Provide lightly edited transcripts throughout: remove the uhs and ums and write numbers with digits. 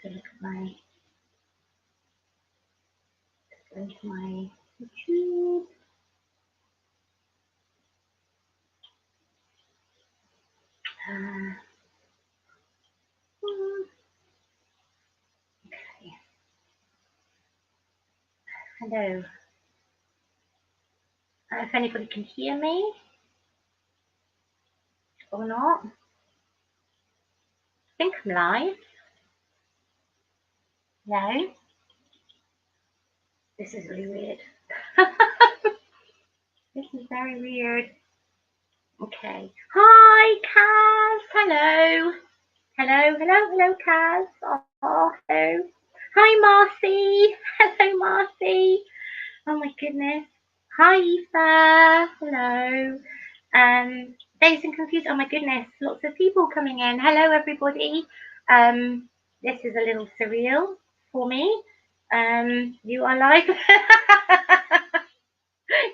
going to look at my, go into my YouTube. Okay. Hello. If anybody can hear me or not. I think I'm live. No. This is really weird. This is very weird. Okay. Hi, Kaz. Hello. Hello, Kaz. Oh, hello. Hi, Marcy. Hello, Marcy. Oh my goodness. Hi, Eva. Hello. Dazed and confused. Oh my goodness. Lots of people coming in. Hello, everybody. This is a little surreal for me. You are live.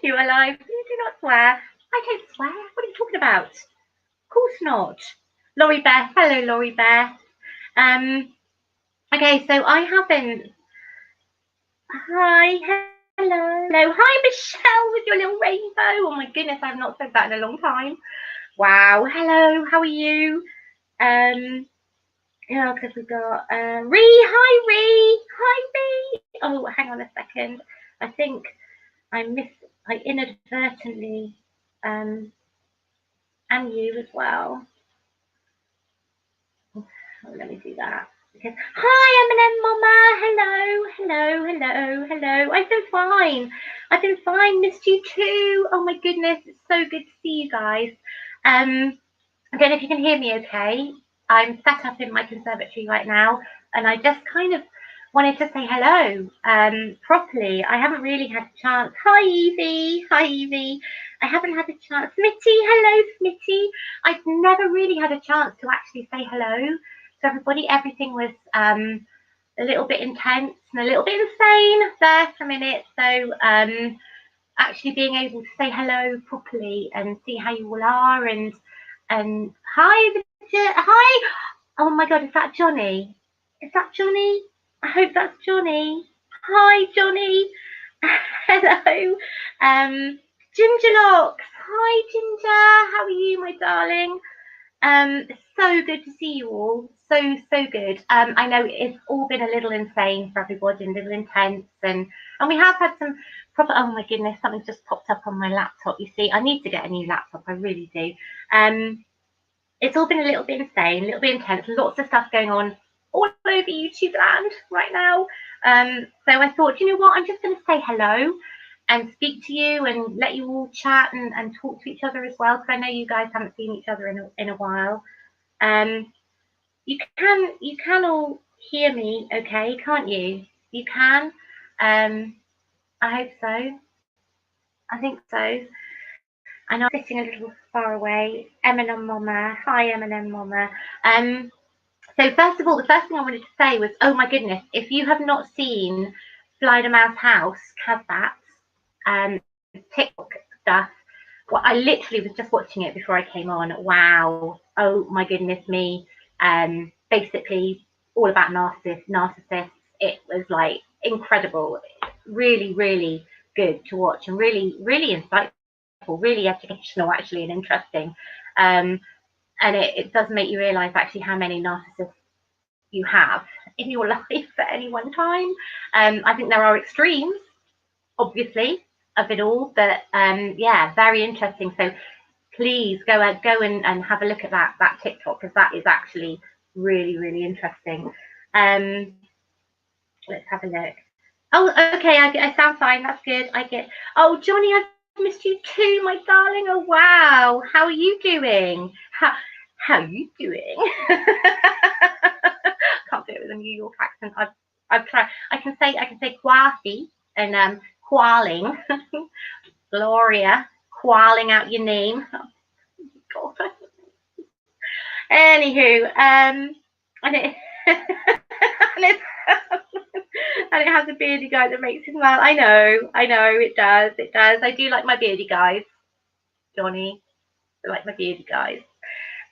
You are live. You do not swear. I don't swear. What are you talking about? Of course not. Laurie Beth. Hello, Laurie Beth. Okay, so I haven't. Hi, hello. Hi, Michelle with your little rainbow. Oh my goodness, I've not said that in a long time. Wow. Hello, how are you? Yeah, because we've got Ree. Hi, Ree. Hi, Ree. Oh, hang on a second. I think I inadvertently and you as well. Oh, let me do that. Because, hi, M&M Mama. Hello. I've been fine. Missed you too. Oh my goodness, it's so good to see you guys. I don't know if you can hear me okay. I'm set up in my conservatory right now, and I just kind of wanted to say hello properly. I haven't really had a chance. Hi, Evie. I haven't had a chance. Smitty, hello, Smitty. I've never really had a chance to actually say hello to everybody. Everything was a little bit intense and a little bit insane there for a minute. So actually being able to say hello properly and see how you all are, and hi. Oh my God, is that Johnny? I hope that's Johnny. Hi, Johnny. Hello. Ginger Locks. Hi, Ginger. How are you, my darling? So good to see you all. So good. I know it's all been a little insane for everybody, and a little intense, and we have had some proper. Oh my goodness, something just popped up on my laptop. You see, I need to get a new laptop. I really do. It's all been a little bit insane, a little bit intense. Lots of stuff going on all over YouTube land right now. So I thought, you know what? I'm just going to say hello and speak to you and let you all chat and talk to each other as well, because I know you guys haven't seen each other in a while. You can all hear me okay, can't you? You can. I hope so. I think so. I know I'm sitting a little far away. M&M Mama. Hi, M&M Mama. So first of all, the first thing I wanted to say was, oh my goodness, if you have not seen Fly the Mouse House, Kazbats, TikTok stuff, well, I literally was just watching it before I came on. Wow. Oh my goodness me. Basically all about narcissists. It was like incredible. Really, really good to watch, and really, really insightful, really educational actually, and interesting. And it does make you realize actually how many narcissists you have in your life at any one time. I think there are extremes, obviously, of it all, but yeah, very interesting. So please go and have a look at that TikTok, because that is actually really, really interesting. Let's have a look. Oh, okay, I sound fine. That's good. Oh, Johnny, I've missed you too, my darling. Oh, wow. How are you doing? How are you doing? Can't do it with a New York accent. I've tried. I can say quaffy and qualing. Gloria, qualing out your name. Oh, God. Anywho, and it and it has a beardy guy that makes him smile. I know, it does. I do like my beardy guys, Johnny. I like my beardy guys.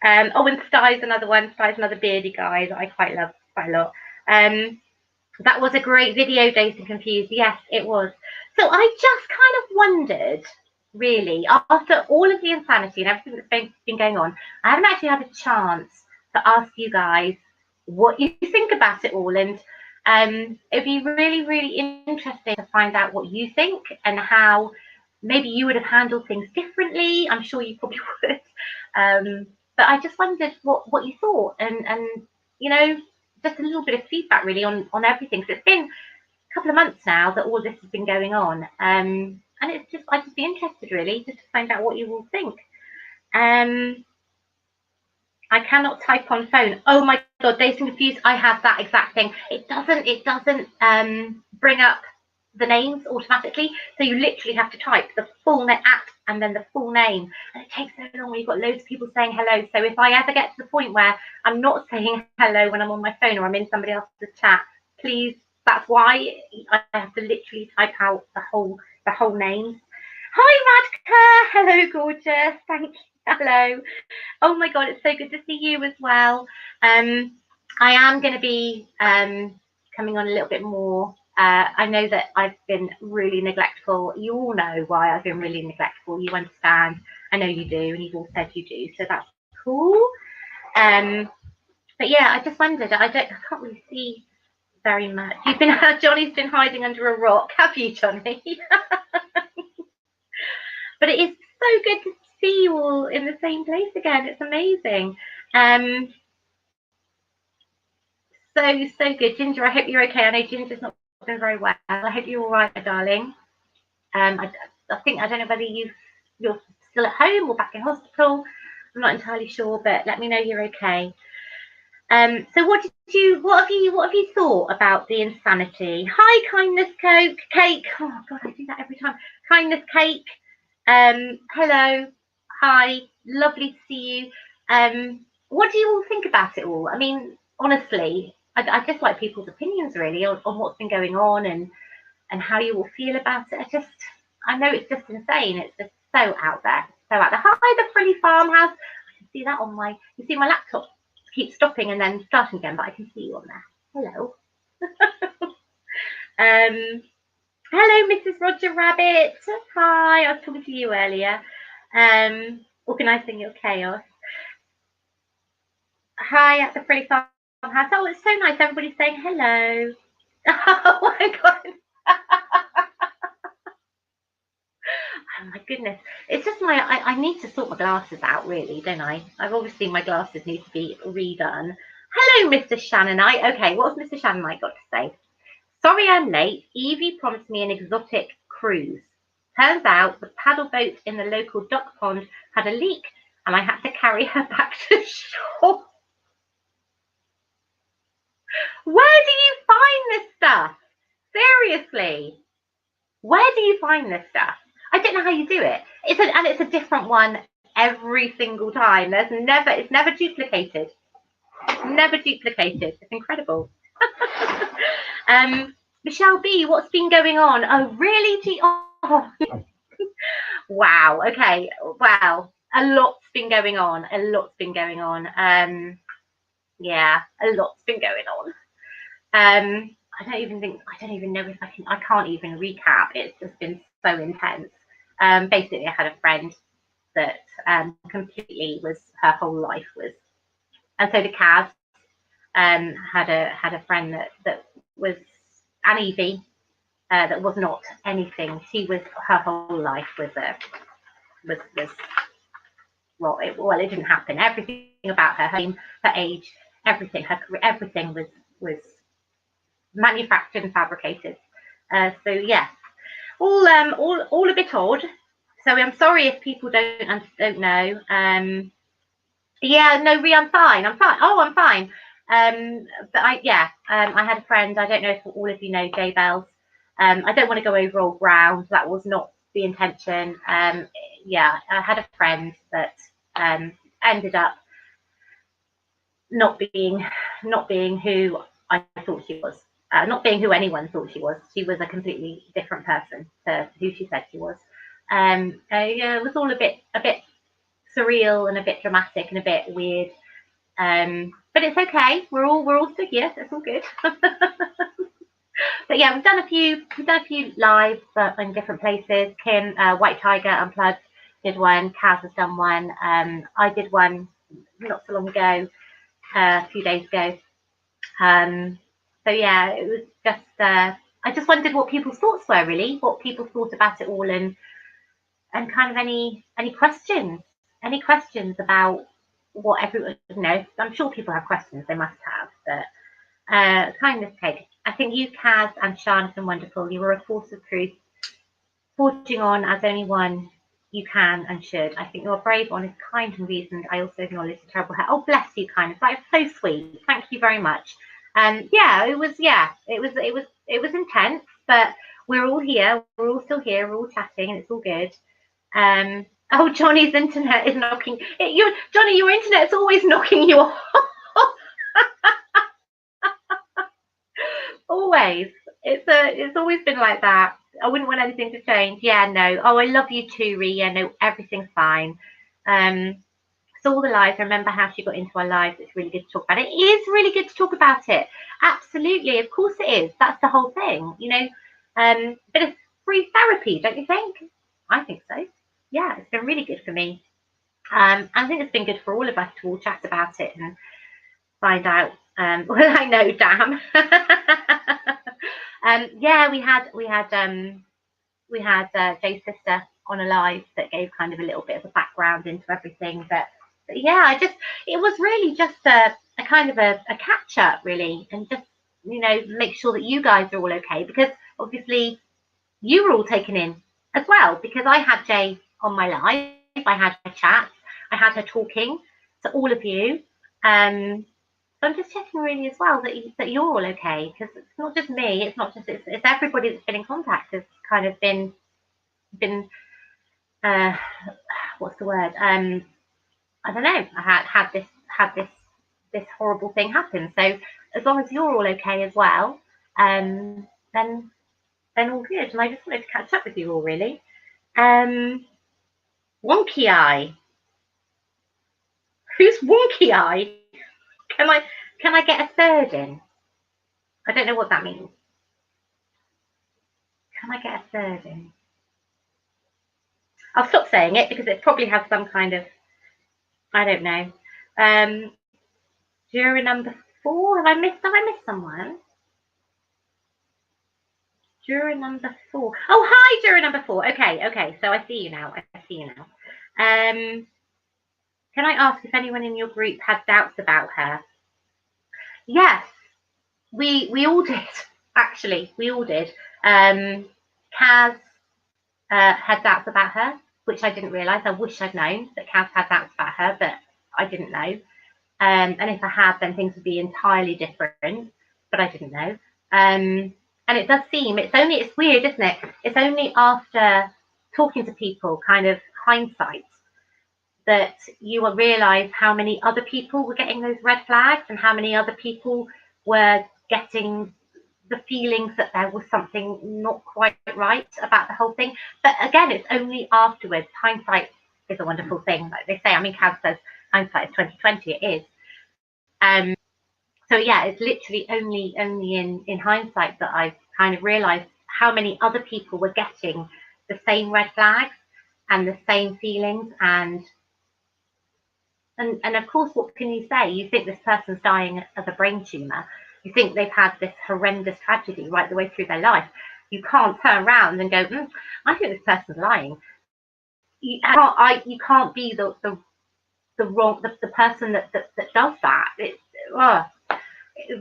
Oh, and Sty's another one. Sty's another beardy guy that I quite love quite a lot. That was a great video, Dazed and Confused. Yes, it was. So I just kind of wondered, really, after all of the insanity and everything that's been going on, I haven't actually had a chance to ask you guys what you think about it all. And it'd be really, really interesting to find out what you think and how maybe you would have handled things differently. I'm sure you probably would. But I just wondered what you thought and you know, just a little bit of feedback really on everything. So it's been a couple of months now that all this has been going on. And it's just, I'd just be interested really just to find out what you all think. I cannot type on phone. Oh my God, Dazed and Confused, I have that exact thing. It doesn't bring up the names automatically. So you literally have to type the full name at and then the full name. And it takes so long when you've got loads of people saying hello. So if I ever get to the point where I'm not saying hello when I'm on my phone or I'm in somebody else's chat, please, that's why I have to literally type out the whole names. Hi Radka, hello gorgeous, thank you, hello. Oh my God, it's so good to see you as well. I am going to be coming on a little bit more. I know that I've been really neglectful. You all know why I've been really neglectful. You understand. I know you do, and you've all said you do. So that's cool. But yeah, I just wondered. I can't really see very much. Johnny's been hiding under a rock. Have you, Johnny? But it is so good to see you all in the same place again. It's amazing. So good. Ginger, I hope you're okay. I know Ginger's not doing very well. I hope you're all right, my darling. I think, I don't know whether you're still at home or back in hospital. I'm not entirely sure, but let me know you're okay. So what have you thought about the insanity? Hi, Kindness Cake. Oh God, I do that every time. Kindness Cake. Hello. Hi. Lovely to see you. What do you all think about it all? I mean, honestly, I just like people's opinions really on what's been going on and how you all feel about it. I know it's just insane. It's just so out there. So out there. Hi, the Frilly Farmhouse. I can see that on you see my laptop keeps stopping and then starting again, but I can see you on there. Hello. Hello, Mrs. Roger Rabbit. Hi, I was talking to you earlier. Organising your chaos. Hi at the Frilly Farmhouse. Oh, it's so nice. Everybody's saying hello. Oh my God. Oh my goodness. It's just I need to sort my glasses out really, don't I? Obviously my glasses need to be redone. Hello, Mr. Shannonite. Okay, what's Mr. Shannonite got to say? Sorry I'm late. Evie promised me an exotic cruise. Turns out the paddle boat in the local duck pond had a leak and I had to carry her back to shore. Where do you find this stuff? Seriously. Where do you find this stuff? I don't know how you do it. It's a different one every single time. It's never duplicated. Never duplicated. It's incredible. Michelle B, what's been going on? Oh, really? Oh. Wow. Okay. Wow. A lot's been going on. Yeah, a lot's been going on. I don't even know if I can't even recap. It's just been so intense. Basically, I had a friend that completely was, her whole life was, and so the Kaz had a friend that was an Evie that was not anything. She was, her whole life was well, it didn't happen. Everything about her name, her age, everything, her career, everything was manufactured and fabricated. So yeah, all a bit odd. So I'm sorry if people don't know. Yeah, no, I'm fine. Oh, I'm fine. But I had a friend. I don't know if all of you know jaybelles. I don't want to go over old ground. That was not the intention. Yeah, I had a friend that ended up not being who I thought she was. Not being who anyone thought she was. She was a completely different person to who she said she was. Yeah, it was all a bit surreal and a bit dramatic and a bit weird. But it's okay. We're all still here. So it's all good. But yeah, we've done a few lives in different places. Kim, White Tiger Unplugged did one. Kaz has done one. I did one not so long ago, a few days ago. So yeah, it was just I just wondered what people's thoughts were, really, what people thought about it all, and kind of any questions about what everyone, I'm sure people have questions, they must have, but kindness cake. I think you, Kaz, and Sean have been wonderful. You were a force of truth, forging on as only one you can and should. I think you're brave, honest, kind, and reasoned. I also acknowledge the terrible hurt. Oh, bless you, kindness. That is so sweet. Thank you very much. Yeah, it was intense, but we're all here. We're all still here. We're all chatting, and it's all good. Oh, Johnny's internet is knocking. Johnny, your internet's always knocking you off. Always. It's always been like that. I wouldn't want anything to change. Yeah, no. Oh, I love you too, Ree. Yeah, no, everything's fine. Saw the lives. I remember how she got into our lives. It's really good to talk about it. It is really good to talk about it. Absolutely. Of course it is. That's the whole thing. Bit of free therapy, don't you think? I think so. Yeah, it's been really good for me. I think it's been good for all of us to all chat about it and find out. Well, I know, damn. Yeah, we had Jay's sister on a live that gave kind of a little bit of a background into everything. But yeah, it was really just a kind of a catch up, really, and just make sure that you guys are all okay, because obviously you were all taken in as well, because I had Jay on my live, I had my chat, I had her talking to all of you. So I'm just checking really as well that you're all okay, because it's not just me, it's everybody that's been in contact has kind of been what's the word? I don't know. I had this horrible thing happen. So as long as you're all okay as well, then all good. And I just wanted to catch up with you all, really. Wonky Eye. Who's Wonky Eye? Can I get a third in? I don't know what that means. Can I get a third in? I'll stop saying it because it probably has some kind of, I don't know. Juror number 4. Have I missed someone? Juror number 4. Oh, hi, juror number 4. Okay. So I see you now. Can I ask if anyone in your group had doubts about her? Yes, we all did. Actually, we all did. Kaz had doubts about her, which I didn't realise. I wish I'd known that Kaz had doubts about her, but I didn't know. And if I had, then things would be entirely different, but I didn't know. And it does seem, it's weird, isn't it? It's only after talking to people, kind of hindsight, that you will realise how many other people were getting those red flags and how many other people were getting the feelings that there was something not quite right about the whole thing. But again, it's only afterwards. Hindsight is a wonderful thing, like they say. I mean, Kaz says hindsight is 20/20. It is. So yeah, it's literally only in hindsight that I've kind of realised how many other people were getting the same red flags and the same feelings, and of course, what can you say? You think this person's dying of a brain tumour. You think they've had this horrendous tragedy right the way through their life. You can't turn around and go, I think this person's lying. You can't be the person that does that. It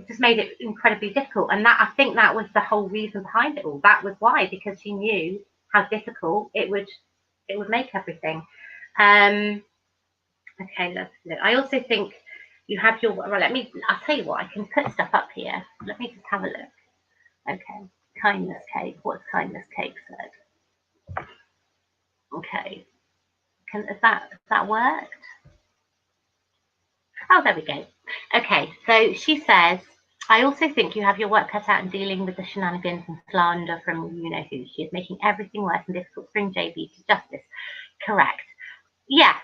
just made it incredibly difficult, and I think that was the whole reason behind it all. That was why, because she knew how difficult it would make everything. Okay, let's look. I also think you have your, well, I'll tell you what, I can put stuff up here. Let me just have a look. Okay, kindness cake. What's kindness cake said? Okay, has that worked? Oh, there we go. Okay, so she says, I also think you have your work cut out in dealing with the shenanigans and slander from you know who. She is making everything worse and difficult to bring JB to justice. Correct. Yes.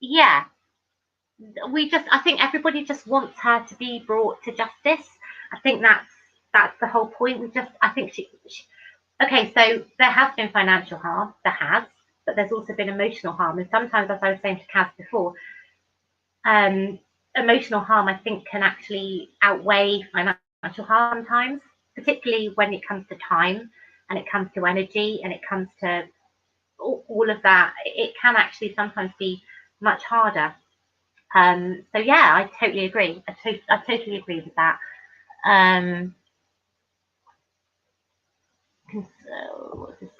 Yeah. I think everybody just wants her to be brought to justice. I think that's the whole point. I think she okay, so there has been financial harm, there has, but there's also been emotional harm. And sometimes, as I was saying to Kaz before, emotional harm, I think, can actually outweigh financial harm sometimes, particularly when it comes to time and it comes to energy and it comes to all of that. It can actually sometimes be much harder. So yeah, I totally agree. I totally agree with that. What's this?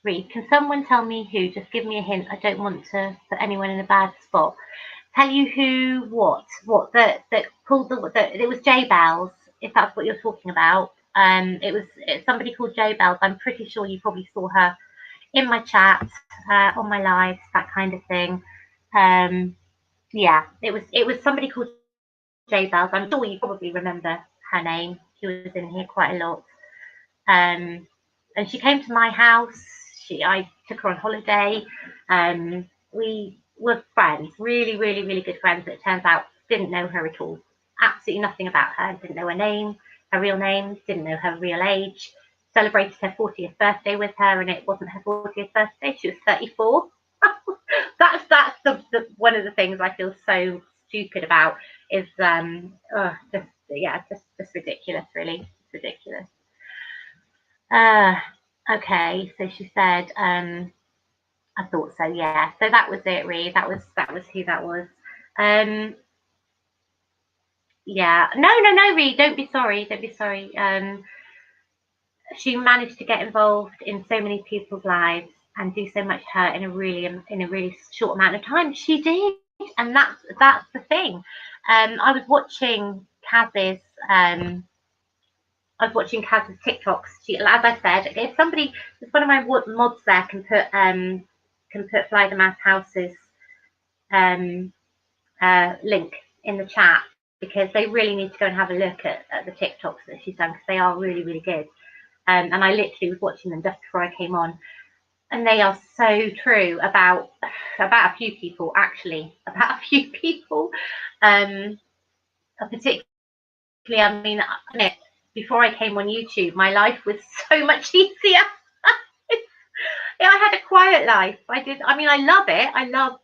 Read. Can someone tell me who? Just give me a hint. I don't want to put anyone in a bad spot. Tell you who? What? That pulled it was jaybelles. If that's what you're talking about. It's somebody called jaybelles. I'm pretty sure you probably saw her in my chat, on my lives, that kind of thing. Yeah, it was somebody called jaybelles. I'm sure you probably remember her name. She was in here quite a lot. And she came to my house. I took her on holiday. We were friends, really, really, really good friends. But it turns out didn't know her at all. Absolutely nothing about her. Didn't know her name, her real name. Didn't know her real age. Celebrated her 40th birthday with her, and it wasn't her 40th birthday. She was 34. that's one of the things I feel so stupid about is just ridiculous, really. It's ridiculous. Okay, so she said, I thought so, yeah. So that was it, really. That was who that was. Yeah. No, Ree, don't be sorry. Don't be sorry. She managed to get involved in so many people's lives and do so much hurt in a really short amount of time. She did, and that's the thing. I was watching Kaz's TikToks. As I said, if one of my mods there can put Fly the Mouse House's link in the chat, because they really need to go and have a look at the TikToks that she's done, because they are really, really good. And I literally was watching them just before I came on, and they are so true about a few people, actually, particularly. I mean, before I came on YouTube, my life was so much easier. I had a quiet life. I love it. I love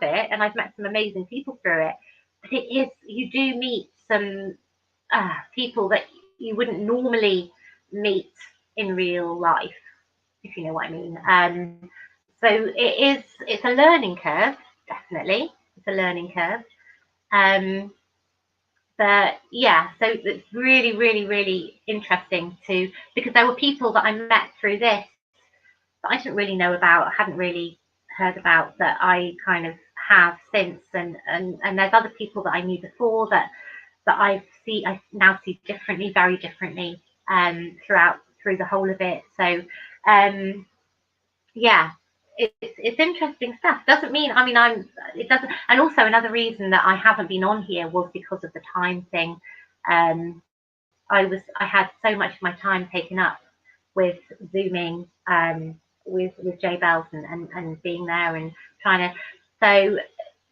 it, and I've met some amazing people through it. But you do meet some people that you wouldn't normally meet in real life, if you know what I mean. So it's a learning curve, definitely. It's a learning curve. But yeah, so it's really, really, really interesting because there were people that I met through this that I didn't really know about, I hadn't really heard about, that I kind of have since, and there's other people that I knew before that I now see differently, very differently, through the whole of it. So yeah, it's interesting stuff. Doesn't mean, it doesn't. And also another reason that I haven't been on here was because of the time thing. I had so much of my time taken up with Zooming, with jaybelles and being there and trying to. So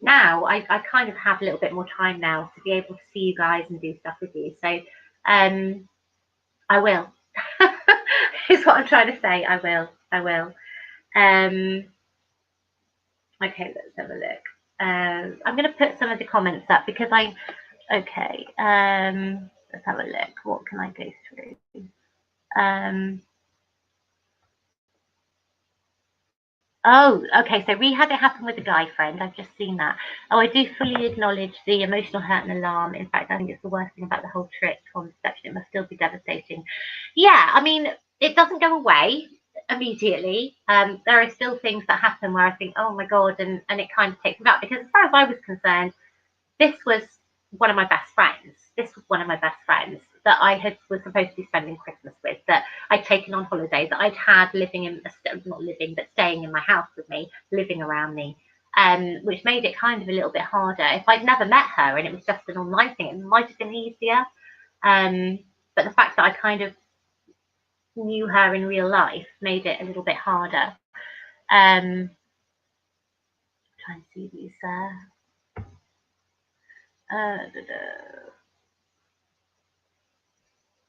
now I kind of have a little bit more time now to be able to see you guys and do stuff with you. So I will. Is what I'm trying to say. I will. Okay, let's have a look. I'm going to put some of the comments up because let's have a look. What can I go through? Oh, okay. So Ree had it happen with a guy friend. I've just seen that. Oh, I do fully acknowledge the emotional hurt and alarm. In fact, I think it's the worst thing about the whole trip on deception. It must still be devastating. Yeah, I mean, it doesn't go away immediately. There are still things that happen where I think, oh my God, and it kind of takes me back, because as far as I was concerned, this was one of my best friends. This was one of my best friends that I was supposed to be spending Christmas with, that I'd taken on holiday, that I'd had staying in my house with me, living around me, which made it kind of a little bit harder. If I'd never met her and it was just an online thing, it might have been easier. But the fact that I kind of knew her in real life made it a little bit harder. Trying Try and see these.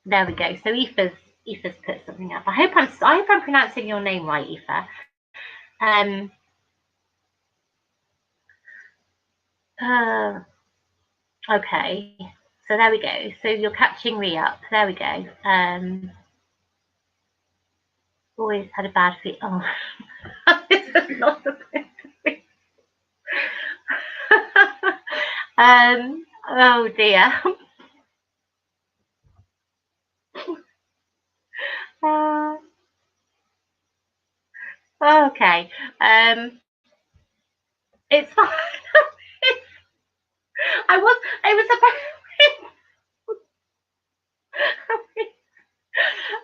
There we go. So Aoife's put something up. I hope I'm pronouncing your name right, Aoife. Okay. So there we go. So you're catching me up. There we go. Always had a bad feel. Oh, this is not the thing. Oh dear. Okay. It's fine. I was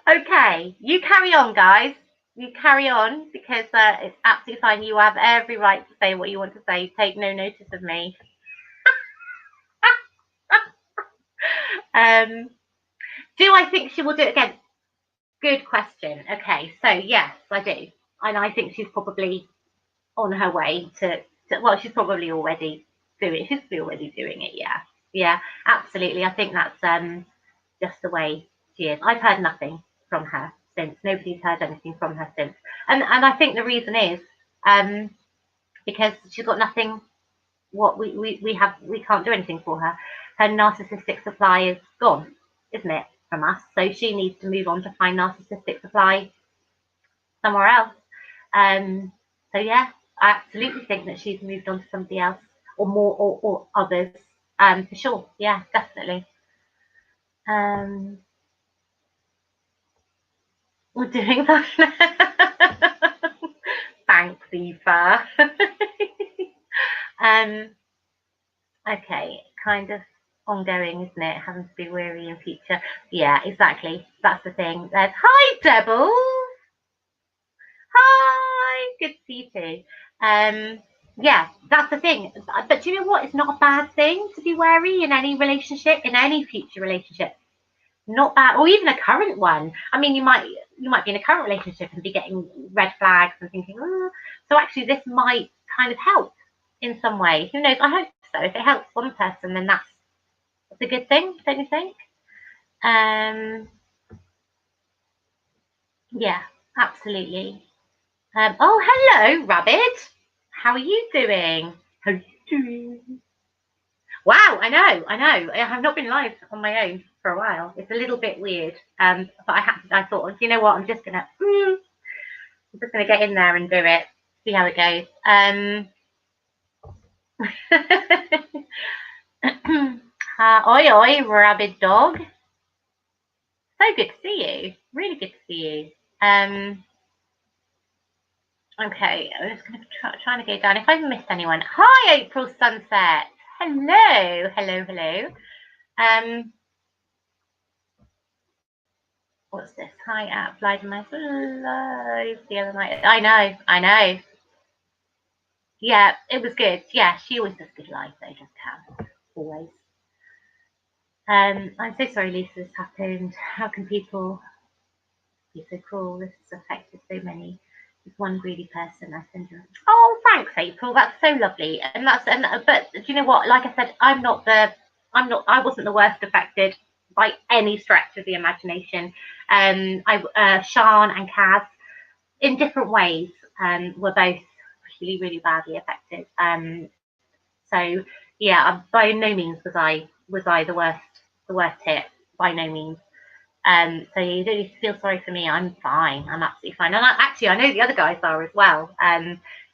okay. You carry on, guys. You carry on because it's absolutely fine. You have every right to say what you want to say. Take no notice of me. Do I think she will do it again? Good question. Okay, so yes, I do, and I think she's probably on her way to well, she's probably already doing. She's already doing it. Yeah, absolutely. I think that's just the way she is. I've heard nothing from her since. Nobody's heard anything from her since, and I think the reason is because she's got nothing. What we can't do anything for her. Her narcissistic supply is gone, isn't it, from us? So she needs to move on to find narcissistic supply somewhere else. So yeah, I absolutely think that she's moved on to somebody else or more or others. For sure. Yeah, definitely. We're doing that. Thanks, Eva. Okay, kind of ongoing, isn't it? Having to be weary in future. Yeah, exactly. That's the thing. There's hi, Debbles. Hi, good to see you too. Yeah, that's the thing. But do you know what? It's not a bad thing to be wary in any relationship, in any future relationship. Not bad, or even a current one. I mean, you might be in a current relationship and be getting red flags and thinking, oh, so actually this might kind of help in some way. Who knows? I hope so. If it helps one person, then that's a good thing, don't you think? Yeah, absolutely. Oh, hello, Rabbit. How are you doing? How are you doing? Wow, I know. I have not been live on my own for a while. It's a little bit weird. But I thought, you know what? I'm just gonna get in there and do it. See how it goes. Oi, oi, Rabbit dog. So good to see you. Really good to see you. Okay, I'm just going to trying to go down. If I've missed anyone, hi, April Sunset. Hello. What's this? Hi, applied my live the other night. I know. Yeah, it was good. Yeah, she always does good live though, just can always. I'm so sorry, Lisa, this happened. How can people be so cruel? This has affected so many. With one greedy person, I send you. Oh, thanks, April. That's so lovely. But do you know what? Like I said, I wasn't the worst affected by any stretch of the imagination. Sean and Kaz, in different ways, were both really badly affected. So yeah, by no means was I the worst hit. By no means. So you don't need to feel sorry for me. I'm fine. I'm absolutely fine. And I know the other guys are as well.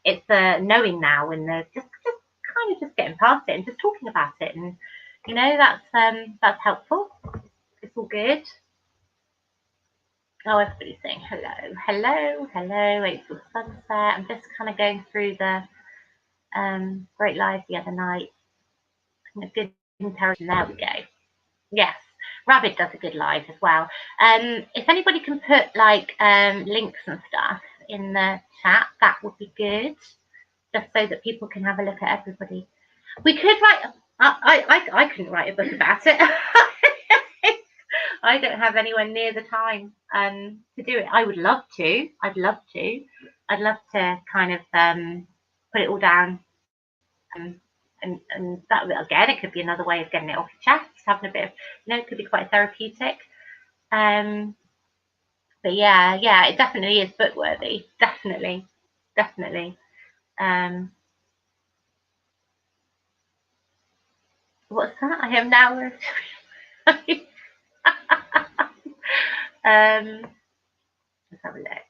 It's the knowing now and the just kind of just getting past it and just talking about it, and you know that's helpful. It's all good. Oh, everybody's saying hello. April Sunset. I'm just kind of going through the great live the other night. A good comparison. There we go. Yes. Rabbit does a good live as well. If anybody can put like links and stuff in the chat, that would be good, just so that people can have a look at everybody. We could write. I couldn't write a book about it. I don't have anywhere near the time to do it. I would love to. I'd love to kind of put it all down and that, again, it could be another way of getting it off your chest, having a bit of, it could be quite therapeutic. But yeah, it definitely is book worthy. Definitely. What's that? I am now. Let's have a look.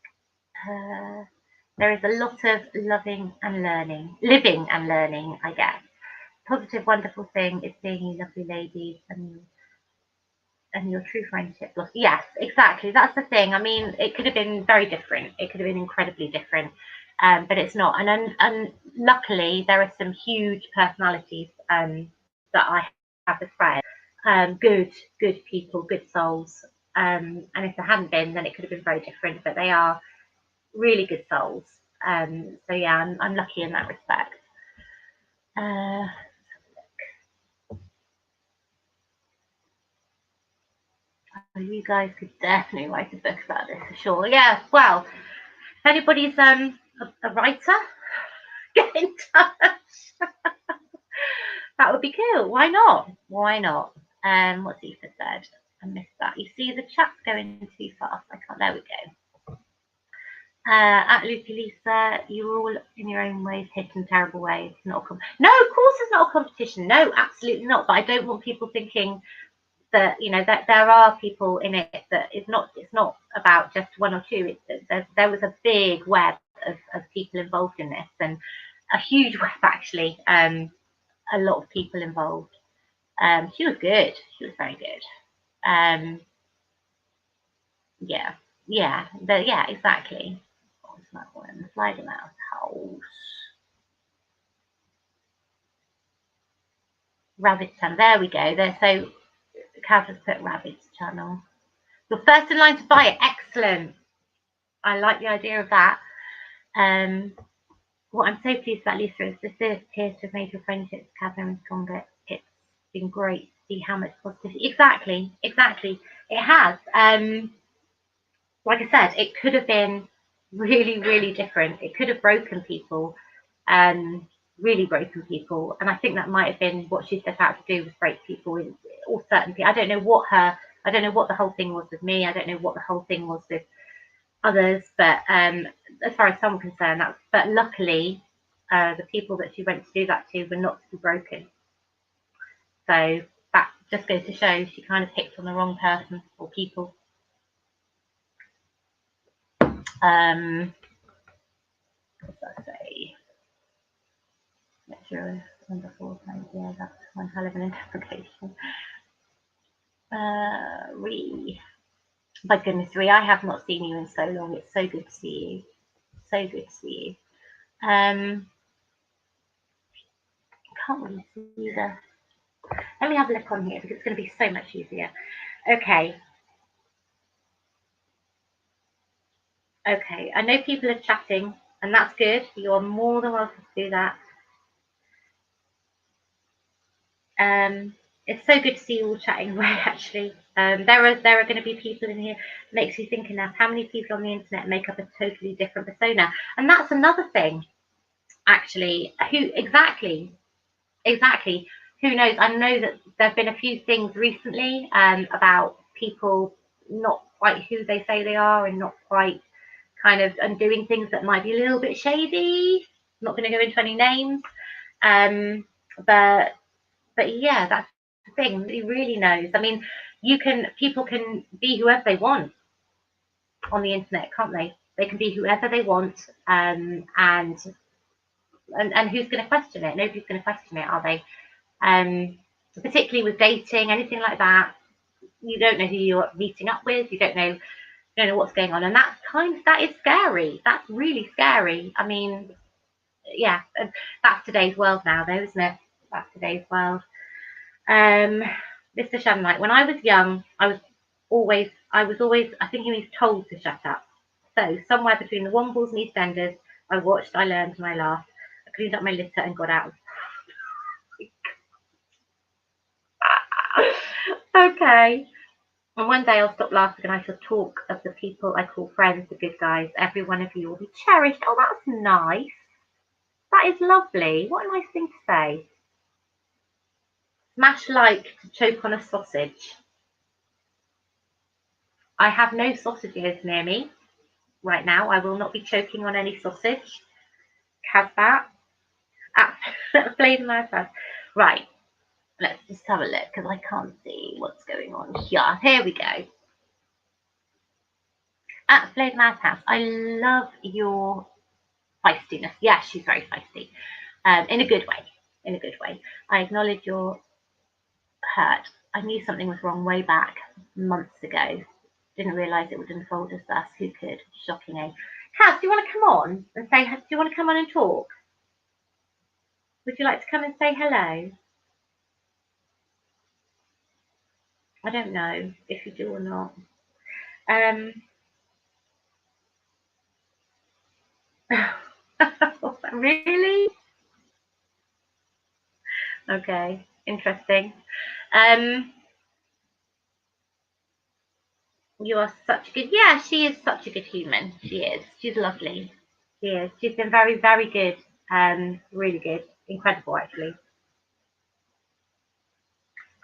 There is a lot of living and learning, I guess. Positive, wonderful thing is seeing you lovely ladies and your true friendship lost. Yes, exactly. That's the thing. I mean, it could have been very different. It could have been incredibly different, but it's not. And luckily, there are some huge personalities that I have as friends. Good people, good souls. And if there hadn't been, then it could have been very different. But they are really good souls. So yeah, I'm lucky in that respect. You guys could definitely write a book about this for sure. Yeah, well, if anybody's a writer, get in touch. That would be cool. Why not? What's Aoife said? I missed that. You see, the chat's going too fast. I can't. There we go. At Lucy Lisa, you're all in your own ways, hit in terrible ways. No, of course it's not a competition. No, absolutely not. But I don't want people thinking that that there are people in it that it's not about just one or two. There was a big web of people involved in this, and a huge web actually. A lot of people involved. She was good. She was very good. Yeah, exactly. What's that one? Sliding Mouse House. Rabbit channel. There we go. There. So Cav has put Rabbit's channel. You're first in line to buy it. Excellent. I like the idea of that. What I'm so pleased about, Lisa, is this appears to have made your friendships, Catherine, stronger. It's been great to see how much positivity. Exactly. It has. Like I said, it could have been really, really different. It could have broken people, really broken people. And I think that might have been what she set out to do, was break people in all certainty. I don't know what the whole thing was with me. I don't know what the whole thing was with others, but as far as I'm concerned, but luckily the people that she went to do that to were not to be broken. So that just goes to show she kind of picked on the wrong person or people. What does that say? Lecture number 4 times. Yeah, that's one hell of an interpretation. My goodness, Ree, I have not seen you in so long. It's so good to see you. Can't really see the. Let me have a look on here because it's going to be so much easier. Okay, I know people are chatting, and that's good. You are more than welcome to do that. It's so good to see you all chatting away, actually. There are going to be people in here. Makes you think enough. How many people on the internet make up a totally different persona? And that's another thing, actually. Who exactly? Who knows? I know that there have been a few things recently about people not quite who they say they are, and not quite kind of, and doing things that might be a little bit shady. I'm not going to go into any names, but yeah, that's the thing. Nobody really knows. I mean, people can be whoever they want on the internet, can't they? They can be whoever they want, and who's going to question it? Nobody's going to question it, are they? Particularly with dating, anything like that, you don't know who you're meeting up with. You don't know what's going on, and that is scary. That's really scary. I mean, yeah, that's today's world now, though, isn't it? That's today's world. Mr. Shanlight, when I was young, I was always, I think he was told to shut up. So somewhere between the Wombles and EastEnders, I watched, I learned, and I laughed. I cleaned up my litter and got out. Okay. And one day I'll stop laughing and I shall talk of the people I call friends, the good guys. Every one of you will be cherished. Oh, that's nice. That is lovely. What a nice thing to say. Smash like to choke on a sausage. I have no sausages near me right now. I will not be choking on any sausage. Casbat. Flavour my mouth. Right. Let's just have a look because I can't see what's going on here. Here we go. At Flavour Mouth House, I love your feistiness. Yeah, she's very feisty. In a good way. In a good way. I acknowledge your hurt. I knew something was wrong way back months ago. Didn't realise it would unfold as thus. Who could? Shocking, eh? Kaz, do you want to come on and say? Do you want to come on and talk? Would you like to come and say hello? I don't know if you do or not. Really? Okay, interesting. You are such a good. Yeah, she is such a good human. She is. She's lovely. She is. She's been very, very good. Really good. Incredible, actually.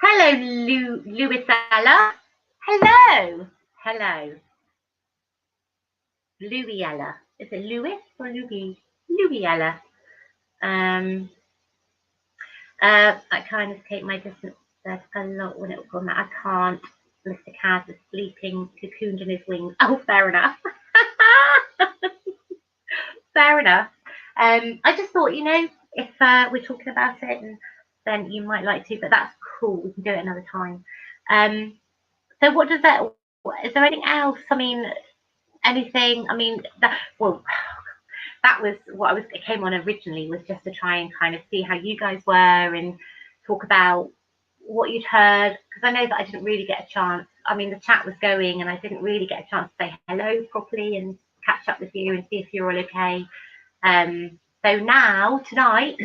Hello, Louisella. Hello. Hello. Louisella. Is it Louis or Louis? Louisella. I kind of take my distance a lot when it will come out. I can't. Mr. Kaz is sleeping, cocooned in his wings. Oh, fair enough. Fair enough. I just thought, if we're talking about it, and then you might like to, but that's cool. We can do it another time. So what does that? Is there anything else? I mean, anything? I mean, that was what I came on originally, was just to try and kind of see how you guys were and talk about what you'd heard, because I know that I didn't really get a chance. I mean, the chat was going and I didn't really get a chance to say hello properly and catch up with you and see if you're all okay. So now, tonight,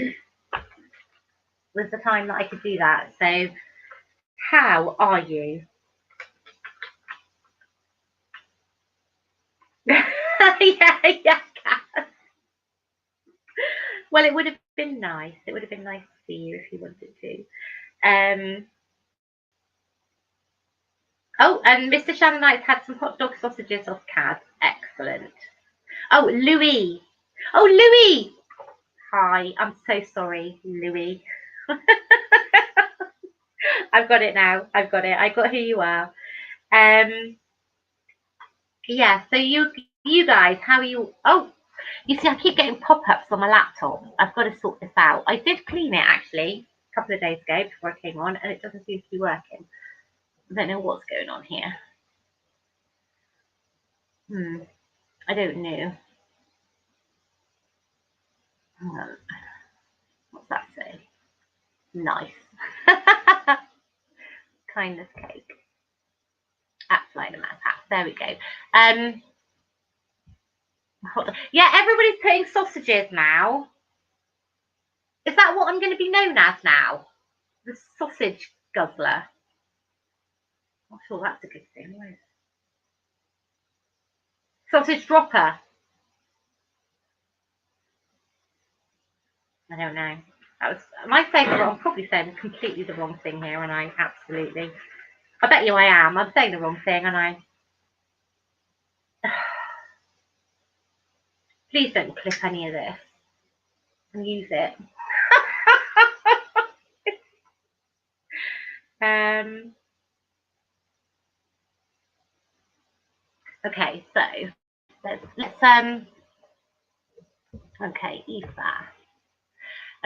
was the time that I could do that. So how are you? yeah. Well, it would have been nice. It would have been nice to see you if you wanted to. Oh, and Mr. Shannon Knight's had some hot dog sausages off Kaz. Excellent. Oh, Louis. Oh, Louis. Hi, I'm so sorry, Louis. I've got it now. I've got it. I got who you are. Yeah, so you guys, how are you? Oh, you see, I keep getting pop-ups on my laptop. I've got to sort this out. I did clean it, actually, a couple of days ago before I came on, and it doesn't seem to be working. I don't know what's going on here. I don't know. What's that say? Nice. Kindness cake. At Flight of Mad Hat. There we go. Yeah, everybody's putting sausages now. Is that what I'm going to be known as now? The sausage guzzler. I'm sure that's a good thing. Sausage dropper. I don't know. Am I saying the wrong? I'm probably saying completely the wrong thing here, and I absolutely. I bet you I am. I'm saying the wrong thing, and I. Please don't clip any of this and use it. Okay, so let's okay, Aoife.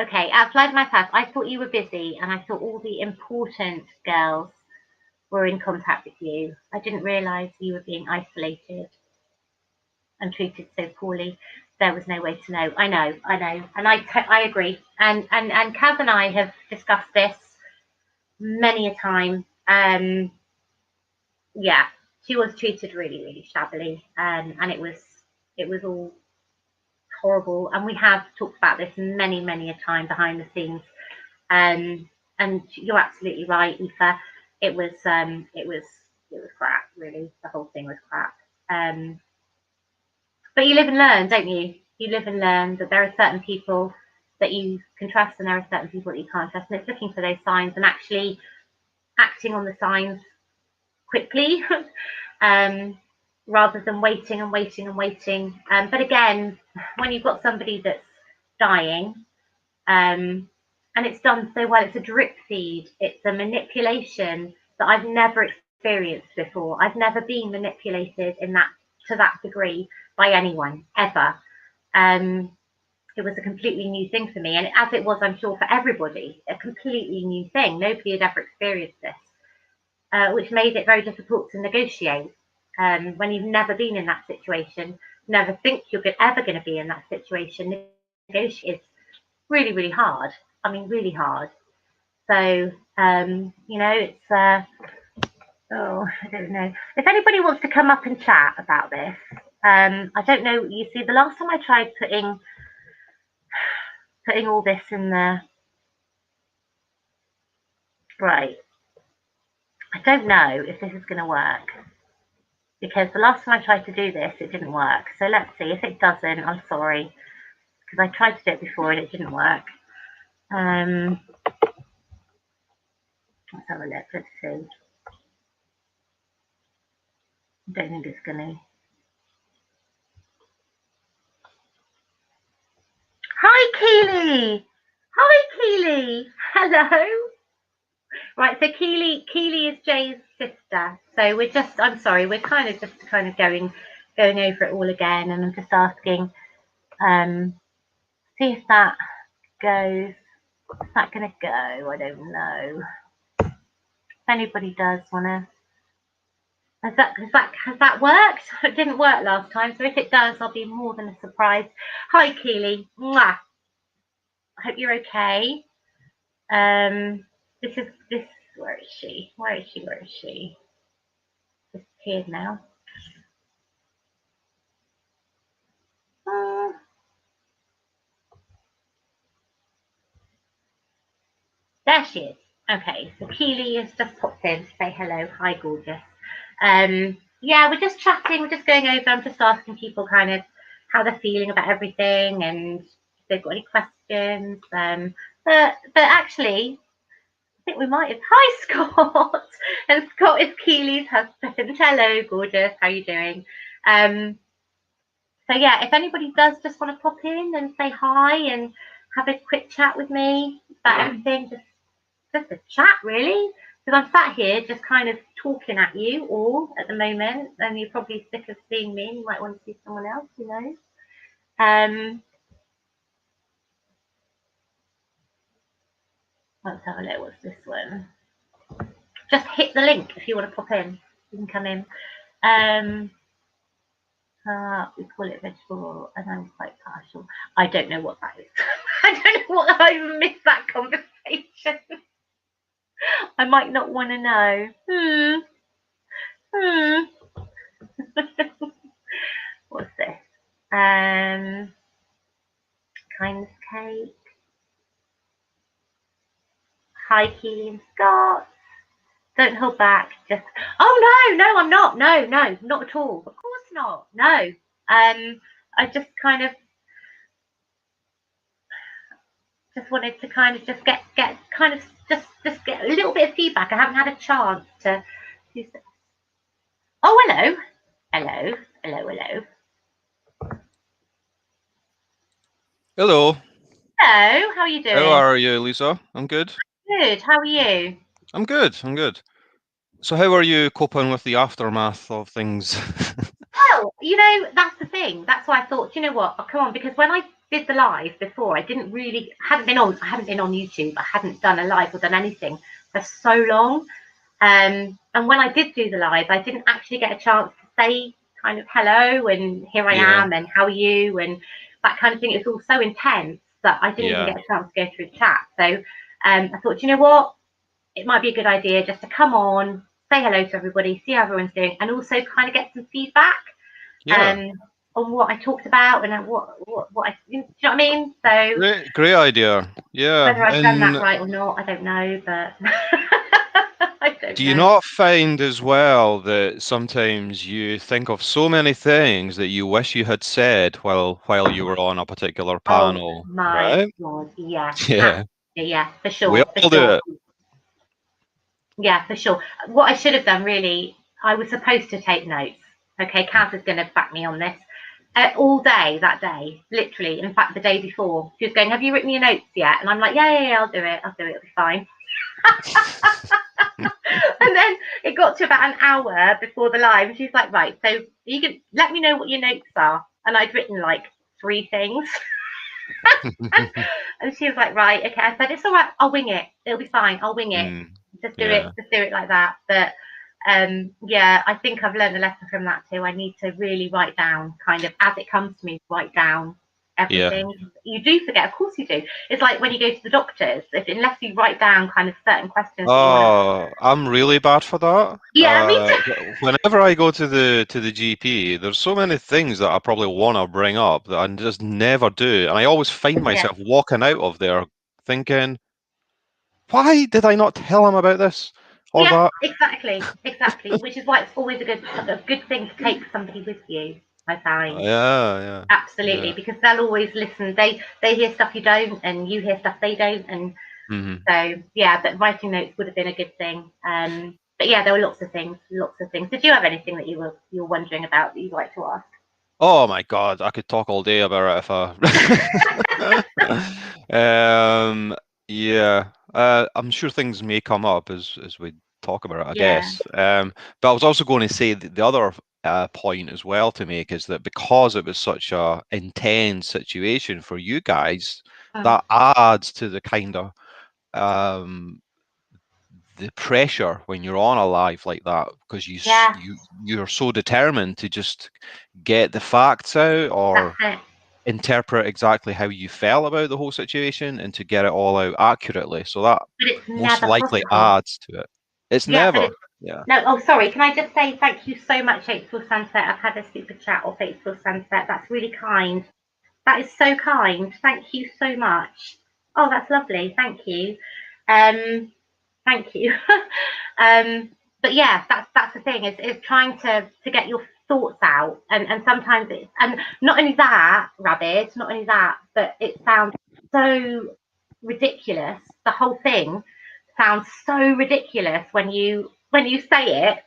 Okay, outside my path, I thought you were busy, and I thought all the important girls were in contact with you. I didn't realise you were being isolated and treated so poorly. There was no way to know. I know, and I agree. And Kaz and I have discussed this many a time. Yeah, she was treated really, really shabbily, and it was all horrible. And we have talked about this many a time behind the scenes. And you're absolutely right, Aoife. It was crap, really. The whole thing was crap. But you live and learn, don't you? You live and learn that there are certain people that you can trust and there are certain people that you can't trust, and it's looking for those signs and actually acting on the signs quickly rather than waiting and waiting and waiting. But again, when you've got somebody that's dying, and it's done so well, it's a drip feed, it's a manipulation that I've never experienced before. I've never been manipulated to that degree by anyone ever. It was a completely new thing for me, and as it was, I'm sure, for everybody, a completely new thing. Nobody had ever experienced this, which made it very difficult to negotiate. When you've never been in that situation, never think you're ever going to be in that situation, negotiate is really, really hard. I mean, really hard. So, it's, I don't know. If anybody wants to come up and chat about this, I don't know. You see, the last time I tried putting all this in there, right, I don't know if this is going to work, because the last time I tried to do this, it didn't work. So let's see. If it doesn't, I'm sorry, because I tried to do it before and it didn't work. Let's have a look. Let's see. I don't think it's going to. Hi, Keely. Hi, Keely. Hello. Right, so Keely is Jay's sister. So I'm sorry, we're kind of going over it all again, and I'm just asking, see if that goes. Is that going to go? I don't know. If anybody does want to. Has that worked? It didn't work last time, so if it does, I'll be more than surprised. Hi, Keely. Mwah. I hope you're okay. This. Where is she? Where is she? Disappeared now. There she is. Okay, so Keely has just popped in to say hello. Hi, gorgeous. Yeah, we're just chatting. We're just going over. I'm just asking people kind of how they're feeling about everything and if they've got any questions. But actually, I think we might have. Hi, Scott. And Scott is Keely's husband. Hello, gorgeous. How are you doing? So yeah, if anybody does just want to pop in and say hi and have a quick chat with me about everything, just a chat really, because I'm sat here just kind of talking at you all at the moment, and you're probably sick of seeing me. You might want to see someone else, who knows. Let's have a look. What's this one? Just hit the link if you want to pop in. You can come in. We call it vegetable, and I'm quite partial. I don't know what that is. I don't know what. I missed that conversation. I might not want to know. What's this? Kindness cake. Hi, Keely and Scott. Don't hold back. Just. Oh no, I'm not. No, not at all. Of course not. No. I just kind of wanted to kind of just get kind of just get a little bit of feedback. I haven't had a chance to. Oh, hello. Hello. Hello. How are you doing? How are you, Lisa? I'm good. Good. How are you? I'm good. So how are you coping with the aftermath of things? Well, that's the thing. That's why I thought, you know what? Oh, come on, because when I did the live before, I hadn't been on YouTube. I hadn't done a live or done anything for so long. And when I did do the live, I didn't actually get a chance to say kind of hello and here I am and how are you and that kind of thing. It was all so intense that I didn't even get a chance to go through the chat. So I thought, you know what? It might be a good idea just to come on, say hello to everybody, see how everyone's doing, and also kind of get some feedback on what I talked about and what I, do you know what I mean? So great idea. Yeah. Whether I've done that right or not, I don't know, but I don't Do you know. not find as well that sometimes you think of so many things that you wish you had said while you were on a particular Oh panel, my right? God, yes, Yeah, absolutely, yeah, for we sure, for all do sure. it. Yeah, for sure. What I should have done really, I was supposed to take notes. Okay, Kaz is going to back me on this. All day that day, literally. In fact, the day before, she was going, "Have you written your notes yet?" And I'm like, "Yeah, yeah, yeah, I'll do it. I'll do it. It'll be fine." And then it got to about an hour before the live, and she's like, "Right, so you can let me know what your notes are." And I'd written like 3 things. And she was like, "Right, okay." I said, "It's all right. I'll wing it. It'll be fine. I'll wing it. Mm, Just do it. yeah. Just do it like that." But yeah, I think I've learned a lesson from that too. I need to really write down, kind of as it comes to me, write down Yeah. everything. You do forget, of course you do. It's like when you go to the doctors, if unless you write down kind of certain questions that you want to. Oh, I'm really bad for that. Yeah, me too. Whenever I go to the GP, there's so many things that I probably want to bring up that I just never do, and I always find Yeah, myself walking out of there thinking, "Why did I not tell him about this or yeah, that?" exactly, exactly. Which is why it's always a good thing to take somebody with you. I find. Yeah, yeah, Absolutely, yeah. because they'll always listen. They hear stuff you don't, and you hear stuff they don't, and Hmm. so yeah. But writing notes would have been a good thing. But yeah, there were lots of things, lots of things. Did you have anything that you were wondering about that you'd like to ask? Oh my God, I could talk all day about it if I. Yeah. I'm sure things may come up as we talk about it, I Yeah. guess. But I was also going to say the other point as well to make is that because it was such a intense situation for you guys, Mm. that adds to the kind of um the pressure when you're on a live like that because Yeah. you're so determined to just get the facts out That's or it. interpret exactly how you felt about the whole situation and to get it all out accurately. So that But it's most never likely possible. adds to it. It's Yeah, but never. it's Yeah. no. Oh, sorry. Can I just say thank you so much, Fateful Sunset. I've had a super chat or Fateful Sunset. That's really kind. That is so kind. Thank you so much. Oh, that's lovely. Thank you. Thank you. um, but yeah, that's the thing is trying to get your thoughts out, and sometimes it's and not only that, Rabbit, not only that, but it sounds so ridiculous. The whole thing sounds so ridiculous when you say it.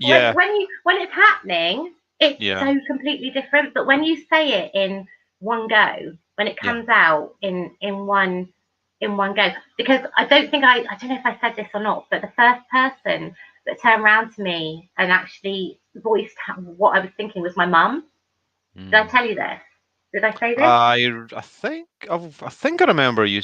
when Yeah. when you when it's happening, it's Yeah. so completely different. But when you say it in one go, when it Yeah. comes out in one go, because I don't know if I said this or not, but the first person that turned around to me and actually voiced what I was thinking was my mum. Did I Mm. tell you this? Did I say this? I think I remember you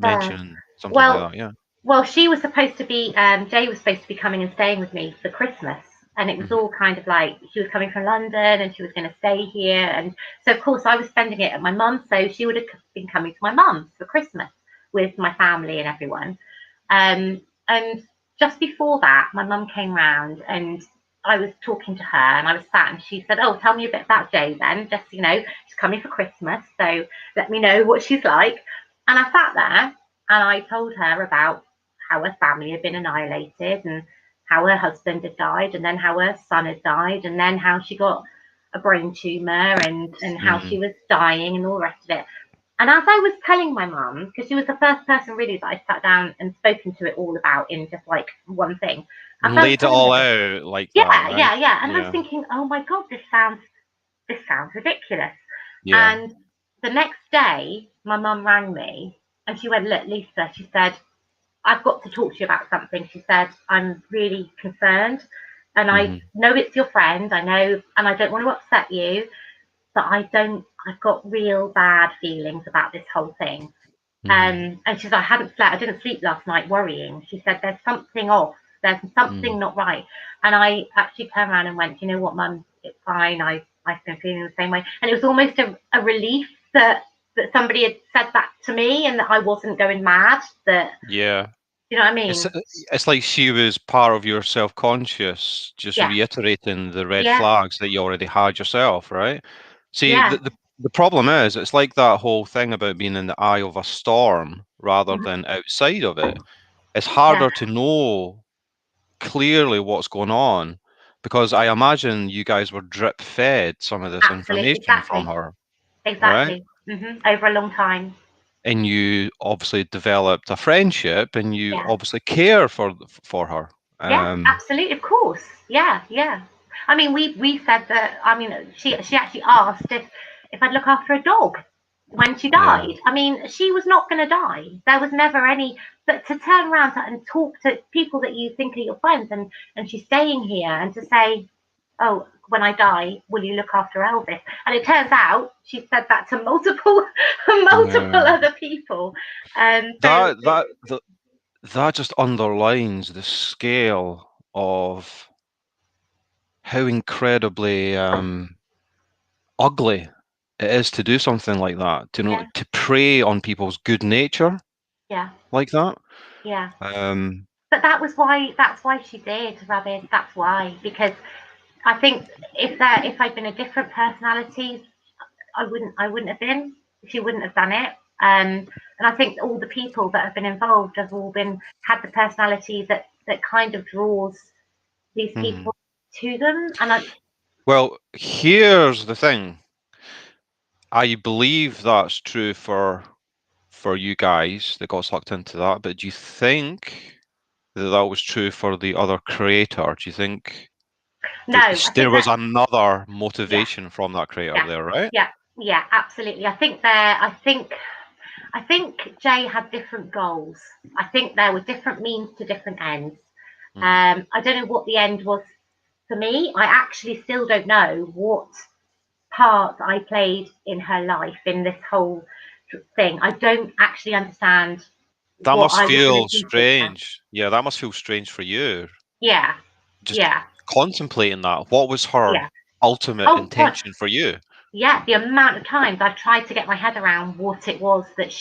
Uh, mentioning something like well, that. Yeah. well, she was supposed to be. Jay was supposed to be coming and staying with me for Christmas, and it was Hmm. all kind of like she was coming from London and she was going to stay here, and so of course I was spending it at my mum's, so she would have been coming to my mum's for Christmas with my family and everyone. And just before that, my mum came round and I was talking to her and I was sat and she said, "Oh, tell me a bit about Jay then. Just, she's coming for Christmas, so let me know what she's like." And I sat there and I told her about how her family had been annihilated and how her husband had died and then how her son had died and then how she got a brain tumor and how Hmm. she was dying and all the rest of it. And as I was telling my mum, because she was the first person really that I sat down and spoken to it all about in just like one thing, as And I was laid it telling her all this, out like that, yeah, right? yeah, yeah, and I was Yeah. thinking, oh my god, this sounds ridiculous. Yeah. And the next day, my mum rang me and she went, "Look, Lisa," she said, "I've got to talk to you about something." She said, "I'm really concerned and I Hmm. know it's your friend, I know, and I don't want to upset you, but I've got real bad feelings about this whole thing." Hmm. And she said, I didn't sleep last night worrying. She said, "There's something off. There's Hmm. something not right." And I actually turned around and went, "You know what, Mum? It's fine. I've been feeling the same way." And it was almost a relief that somebody had said that to me and that I wasn't going mad. That, Yeah. you know what I It's mean? it's like she was part of your self-conscious, just Yeah, reiterating the red yeah, flags that you already had yourself, right? See, yeah. the problem is, it's like that whole thing about being in the eye of a storm rather Mhm. than outside of it. it's Yeah, harder to know clearly what's going on, because I imagine you guys were drip fed some of this absolutely, information from exactly, her, right? exactly. Over a long time. And you obviously developed a friendship, and you Yeah. obviously care for her. Yeah, Um, absolutely, of course. Yeah, yeah. I mean, we said that. I mean, she actually asked if I'd look after a dog when she yeah, died. I mean, she was not going to die. There was never any. But to turn around and talk to people that you think are your friends, and she's staying here, and to say, "Oh, when I die, will you look after Elvis?" And it turns out she said that to multiple multiple yeah. other people. So That that that that just underlines the scale of how incredibly ugly it is to do something like that. yeah, To prey on people's good nature yeah, like that. yeah. Um, But that's why she did, Rabbit. That's why. Because I think if I'd been a different personality, I wouldn't have been. She wouldn't have done it. And I think all the people that have been involved have all been had the personality that kind of draws these mhm. people to them. And Well, here's the thing. I believe that's true for you guys that got sucked into that, but do you think that that was true for the other creator? Do you think no, that I there think was that another yeah, motivation from that creator yeah, there, right? yeah, yeah, absolutely. I think Jay had different goals. I think there were different means to different ends. Mm, I don't know what the end was for me. I actually still don't know what part I played in her life in this whole thing. I don't actually understand that what must I was feel looking for. strange. Yeah, that must feel strange for you. Yeah, Just yeah, contemplating that. What was her yeah. ultimate Oh God, intention for you? yeah. The amount of times I've tried to get my head around what it was that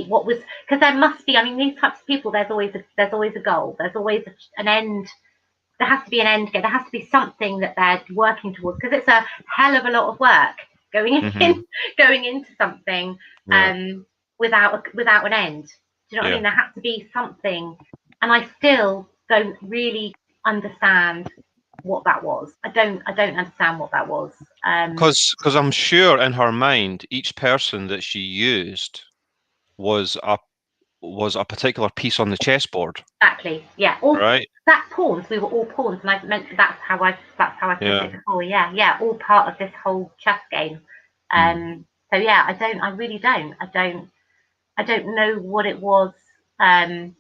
what was, because there must be. I mean, these types of people, there's always a goal. There's always an end. There has to be an end game. There has to be something that they're working towards, because it's a hell of a lot of work going Hmm. in going into something Yeah, without an end. Do you know what I yeah. mean? There has to be something, and I still don't really understand what that was. I don't understand what that was. Because I'm sure in her mind, each person that she used was a particular piece on the chessboard, Exactly. Yeah. All right? that pawns. We were all pawns, and I meant that's how I put Yeah. it before. Yeah. Yeah. All part of this whole chess game. Mm. So yeah, I don't. I really don't. I don't know what it was. Um.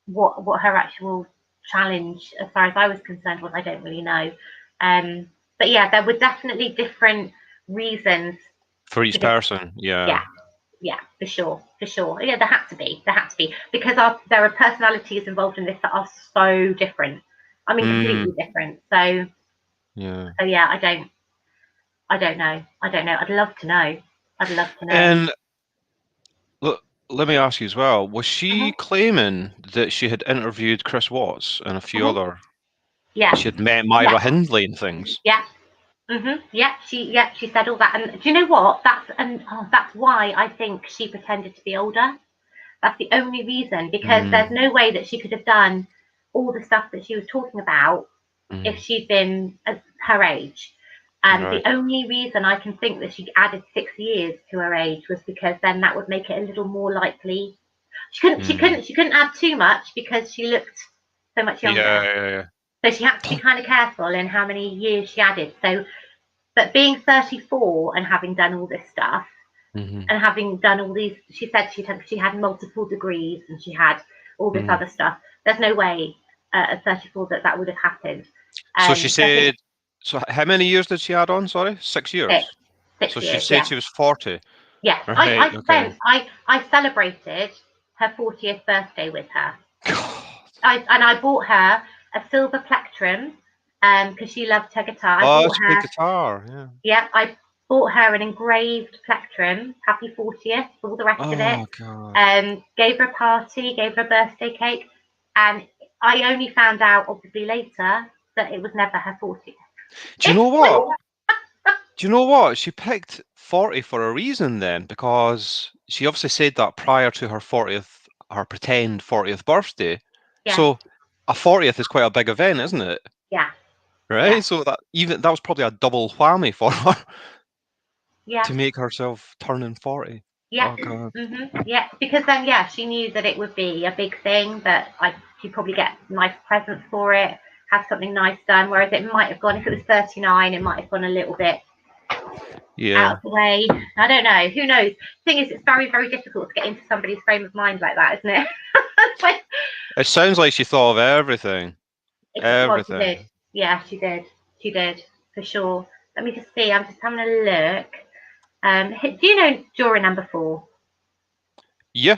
What her actual challenge, as far as I was concerned, was. I don't really know. Um. But yeah, there were definitely different reasons For to each this. person, yeah. Yeah. Yeah, for sure, for sure. Yeah, there had to be, because there are personalities involved in this that are so different. I mean, Mm, completely different. So, yeah. yeah, I don't know. I don't know. I'd love to know. I'd love to know. And l let me ask you as well, was she hmm claiming that she had interviewed Chris Watts and a few hmm other, Yeah, she had met yeah, Myra Hindley and things? yeah. Yeah, she said all that. And do you know what? That's why I think she pretended to be older. That's the only reason, because there's Mm, no way that she could have done all the stuff that she was talking about if mm, she'd been her age. The right. only reason I can think that she added 6 years to her age was because then that would make it a little more likely. She couldn't, she Mm. couldn't, she couldn't add too much because she looked so much Yeah, younger. yeah, So she had to be kind of careful in how many years she added. So, but being 34 and having done all this stuff, yeah. Hmm. and having done all these, she said she had multiple degrees and she had all this Mm. other stuff. There's no way at 34 that would have happened. So she So I think said, so how many years did she add on? Sorry, six, 6 years. six So she years. said Yeah, she was 40. yes. I, Right, I okay. spent I celebrated her 40th birthday with her. God. I bought her a silver plectrum because she loved her guitar. I Oh, bought she played her guitar, yeah. Yeah, I bought her an engraved plectrum, Happy 40th, all the rest of it. Oh, God. Gave her a party, gave her a birthday cake, and I only found out, obviously, later that it was never her 40th. Do you know what? Do you know what? She picked 40 for a reason then, because she obviously said that prior to her 40th, her pretend 40th birthday, Yeah. So a 40th is quite a big event, isn't it? Yeah. Right? Yeah. So that was probably a double whammy for her Yeah. to make herself turning 40. Yeah. Oh God. Yeah. Because then, yeah, she knew that it would be a big thing, that she'd probably get nice presents for it, have something nice done. Whereas it might have gone, if it was 39, it might have gone a little bit out Yeah. of the way. I don't know. Who knows? The thing is, it's very, very difficult to get into somebody's frame of mind like that, isn't it? It sounds like she thought of everything. Well, she did. Everything. Yeah, she did. She did, for sure. Let me just see. I'm just having a look. Do you know juror number 4? Yeah.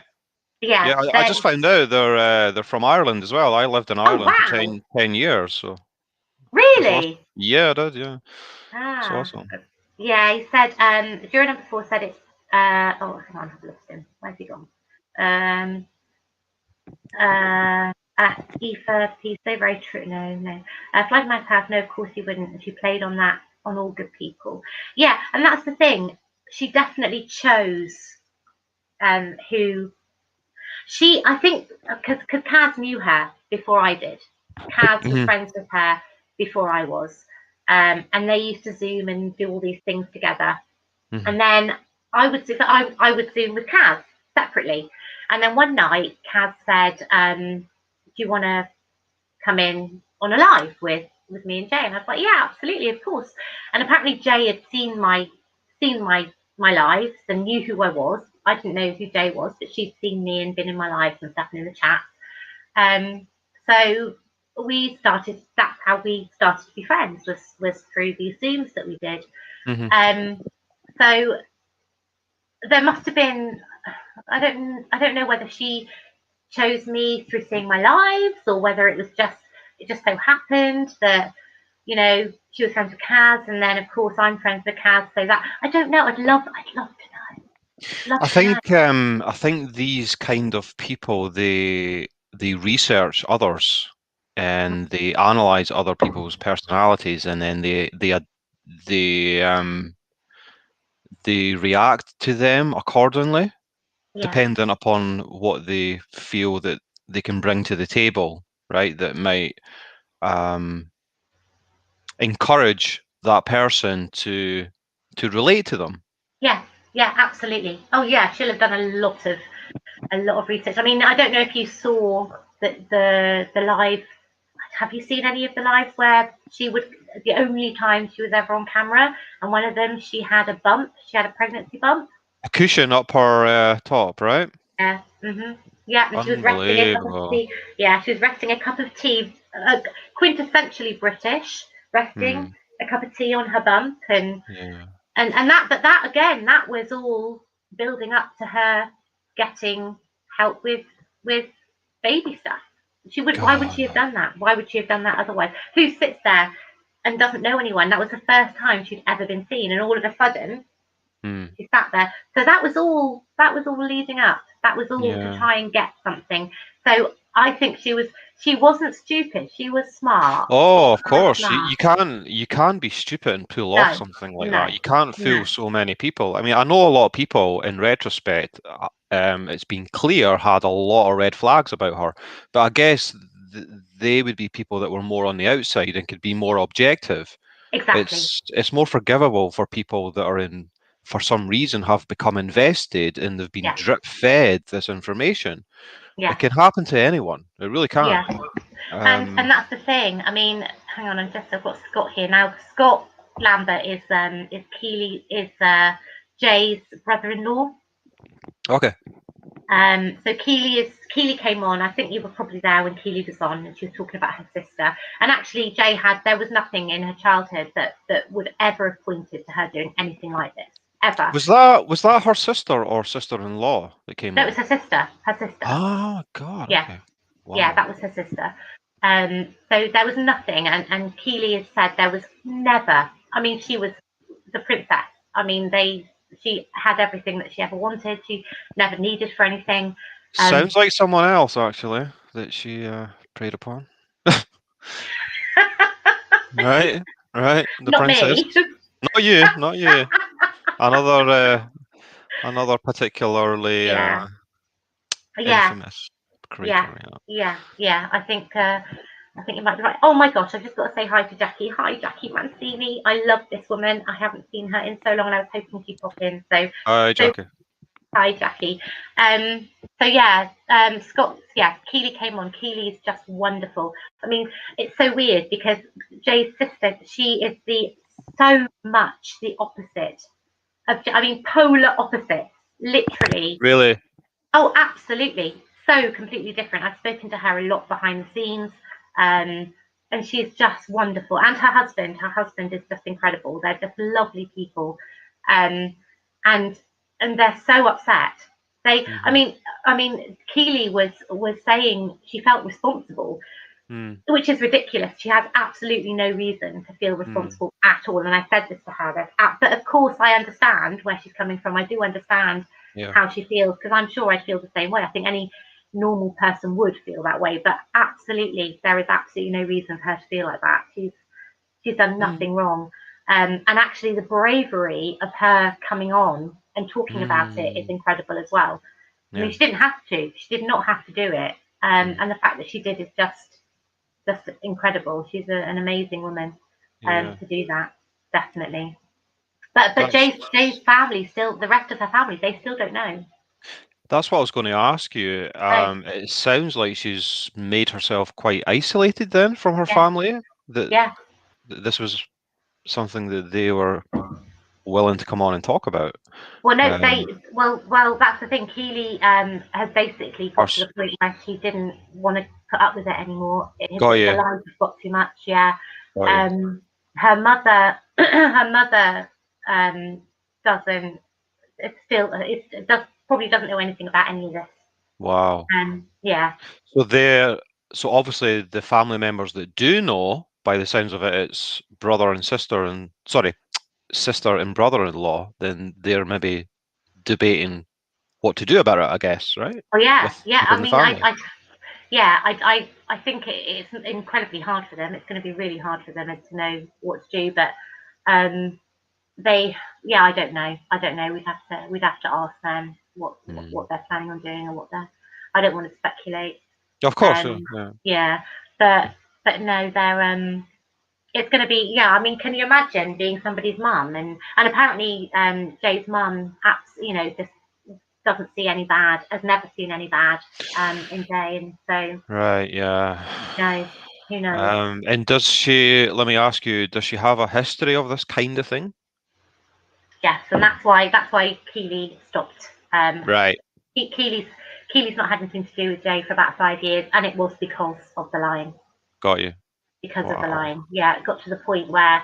Yeah. Yeah, I just found out they're from Ireland as well. I lived in Oh, Ireland for wow. 10 years, so it's awesome. Really? Yeah, I did, yeah. It's Ah. awesome. Yeah, he said, juror number 4 said it's, oh, hang on, I've lost him. Where's he gone? At Aoife, he's so very true. No, no. Flight Nice House, no, of course he wouldn't. And she played on that, on All Good People. Yeah, and that's the thing. She definitely chose who she, I think, because Kaz knew her before I did. Kaz was Hmm. friends with her before I was. And they used to Zoom and do all these things together. Hmm. And then I would Zoom with Kaz separately. And then one night, Kaz said, "Do you want to come in on a live with me and Jay?" And I was like, "Yeah, absolutely, of course." And apparently, Jay had seen my lives and knew who I was. I didn't know who Jay was, but she'd seen me and been in my lives and stuff and in the chat. So we started. That's how we started to be friends. Was through these Zooms that we did. Hmm. So there must have been. I don't know whether she chose me through seeing my lives or whether it just so happened that she was friends with Kaz, and then of course I'm friends with Kaz. So that I don't know. I'd love to know. Love to know. I think these kind of people, they research others and they analyze other people's personalities, and then they they react to them accordingly, Yeah, depending upon what they feel that they can bring to the table, right? That might um, encourage that person to relate to them. yeah, yeah, absolutely. Oh yeah, she'll have done a lot of research. I mean, I don't know if you saw the live. Have you seen any of the lives where she would, the only time she was ever on camera, and one of them she had a bump, she had a pregnancy bump. A cushion up her top, right? Yeah. Yeah, and she was resting a cup of Unbelievable. tea. Yeah, she was resting a cup of tea, quintessentially British, resting Hmm. a cup of tea on her bump, and Yeah. and that, but that again, that was all building up to her getting help with baby stuff. She would. Why would she have God. done that? Why would she have done that otherwise? Who sits there and doesn't know anyone? That was the first time she'd ever been seen, and all of a sudden Hmm. she sat there. So that was all. That was all leading up. That was all to Yeah. try and get something. So I think she was. She wasn't stupid. She was smart. Oh, of Very course. smart. You can be stupid and pull off No, something like no, that. You can't no. fool so many people. I mean, I know a lot of people in retrospect, it's been clear had a lot of red flags about her. But I guess th they would be people that were more on the outside and could be more objective. Exactly. It's more forgivable for people that are in, for some reason, have become invested and they've been Yeah, drip fed this information. yeah, It can happen to anyone. It really can. yeah. And that's the thing. I mean, hang on, I've got Scott here now. Scott Lambert is Keely is Jay's brother-in-law. Okay. So Keely came on. I think you were probably there when Keely was on, and she was talking about her sister. And actually, there was nothing in her childhood that would ever have pointed to her doing anything like this ever. Was that her sister or sister-in-law that came No, it was on? her sister. Her sister. Ah, God, Yeah, okay. yeah, Wow. that was her sister. So there was nothing, and Keely had said there was never. I mean, she was the princess. I mean, she had everything that she ever wanted. She never needed for anything. Um, Sounds like someone else actually that she preyed upon. Right, right. The Not princess. me. Not you, not you. Another particularly Yeah, yeah, infamous creator. Yeah. I think you might be right. Oh my gosh, I've just got to say hi to Jackie. Hi, Jackie Mancini. I love this woman. I haven't seen her in so long, and I was hoping she'd pop in. Hi, Jackie. Hi, Jackie. Scott, Keely came on. Keely's just wonderful. I mean, it's so weird because Jay's sister, she is so much the opposite polar opposites, literally. Really? Oh, absolutely. So completely different. I've spoken to her a lot behind the scenes. And she's just wonderful. And her husband is just incredible. They're just lovely people. And they're so upset. Keely was saying she felt responsible, which is ridiculous. She has absolutely no reason to feel responsible at all. And I said this to her, but of course I understand where she's coming from. I do understand how she feels, because I'm sure I feel the same way. I think any normal person would feel that way, but absolutely, there is absolutely no reason for her to feel like that. She's done nothing wrong. And actually the bravery of her coming on and talking about it is incredible as well. I mean, she didn't have to. She did not have to do it. And the fact that she did is just incredible. She's an amazing woman to do that, definitely. But Jay's family still, the rest of her family, they still don't know. That's what I was going to ask you. It sounds like she's made herself quite isolated then from her family. That this was something that they were willing to come on and talk about. Well, no, well, that's the thing. Keely has basically got to the point where she didn't want to put up with it anymore. The lies have got too much. Yeah. Her mother, doesn't. Probably doesn't know anything about any of this. Wow. Yeah. So obviously the family members that do know, by the sounds of it, it's brother and sister and brother-in-law, then they're maybe debating what to do about it, I guess, right? Oh yeah, Within the family. I think it's incredibly hard for them. It's going to be really hard for them to know what to do. But I don't know. We'd have to ask them what they're planning on doing, or I don't want to speculate. Of course, but no, they're it's going to be, I mean, can you imagine being somebody's mum? And apparently Jay's mum, just doesn't see any bad, has never seen any bad in Jay. And so, right, yeah. Who knows? And does she, let me ask you, does she have a history of this kind of thing? Yes, and that's why Keely stopped. Right. Keely's not had anything to do with Jay for about 5 years, and it was because of the lying. Got you. Because of the lying. Yeah, it got to the point where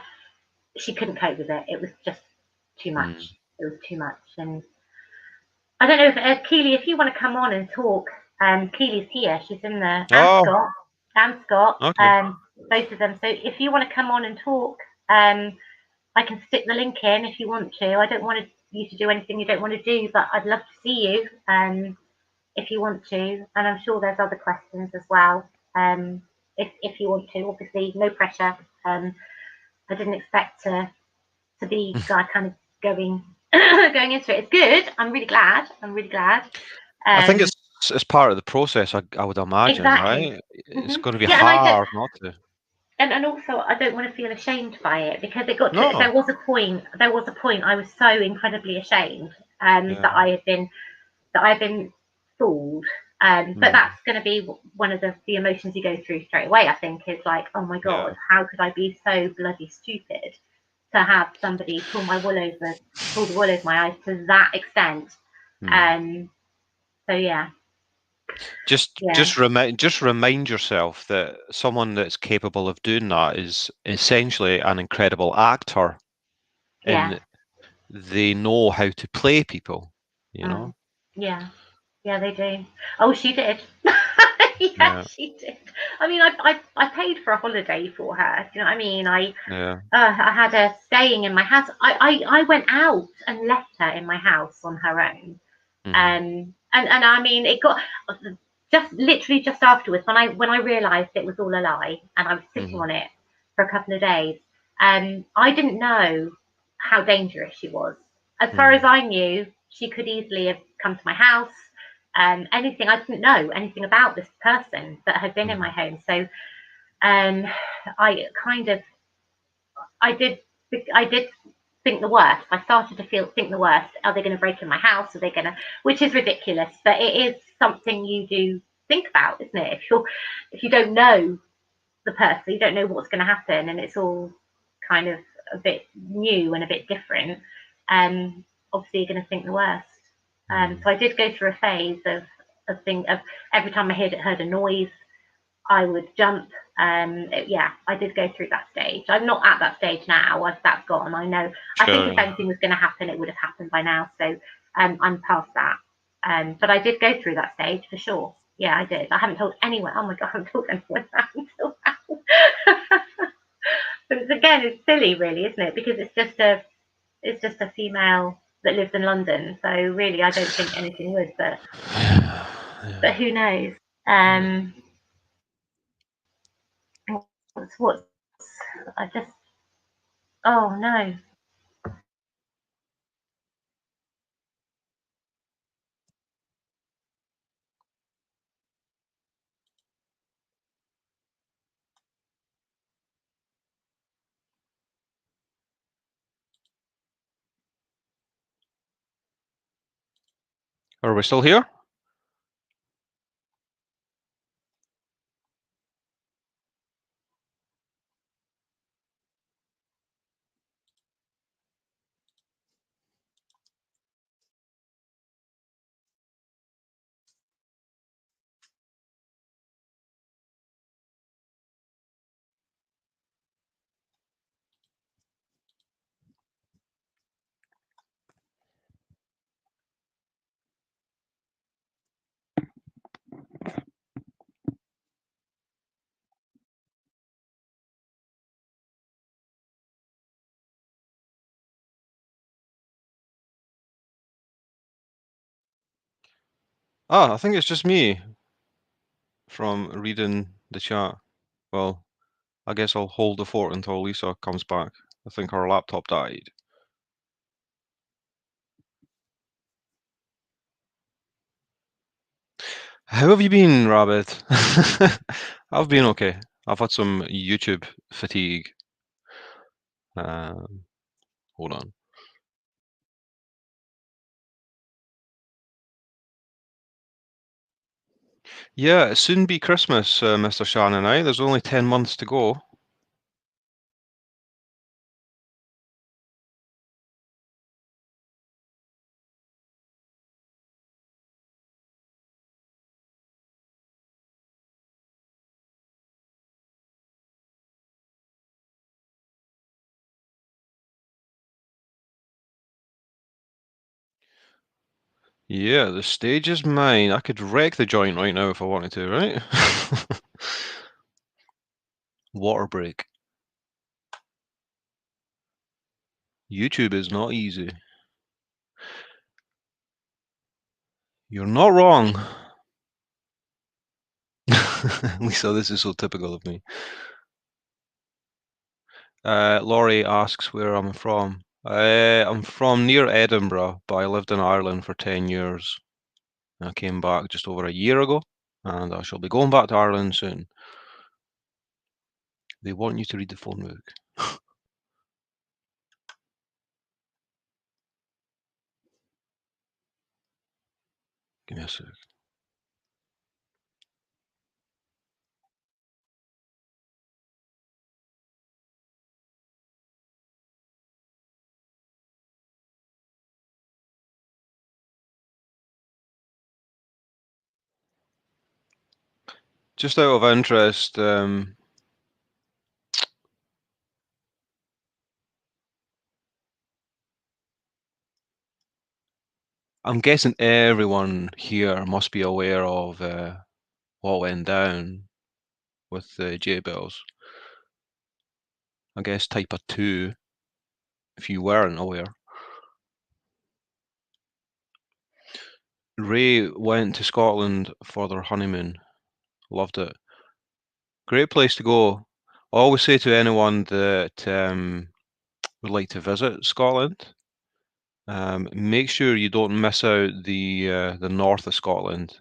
she couldn't cope with it. It was just too much. It was too much. And I don't know if Keely, if you want to come on and talk, Keely's here. She's in there. And Scott. Okay. Both of them. So if you want to come on and talk, I can stick the link in if you want to. I don't want you to do anything you don't want to do, but I'd love to see you if you want to. And I'm sure there's other questions as well. If you want to, obviously, no pressure. I didn't expect to be kind of going into it. It's good. I'm really glad. I think it's part of the process. I would imagine, exactly. right? It's going to be hard not to. And also, I don't want to feel ashamed by it, because it got to, there was a point I was so incredibly ashamed that I had been fooled. But that's going to be one of the emotions you go through straight away, I think, is like, oh my God, how could I be so bloody stupid to have somebody pull the wool over my eyes to that extent? So yeah. Just remind yourself that someone that's capable of doing that is essentially an incredible actor, and they know how to play people, you know. Yeah, they do. Oh, she did. She did. I mean, I paid for a holiday for her. Do you know what I mean? I had her staying in my house. I went out and left her in my house on her own. And I mean, it got just afterwards, when I realised it was all a lie, and I was sitting on it for a couple of days. I didn't know how dangerous she was. As far as I knew, she could easily have come to my house, anything. I didn't know anything about this person that had been in my home. So I kind of, I did, I did think the worst. I started to think the worst. Are they going to break in my house? Are they going to? Which is ridiculous, but it is something you do think about, isn't it? If you don't know the person, you don't know what's going to happen, and it's all kind of a bit new and a bit different. Obviously, you're going to think the worst. So I did go through a phase of every time I heard a noise, I would jump. Yeah, I did go through that stage. I'm not at that stage now. That's gone. I know. I think if anything was going to happen, it would have happened by now. So I'm past that. But I did go through that stage for sure. Yeah, I did. I haven't told anyone. Oh my god, I haven't told anyone that until now. But it's silly, really, isn't it? Because it's just a female that lives in London. So really, I don't think anything would. But who knows? What's I just oh no. Are we still here? I think it's just me from reading the chat. Well, I guess I'll hold the fort until Lisa comes back. I think her laptop died. How have you been, Rabbit? I've been okay. I've had some YouTube fatigue. Hold on. Yeah, it'll soon be Christmas, Mr. Shannon. There's only 10 months to go. Yeah, the stage is mine. I could wreck the joint right now if I wanted to, right? Water break. YouTube is not easy. You're not wrong. Lisa, this is so typical of me. Laurie asks where I'm from. I'm from near Edinburgh, but I lived in Ireland for 10 years. I came back just over a year ago, and I shall be going back to Ireland soon. They want you to read the phone book. Give me a sec. Just out of interest, I'm guessing everyone here must be aware of what went down with the jaybelles. I guess type of 2, if you weren't aware. Ray went to Scotland for their honeymoon. Loved it. Great place to go. I always say to anyone that would like to visit Scotland, Make sure you don't miss out the north of Scotland.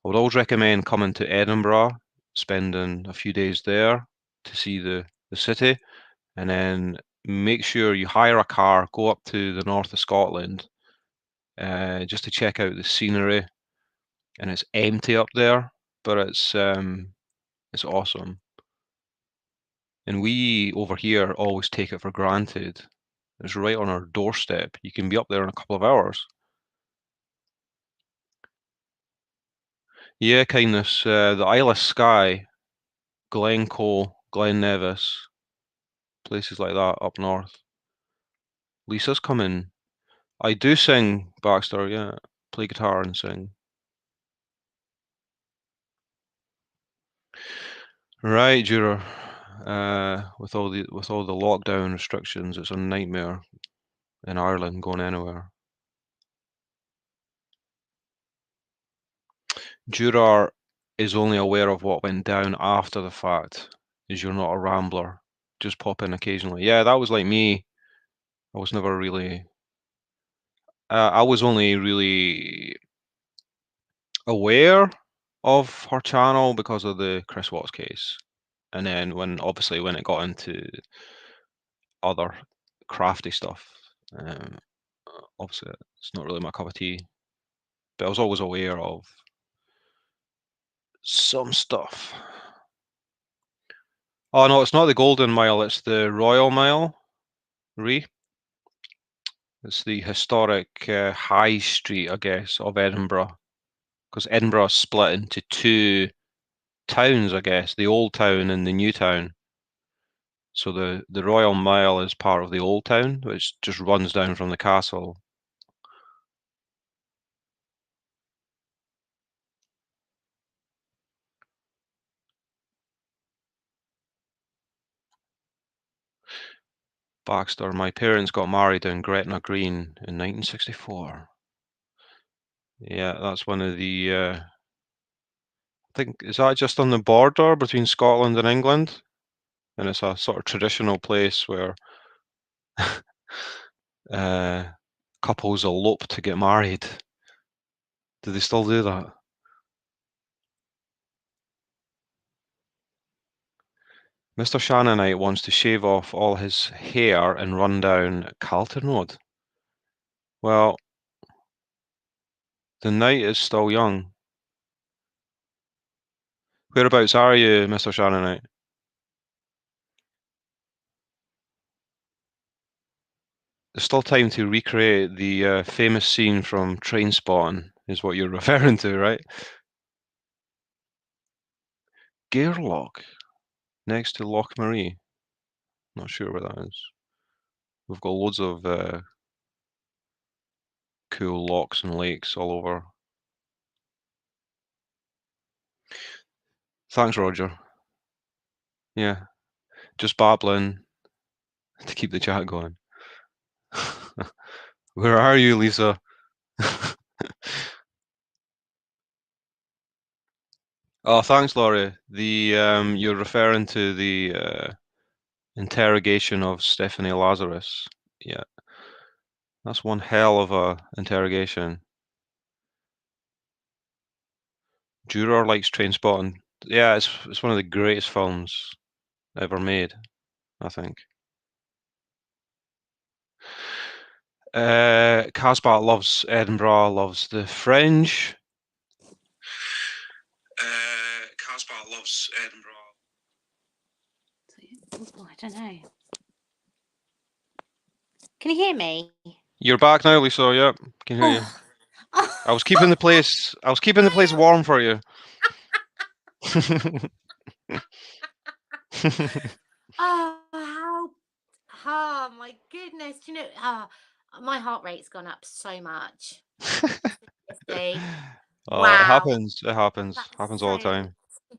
I would always recommend coming to Edinburgh, spending a few days there to see the city, and then make sure you hire a car, go up to the north of Scotland, just to check out the scenery. And it's empty up there, but it's awesome. And we over here always take it for granted. It's right on our doorstep. You can be up there in a couple of hours. Yeah, kindness. The Isle of Skye, Glencoe, Glen Nevis, places like that up north. Lisa's coming. I do sing, Baxter, yeah. Play guitar and sing. Right, Juror. With all the lockdown restrictions, it's a nightmare in Ireland going anywhere. Juror is only aware of what went down after the fact. Is you're not a rambler. Just pop in occasionally. Yeah, that was like me. I was never really. I was only really aware of her channel because of the Chris Watts case, and then obviously when it got into other crafty stuff, um, obviously it's not really my cup of tea. But I was always aware of some stuff. Oh no, it's not the Golden Mile, it's the Royal Mile, Ree. It's the historic high street, I guess, of Edinburgh. Because Edinburgh is split into two towns, I guess, the old town and the new town. So the Royal Mile is part of the old town, which just runs down from the castle. Baxter, my parents got married in Gretna Green in 1964. Yeah, that's one of the. I think is that just on the border between Scotland and England, and it's a sort of traditional place where couples elope to get married. Do they still do that? Mr. Shannonite wants to shave off all his hair and run down Carlton Road. Well, the night is still young. Whereabouts are you, Mr. Shannonite? There's still time to recreate the famous scene from Trainspotting, is what you're referring to, right? Gairloch, next to Loch Marie. Not sure where that is. We've got loads of cool lochs and lakes all over. Thanks, Roger. Yeah, just babbling to keep the chat going. Where are you, Lisa? Oh, thanks, Laurie. You're referring to the interrogation of Stephanie Lazarus. Yeah, that's one hell of a interrogation. Juror likes Trainspotting. Yeah, it's one of the greatest films ever made, I think. Casbah loves Edinburgh, loves the Fringe. Casbah loves Edinburgh. Oh, I don't know. Can you hear me? You're back now, Lisa. Yep, can hear you. I was keeping the place. I was keeping the place warm for you. Oh my goodness! Do you know? My heart rate's gone up so much. Seriously. Oh, it Wow. happens. It happens. That's Happens all the so time.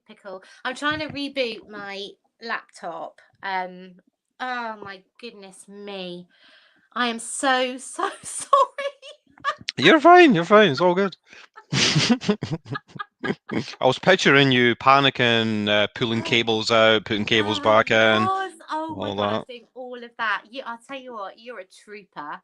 typical. I'm trying to reboot my laptop. Oh my goodness me. I am so sorry. You're fine. You're fine. It's all good. I was picturing you panicking, pulling cables out, putting cables back in, Oh my all God, I was that. doing all of that. I'll tell you what, you're a trooper.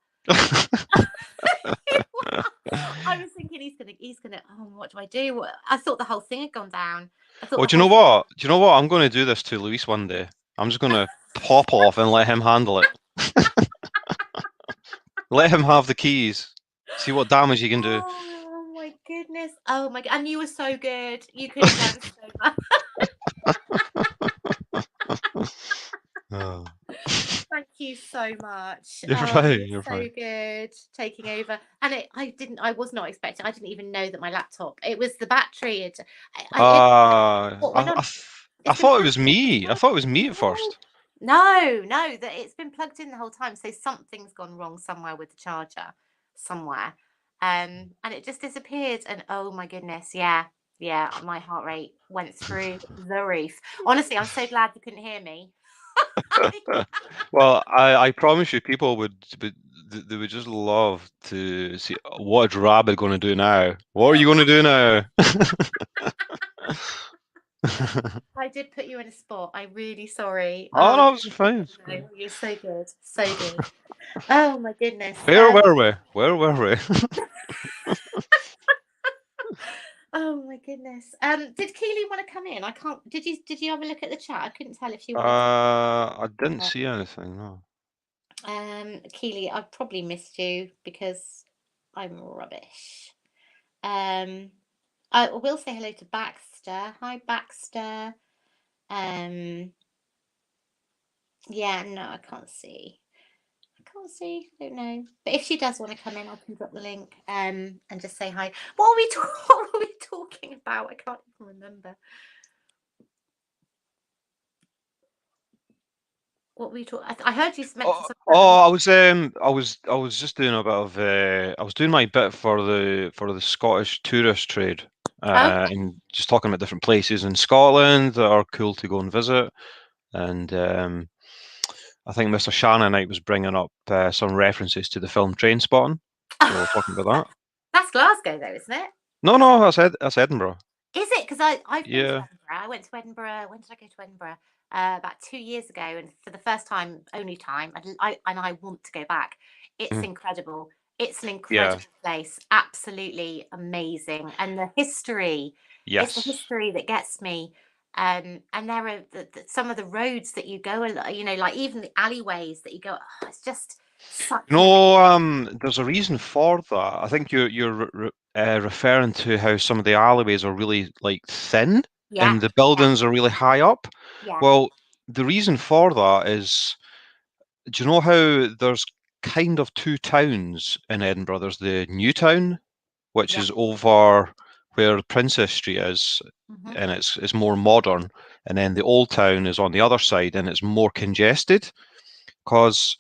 I was thinking he's gonna. Oh, what do I do? I thought the whole thing had gone down. I thought Well, the do you whole know thing. what? Do you know what? I'm going to do this to Luis one day. I'm just going to pop off and let him handle it. Let him have the keys. See what damage he can do. Oh my goodness! Oh my god! And you were so good. You could have done so much. Oh. Thank you so much. You're Oh, right. you're You're so fine. good taking over. And I was not expecting. I didn't even know that my laptop. It was the battery. What went on? I It's been thought it plugged was in the me. I whole thought it was me at time. first. No, that it's been plugged in the whole time. So something's gone wrong somewhere with the charger, somewhere, and it just disappeared. And oh my goodness, yeah, my heart rate went through the roof. Honestly, I'm so glad you couldn't hear me. Well, I promise you, people they would just love to see what's Rabbit going to do now. What are you going to do now? I did put you in a spot. I'm really sorry. Oh Oh, no, it's fine. It's no, fine. you're so good, so good. Oh my goodness. Where were we? Where were we? Oh my goodness. Did Keely want to come in? I can't. Did you have a look at the chat? I couldn't tell if she wanted to. I didn't see anything. No. Keely, I've probably missed you because I'm rubbish. Um, I will say hello to Baxter. Hi, Baxter. Um, yeah, no, I can't see. I can't see. I don't know. But if she does want to come in, I can drop the link and just say hi. What were we talking about? I can't even remember. What were you talking? I heard you mention something about the war. I was just doing a bit of I was doing my bit for the Scottish tourist trade, Okay. and just talking about different places in Scotland that are cool to go and visit. And I think Mr. Shannonite was bringing up some references to the film Trainspotting, so we're talking about that. That's Glasgow, though, isn't it? No, that's Edinburgh. Is it? Because I've been to Yeah. Edinburgh. I went to Edinburgh. When did I go to Edinburgh? About 2 years ago, and for the first time, only time, and I want to go back. It's Mhm. incredible. It's an Yeah. incredible place. Absolutely amazing, and the history. It's the Yes. history that gets me. And there are some of the roads that you go, like even the alleyways that you go. Oh, it's just such an amazing. No, there's a reason for that. I think you're referring to how some of the alleyways are really like thin Yeah, and the yeah, buildings are really high up. yeah, Well, the reason for that is, do you know how there's kind of two towns in Edinburgh? There's the new town, which yeah. is over where Princess Street is, Hmm. and it's more modern, and then the old town is on the other side, and it's more congested. Because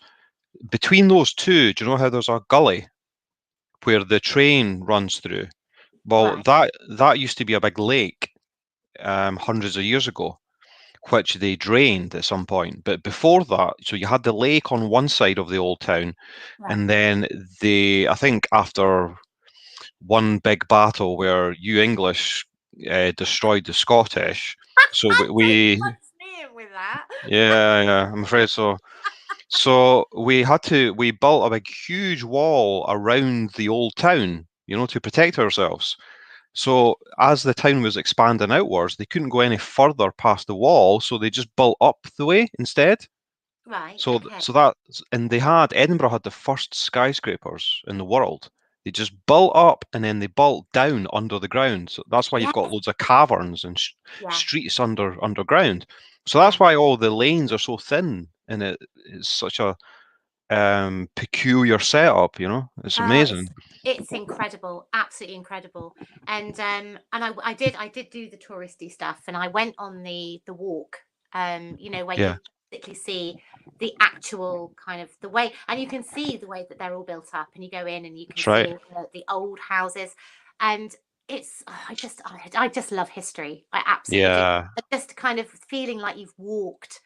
between those two, do you know how there's a gully where the train runs through? Well, Right, that used to be a big lake hundreds of years ago, which they drained at some point. But before that, so you had the lake on one side of the old town, right. and then I think after one big battle where you English destroyed the Scottish, so Don't we punch me in with that. yeah, I'm afraid so. So we built a big huge wall around the old town, to protect ourselves. So as the town was expanding outwards, they couldn't go any further past the wall, so they just built up the way instead. Right, So okay. and Edinburgh had the first skyscrapers in the world. They just built up and then they built down under the ground. So that's why you've got Yes, loads of caverns and yeah, streets underground. So yeah. that's why all the lanes are so thin, and it's such a peculiar setup. It's Oh, amazing. it's incredible, absolutely incredible. And I did do the touristy stuff, and I went on the walk. Where Yeah, you basically see the actual kind of the way, and you can see the way that they're all built up, and you go in and you can that's see right. all the old houses, and I just love history. I absolutely do. Yeah. Just kind of feeling like you've walked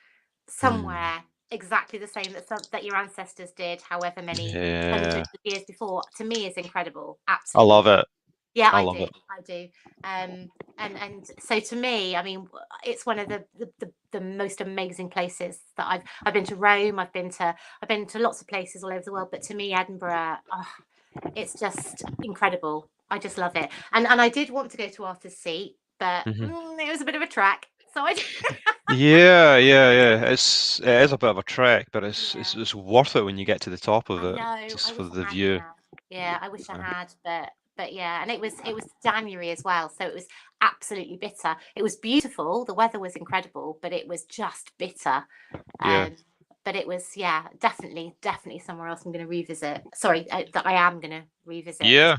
Hmm. somewhere exactly the same that your ancestors did, however many Yeah. hundreds of years before, to me is incredible. I Absolutely love incredible. it. Yeah, I I love do. it. I do. And so to me, I mean, it's one of the most amazing places that I've been to Rome. I've been to lots of places all over the world, but to me, Edinburgh, oh, it's just incredible. I just love it. And I did want to go to Arthur's Seat, but Hmm. it was a bit of a trek. So I Yeah, yeah, yeah. It is a bit of a trek, but yeah. it's worth it when you get to the top of I it, know. just I for wish the I had view. now. Yeah, I wish I Yeah. had, but yeah, and it was January as well, so it was absolutely bitter. It was beautiful. The weather was incredible, but it was just bitter. Yeah. Um, but it was yeah, definitely somewhere else I'm going to revisit. Sorry, that I am going to revisit. Yeah.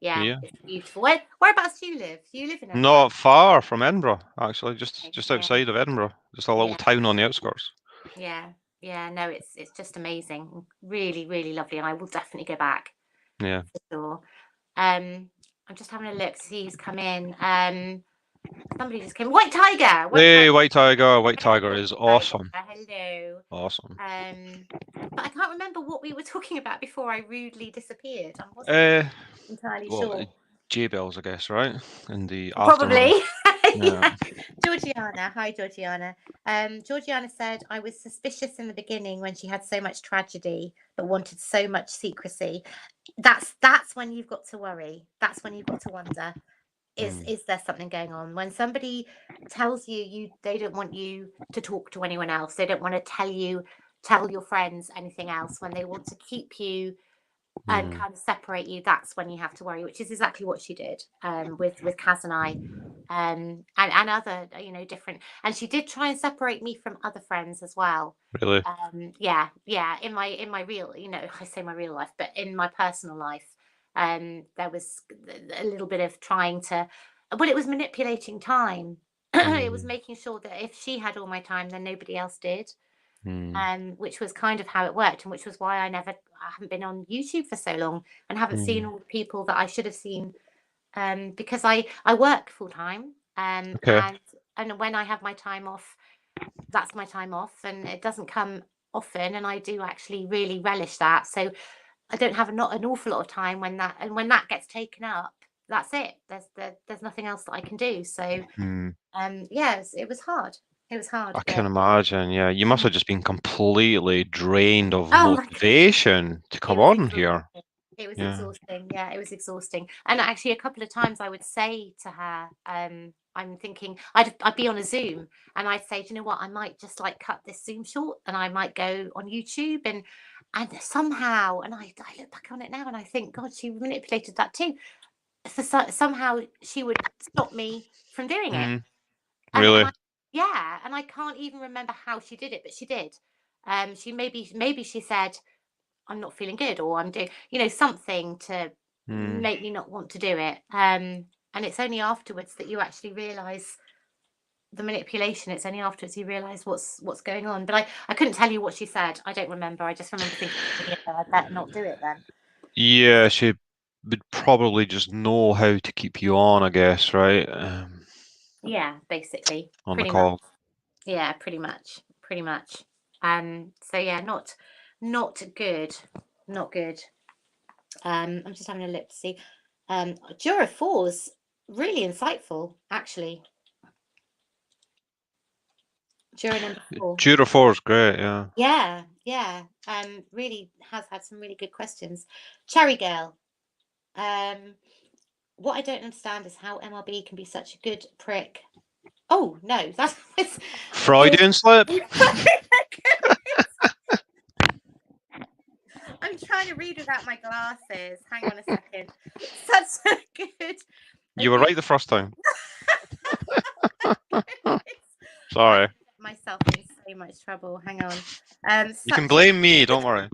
Yeah, Yeah. it's beautiful. Whereabouts do you live? Do you live in Edinburgh? Not far from Edinburgh, actually, Okay, just yeah, outside of Edinburgh, just a little yeah, town on the outskirts. yeah, yeah. No, it's just amazing. Really, really lovely, and I will definitely go back Yeah. for sure. I'm just having a look to see who's come in. Somebody just came. White Tiger. White Hey, Tiger. White Tiger. White Hey, Tiger is Tiger. awesome. Hello. Awesome. But I can't remember what we were talking about before I rudely disappeared. I wasn't Uh, entirely well, sure. jaybelles, I guess, right? In the aftermath. Probably. Yeah. Yeah. Georgiana. Hi, Georgiana. Georgiana said, I was suspicious in the beginning when she had so much tragedy, but wanted so much secrecy. That's when you've got to worry. That's when you've got to wonder. Mm, Is there something going on when somebody tells you they don't want you to talk to anyone else, they don't want to tell your friends anything else, when they want to keep you and mm, kind of separate you, that's when you have to worry, which is exactly what she did with Kaz and I, and other different, and she did try and separate me from other friends as well. really? Yeah, yeah, in my real, I say my real life, but in my personal life, there was a little bit of trying to, well, it was manipulating time. It was Mm, making sure that if she had all my time, then nobody else did, mm, which was kind of how it worked, and which was why I haven't been on YouTube for so long and haven't seen mm. all the people that I should have seen, because I work full time, Okay. and when I have my time off, that's my time off, and it doesn't come often, and I do actually really relish that. So I don't have not an awful lot of time when that gets taken up. That's it. There's nothing else that I can do. So Mm. yeah, it was hard. It was I hard, can but imagine. Yeah, you must mm. have just been completely drained of Oh my god. motivation to It come was on exhausting. here. It was Yeah. exhausting. Yeah, it was exhausting. And actually, a couple of times I would say to her, I'm thinking I'd be on a Zoom, and I'd say, do you know what? I might just like cut this Zoom short, and I might go on YouTube, and somehow, and I look back on it now, and I think, God, she manipulated that too. Somehow she would stop me from doing it, Mm, and really? yeah, and I can't even remember how she did it, but she did. She maybe she said, I'm not feeling good, or I'm doing, something to Mm, make me not want to do it. And it's only afterwards that you actually realise the manipulation. It's only afterwards you realise what's going on. But I couldn't tell you what she said. I don't remember. I just remember thinking, yeah, I better not do it then. yeah, she would probably just know how to keep you on, I guess, right? Yeah, basically, On the pretty much. call. Yeah, pretty much, pretty much. So yeah, not good, not good. I'm just having a look to see. Jura 4's really insightful, actually. Jura number 4. Tutor 4 is great, yeah. Yeah, yeah. Really has had some really good questions. Cherry Girl. Um, what I don't understand is how MRB can be such a good prick. Oh no, that was good. Freudian slip? I'm trying to read without my glasses. Hang on a second. Such a You were good right the first time. I Sorry. get myself in so much trouble. Hang on. You can Such a blame me, don't worry.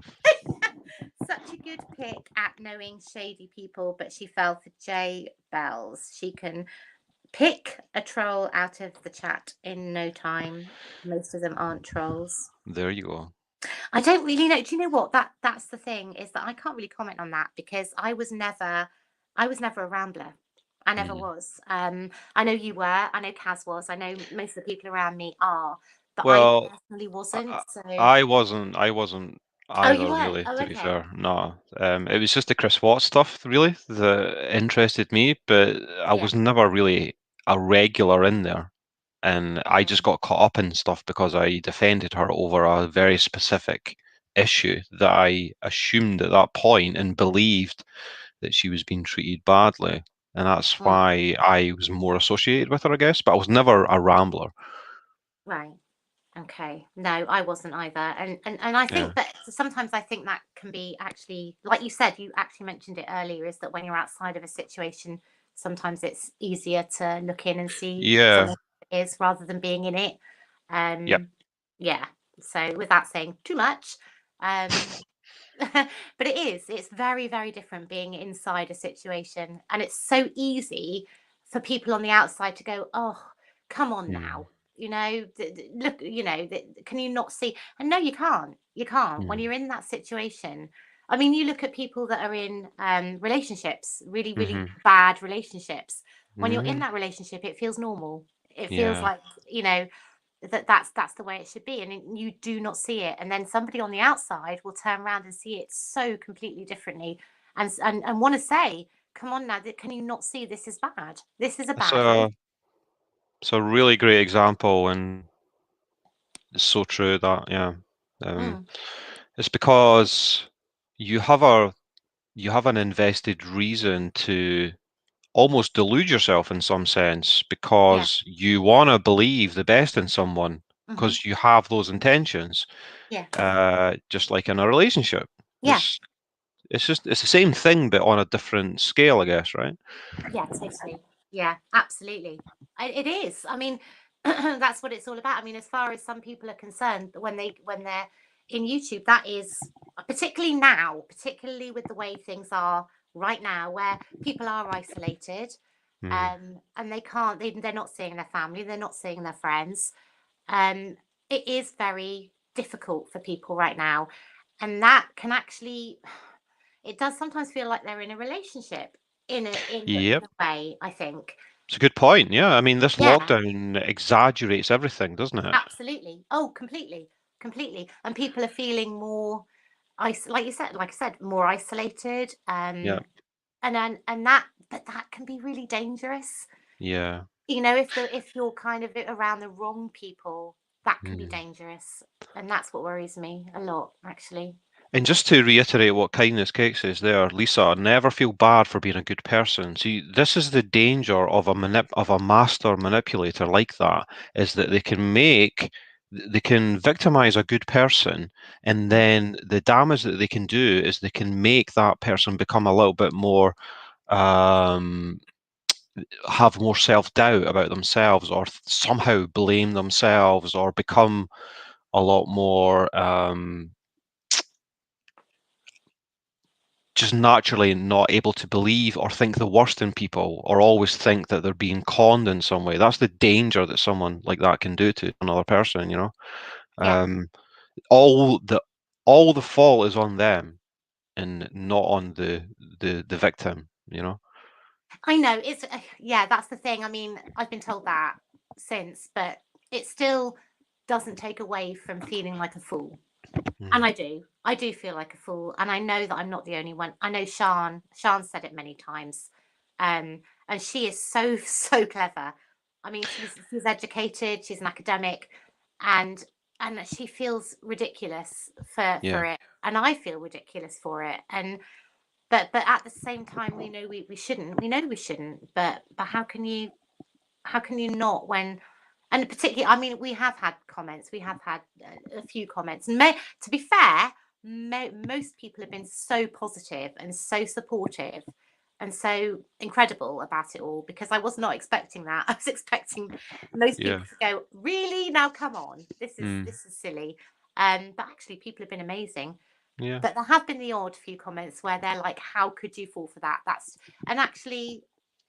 such a good pick at knowing shady people, but she fell for jaybelles. She can pick a troll out of the chat in no time. Most of them aren't trolls. There you go. I don't really know. Do you know what? That's the thing, is that I can't really comment on that because I was never a rambler. I never Mm. was. I know you were. I know Kaz was. I know most of the people around me are, but I Well, personally I, wasn't. I So I wasn't Oh, you either, weren't? really, Oh, to be okay. fair. No. It was just the Chris Watts stuff, really, that interested me, but I Yeah. was never really a regular in there. And I just Mm, got caught up in stuff because I defended her over a very specific issue that I assumed at that point and believed that she was being treated badly. And that's mm, why I was more associated with her, I guess. But I was never a rambler. right. Okay. No, I wasn't either. And I Yeah. think that sometimes I think that can be actually, like you said, you actually mentioned it earlier, is that when you're outside of a situation, sometimes it's easier to look in and see Yeah. something is rather than being in it. Yep. Um, yeah. So without saying too much, um, but it's very, very different being inside a situation. And it's so easy for people on the outside to go, oh, come on Mm. now. Look, can you not see? And no, you can't. You can't. When Mm. you're in that situation, I mean, you look at people that are in relationships, really, really Mm-hmm. bad relationships. When you're in Mm-hmm. that relationship, it feels normal. It feels Yeah. like, that's the way it should be, and you do not see it, and then somebody on the outside will turn around and see it so completely differently, and want to say, come on now, can you not see this is bad, this is a It's bad a relationship. it's a really great example, and it's so true that, yeah. Um, Mm, it's because you have a you have an invested reason to almost delude yourself in some sense yeah. because you want to believe the best in someone Hmm. because you have those intentions. Yeah. Just like in a relationship, Yeah. it's it's the same thing but on a different scale, I guess, right? Yeah, totally. Yeah, absolutely. It is. I mean, that's what it's all about. I mean, as far as some people are concerned, when they're in YouTube, that is particularly now, particularly with the way things are right now, where people are isolated, Mm. and they're not seeing their family, they're not seeing their friends. Um, it is very difficult for people right now, and that can actually, it does sometimes feel like they're in a relationship in Yep. a way, I think. It's a good point. Yeah, I mean, this Yeah, lockdown exaggerates everything, doesn't it? absolutely. Oh, completely, completely. And people are feeling more like I said, more isolated. Yeah. And that can be really dangerous. Yeah. If you're kind of around the wrong people, that can be Mm. dangerous. And that's what worries me a lot, actually. And just to reiterate what Kindness Cake says there, Lisa, never feel bad for being a good person. See, this is the danger of a master manipulator like that, is that they can victimize a good person, and Mm. then the damage that they can do is they can make that person become a little bit more um have more self-doubt about themselves, or somehow blame themselves, or become a lot more just naturally not able to believe or think the worst in people, or always think that they're being conned in some way. That's the danger that someone like that can do to another person, you know. Yeah. Um, all the all the fault is on them and not on the victim, you know. I know it's yeah, that's the thing. I mean, I've been told that since, but it still doesn't take away from feeling like a fool. And Mm. I do feel like a fool, and I know that I'm not the only one. I know Sean said it many times, and she is so so clever. I mean, she's educated, she's an academic, and and she feels ridiculous for Yeah, it, and I feel ridiculous for it, and but at the same time, we know we shouldn't. We know we shouldn't. But how can you not when, and particularly, I mean, we have had comments. We have had a few comments. And to be fair, most people have been so positive and so supportive and so incredible about it all, because I was not expecting that. I was expecting most yeah, people to go, really? Now come on. This is mm, this is silly. But actually people have been amazing. yeah, But there have been the odd few comments where they're like, how could you fall for that? And actually,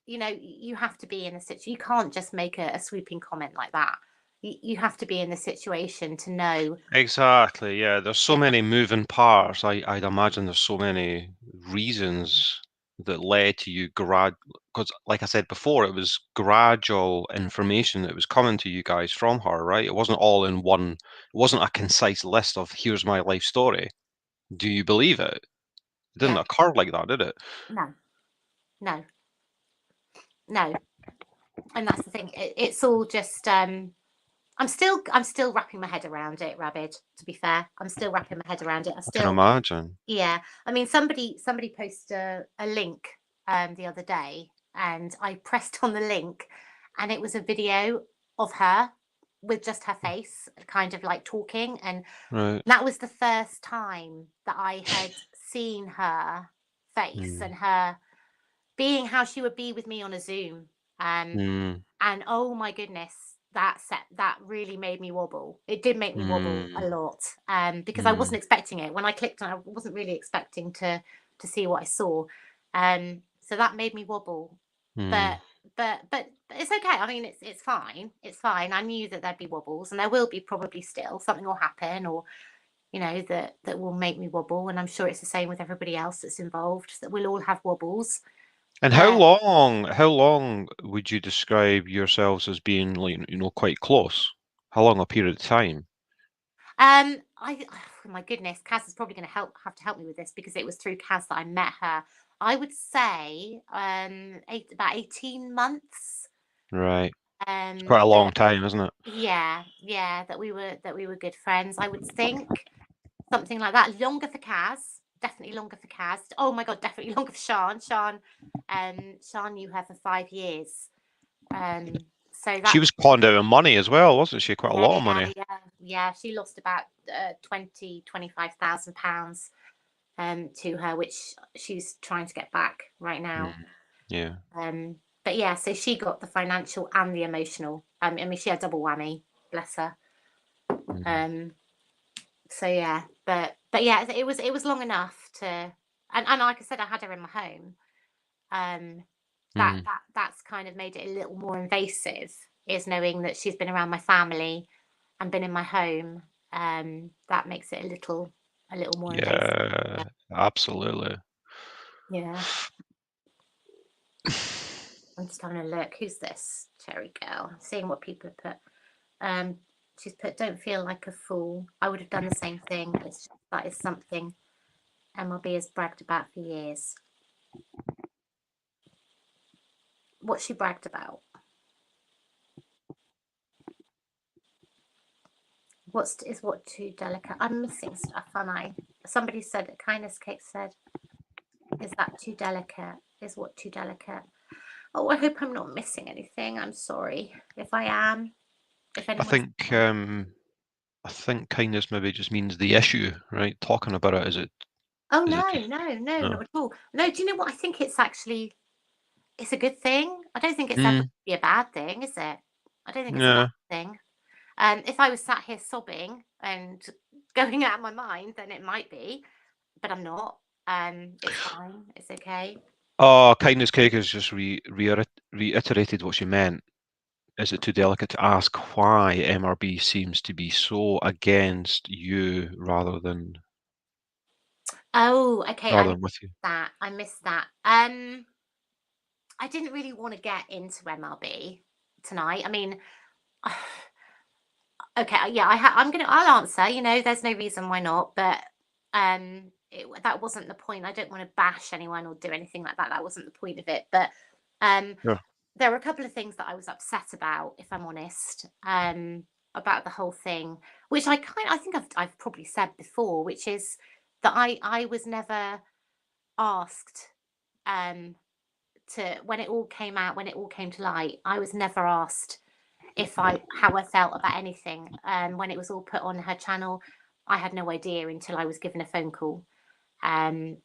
you have to be in a situation. You can't just make a sweeping comment like that. You have to be in the situation to know. exactly. Yeah, there's so Yeah. many moving parts. I'd imagine there's so many reasons that led to you because, like I said before, it was gradual information that was coming to you guys from her, right? It wasn't all in one. It wasn't a concise list of here's my life story. Do you believe it? It didn't Yeah. occur like that, did it? No. No. No. And that's the thing. It's all just. I'm still wrapping my head around it, Rabbit. To be fair, I'm still wrapping my head around it. I can imagine. Yeah. I mean, somebody posted a link the other day, and I pressed on the link, and it was a video of her with just her face, kind of like talking, and Right. that was the first time that I had seen her face Mm. and her being how she would be with me on a Zoom. Um, Mm. and oh my goodness, that really made me wobble. It did make me wobble a Mm. lot. Because I wasn't Mm. expecting it. When I clicked on it, I wasn't really expecting to see what I saw. So that made me wobble. Mm. But but it's okay. I mean, it's fine. It's fine. I knew that there'd be wobbles, and there will be probably still something will happen, or that will make me wobble. And I'm sure it's the same with everybody else that's involved. That we'll all have wobbles. And But how long would you describe yourselves as being like, quite close? How long a period of time? oh my goodness, Kaz is probably going to have to help me with this because it was through Kaz that I met her. I would say about 18 months. Right. It's quite a long That time, isn't it? yeah, that we were good friends. I would think something like that. Longer for Kaz, definitely longer for Kaz. Oh my god, definitely longer for Sean. Sean knew her for 5 years. So She that was conned out of money as well, wasn't she? Quite a lot of yeah, money. yeah. She lost about 25,000 pounds to her, which she's trying to get back right now. Mm. Yeah. But yeah, so she got the financial and the emotional. I mean, she had double whammy, bless her. Mm. Um, so yeah, but yeah, it was long enough to, and like I said, I had her in my home. Um, that Mm. that that's kind of made it a little more invasive, is knowing that she's been around my family and been in my home. That makes it a little more invasive. Yeah, absolutely. Yeah. I'm just having a look. Who's this Cherry girl? Seeing what people have put. She's put, "Don't feel like a fool. I would have done the same thing. It's just, that is something MLB has bragged about for years." What she bragged about? What too delicate? I'm missing stuff, aren't I? Somebody said, Kindness Cake said, "Is that too delicate? Is what too delicate?" Oh, I hope I'm not missing anything. I'm sorry if I am. If I anyone's. think um, I think kindness maybe just means the issue, right? Talking about it, Oh is no, it no, no, no? not at all. No, do you know what? I think it's a good thing. I don't think it's ever Mm. be a bad thing, is it? I don't think it's a bad Yeah. thing. If I was sat here sobbing and going out of my mind, then it might be, but I'm not. It's fine. It's okay. Oh, kindness cake has just reiterated what she meant. Is it too delicate to ask why MRB seems to be so against you Oh, okay. I rather missed than with you? that. I missed that. I didn't really want to get into MLB tonight. I mean, okay, yeah, I'll answer. There's no reason why not, but that wasn't the point. I don't want to bash anyone or do anything like that. That wasn't the point of it. But um, Yeah. there were a couple of things that I was upset about, if I'm honest, about the whole thing, which I think I've probably said before, which is that I was never asked um, to when it all came out, when it all came to light. I was never asked how I felt about anything. When it was all put on her channel, I had no idea until I was given a phone call. And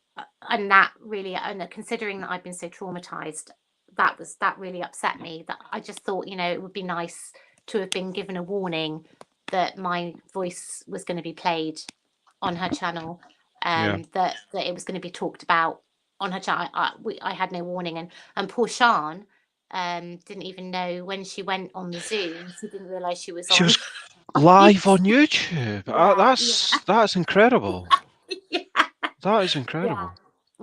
that really, and considering that I've been so traumatized, that really upset me. That I just thought, it would be nice to have been given a warning that my voice was going to be played on her channel, Yeah. that it was going to be talked about on her channel. I had no warning, and poor Sean didn't even know when she went on the Zoom. She didn't realize she was She on. was live on YouTube. Yeah, yeah, That's incredible. yeah, That is yeah. incredible.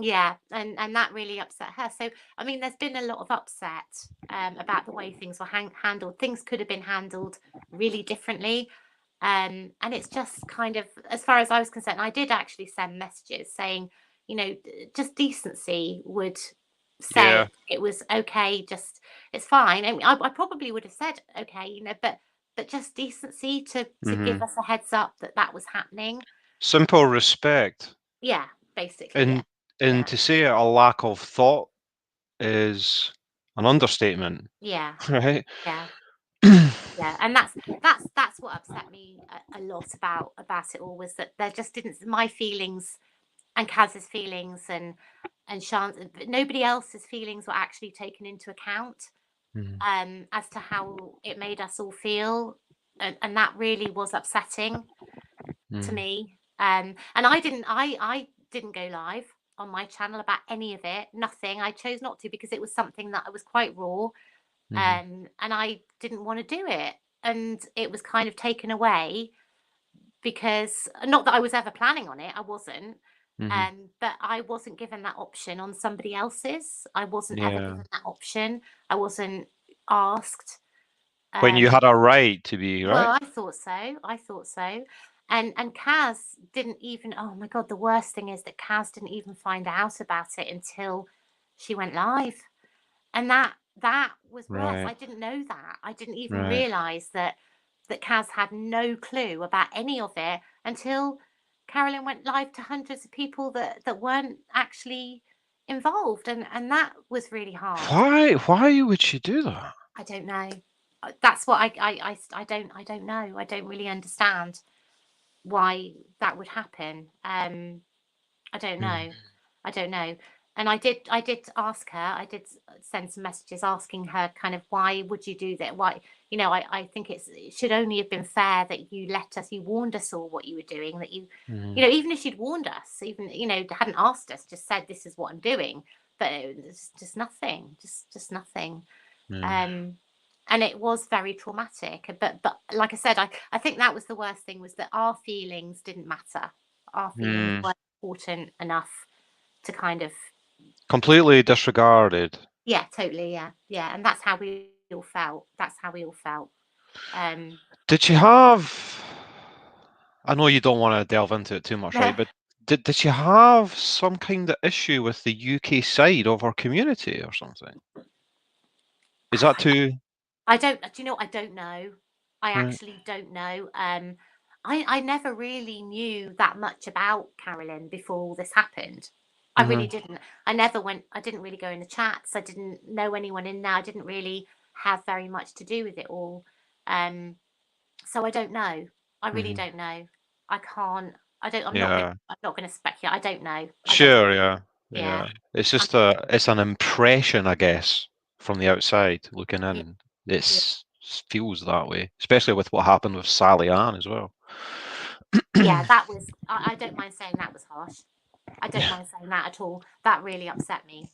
Yeah, and that really upset her. So, I mean, there's been a lot of upset about the way things were handled. Things could have been handled really differently. And it's just kind of, as far as I was concerned, I did actually send messages saying, just decency would say Yeah. it was okay, just it's fine. I mean, I probably would have said okay, but just decency to give us a heads up that that was happening. Simple respect. Yeah, basically, yeah, And yeah, to say a lack of thought is an understatement, yeah, right? yeah. Yeah, and that's what upset me a lot about it all, was that there just didn't, my feelings and Kaz's feelings and Sean's, nobody else's feelings were actually taken into account, Mhm. as to how it made us all feel, and that really was upsetting to Mhm. me. And I didn't go live on my channel about any of it, nothing. I chose not to because it was something that I was quite raw, Mhm. and I didn't want to do it, and it was kind of taken away, because not that I was ever planning on it, I wasn't. Mhm. But I wasn't given that option on somebody else's. I wasn't ever Yeah. given that option. I wasn't asked. When you Um, had a right to be, right? well, I thought so. I thought so. And Kaz didn't even. Oh my God! The worst thing is that Kaz didn't even find out about it until she went live, and that was worse. Right. I didn't know that. I didn't even Right. realise that Kaz had no clue about any of it until Carolyn went live to hundreds of people that weren't actually involved, and that was really hard. Why? Why would she do that? I don't know. That's what I don't know. I don't really understand why that would happen. I don't Mm. know. I don't know. And I did ask her, I did send some messages asking her kind of, why would you do that? Why, I think it should only have been fair that you let us, you warned us all what you were doing, that Mhm. even if she'd warned us, even, hadn't asked us, just said, this is what I'm doing. But it was just nothing, just nothing. Mm. Um, and it was very traumatic. But like I said, I think that was the worst thing, was that our feelings didn't matter. Our feelings Mm. weren't important enough to kind of, Completely disregarded. yeah, totally, yeah, yeah. And that's how we all felt. That's how we all felt. Um, Did she have? I know you don't want to delve into it too much, right? I But did she have some kind of issue with the UK side of her community or something? Is that too don't. Do you know? I don't know. I right? actually don't know. I never really knew that much about Carolyn before all this happened. I really Hmm. didn't. I never went. I didn't really go in the chats. I didn't know anyone in there. I didn't really have very much to do with it all. Um, so I don't know. I really Hmm. don't know. I can't. I don't. I'm not going. Yeah. I'm not going to speculate. I don't know. I don't Sure. know. Yeah. Yeah. Yeah. It's Um, just it's an impression, I guess, from the outside looking yeah. in. Yeah. Feels that way, especially with what happened with Sally Ann as well. Yeah. That was. I don't mind saying that was harsh. I don't mind saying that at all. That really upset me.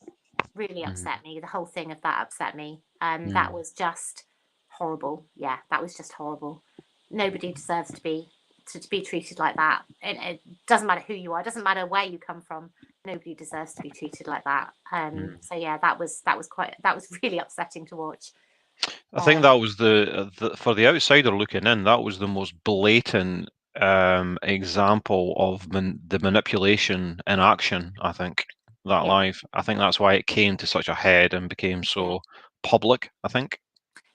Really Mhm. upset me. The whole thing of that upset me. That Mm. was just horrible. Yeah, that was just horrible. Nobody deserves to be treated like that. It doesn't matter who you are. It doesn't matter where you come from. Nobody deserves to be treated like that. Mm. So yeah, that was really upsetting to watch. I think that was for the outsider looking in, that was the most blatant example of the manipulation in action. I think that Yeah, live. I think that's why it came to such a head and became yeah. so public. I think.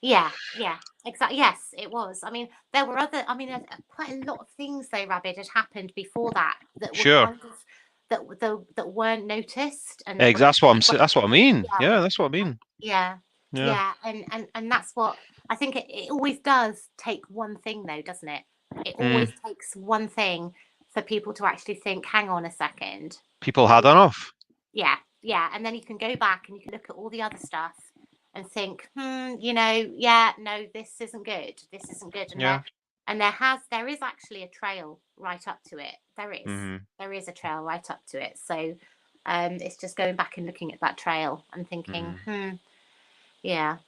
Yeah, yeah, exactly. Yes, it was. I mean, there were other. I mean, quite a lot of things though, Rabbit, had happened before that that were Sure. kind of that weren't noticed, and that were That's what kind of, That's what I mean. yeah, Yeah, that's what I mean. yeah, Yeah. yeah, and that's what I think. It always does take one thing though, doesn't it? It always Mm. takes one thing for people to actually think, hang on a second. People had enough. Yeah, yeah, and then you can go back and you can look at all the other stuff and think, yeah, no, this isn't good. This isn't good. And Yeah. there is actually a trail right up to it. There is. Hmm. There is a trail right up to it. So it's just going back and looking at that trail and thinking, Hmm. yeah.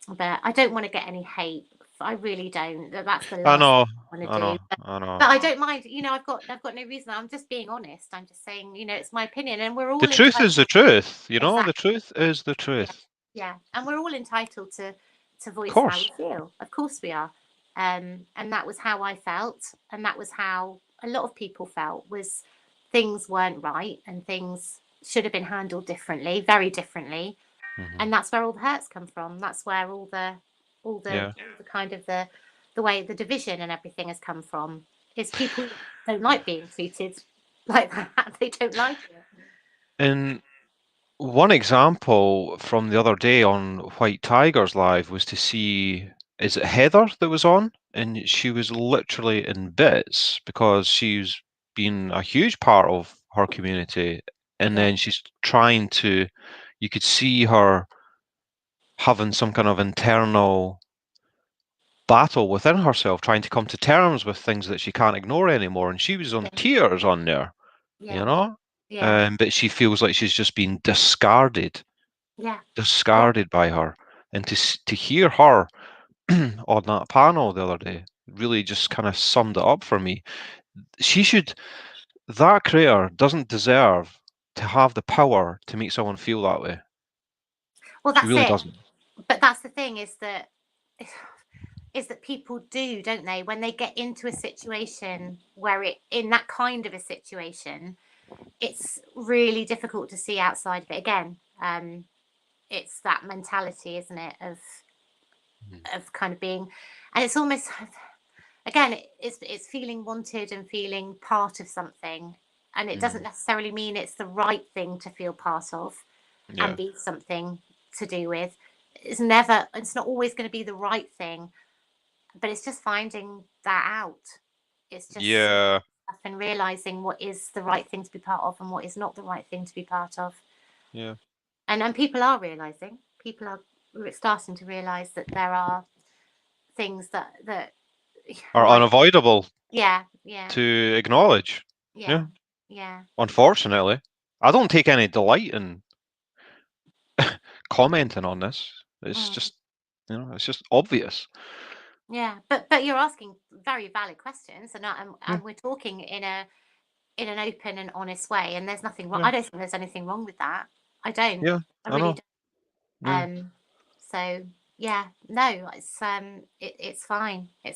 But I don't want to get any hate. I really don't. That's the I last thing know. I want I to know. do. I know. But I don't mind. I've got no reason. I'm just being honest. I'm just saying, it's my opinion, and we're The all truth is the entitled. truth. The Exactly. truth is the Yeah. truth. Yeah. And we're all entitled to Of voice how we course. feel. Of course we are. And that was how I felt, and that was how a lot of people felt, was things weren't right and things should have been handled differently, very differently. Hmm. And that's where all the hurts come from. That's where Yeah. all the kind of the way the division and everything has come from. Is people don't like being treated like that. They don't like it. And one example from the other day on White Tigers Live was to see, is it Heather that was on? And she was literally in bits because she's been a huge part of her community. And Yeah. then she's trying to, you could see her having some kind of internal battle within herself, trying to come to terms with things that she can't ignore anymore. And she was on Yeah. tears on there, you Yeah. know? Yeah. But she feels like she's just been discarded, Yeah. Yeah. discarded by her. And to hear her on that panel the other day really just kind of summed it up for me. She should, that creator doesn't deserve to have the power to make someone feel that way. Well, She that's really it. doesn't. But that's the thing, is that people do, don't they, when they get into a situation where it in that kind of a situation, it's really difficult to see outside of it again. It's that mentality, isn't it, Mm. of kind of being, and it's almost again, it's feeling wanted and feeling part of something, and it doesn't Mm. necessarily mean it's the right thing to feel part of and Yeah. be something to do with. It's not always going to be the right thing, but it's just finding that out. It's just seeing Yeah. stuff and realizing what is the right thing to be part of and what is not the right thing to be part of. Yeah. And people are realizing, people are starting to realize that there are things that Are might, unavoidable yeah, yeah, to acknowledge. yeah, Yeah. yeah. Unfortunately. I don't take any delight in commenting on this. It's Mm. just, it's just obvious. Yeah, but you're asking very valid questions, Yeah. and we're talking in an open and honest way, and there's nothing wrong. Yeah. I don't think there's anything wrong with that. I don't. Yeah. I I really know. don't. Yeah. So yeah, no, it's fine. It's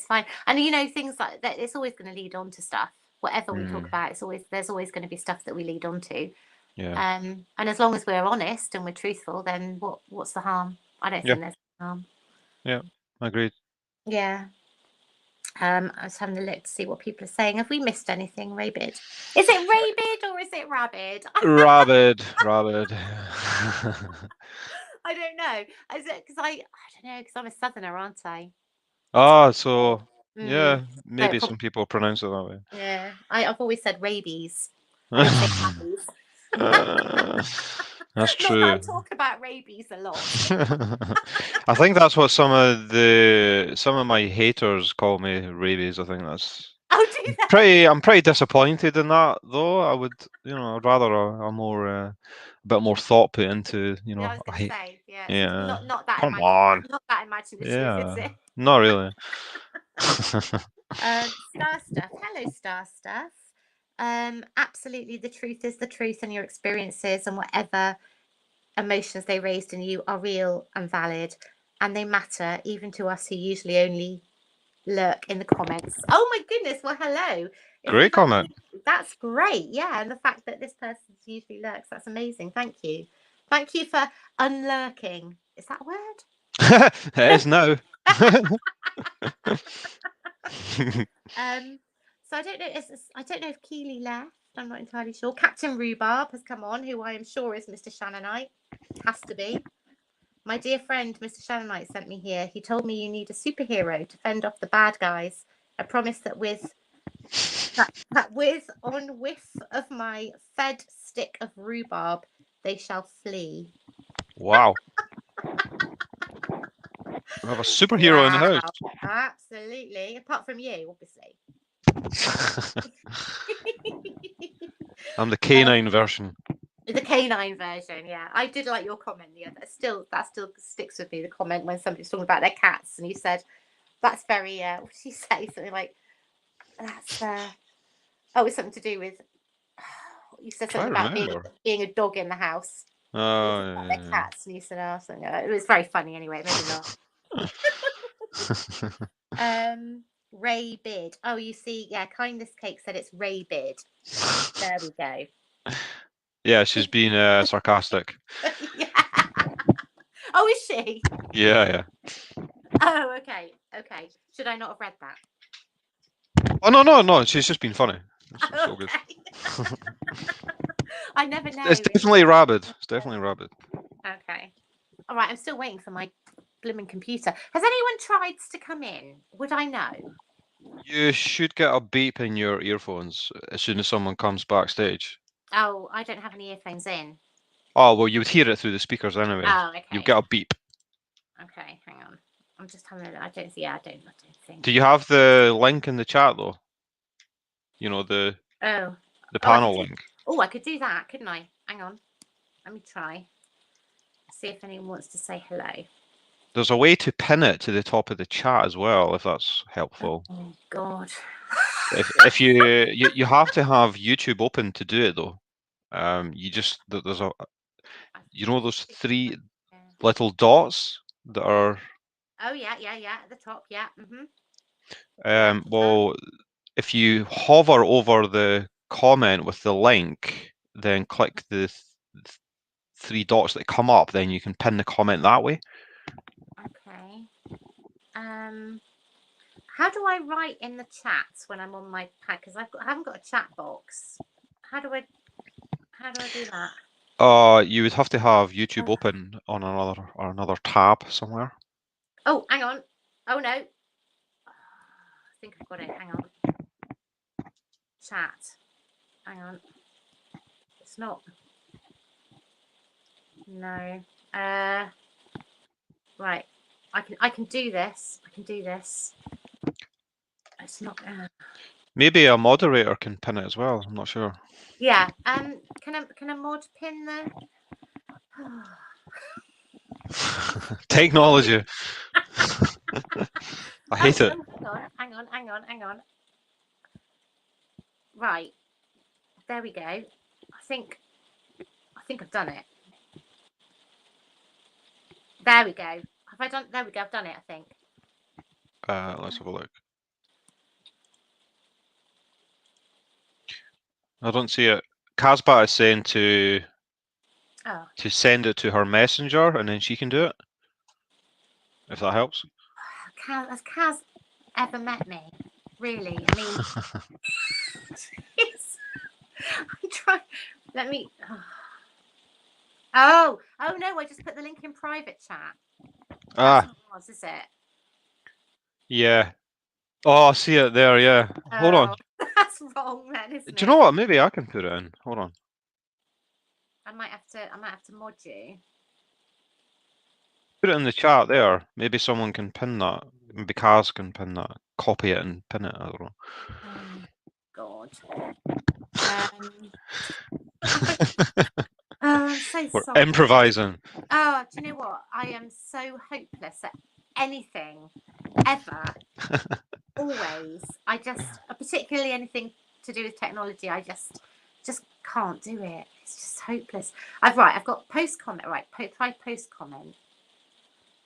fine. And things like that. It's always going to lead on to stuff. Whatever we talk Mm. about, there's always going to be stuff that we lead on to. Yeah. And as long as we're honest and we're truthful, then what's the harm? I don't Yeah. think there's harm. Yeah. Agreed. Yeah. I was having a look to see what people are saying. Have we missed anything, Rabid? Is it Rabid or is it Rabid? Rabid. Rabid. I don't know. Is it because I don't know, because I'm a southerner, aren't I? Ah, so Mm. yeah, So maybe some people pronounce it that yeah, I've always said rabies. I way. don't say rabies. That's Not that I true. talk about rabies a lot. I think that's what some of my haters call me, rabies. I think that's Oh, do they? I'm pretty disappointed in that though. I would, I'd rather a more a bit more thought put into, Yeah, I was I going to hate. say, yeah, it's Yeah. not that Come on. not that imaginative, is Yeah. it? Not really. Star stuff. Hello, star stuff. Absolutely, the truth is the truth, and your experiences and whatever emotions they raised in you are real and valid, and they matter even to us who usually only lurk in the comments. Oh my goodness! Well, hello. It's the Great fact comment. that's great. Yeah, and the fact that this person usually lurks, that's amazing. Thank you. Thank you for unlurking. Is that a It is word? now. Um, so I don't know if Keeley left. I'm not entirely sure. Captain Rhubarb has come on, who I am sure is Mr. Shannonite. Has to be. My dear friend, Mr. Shannonite, sent me here. He told me you need a superhero to fend off the bad guys. I promise that with on whiff of my fed stick of rhubarb, they shall flee. Wow. We have a superhero in the Wow. house. Absolutely. Apart from you, obviously. I'm the um, canine version. The canine version, yeah. I did like your comment the other. That still sticks with me. The comment when somebody was talking about their cats, and you said that's very. What did you say? Something like that's. Oh, it's something to do with. You said Try something to about remember. being a dog in the house. They were Oh, talking about their yeah, cats, and you said, "Oh, something." It was very funny anyway. It made me laugh. yeah. Ray Bid. Oh, you see, yeah, Kindness Cake said it's Ray Bid. There we go. Yeah, she's being sarcastic. Yeah. Oh, is she? Yeah. Oh, okay. Should I not have read that? Oh no. She's just been funny. It's all good. I never know. It's definitely rabid. It's definitely rabid. Okay. All right. I'm still waiting for my blooming computer. Has anyone tried to come in? Would I know? You should get a beep in your earphones as soon as someone comes backstage. Oh, I don't have any earphones in. Oh well, you would hear it through the speakers anyway. Oh, okay. You get a beep. Okay, hang on. I'm just having a. I don't see. I don't think. Do you have the link in the chat though? You know the panel link. Oh, I could do that, couldn't I? Hang on. Let me try. See if anyone wants to say hello. There's a way to pin it to the top of the chat as well, if that's helpful. Oh God. if you have to have YouTube open to do it though. There's a those 3 little dots that are. Oh yeah, at the top, yeah. Well, if you hover over the comment with the link, then click the 3 dots that come up, then you can pin the comment that way. Okay. How do I write in the chats when I'm on my pad? Because I haven't got a chat box. How do I do that? You would have to have YouTube open on another tab somewhere. Oh, hang on. Oh no. I think I've got it. Hang on. Chat. Hang on. It's not. No. Right. I can do this. It's not. Maybe a moderator can pin it as well. I'm not sure. Yeah. Can a mod pin the? Technology. I hate it. Hang on. Right. There we go. I think I've done it. There we go. Have I done? There we go. I've done it. I think. Let's have a look. I don't see it. Casbat is saying to send it to her messenger, and then she can do it. If that helps. Has Kaz ever met me? Really? I mean, I try. Let me. Oh no! I just put the link in private chat. That's not yours, is it? Yeah. Oh, I see it there. Yeah. Hold on. That's wrong, then, isn't it? Do you know what? Maybe I can put it in. Hold on. I might have to mod you. Put it in the chat there. Maybe someone can pin that. Maybe Kaz can pin that. Copy it and pin it. I don't know. God. I'm so We're sorry. improvising. Oh, do you know what? I am so hopeless at anything, ever. Always. I just, particularly anything to do with technology, I just can't do it. It's just hopeless. I've got post comment. Right, try post comment.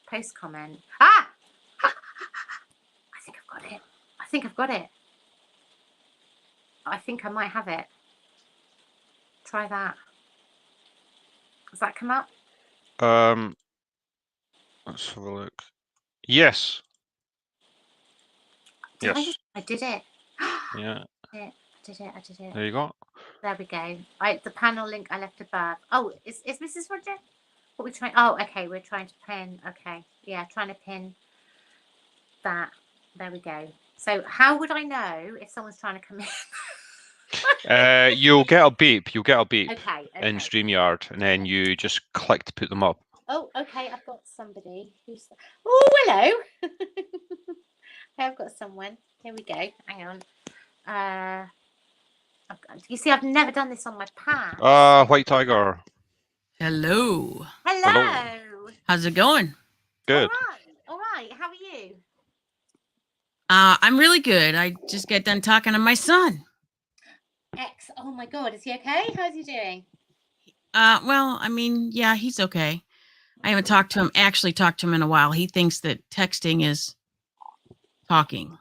Post comment. I think I've got it. I think I might have it. Try that. Does that come up? Let's have a look. Yes. Yes. I did it. Yeah. I did it. There you go. There we go. Right, the panel link I left above. Oh, is Mrs. Roger? What we trying? Oh, okay. We're trying to pin. Okay, yeah, trying to pin that. There we go. So, how would I know if someone's trying to come in? You'll get a beep. Okay. In StreamYard, and then you just click to put them up. Oh, okay. I've got somebody who's. Oh, hello. I've got someone. Here we go. Hang on. You see, I've never done this on my pad. White Tiger. Hello. How's it going? Good. All right. How are you? I'm really good. I just got done talking to my son. Oh my God, is he okay? How's he doing? Well, I mean, yeah, he's okay. I haven't talked to him in a while. He thinks that texting is talking.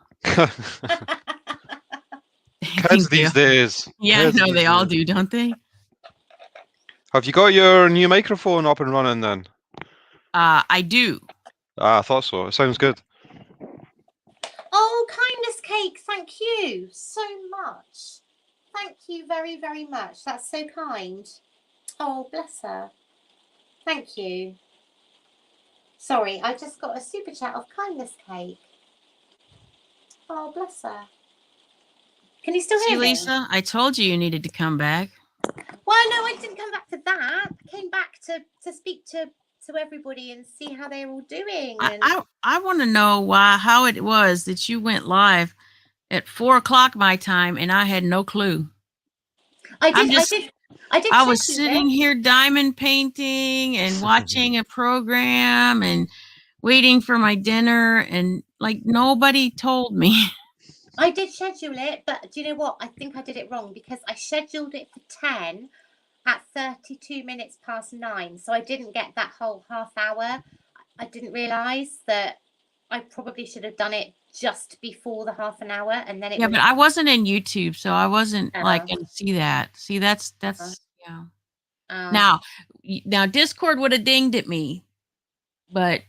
Kids these days. Yeah, Kids no, these they all days. do, don't they? Have you got your new microphone up and running then? I do. I thought so. It sounds good. Oh, kindness cake, thank you so much. Thank you very, very much. That's so kind. Oh, bless her. Thank you. Sorry, I just got a super chat of kindness cake. Oh, bless her. Can you still See, hear me? Lisa, I told you needed to come back. Well, no, I didn't come back to that. I came back to speak to everybody and see how they're all doing. And I want to know how it was that you went live at 4:00 my time and I had no clue. I I'm did. just- I did. I was schedule sitting it. here diamond painting and watching a program and waiting for my dinner, and like nobody told me. I did schedule it, but do you know what? I think I did it wrong because I scheduled it for 10 at 32 minutes past 9. So I didn't get that whole half hour. I didn't realise that I probably should have done it just before the half an hour, and then it Yeah, would but I wasn't in YouTube, so I wasn't like Oh. gonna see that. See, that's yeah. Oh. Now Discord would have dinged at me, but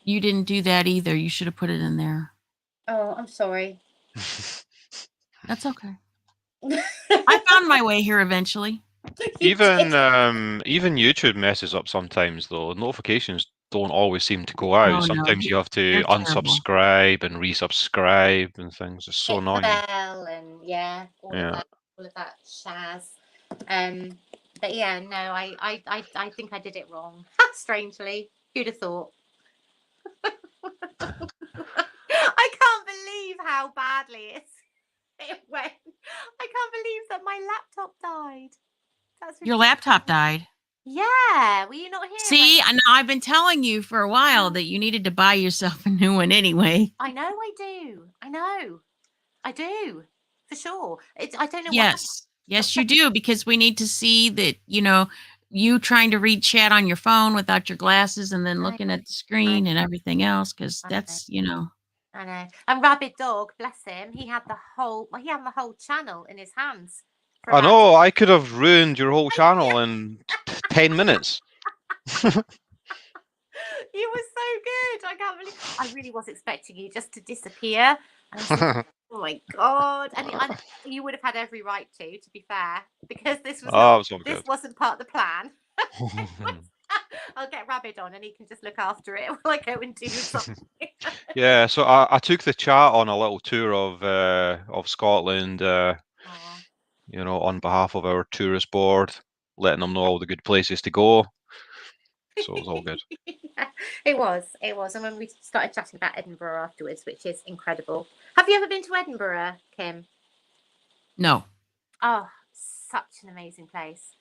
you didn't do that either. You should have put it in there. Oh, I'm sorry. That's okay. I found my way here eventually. Even YouTube messes up sometimes though. Notifications don't always seem to go out. Oh, no, Sometimes you have to they're terrible. unsubscribe and resubscribe and things. It's so hit the annoying. bell and all of that shaz. But yeah, no, I think I did it wrong. Strangely, who'd have thought? I can't believe how badly it went. I can't believe that my laptop died. That's Your ridiculous. laptop died. Yeah, were you not here? See, I know I've been telling you for a while that you needed to buy yourself a new one anyway. I know I do. I know. I do. For sure. I don't know Yes. Yes, you do, because we need to see that, you trying to read chat on your phone without your glasses and then looking at the screen and everything else, because that's, I know. And Rabid Dog, bless him, he had the whole channel in his hands. I know, I could have ruined your whole channel in 10 minutes. You were so good. I can't believe. I really was expecting you just to disappear. And I said, oh my god! And you would have had every right to be fair, because this wasn't part of the plan. I'll get Rabbit on, and he can just look after it while I go and do something. Yeah, so I took the chat on a little tour of Scotland. On behalf of our tourist board, letting them know all the good places to go. So it was all good. It was. And when we started chatting about Edinburgh afterwards, which is incredible. Have you ever been to Edinburgh, Kim? No. Oh, such an amazing place.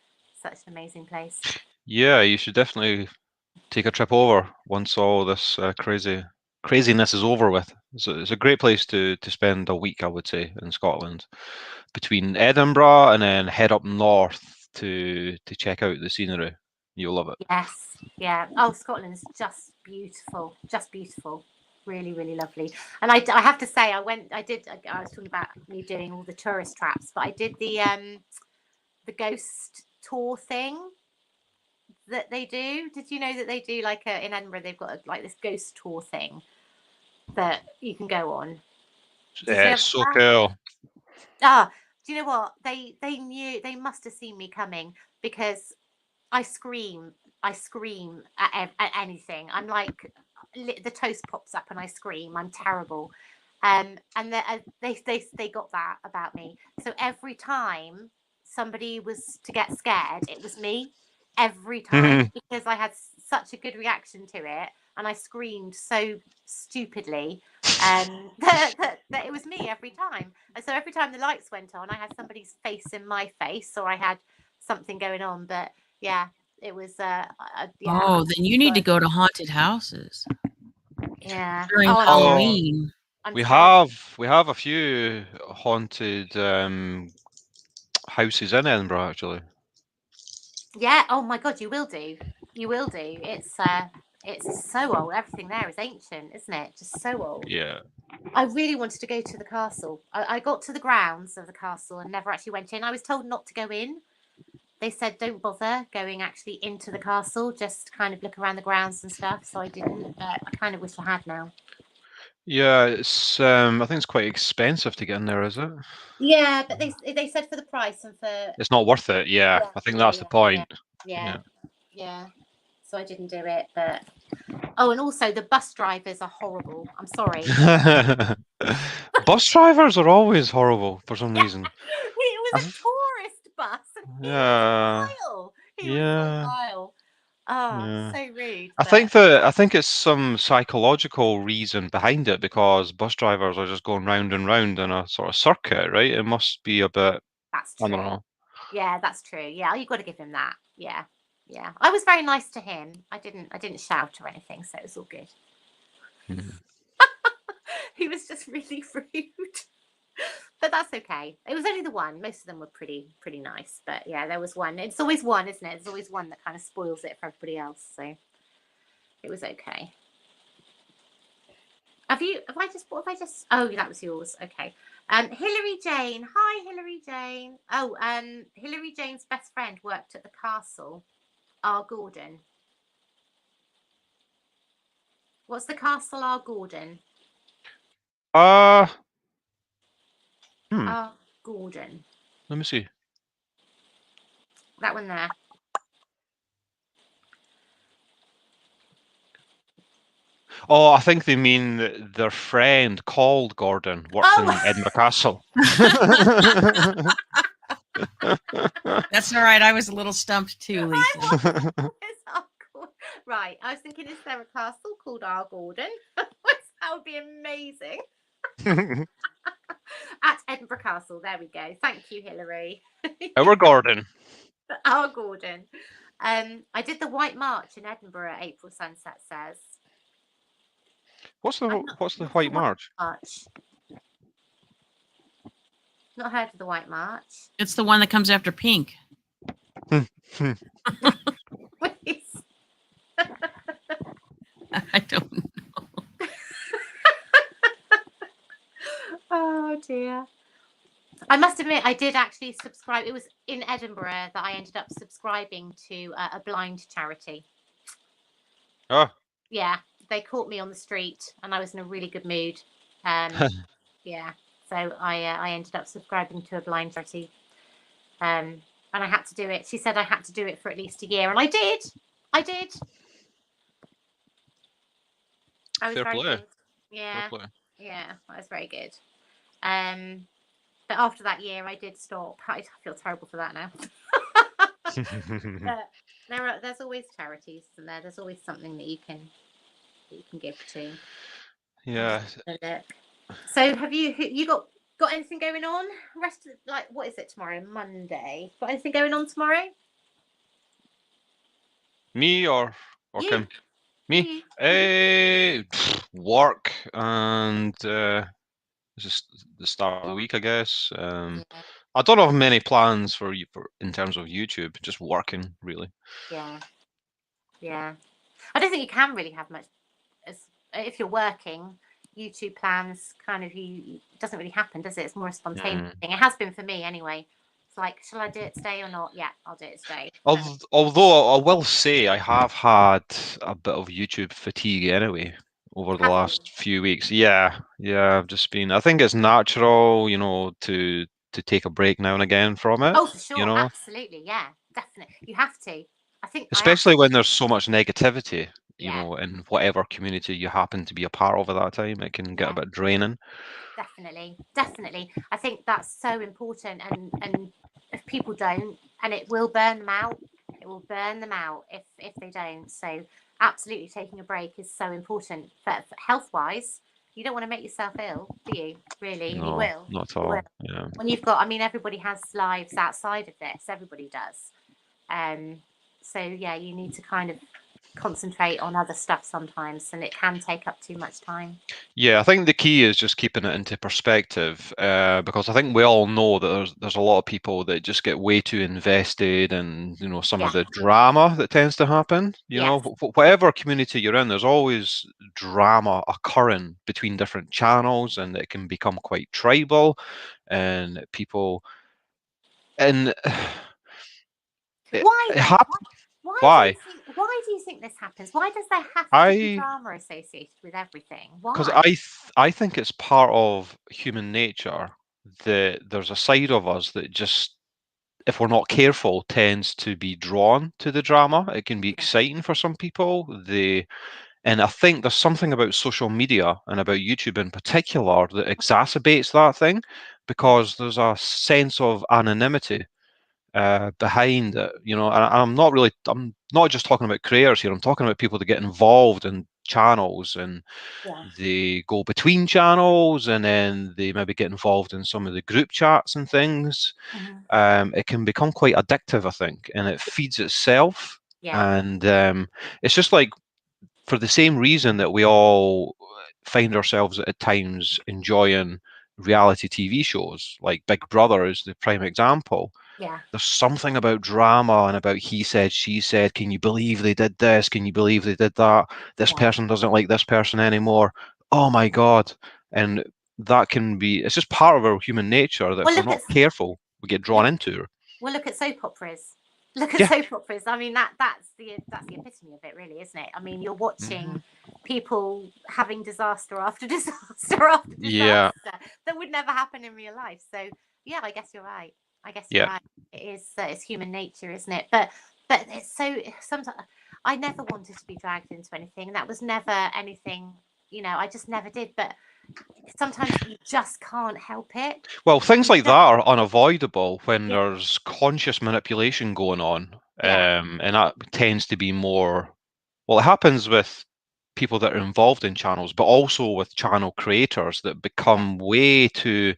Yeah, you should definitely take a trip over once all this craziness is over with. It's a great place to spend a week, I would say, in Scotland, between Edinburgh and then head up north to check out the scenery. You'll love it. Yes, yeah. Oh, Scotland is just beautiful, really, really lovely. And I have to say, I was talking about me doing all the tourist traps, but I did the ghost tour thing that they do. Did you know that they do in Edinburgh? They've got this ghost tour thing that you can go on. Yeah, it's so cool. Do you know what? They must have seen me coming, because I scream at anything. I'm like, the toast pops up and I scream. I'm terrible. And they got that about me. So every time somebody was to get scared, it was me. Every time, because I had such a good reaction to it, and I screamed so stupidly that it was me every time. And so every time the lights went on, I had somebody's face in my face, or I had something going on. But yeah, it was Oh, then you need to go to haunted houses. Yeah. During Halloween. We have a few haunted houses in Edinburgh, actually. Yeah. Oh my god, you will do. It's It's so old. Everything there is ancient, isn't it? Just so old. Yeah. I really wanted to go to the castle. I got to the grounds of the castle and never actually went in. I was told not to go in. They said don't bother going actually into the castle, just kind of look around the grounds and stuff. So I didn't. But I kind of wish I had now. Yeah, it's I think it's quite expensive to get in there, is it? Yeah, but they said for the price and for It's not worth it. Yeah, I think that's the point. yeah. So I didn't do it, but oh, and also the bus drivers are horrible. I'm sorry. Bus drivers are always horrible for some reason. It was a tourist bus, and he was Yeah. vile. He was Yeah. so vile. Oh, Yeah. so rude. I think it's some psychological reason behind it because bus drivers are just going round and round in a sort of circuit, right? It must be a bit. That's I true. don't know. Yeah, that's true. Yeah, you've got to give him that. Yeah, yeah. I was very nice to him. I didn't shout or anything, so it was all good. Mhm. He was just really rude. But that's okay. It was only the one. Most of them were pretty nice. But yeah, there was one. It's always one, isn't it? There's always one that kind of spoils it for everybody else. So it was okay. Have I just oh, that was yours. Okay. Hilary Jane. Hi, Hilary Jane. Oh, Hilary Jane's best friend worked at the castle. R. Gordon. What's the castle R. Gordon? R. Gordon. Let me see. That one there. Oh, I think they mean that their friend called Gordon worked in Edinburgh Castle. That's all right. I was a little stumped too, Lisa. Right. I was thinking, is there a castle called R. Gordon? That would be amazing. At Edinburgh Castle. There we go. Thank you, Hilary. Our Gordon. R. Gordon. I did the White March in Edinburgh. April Sunset says. What's the White March? Not heard of the White March. It's the one that comes after Pink. Please. I don't know. Oh dear. I must admit, I did actually subscribe. It was in Edinburgh that I ended up subscribing to a blind charity. Oh. Yeah, they caught me on the street, and I was in a really good mood. Yeah, so I ended up subscribing to a blind charity, and I had to do it. She said I had to do it for at least a year, and I did. I was Fair very play. good. Yeah, Fair play. yeah, I was very good. But after that year, I did stop. I feel terrible for that now. But there's always charities, and there's always something that you can give to. Yeah. So have you got anything going on? Rest of, like, what is it tomorrow? Monday. Got anything going on tomorrow? Me or You. Kim? Me? Work and just the start of the week, I guess. I don't have many plans for in terms of YouTube. Just working, really. Yeah. I don't think you can really have much if you're working. YouTube plans kind of it doesn't really happen, does it? It's more a spontaneous thing. It has been for me anyway. It's like, shall I do it today or not? Yeah, I'll do it today. Although I will say I have had a bit of YouTube fatigue anyway over the last few weeks. Yeah, I've just been. I think it's natural, to take a break now and again from it. Oh, for sure, absolutely, yeah, definitely. You have to. I think, especially when there's so much negativity, in whatever community you happen to be a part of at that time, it can get a bit draining. Definitely. I think that's so important, and if people don't, and it will burn them out. It will burn them out if they don't. So absolutely, taking a break is so important. But health wise, you don't want to make yourself ill, do you? Really? No, you will. not at all. Yeah. When you've got, everybody has lives outside of this. Everybody does. So yeah, you need to kind of concentrate on other stuff sometimes, and it can take up too much time. Yeah, I think the key is just keeping it into perspective, because I think we all know that there's a lot of people that just get way too invested in, some of the drama that tends to happen. Whatever community you're in, there's always drama occurring between different channels, and it can become quite tribal, and people, and Why it then? happens. Why do you think this happens? Why does there have to be drama associated with everything? Because Why? I think it's part of human nature that there's a side of us that just, if we're not careful, tends to be drawn to the drama. It can be exciting for some people. And I think there's something about social media and about YouTube in particular that exacerbates that thing, because there's a sense of anonymity behind it. And I'm not just talking about creators here. I'm talking about people that get involved in channels, and they go between channels, and then they maybe get involved in some of the group chats and things. It can become quite addictive, I think, and it feeds itself. And it's just like, for the same reason that we all find ourselves at times enjoying reality TV shows, like Big Brother is the prime example. There's something about drama and about he said, she said. Can you believe they did this? Can you believe they did that? This person doesn't like this person anymore. Oh my God. And that can be, it's just part of our human nature that if we're not careful, we get drawn into. Well, look at soap operas. Soap operas. I mean, that's the epitome of it, really, isn't it? I mean, you're watching people having disaster after disaster after disaster that would never happen in real life. So, yeah, I guess you're right. You're right. It is. It's human nature, isn't it? But it's so. Sometimes I never wanted to be dragged into anything. That was never anything. I just never did. But sometimes you just can't help it. Well, things like that are unavoidable when there's conscious manipulation going on, and that tends to be more. Well, it happens with people that are involved in channels, but also with channel creators that become way too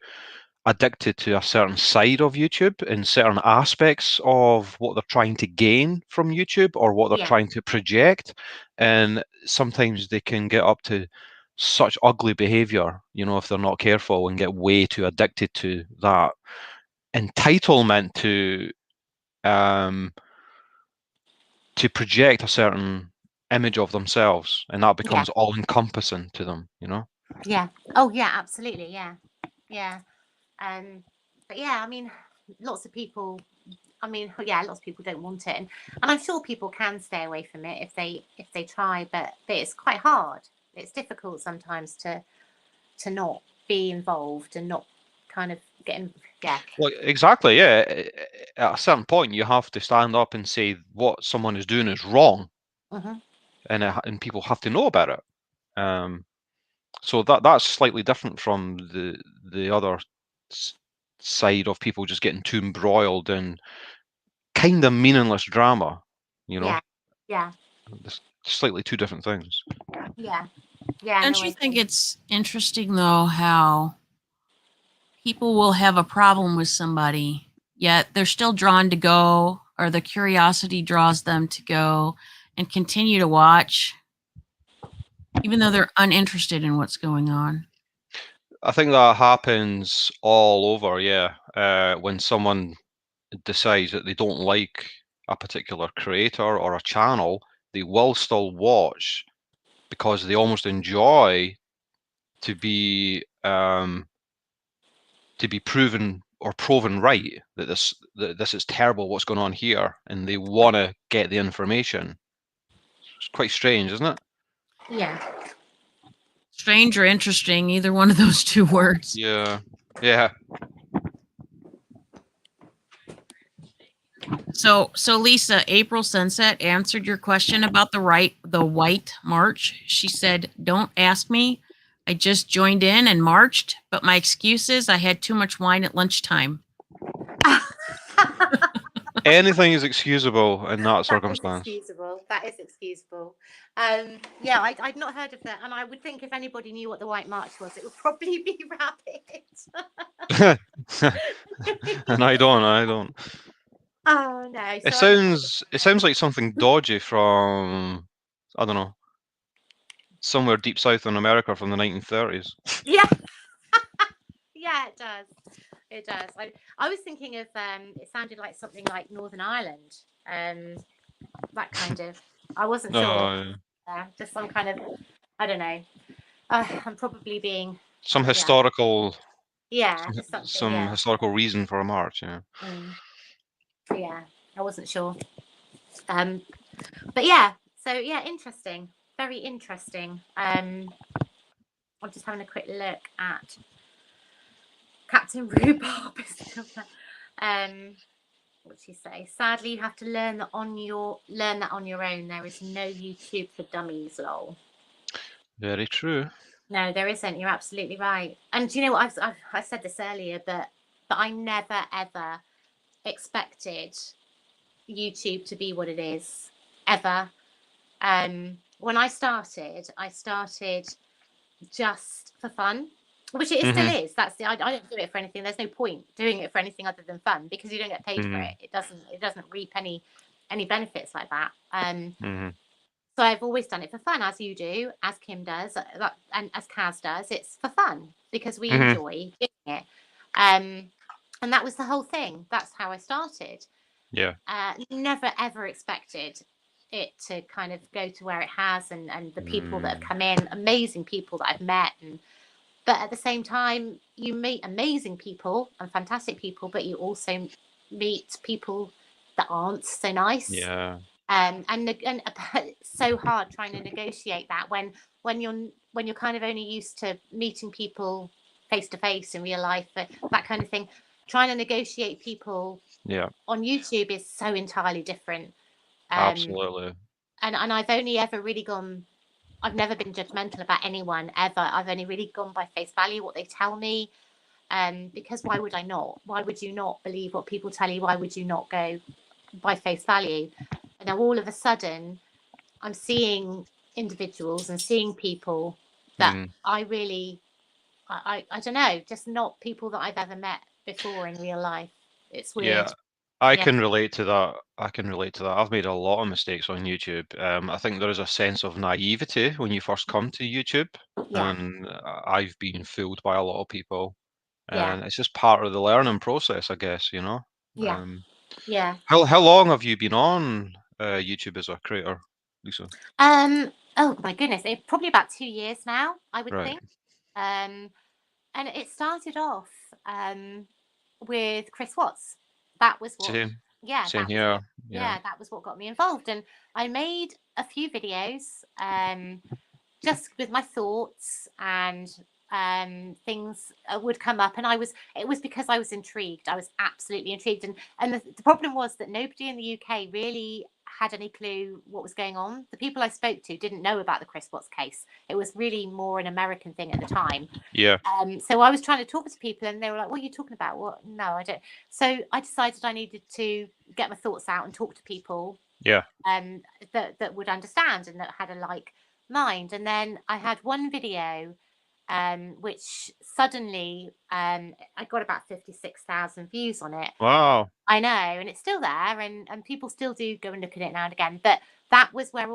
addicted to a certain side of YouTube and certain aspects of what they're trying to gain from YouTube or what they're trying to project. And sometimes they can get up to such ugly behavior, if they're not careful, and get way too addicted to that entitlement to project a certain image of themselves, and that becomes all encompassing to them, Yeah. Oh yeah, absolutely. Yeah. But yeah, I mean, lots of people don't want it, and I'm sure people can stay away from it if they try, but it's quite hard. It's difficult sometimes to not be involved and not kind of get Well, exactly, yeah. At a certain point, you have to stand up and say what someone is doing is wrong, and people have to know about it. So that's slightly different from the other side of people just getting too embroiled in kind of meaningless drama. Yeah. It's slightly two different things. Yeah. Don't you think it's interesting though how people will have a problem with somebody, yet they're still drawn to go, or the curiosity draws them to go and continue to watch, even though they're uninterested in what's going on? I think that happens all over, when someone decides that they don't like a particular creator or a channel, they will still watch because they almost enjoy to be proven right that this is terrible, what's going on here, and they want to get the information. It's quite strange, isn't it? Yeah. Strange or interesting, either one of those two words. Yeah. So Lisa, April Sunset answered your question about the white march. She said, "Don't ask me. I just joined in and marched, but my excuse is I had too much wine at lunchtime." Anything is excusable in that circumstance. That is excusable. Yeah, I'd not heard of that, and I would think if anybody knew what the White March was, it would probably be rabbit. And I don't. Oh no! It sounds like something dodgy from I don't know, somewhere deep south in America from the 1930s. Yeah. Yeah, it does. It does. I was thinking of it sounded like something like Northern Ireland. That kind of. I wasn't sure. Oh, Just some kind of, I don't know. I'm probably being, some yeah, historical, just something, some historical reason for a march. Yeah. Yeah, I wasn't sure. But yeah, so yeah, interesting, very interesting. I'm just having a quick look at Captain Rhubarb is still there. What'd she say? Sadly, you have to learn that on your own. There is no YouTube for dummies, lol. Very true. No, there isn't. You're absolutely right. And do you know what? I said this earlier, but I never ever expected YouTube to be what it is ever. When I started just for fun, which it still is. That's I don't do it for anything. There's no point doing it for anything other than fun because you don't get paid for it. It doesn't reap any benefits like that. So I've always done it for fun, as you do, as Kim does, and as Kaz does. It's for fun because we enjoy doing it. And that was the whole thing. That's how I started. Yeah. Never ever expected it to kind of go to where it has, and the people that have come in, amazing people that I've met, but at the same time, you meet amazing people and fantastic people, but you also meet people that aren't so nice. Yeah. And it's so hard trying to negotiate that when you're kind of only used to meeting people face to face in real life, that kind of thing. Trying to negotiate people on YouTube is so entirely different. Absolutely. And I've only ever really gone. I've never been judgmental about anyone ever. I've only really gone by face value, what they tell me. Because why would I not? Why would you not believe what people tell you? Why would you not go by face value? And now all of a sudden, I'm seeing individuals and seeing people that I really, I don't know, just not people that I've ever met before in real life. It's weird. Yeah. I can relate to that. I've made a lot of mistakes on YouTube. I think there is a sense of naivety when you first come to YouTube, and I've been fooled by a lot of people, and it's just part of the learning process, I guess. Yeah. How long have you been on YouTube as a creator, Lisa? Oh my goodness, it's probably about 2 years now, I would think. And it started off with Chris Watts. That was what. Same that here. Was that was what got me involved, and I made a few videos just with my thoughts, and things would come up, and it was because I was intrigued. I was absolutely intrigued, and the problem was that nobody in the UK really had any clue what was going on. The people I spoke to didn't know about the Chris Watts case. It was really more an American thing at the time. Yeah. So I was trying to talk to people, and they were like, "What are you talking about?" What? No, I don't. So I decided I needed to get my thoughts out and talk to people. Yeah. That would understand and that had a like mind. And then I had one video, which suddenly I got about 56,000 views on it. Wow. I know, and it's still there, and people still do go and look at it now and again. But that was where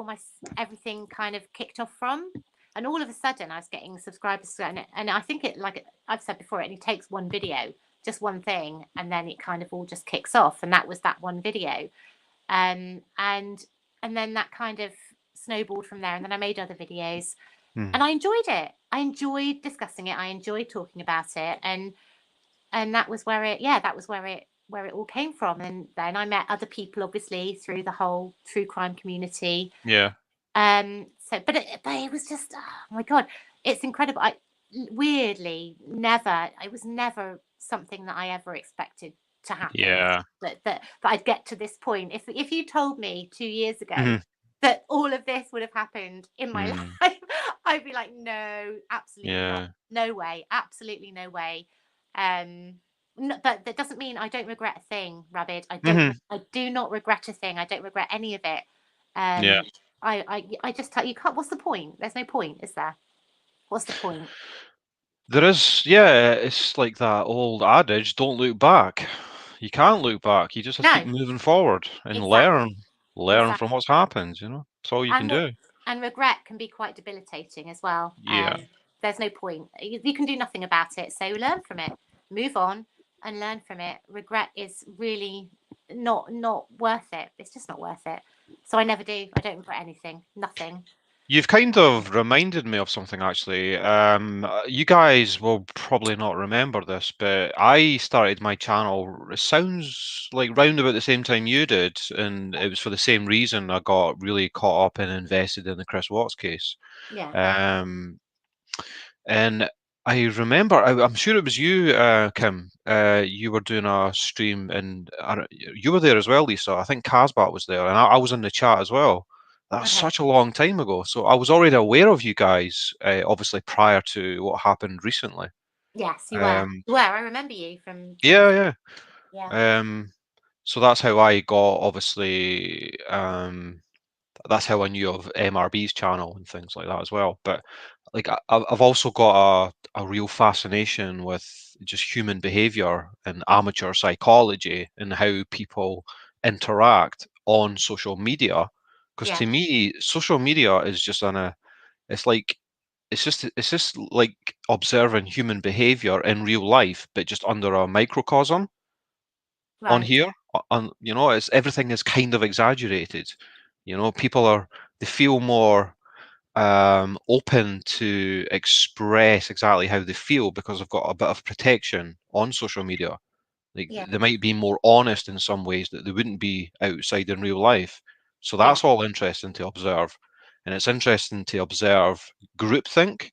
everything kind of kicked off from. And all of a sudden, I was getting subscribers, and I think it, like I've said before, it only takes one video, just one thing, and then it kind of all just kicks off. And that was that one video, and then that kind of snowballed from there. And then I made other videos, and I enjoyed it. I enjoyed discussing it. I enjoyed talking about it, and that was where it all came from. And then I met other people, obviously, through the whole true crime community. Yeah. So, but it was just, oh my God, it's incredible. Weirdly, it was never something that I ever expected to happen. Yeah. That I'd get to this point. If you told me 2 years ago that all of this would have happened in my life, I'd be like, no, absolutely not. No way. Absolutely no way. No, but that doesn't mean I don't regret a thing, Rabbit. I do not regret a thing. I don't regret any of it. I just tell you, can't. What's the point? There's no point, is there? What's the point? There is, it's like that old adage, don't look back. You can't look back. You just have to keep moving forward and learn from what's happened, That's all you can do. and regret can be quite debilitating as well. Yeah. There's no point. You can do nothing about it. So learn from it, move on, and learn from it. Regret is really not worth it. It's just not worth it. So I never do. I don't regret anything. Nothing. You've kind of reminded me of something actually. You guys will probably not remember this, but I started my channel. It sounds like round about the same time you did, and it was for the same reason. I got really caught up and invested in the Chris Watts case. Yeah. And I remember, I'm sure it was you, Kim. You were doing a stream, and you were there as well, Lisa. I think Casbat was there, and I was in the chat as well. That's Okay. such a long time ago. So I was already aware of you guys, obviously prior to what happened recently. Yes, you were. You were. I remember you from. Yeah. Yeah. So that's how I got, obviously, that's how I knew of MRB's channel and things like that as well. But like I've also got a real fascination with just human behavior and amateur psychology and how people interact on social media. Because Yeah. to me, social media is just it's like it's just like observing human behavior in real life, but just under a microcosm on Right. here. It's everything is kind of exaggerated. People they feel more open to express exactly how they feel because they've got a bit of protection on social media. Like Yeah. they might be more honest in some ways that they wouldn't be outside in real life. So Yeah. that's all interesting to observe. And it's interesting to observe groupthink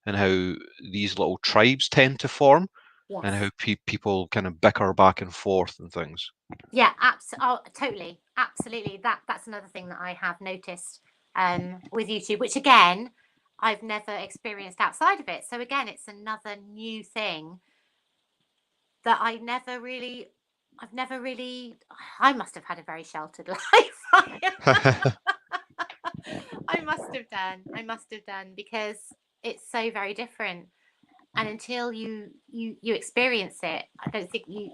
and how these little tribes tend to form and Yes. how people kind of bicker back and forth and things. Yeah, oh, totally, absolutely. That's another thing that I have noticed with YouTube, which again, I've never experienced outside of it. So again, it's another new thing that I've never really. I must have had a very sheltered life. I must have done because it's so very different. And until you experience it, I don't think you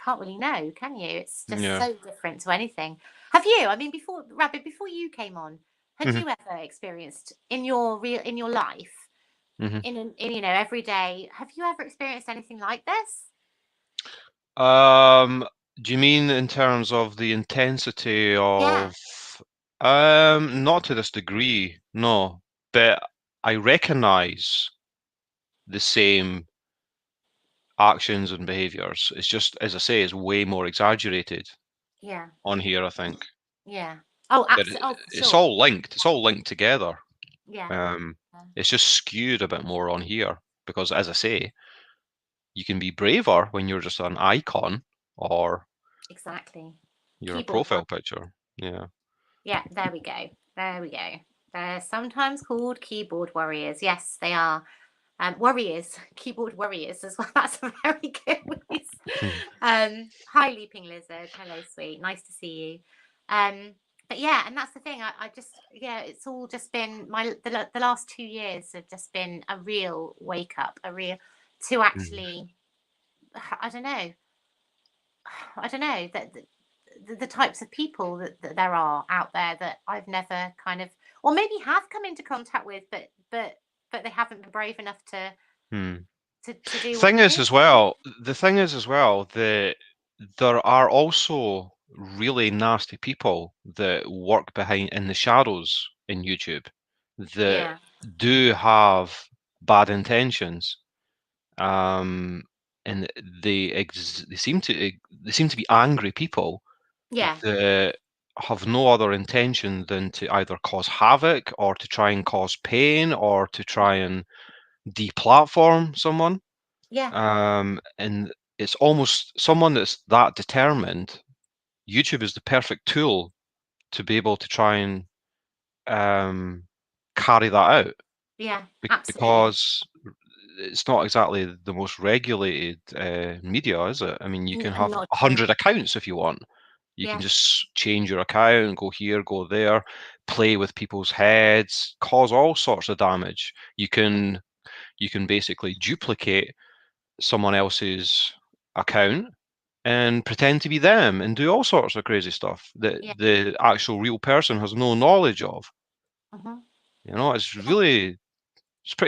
can't really know, can you? It's just Yeah. so different to anything. Have you? I mean, before Rabbit, before you came on, had Mhm. you ever experienced in your life, Mhm. in every day, have you ever experienced anything like this? Do you mean in terms of the intensity Yeah. of not to this degree, no, but I recognize the same actions and behaviors. It's just, as I say, it's way more exaggerated Yeah. on here, I think. Yeah. Oh, But absolutely. Oh, for it's sure. all linked. It's all linked together. Yeah. It's just skewed a bit more on here because, as I say, you can be braver when you're just an icon or Exactly. your Keyboard. profile picture. Yeah. Yeah, there we go. There we go. They're sometimes called keyboard warriors. Yes, they are. Warriors, keyboard warriors as well. That's a very good use. Hi, Leaping Lizard. Hello, sweet. Nice to see you. But yeah, and that's the thing. I just, yeah, it's all just been the last 2 years have just been a real wake up, a real to actually, I don't know, that the types of people that there are out there that I've never kind of, or maybe have come into contact with, but they haven't been brave enough to Hmm. to do what Thing they is do. as well, the thing is as well that there are also really nasty people that work behind in the shadows in YouTube that Yeah, do have bad intentions. Um, and they seem to be angry people yeah, that have no other intention than to either cause havoc or to try and cause pain or to try and deplatform someone. yeah, And it's almost someone that's that determined. YouTube is the perfect tool to be able to try and carry that out yeah, absolutely. because it's not exactly the most regulated media, is it? I mean, you can have Not a at all. hundred accounts if you want. You can Yeah, just change your account, go here, go there, play with people's heads, cause all sorts of damage. You can basically duplicate someone else's account and pretend to be them and do all sorts of crazy stuff that yeah. the actual real person has no knowledge of. Mhm. You know, it's pretty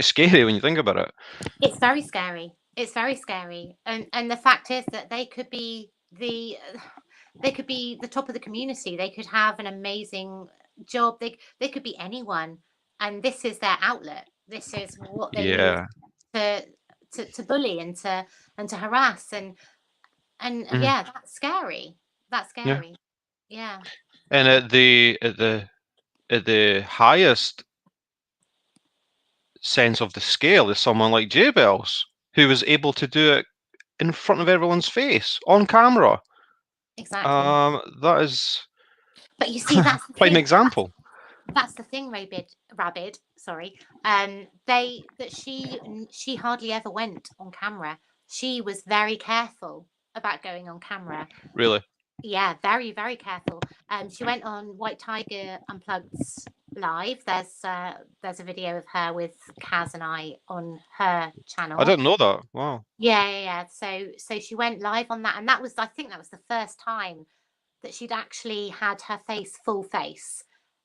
scary when you think about it. It's very scary. It's very scary. And the fact is that they could be the top of the community. They could have an amazing job. They could be anyone, and this is their outlet. This is what they use Yeah. to bully and to harass and Mhm. yeah, that's scary. That's Yeah. scary. Yeah. And at the highest sense of the scale is someone like Jaybelles, who was able to do it in front of everyone's face on camera. Exactly. That is But you see, that's the quite an thing. example. That's the thing, Rabbit. Sorry. She hardly ever went on camera. She was very careful about going on camera. Really. Yeah, very, very careful. She went on White Tiger Unplugged's live. There's a video of her with Kaz and I on her channel. I didn't know that. Wow. Yeah. So she went live on that, and I think that was the first time that she'd actually had her full face,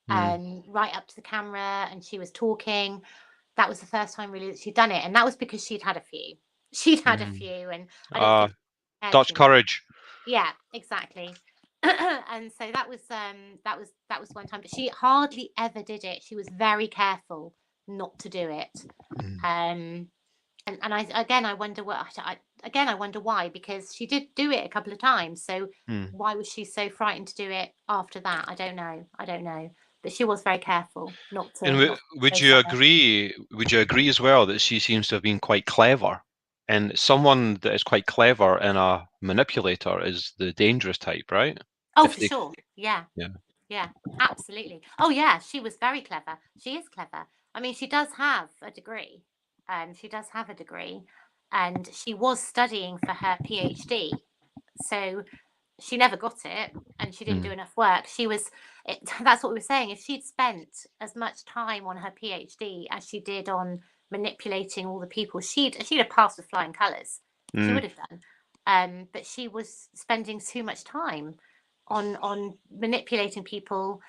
right up to the camera, and she was talking. That was the first time really that she'd done it, and that was because she'd had a few. She'd had a few, and I don't think she cared Dutch too much. courage. Yeah, exactly. And so that was one time, but she hardly ever did it. She was very careful not to do it. And I wonder I wonder why, because she did do it a couple of times. So why was she so frightened to do it after that? I don't know. But she was very careful not to. And would you agree? Would you agree as well that she seems to have been quite clever? And someone that is quite clever and a manipulator is the dangerous type, right? Oh, for sure. Yeah. Yeah. Yeah, absolutely. Oh, yeah, she was very clever. She is clever. I mean, she does have a degree. She does have a degree, and she was studying for her PhD. So she never got it, and she didn't do enough work. That's what we were saying. If she'd spent as much time on her PhD as she did on manipulating all the people, she'd have passed with flying colours. She would have done. But she was spending too much time on manipulating people,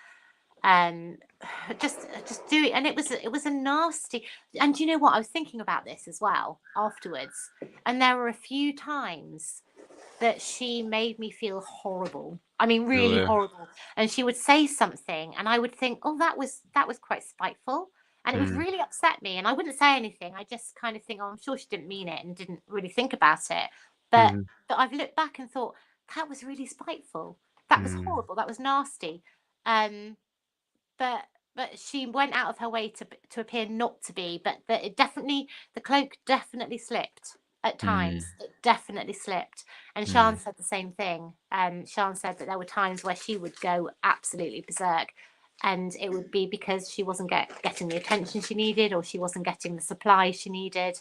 just do it. And it was a nasty. And you know what, I was thinking about this as well afterwards, and there were a few times that she made me feel horrible. I mean, really horrible. And she would say something and I would think, oh, that was quite spiteful, and it would really upset me, and I wouldn't say anything. I just kind of think, oh, I'm sure she didn't mean it, and didn't really think about it. But I've looked back and thought, that was really spiteful. That was horrible. That was nasty. But she went out of her way to appear not to be. But the cloak definitely slipped at times. It definitely slipped. And Sian said the same thing. Sian said that there were times where she would go absolutely berserk, and it would be because she wasn't getting the attention she needed, or she wasn't getting the supply she needed.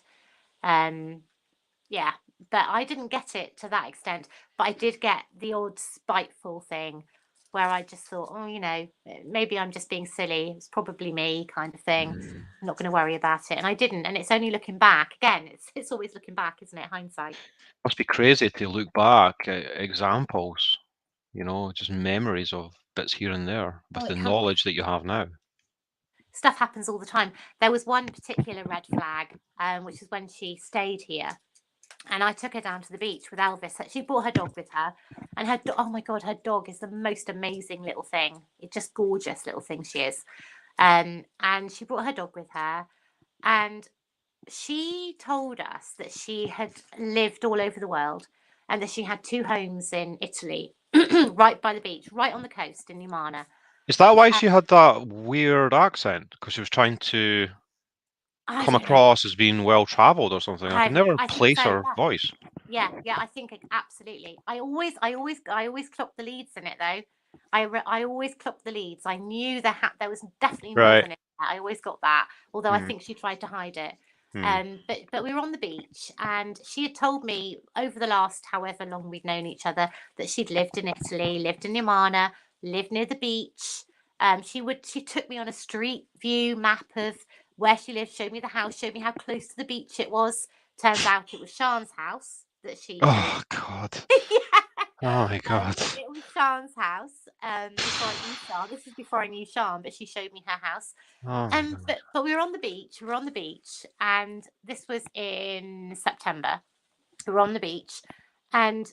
Yeah, but I didn't get it to that extent. But I did get the odd spiteful thing where I just thought, oh, maybe I'm just being silly. It's probably me, kind of thing. I'm not going to worry about it. And I didn't. And it's only looking back. Again, it's always looking back, isn't it? Hindsight. Must be crazy to look back at examples, just memories of bits here and there with the knowledge that you have now. Stuff happens all the time. There was one particular red flag, which is when she stayed here. And I took her down to the beach with Elvis. She brought her dog with her, and oh my God, her dog is the most amazing little thing. It's just gorgeous little thing she is. And she brought her dog with her, and she told us that she had lived all over the world, and that she had 2 homes in Italy, right by the beach, right on the coast in Umana. Is that why she had that weird accent? Because she was trying to come across as being well travelled or something. I could never place her voice. Yeah, I think absolutely. I always clocked the leads in it though. I always clocked the leads. I knew there was definitely more than it. I always got that, although I think she tried to hide it. But we were on the beach, and she had told me over the last however long we'd known each other that she'd lived in Italy, lived in Umana, lived near the beach. She took me on a street view map of where she lived, showed me the house, showed me how close to the beach it was. Turns out it was Sian's house that she. Oh God. Yeah. Oh my God. It was Sean's house before I knew Sean. This is before I knew Sean, but she showed me her house. Oh my God. But we were on the beach. We were on the beach, and this was in September. We were on the beach, and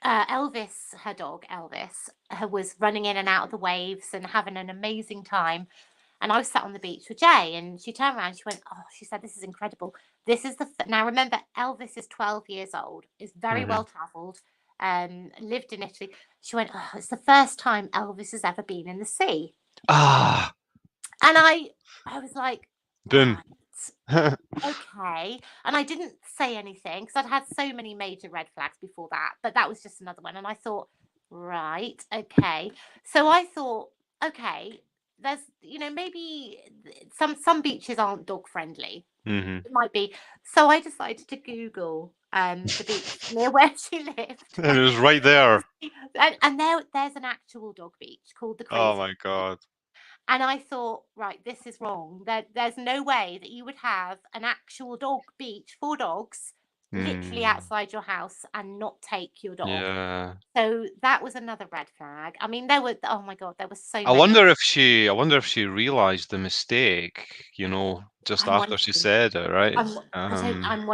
Elvis, her dog Elvis, was running in and out of the waves and having an amazing time. And I was sat on the beach with Jay, and she turned around. She went, "Oh," she said, "this is incredible. This is now. Remember, Elvis is 12 years old. Is very well travelled. Lived in Italy." She went, "Oh, it's the first time Elvis has ever been in the sea." Ah, And I was like, boom. "Right, okay." And I didn't say anything because I'd had so many major red flags before that, but that was just another one. And I thought, right, okay. So I thought, okay, there's, maybe some beaches aren't dog friendly. It might be. So I decided to Google the beach near where she lived. And it was right there. And there's an actual dog beach called the Crazy. Oh my God. And I thought, right, this is wrong. There's no way that you would have an actual dog beach for dogs literally outside your house and not take your dog. Yeah. So that was another red flag. I mean, oh my God, there was so I many. wonder if she realized the mistake, just I'm after she wondering. said it, right? I'm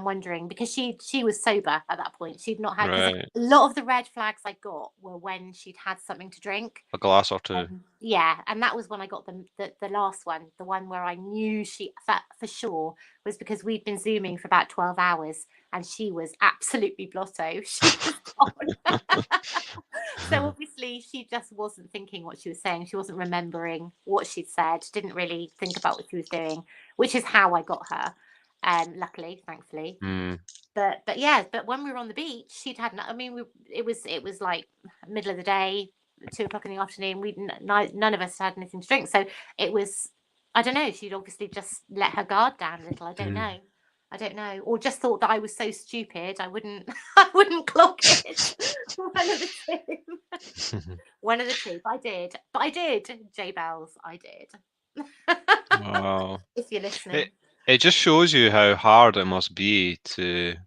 wondering because she was sober at that point. She'd not had, because Right. a lot of the red flags I got were when she'd had something to drink. A glass or two. Yeah, and that was when I got the last one, the one where I knew she for sure was because we'd been Zooming for about 12 hours and she was absolutely blotto. She was gone. So obviously she just wasn't thinking what she was saying. She wasn't remembering what she'd said, didn't really think about what she was doing, which is how I got her. Luckily, thankfully. But when we were on the beach, she'd had. I mean, it was like middle of the day, 2:00 in the afternoon. None of us had anything to drink, so it was. I don't know. She'd obviously just let her guard down a little. I don't know, or just thought that I was so stupid I wouldn't clock it. One of the two. One of the two. But I did. Jaybelles, I did. Wow. If you're listening. It just shows you how hard it must be to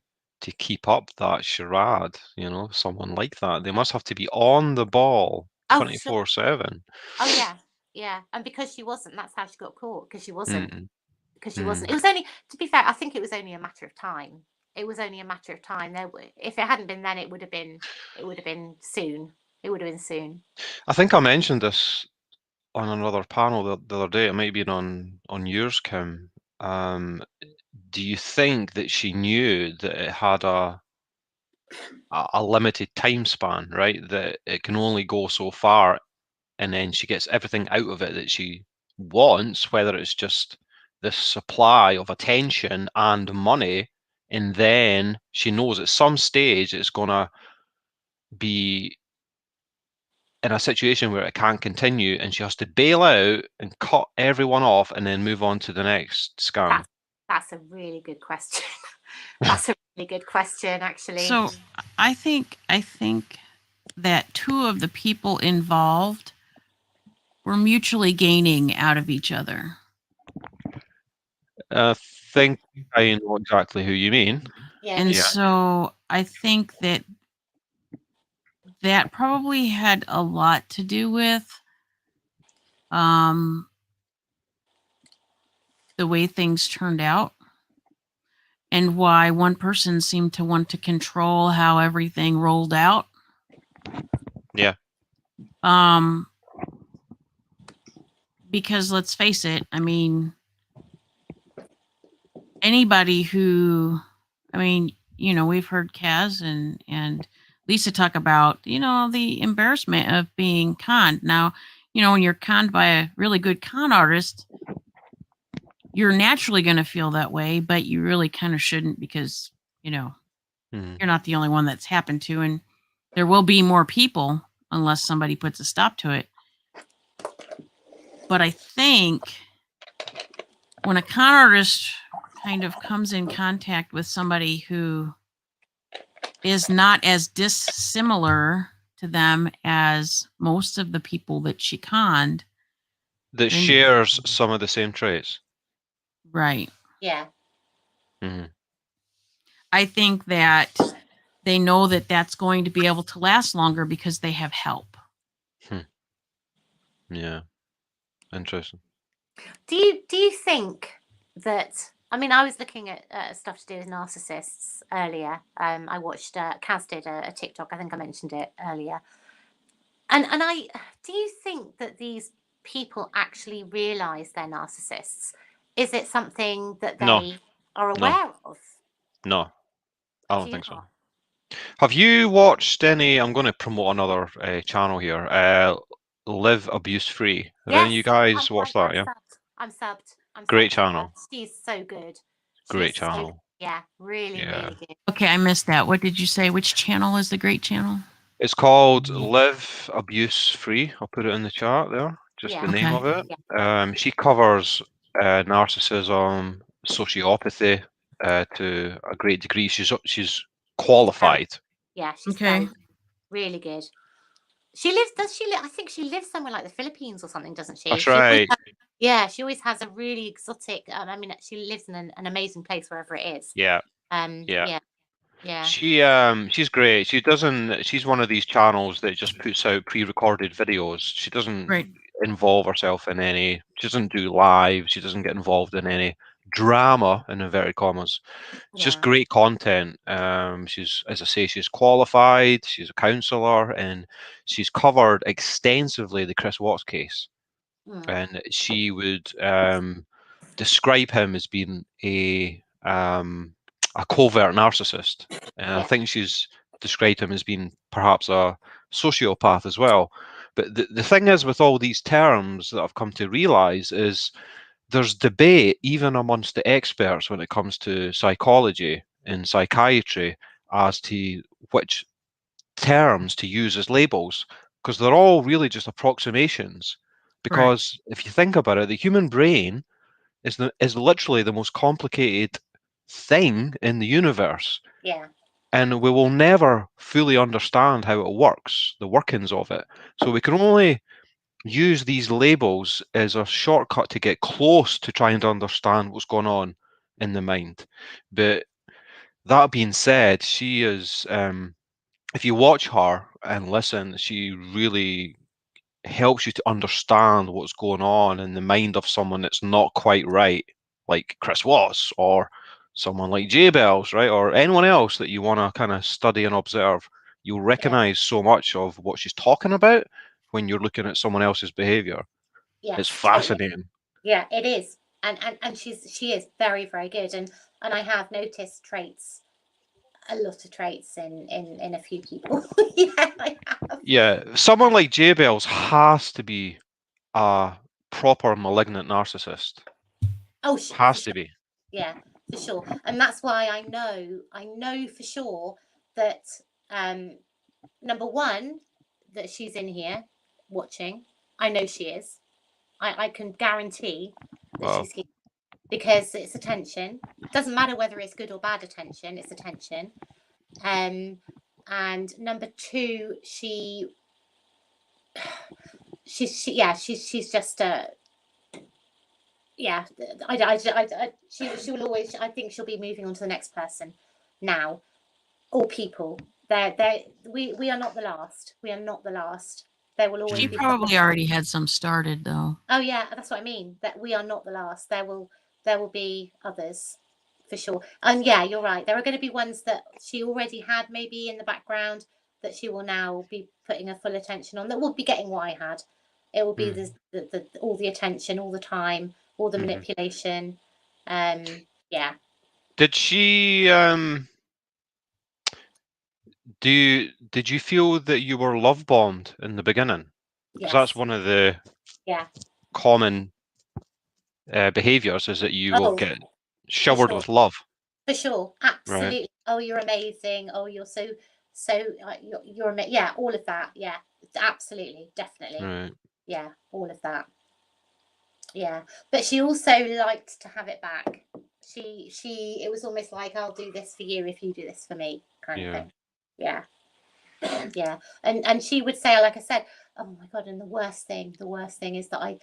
keep up that charade, someone like that. They must have to be on the ball 24/7. Oh yeah. And because she wasn't, that's how she got caught, because she wasn't. It was only, to be fair, I think it was only a matter of time. It was only a matter of time. If it hadn't been then, it would have been soon. It would have been soon. I think I mentioned this on another panel the other day. It might have been on yours, Kim. Do you think that she knew that it had a limited time span, right? That it can only go so far, and then she gets everything out of it that she wants, whether it's just this supply of attention and money, and then she knows at some stage it's gonna be in a situation where it can't continue, and she has to bail out and cut everyone off and then move on to the next scam. That's a really good question. That's a really good question, actually. So I think that two of the people involved were mutually gaining out of each other. I think I know exactly who you mean. Yeah. And so I think that probably had a lot to do with the way things turned out, and why one person seemed to want to control how everything rolled out. Yeah. Because let's face it, I mean, anybody who, we've heard Kaz and Lisa talk about, the embarrassment of being conned. Now, when you're conned by a really good con artist, you're naturally going to feel that way, but you really kind of shouldn't, because, you're not the only one that's happened to, and there will be more people unless somebody puts a stop to it. But I think when a con artist kind of comes in contact with somebody who is not as dissimilar to them as most of the people that she conned, that shares some of the same traits. Right. Yeah. I think that they know that that's going to be able to last longer because they have help. Yeah. Interesting. Do you think that? I mean, I was looking at stuff to do with narcissists earlier. I watched Kaz did a TikTok. I think I mentioned it earlier. And I do you think that these people actually realize they're narcissists? Is it something that No. they are No. aware of? No. I Do don't you think so. not? Have you watched any? I'm going to promote another channel here. Live Abuse Free. Have any of you Yes, guys watched that? I'm Yeah. subbed. I'm subbed. I'm Great subbed to her. channel. She's so good. She Great is so good. channel. Yeah, really, Yeah. really good. Okay, I missed that. What did you say? Which channel is the great channel? It's called Live Abuse Free. I'll put it in the chat there. Just Yeah. the name Okay. of it. She covers narcissism, sociopathy to a great degree. She's qualified. Yeah, she's Okay. really good. She lives. Does she live? I think she lives somewhere like the Philippines or something, doesn't she? That's She always right. yeah, she always has a really exotic. I mean, she lives in an amazing place wherever it is. Yeah. Yeah. She's great. She's one of these channels that just puts out pre-recorded videos. She doesn't Right. involve herself in any. She doesn't do live. She doesn't get involved in any drama in inverted commas. It's just great content. She's, as I say, she's qualified. She's a counsellor, and she's covered extensively the Chris Watts case. And she would describe him as being a covert narcissist. And I think she's described him as being perhaps a sociopath as well. But the thing is, with all these terms that I've come to realize is there's debate even amongst the experts when it comes to psychology and psychiatry as to which terms to use as labels, because they're all really just approximations. Because if you think about it, the human brain is literally the most complicated thing in the universe. Yeah. And we will never fully understand how it works, the workings of it. So we can only use these labels as a shortcut to get close to trying to understand what's going on in the mind. But that being said, she is, if you watch her and listen, she really helps you to understand what's going on in the mind of someone that's not quite right, like Chris Watts or someone like jaybelles, right? Or anyone else that you want to kind of study and observe. You'll recognize so much of what she's talking about when you're looking at someone else's behavior. Yes, It's fascinating. Yeah, it is. And she is very, very good. And I have noticed a lot of traits in a few people. Yeah, I have. Yeah, someone like jaybelles has to be a proper malignant narcissist. Oh, Has to be. Yeah, for sure. And that's why I know for sure that number one, that she's in here watching. I know she is. I can guarantee that Wow. she's here because it's attention. Doesn't matter whether it's good or bad attention, it's attention. And number two, she's just yeah, she will always. I think she'll be moving on to the next person now. All people, we are not the last. We are not the last. There will always She be. probably already had some started though. Oh yeah, that's what I mean. That we are not the last. There will be others for sure. And yeah, you're right. There are going to be ones that she already had maybe in the background that she will now be putting her full attention on. That will be getting what I had. It will be the all the attention all the time, all the manipulation. Yeah. Did she did you feel that you were love bombed in the beginning? Because that's one of the common behaviors, is that you will get showered with love. For sure, absolutely. Right. Oh, you're amazing. Oh, you're so you're amazing. Yeah, all of that. Yeah, absolutely, definitely. Right. Yeah, all of that. Yeah, but she also liked to have it back. It was almost like, I'll do this for you if you do this for me, kind of thing. Yeah. Yeah, and she would say, like I said, oh my god, and the worst thing is that I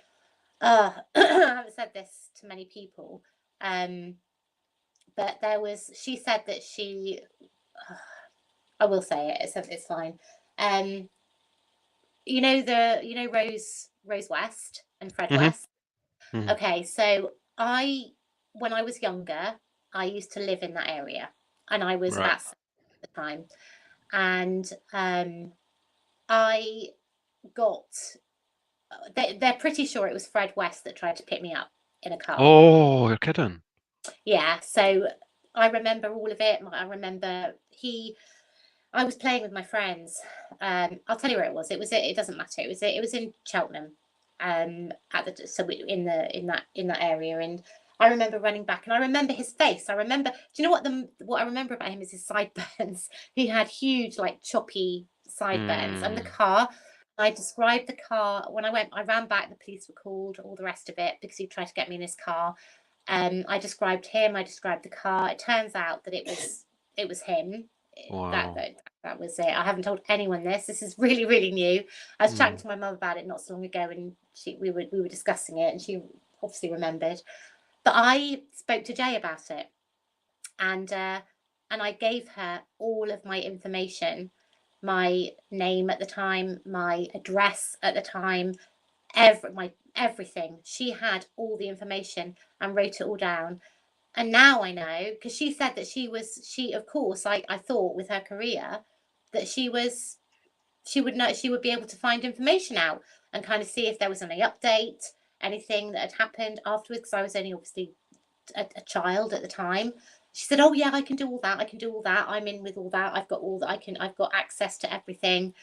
haven't said this to many people, but she said that I will say it. It's fine. You know Rose West and Fred Mhm. West. Mhm. Okay, so when I was younger, I used to live in that area, and I was Right. at the time, and I got. They're pretty sure it was Fred West that tried to pick me up in a car. Oh, you're kidding. Yeah, so I remember all of it. I remember I was playing with my friends. I'll tell you where it was. It doesn't matter. It was in Cheltenham. At the so we, in that area, and I remember running back, and I remember his face. I remember. Do you know what I remember about him is his sideburns. He had huge, like choppy sideburns, and the car. I described the car when I ran back. The police were called, all the rest of it, because he tried to get me in his car. I described him. I described the car. It turns out that it was him. That, Wow. that that was it. I haven't told anyone this. This is really, really new. I was chatting Mm. to my mum about it not so long ago, and we were discussing it, and she obviously remembered. But I spoke to Jay about it, and I gave her all of my information, my name at the time, my address at the time, everything. She had all the information and wrote it all down. And now I know, because she said that she of course, I thought with her career that she would know, she would be able to find information out and kind of see if there was any update, anything that had happened afterwards, because I was only obviously a child at the time. She said, oh yeah, I can do all that, I can do all that, I'm in with all that, I've got all that, I've got access to everything.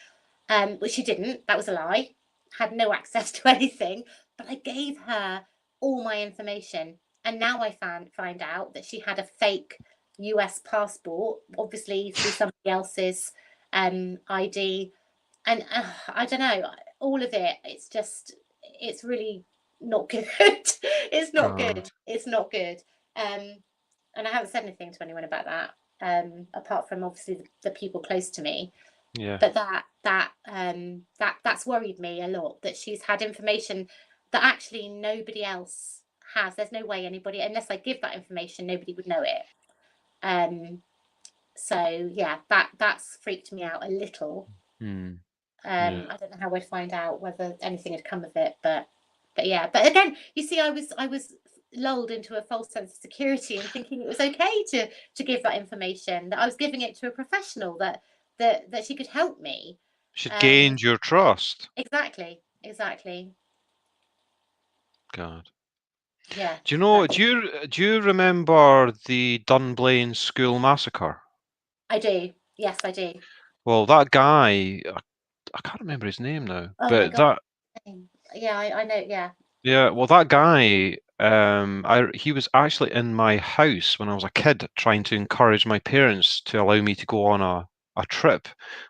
But she didn't. That was a lie. Had no access to anything. But I gave her all my information, and now I find out that she had a fake US passport, obviously through somebody else's ID, and I don't know. All of it. It's really not good. It's not God. good. It's not good. And I haven't said anything to anyone about that. Apart from obviously the people close to me, Yeah. but that's worried me a lot, that she's had information that actually nobody else has. There's no way anybody, unless I give that information, nobody would know it. So yeah, that's freaked me out a little. Mm. Yeah. I don't know how I'd find out whether anything had come of it, but yeah. But again, you see, I was lulled into a false sense of security and thinking it was okay to give that information, that I was giving it to a professional, that she could help me. She'd Um, gained your trust. exactly. God. Yeah, Do you know? exactly. Do you remember the Dunblane school massacre? I do. Yes, I do. Well, that guy, I can't remember his name now, Oh my but God. that, Yeah, I know. Yeah. yeah, well, that guy, he was actually in my house when I was a kid, trying to encourage my parents to allow me to go on a trip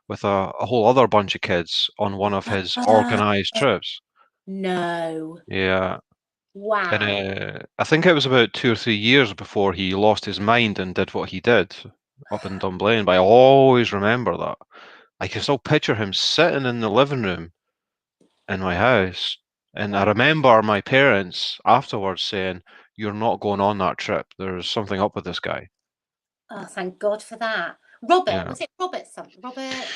with a whole other bunch of kids on one of his Uh, organized trips. no. Yeah, and Wow. I think it was about 2 or 3 years before he lost his mind and did what he did up in Dunblane. But I always remember that. I can still picture him sitting in the living room in my house. And I Wow. remember my parents afterwards saying, "You're not going on that trip. There's something up with this guy." Oh, thank God for that. Robert, Yeah. was it Robert something? Robert,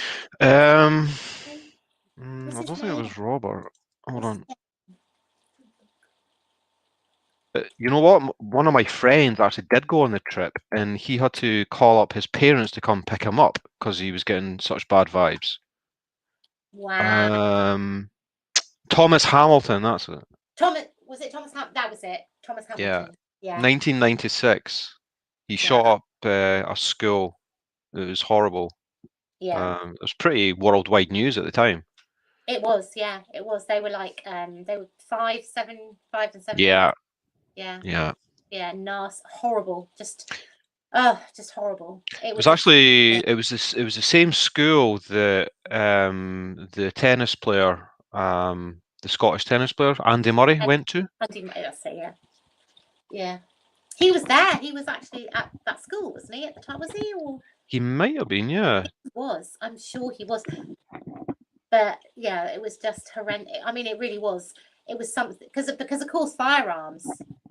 Um, what's I his don't think it name? was Robert. Hold What's his on. name? You know what? One of my friends actually did go on the trip, and he had to call up his parents to come pick him up because he was getting such bad vibes. Wow. Um, Thomas Hamilton, that's it. Thomas, was it Thomas That was it. Thomas Yeah, Hamilton. Yeah. 1996. He shot Wow. up a school. It was horrible. Yeah. It was pretty worldwide news at the time. It was, yeah, it was. They were like, they were 5 and 7 years. Yeah, Yeah, yeah. yeah, nasty, horrible, just horrible. It It was was a actually it was the same school that the tennis player, the Scottish tennis player Andy Murray went to. I say, yeah, yeah. He was there. He was actually at that school, wasn't he? At the time, was he? Or He might have been, yeah. he was. I'm sure he was. But yeah, it was just horrendous. I mean, it really was. It was something because of course firearms,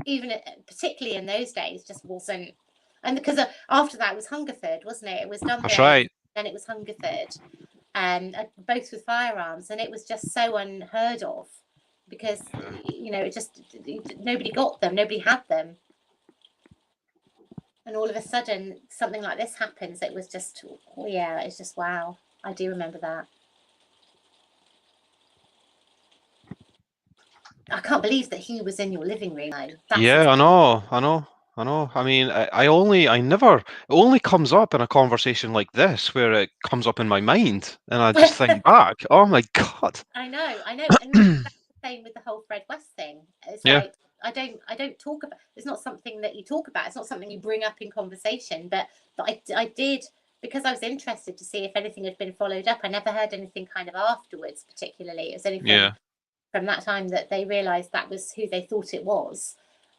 even particularly in those days, just wasn't. And because after that it was Hungerford, wasn't it? It was That's Dunblane, right. then it was Hungerford, both with firearms, and it was just so unheard of because it just nobody got them, nobody had them, and all of a sudden something like this happens. It was just it's just wow. I do remember that. I can't believe that he was in your living room though. Yeah, I know. I mean, it only comes up in a conversation like this where it comes up in my mind and I just think back, oh my God. I know. And that's the same with the whole Fred West thing. It's Yeah. like, I don't talk about, it's not something that you talk about. It's not something you bring up in conversation, but I did, because I was interested to see if anything had been followed up. I never heard anything kind of afterwards, particularly. It was only from that time that they realized that was who they thought it was.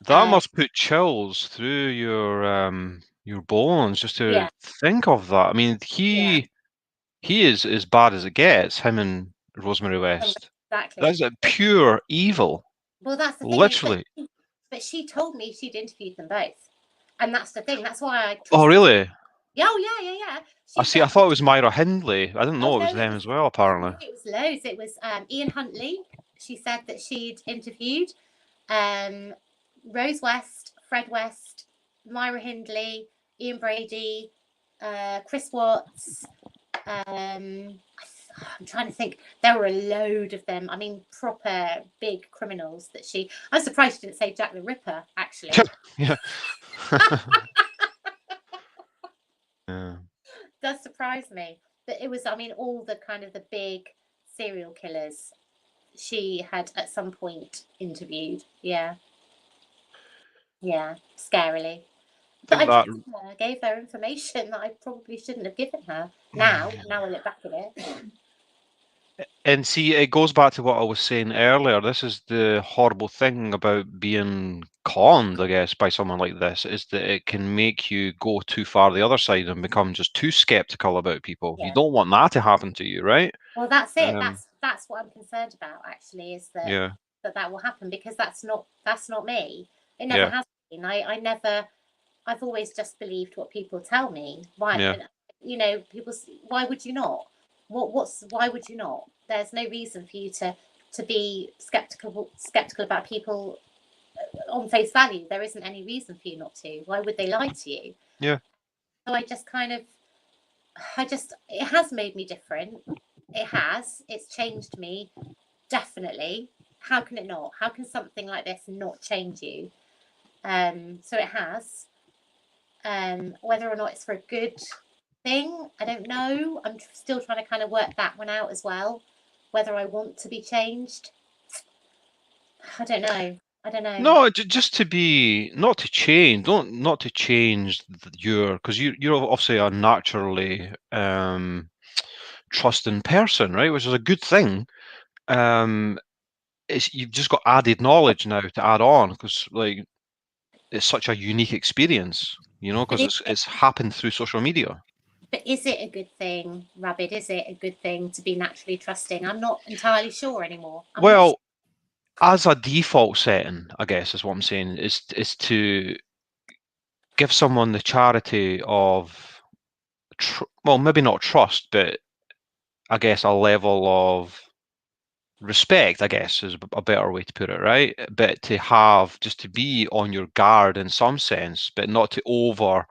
That must put chills through your bones just to think of that. I mean, he is as bad as it gets, him and Rosemary West. Exactly. That's a pure evil. Well, that's the thing. Literally. But she told me she'd interviewed them both. And that's the thing. That's why I Oh, really? Yeah, yeah. I see. I thought it was Myra Hindley. I didn't know it was them as well, apparently. It was loads. It was Ian Huntley. She said that she'd interviewed Rose West, Fred West, Myra Hindley, Ian Brady, Chris Watts. I'm trying to think. There were a load of them. I mean, proper big criminals that she... I'm surprised she didn't say Jack the Ripper, actually. Yeah. Does surprise me. But it was, I mean, all the kind of the big serial killers she had at some point interviewed. Yeah, scarily. But I gave her information that I probably shouldn't have given her. Now I look back at it. And see, it goes back to what I was saying earlier. This is the horrible thing about being conned, I guess, by someone like this, is that it can make you go too far the other side and become just too skeptical about people. You don't want that to happen to you, right? Well, that's it. That's what I'm concerned about, actually, is that that will happen, because that's not me. It never has been. I've always just believed what people tell me. Why? People. Why would you not? Why would you not? There's no reason for you to be skeptical about people on face value. There isn't any reason for you not to. Why would they lie to you? Yeah. So it has made me different. It has. It's changed me, definitely. How can it not? How can something like this not change you? So it has. Whether or not it's for a good thing, I don't know. I'm still trying to kind of work that one out as well. Whether I want to be changed, I don't know. No, just to be, not to change, not to change because you're obviously a naturally trusting person, right? Which is a good thing. You've just got added knowledge now to add on, because like it's such a unique experience, because it's happened through social media. But is it a good thing, Rabbit? Is it a good thing to be naturally trusting? I'm not entirely sure anymore. As a default setting, I guess is what I'm saying, is to give someone the charity of, maybe not trust, but I guess a level of respect, I guess, is a better way to put it, right? But to be on your guard in some sense, but not to over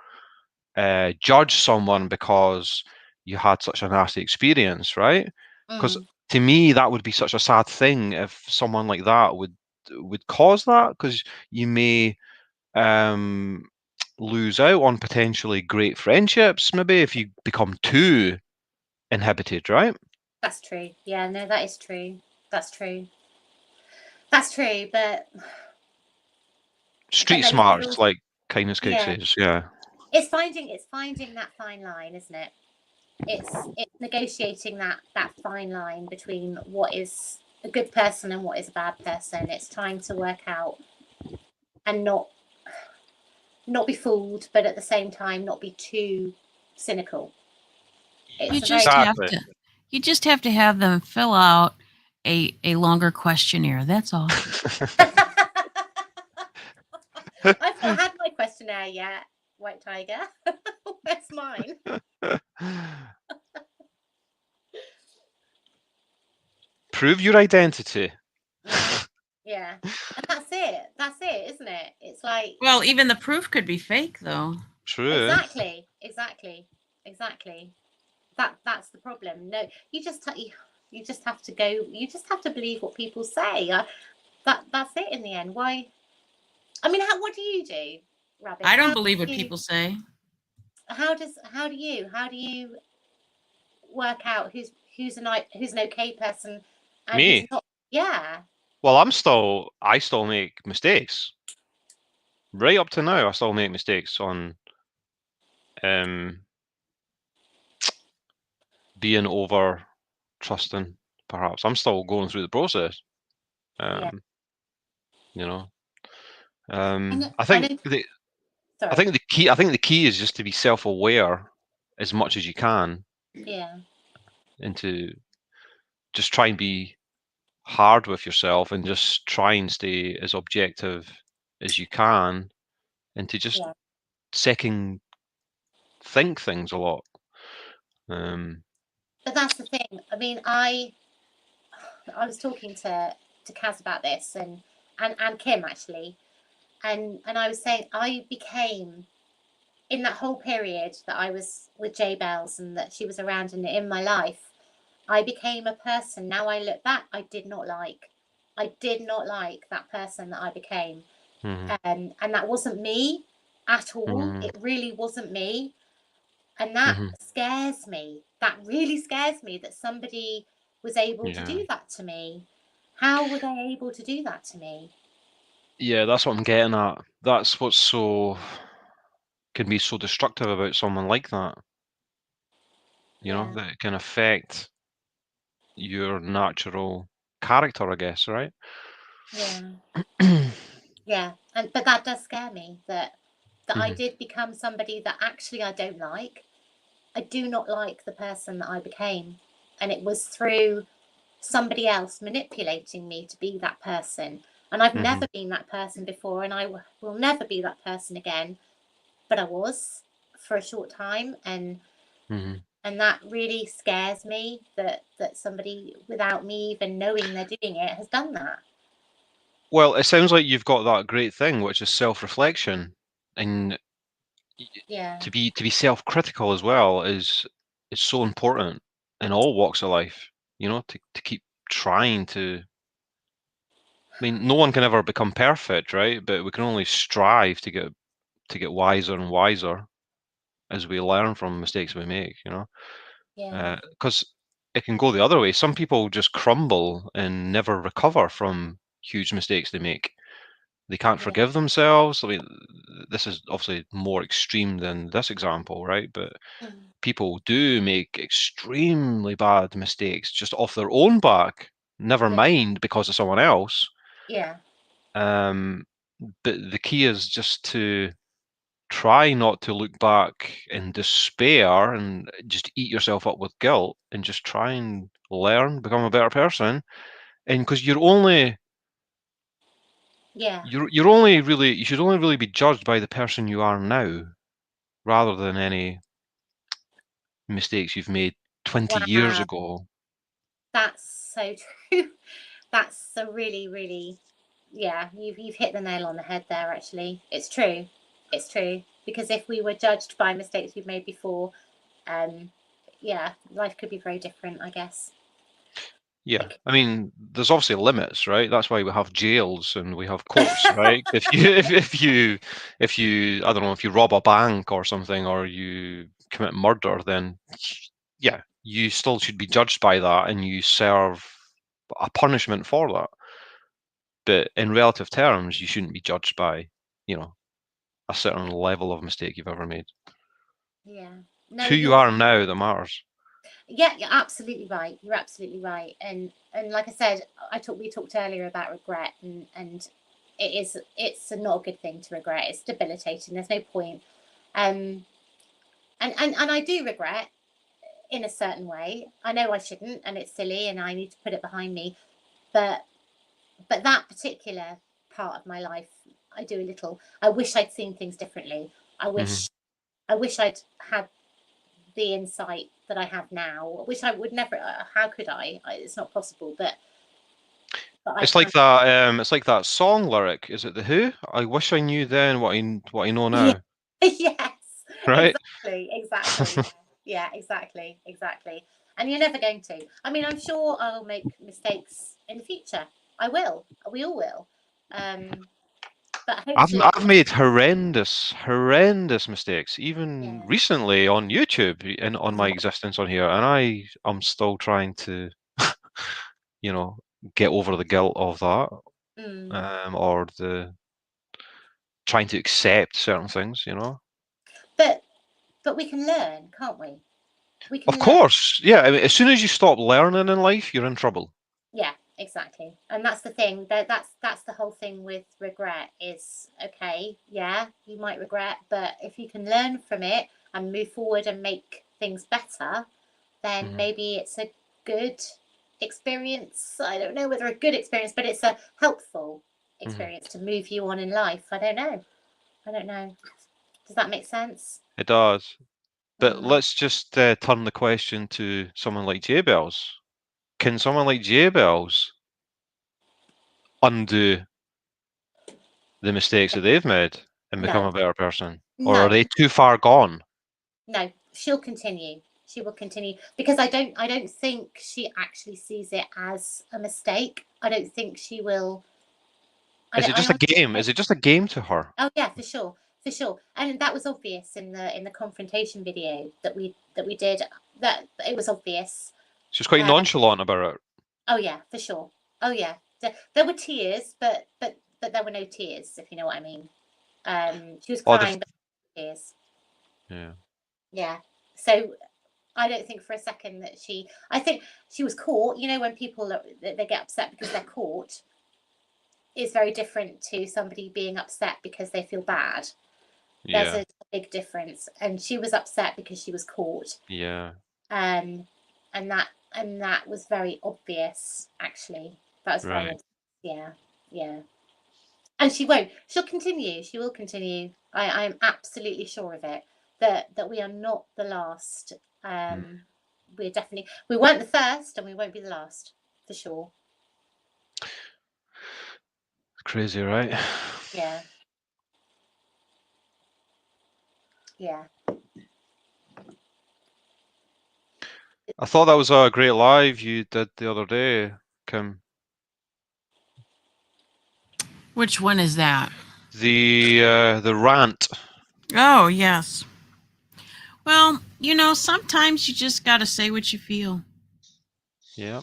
judge someone because you had such a nasty experience, right? Because to me, that would be such a sad thing if someone like that would cause that, because you may lose out on potentially great friendships, maybe, if you become too inhibited, right? That's true. Yeah, no, that is true. That's true. That's true, but street smarts, like kindness cases, It's finding that fine line, isn't it? It's negotiating that fine line between what is a good person and what is a bad person. It's trying to work out and not be fooled, but at the same time not be too cynical. You just have to have them fill out a longer questionnaire. That's all. I've not had my questionnaire yet, White Tiger. Where's mine? Prove your identity. Yeah. And that's it, isn't it? It's like, Well, even the proof could be fake, though. True. exactly. That's the problem. No, you just have to go. You just have to believe what people say. That's it in the end. Why? I mean, what do you do, Rabbit? I don't believe what people say. How do you work out who's an okay person and Me? who's not? Yeah. Well, I still make mistakes. Right up to now, I still make mistakes on being over trusting. Perhaps I'm still going through the process. Yeah. You know, I I think know- I Sorry. think the key is just to be self-aware as much as you can, Yeah. and to just try and be hard with yourself, and just try and stay as objective as you can, and to just Yeah. second think things a lot. But that's the thing. I mean, I was talking to Kaz about this and Kim actually, and I was saying I became, in that whole period that I was with jaybelles and that she was around in my life, I became a person. Now I look back, I did not like that person that I became. And that wasn't me at all. It really wasn't me. And that scares me. That really scares me that somebody was able to do that to me. How were they able to do that to me? Yeah, that's what I'm getting at. That's what's can be so destructive about someone like that. You know, that it can affect your natural character, I guess, right? Yeah. Yeah. But that does scare me that I did become somebody that actually I don't like. I do not like the person that I became. And it was through somebody else manipulating me to be that person. And I've never been that person before, and I will never be that person again. But I was for a short time, and that really scares me that somebody without me even knowing they're doing it has done that. Well, it sounds like you've got that great thing, which is self-reflection, and Yeah. to be self-critical as well is so important in all walks of life. You know, to keep trying to. I mean, no one can ever become perfect, right? But we can only strive to get wiser and wiser as we learn from mistakes we make. You know. Yeah. Because it can go the other way. Some people just crumble and never recover from huge mistakes they make. They can't Yeah. forgive themselves. I mean, this is obviously more extreme than this example, right? But people do make extremely bad mistakes just off their own back, never mind because of someone else. Yeah. But the key is just to try not to look back in despair and just eat yourself up with guilt, and just try and learn, become a better person. And because you're only Yeah. you're only really you should only really be judged by the person you are now, rather than any mistakes you've made 20 years Wow. ago. That's so true. That's a really, really, yeah, you've hit the nail on the head there, actually. It's true. It's true. Because if we were judged by mistakes we've made before, yeah, life could be very different, I guess. Yeah, I mean, there's obviously limits, right? That's why we have jails and we have courts, right? If you I don't know, if you rob a bank or something, or you commit murder, then yeah, you still should be judged by that, and you serve a punishment for that. But in relative terms, you shouldn't be judged by, a certain level of mistake you've ever made. Yeah. It's No, who you are now that matters. yeah, you're absolutely right. You're absolutely right. And like I said, we talked earlier about regret, and it's not a good thing to regret. It's debilitating. There's no point. And I do regret in a certain way. I know I shouldn't, and it's silly, and I need to put it behind me. But that particular part of my life, I do a little. I wish I'd seen things differently. I wish I'd had the insight that I have now, which I would never. How could I? It's not possible. But It's like that. It's like that song lyric. Is it the Who? I wish I knew then what I know now. Yes. Right. Exactly. Yeah. Exactly. And you're never going to. I mean, I'm sure I will make mistakes in the future. I will. We all will. But hopefully, I've made horrendous mistakes, even recently on YouTube and on my existence on here, and I'm still trying to, get over the guilt of that, or the trying to accept certain things, But we can learn, can't we? We can Of learn. course, yeah. I mean, as soon as you stop learning in life, you're in trouble. Yeah, exactly. And that's the thing. That's the whole thing with regret is, okay, yeah, you might regret, but if you can learn from it and move forward and make things better, then maybe it's a good experience. I don't know whether a good experience, but it's a helpful experience to move you on in life. I don't know. Does that make sense? It does. But let's just turn the question to someone like Jaybelles. Can someone like Jaybelles undo the mistakes that they've made and become a better person? Or are they too far gone? No, she'll continue. She will continue because I don't think she actually sees it as a mistake. I don't think she will. Is it just a game? Is it just a game to her? Oh yeah, for sure. And that was obvious in the confrontation video that we did. That it was obvious. She was quite nonchalant about it. Oh yeah, for sure. Oh yeah, there were tears, but there were no tears, if you know what I mean. She was crying, but no tears. Yeah. Yeah. So I don't think for a second that I think she was caught. You know, when people they get upset because they're caught, is very different to somebody being upset because they feel bad. Yeah. There's a big difference, and she was upset because she was caught. Yeah. And that was very obvious. Actually, that was very obvious. Yeah. And she'll continue. She will continue. I am absolutely sure of it. That we are not the last. We weren't the first, and we won't be the last, for sure. Crazy, right? Yeah. I thought that was a great live you did the other day, Kim. Which one is that? The rant. Oh, yes. Well, sometimes you just got to say what you feel. Yeah.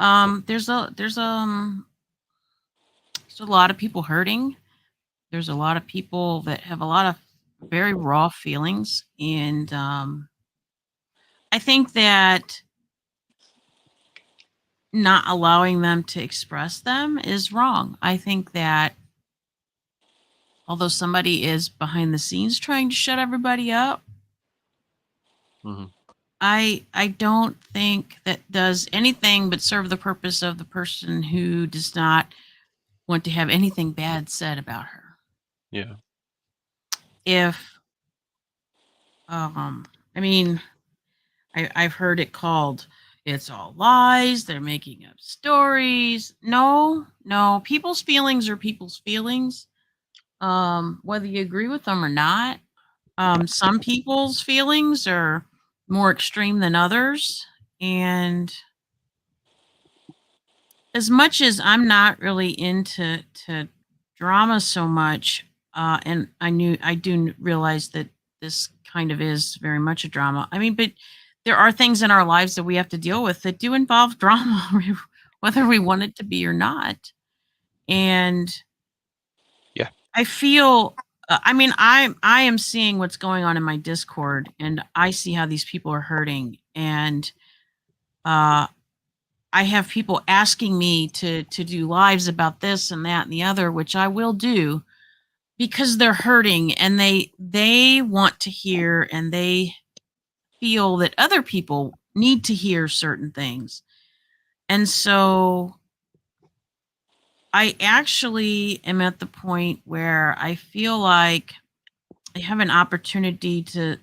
There's a lot of people hurting. There's a lot of people that have a lot of very raw feelings, and I think that not allowing them to express them is wrong. I think that although somebody is behind the scenes trying to shut everybody up, I don't think that does anything but serve the purpose of the person who does not want to have anything bad said about her. Yeah. If I mean, I've heard it called, it's all lies, they're making up stories. No, people's feelings are people's feelings. Whether you agree with them or not. Some people's feelings are more extreme than others. And as much as I'm not really into drama so much, and I do realize that this kind of is very much a drama. I mean, but there are things in our lives that we have to deal with that do involve drama, whether we want it to be or not. And yeah, I feel, I mean, I am seeing what's going on in my Discord, and I see how these people are hurting. And I have people asking me to do lives about this and that and the other, which I will do because they're hurting and they want to hear, and they feel that other people need to hear certain things. And so I actually am at the point where I feel like I have an opportunity to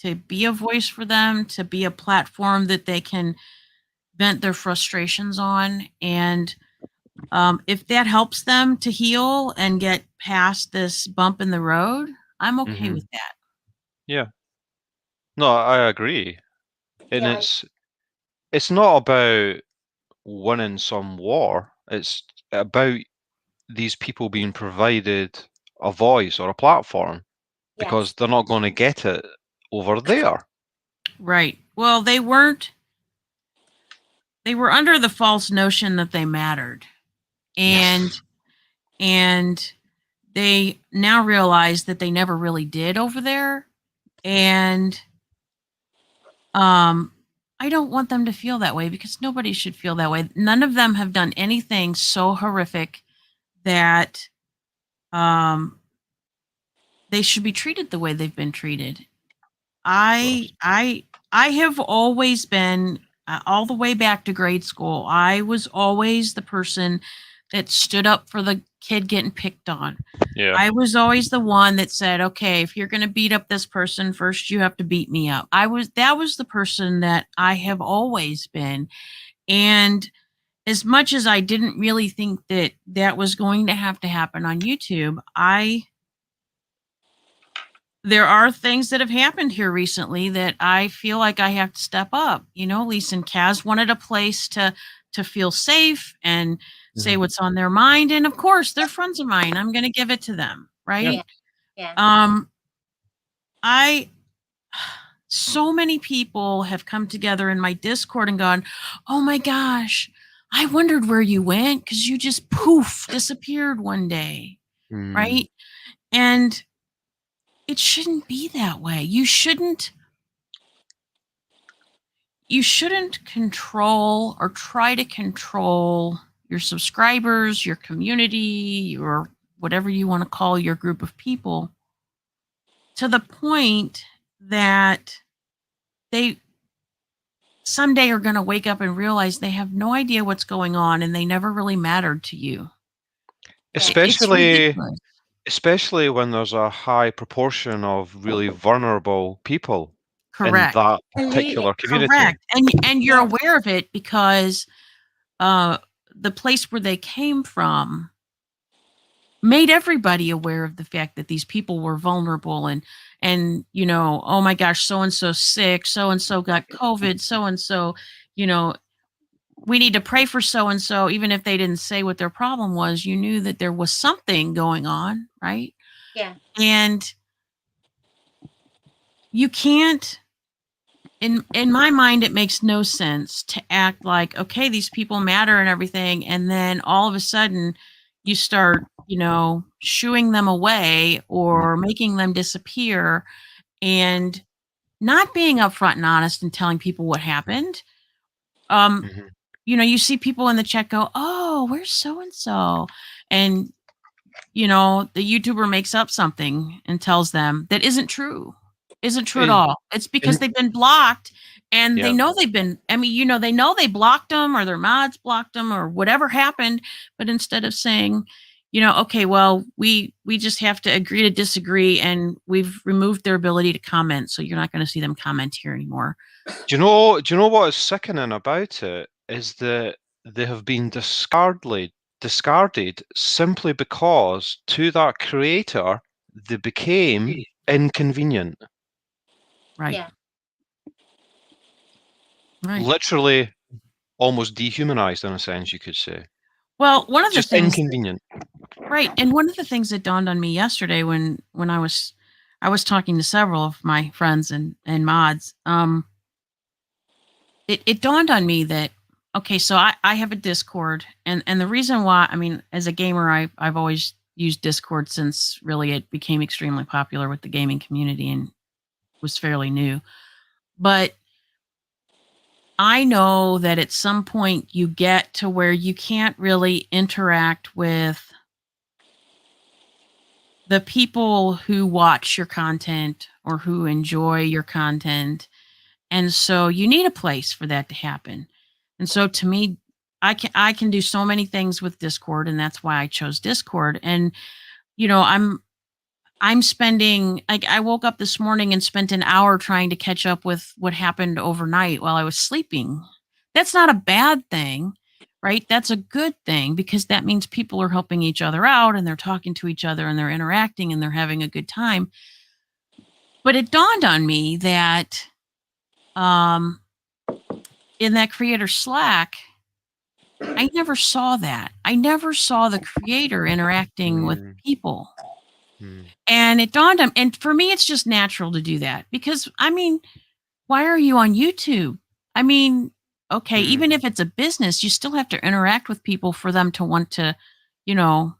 to be a voice for them, to be a platform that they can vent their frustrations on. And if that helps them to heal and get past this bump in the road, I'm okay with that. Yeah. No, I agree. And Yeah, it's not about winning some war. It's about these people being provided a voice or a platform because yes, they're not going to get it over there. Right. Well, they were under the false notion that they mattered. And Yes. and they now realize that they never really did over there. And I don't want them to feel that way because nobody should feel that way. None of them have done anything so horrific that they should be treated the way they've been treated. I have always been all the way back to grade school. I was always the person that stood up for the kid getting picked on. Yeah. I was always the one that said, "Okay, if you're going to beat up this person, first you have to beat me up." That was the person that I have always been. And as much as I didn't really think that that was going to happen on YouTube, there are things that have happened here recently that I feel like I have to step up. You know, Lisa and Kaz wanted a place to feel safe and say what's on their mind. And of course, they're friends of mine. I'm going to give it to them. Right. yeah. So many people have come together in my Discord and gone, "Oh my gosh, I wondered where you went because you just poof disappeared one day." Right. And it shouldn't be that way. You shouldn't control or try to control your subscribers, your community, your whatever you want to call your group of people to the point that they someday are going to wake up and realize they have no idea what's going on and they never really mattered to you. Especially when there's a high proportion of really vulnerable people Correct. in that particular community. Correct. And you're aware of it because the place where they came from made everybody aware of the fact that these people were vulnerable and you know, oh my gosh, so and so sick, so and so got COVID, so and so, you know, we need to pray for so and so. Even if they didn't say what their problem was, you knew that there was something going on, right? Yeah. And you can't, in my mind, it makes no sense to act like, okay, these people matter and everything, and then all of a sudden you start, you know, shooing them away or making them disappear and not being upfront and honest and telling people what happened. You know, you see people in the chat go, "Oh, where's so and so?" And you know, the YouTuber makes up something and tells them that isn't true at all. It's because they've been blocked and they know they've been, I mean, you know, they know they blocked them or their mods blocked them or whatever happened. But instead of saying, you know, okay, well, we just have to agree to disagree and we've removed their ability to comment. So you're not going to see them comment here anymore. Do you know what is sickening about it is that they have been discarded simply because to that creator they became inconvenient. Right. Yeah. Right. Literally almost dehumanized in a sense, you could say. Well, one of the Just things inconvenient. Right. And one of the things that dawned on me yesterday when I was talking to several of my friends and mods, it dawned on me that, okay, so I have a Discord and the reason why, I mean, as a gamer, I've always used Discord since really it became extremely popular with the gaming community and was fairly new. But I know that at some point you get to where you can't really interact with the people who watch your content or who enjoy your content. And so you need a place for that to happen. And so to me, I can do so many things with Discord, and that's why I chose Discord. And you know, I'm spending, like, I woke up this morning and spent an hour trying to catch up with what happened overnight while I was sleeping. That's not a bad thing, right? That's a good thing because that means people are helping each other out and they're talking to each other and they're interacting and they're having a good time. But it dawned on me that um, in that creator Slack, I never saw that. I never saw the creator interacting with people. And it dawned on, and for me, it's just natural to do that because, I mean, why are you on YouTube? I mean, okay, even if it's a business, you still have to interact with people for them to want to, you know,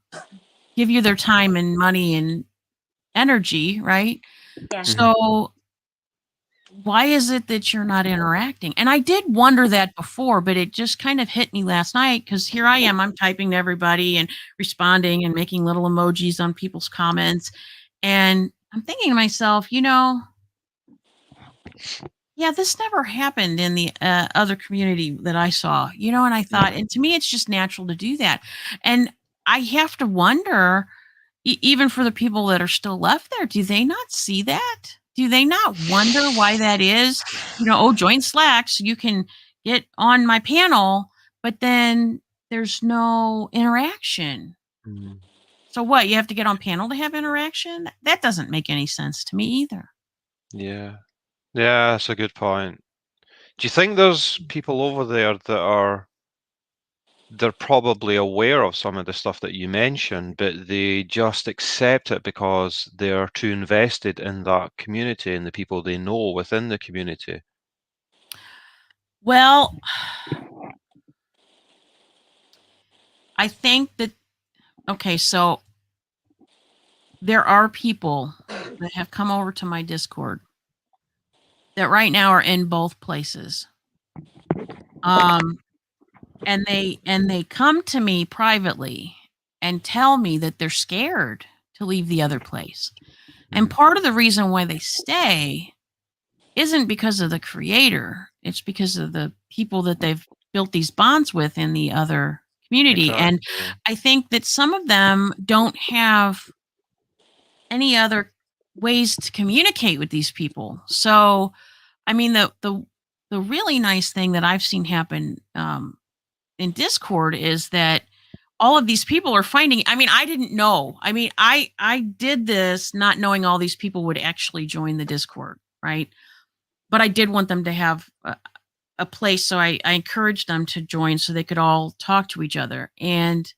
give you their time and money and energy, right? Yeah. So why is it that you're not interacting? And I did wonder that before, but it just kind of hit me last night because here I am, I'm typing to everybody and responding and making little emojis on people's comments. And I'm thinking to myself, yeah, this never happened in the other community that I saw, and I thought, and to me, it's just natural to do that. And I have to wonder, even for the people that are still left there, do they not see that? Do they not wonder why that is? Join Slack so you can get on my panel, but then there's no interaction. So what? You have to get on panel to have interaction? That doesn't make any sense to me either. Yeah, that's a good point. Do you think there's people over there that they're probably aware of some of the stuff that you mentioned, but they just accept it because they're too invested in that community and the people they know within the community? Well, I think that, okay, so there are people that have come over to my Discord that right now are in both places. And they come to me privately and tell me that they're scared to leave the other place. And part of the reason why they stay isn't because of the creator. It's because of the people that they've built these bonds with in the other community. Exactly. And I think that some of them don't have any other ways to communicate with these people. So, I mean, the really nice thing that I've seen happen in Discord is that all of these people are finding. I mean, I didn't know. I mean, I did this not knowing all these people would actually join the Discord, right? But I did want them to have a place, so I encouraged them to join so they could all talk to each other. And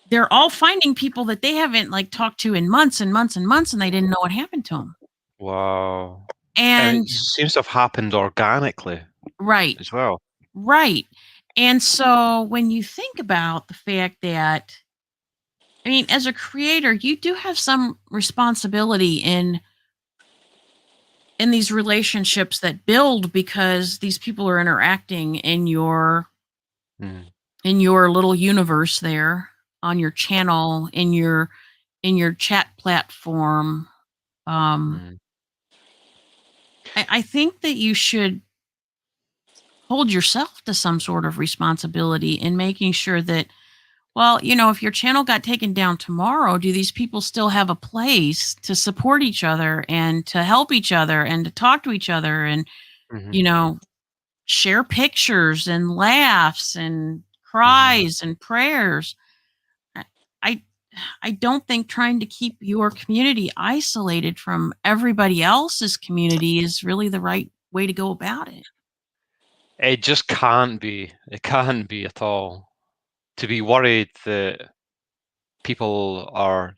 they're all finding people that they haven't talked to in months and months and months, and they didn't know what happened to them. Wow. And it seems to have happened organically, right, as well. Right. And so when you think about the fact that, I mean, as a creator, you do have some responsibility in these relationships that build because these people are interacting in your little universe there on your channel, in your chat platform. I think that you should hold yourself to some sort of responsibility in making sure that, well, if your channel got taken down tomorrow, do these people still have a place to support each other and to help each other and to talk to each other and, share pictures and laughs and cries and prayers? I don't think trying to keep your community isolated from everybody else's community is really the right way to go about it. It just can't be. It can't be at all. To be worried that people are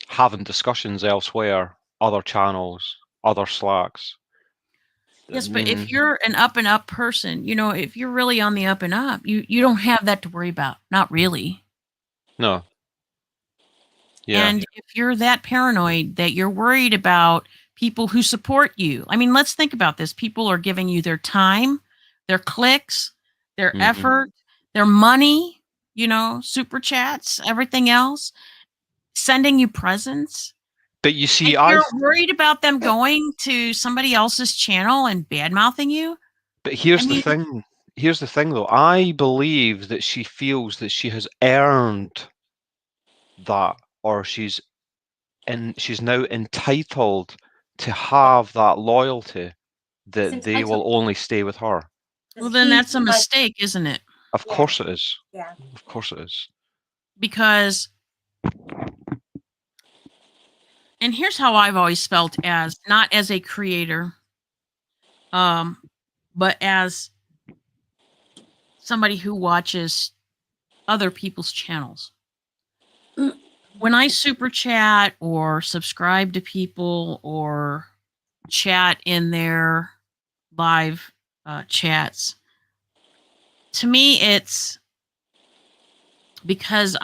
having discussions elsewhere, other channels, other Slacks. Yes, but if you're an up and up person, if you're really on the up and up, you don't have that to worry about. Not really. No. Yeah. And if you're that paranoid that you're worried about people who support you, I mean, let's think about this. People are giving you their time, their clicks, their effort, their money, super chats, everything else, sending you presents. But you see, you're worried about them going to somebody else's channel and bad-mouthing you? But here's the thing. Here's the thing, though. I believe that she feels that she has earned that, or she's and she's now entitled to have that loyalty that they will entitled. only stay with her. Well, then huge that's a mistake, isn't it? Of Yeah. course it is. Yeah. Of course it is. Because, and here's how I've always felt, as not as a creator, but as somebody who watches other people's channels. When I super chat or subscribe to people or chat in their live chats, to me it's because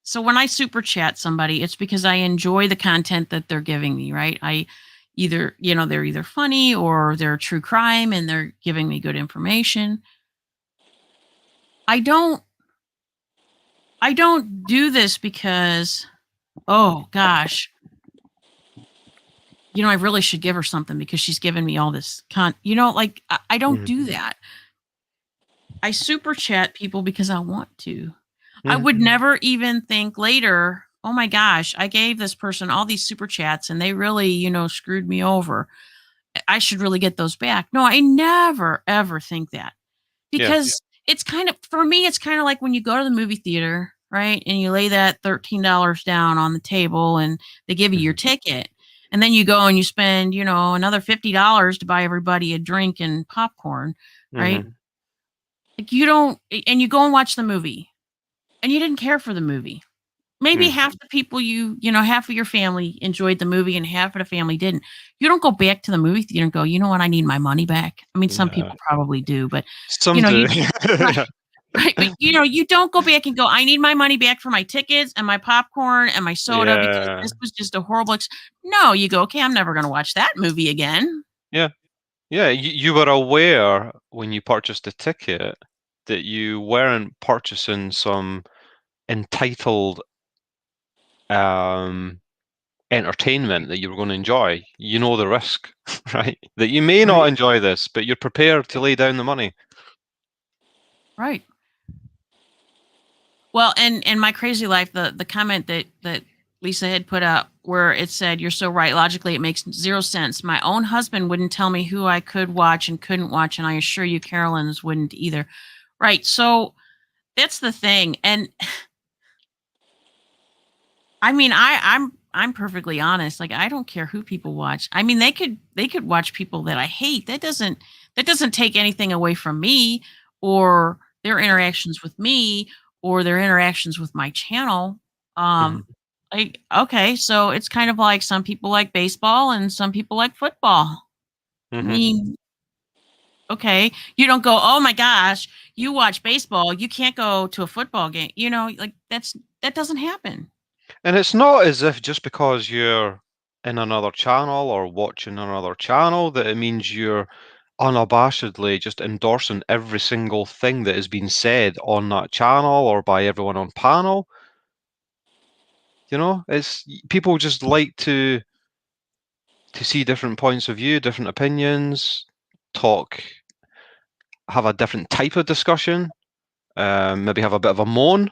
so when I super chat somebody, it's because I enjoy the content that they're giving me, right? I either, they're either funny or they're true crime and they're giving me good information. I don't do this because, oh gosh, I really should give her something because she's given me all this I don't do that. I super chat people because I want to. I would never even think later, oh my gosh, I gave this person all these super chats and they really, screwed me over. I should really get those back. No, I never, ever think that. Because it's kind of, for me, it's kind of like when you go to the movie theater, right? And you lay that $13 down on the table and they give you your ticket. And then you go and you spend, another $50 to buy everybody a drink and popcorn, right? Like you don't, and you go and watch the movie and you didn't care for the movie. Maybe half the people half of your family enjoyed the movie and half of the family didn't. You don't go back to the movie theater and go, you know what, I need my money back. I mean, some people probably do, but some do. Right, but you don't go back and go, I need my money back for my tickets and my popcorn and my soda because this was just a horrible No, you go, okay, I'm never going to watch that movie again. Yeah. You were aware when you purchased the ticket that you weren't purchasing some entitled entertainment that you were going to enjoy. You know the risk, right? That you may not enjoy this, but you're prepared to lay down the money. Right. Well, and my crazy life, the comment that Lisa had put up where it said, "You're so right. Logically, it makes zero sense. My own husband wouldn't tell me who I could watch and couldn't watch, and I assure you, Carolyn's wouldn't either." Right. So that's the thing, and I mean, I'm perfectly honest. Like, I don't care who people watch. I mean, they could watch people that I hate. That doesn't take anything away from me or their interactions with me or their interactions with my channel. Like, okay, so it's kind of like some people like baseball and some people like football. I mean, okay, you don't go, oh my gosh, you watch baseball, you can't go to a football game. Like that doesn't happen. And it's not as if just because you're in another channel or watching another channel that it means you're unabashedly just endorsing every single thing that has been said on that channel or by everyone on panel. It's people just like to see different points of view, different opinions, have a different type of discussion, maybe have a bit of a moan.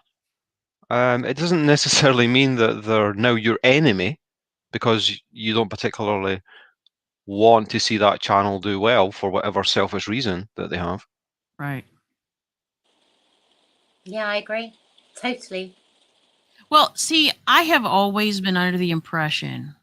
It doesn't necessarily mean that they're now your enemy because you don't particularly want to see that channel do well for whatever selfish reason that they have. Right. Yeah, I agree. Totally. Well, see, I have always been under the impression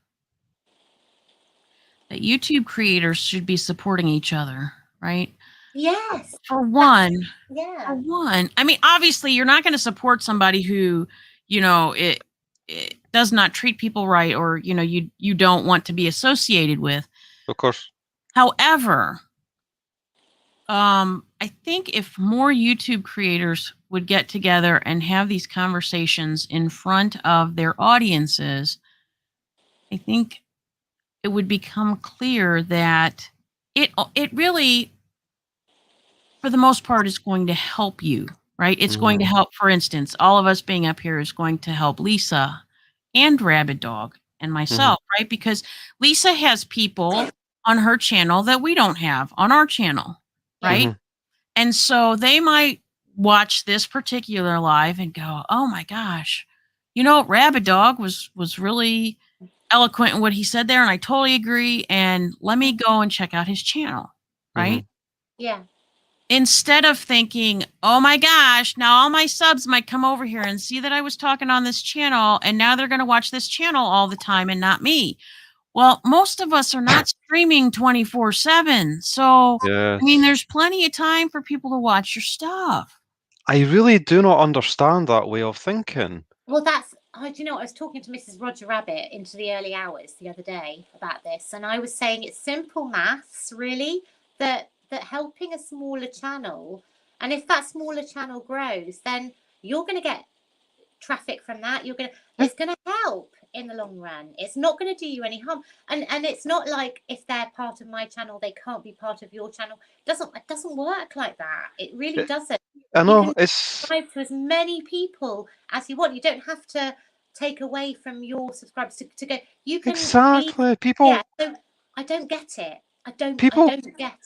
that YouTube creators should be supporting each other, right? Yes. For one. Yeah. For one. I mean, obviously, you're not going to support somebody who, it does not treat people right or, you don't want to be associated with. Of course. However, I think if more YouTube creators would get together and have these conversations in front of their audiences, I think it would become clear that it really, for the most part, is going to help you, right? It's going to help, for instance, all of us being up here is going to help Lisa and Rabid Dog and myself, right? Because Lisa has people on her channel that we don't have on our channel, right? And so they might watch this particular live and go, "Oh my gosh, Rabid Dog was really eloquent in what he said there, and I totally agree. And let me go and check out his channel, right? Yeah. Instead of thinking, oh my gosh, now all my subs might come over here and see that I was talking on this channel, and now they're going to watch this channel all the time and not me. Well, most of us are not streaming 24/7. So, Yeah. I mean, there's plenty of time for people to watch your stuff. I really do not understand that way of thinking. Well, that's, do you know, I was talking to Mrs. Roger Rabbit into the early hours the other day about this, and I was saying it's simple maths, really, that helping a smaller channel, and if that smaller channel grows, then you're going to get traffic from that. It's going to help in the long run. It's not going to do you any harm, and it's not like if they're part of my channel, they can't be part of your channel. It doesn't work like that. It really doesn't. I know, You can it's subscribe to as many people as you want. You don't have to take away from your subscribers to go. You can exactly people. Yeah, so I don't get it. I don't get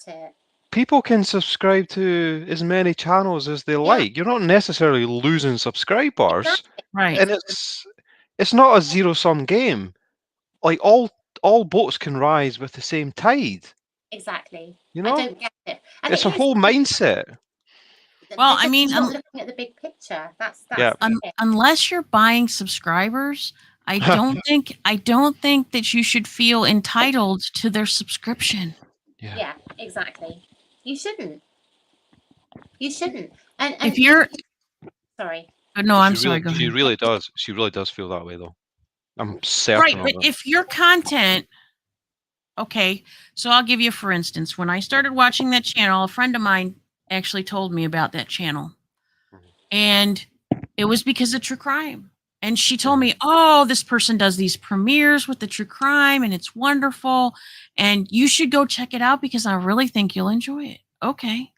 it. People can subscribe to as many channels as they like. You're not necessarily losing subscribers, Exactly. Right. and it's not a zero-sum game. Like all boats can rise with the same tide. Exactly. You know, I don't get it. And it's a whole mindset. Well, they're I mean, just not looking at the big picture. That's Yeah. it. Unless you're buying subscribers, I don't think that you should feel entitled to their subscription. Yeah, exactly. You shouldn't. And If you're sorry. no, I'm sorry. Go She ahead. really does. She really does feel that way, though. I'm certain Right, of but it. if your content, okay, so I'll give you, for instance, when I started watching that channel, a friend of mine actually told me about that channel, and it was because of true crime. And she told me, oh, this person does these premieres with the true crime, and it's wonderful, and you should go check it out because I really think you'll enjoy it. Okay.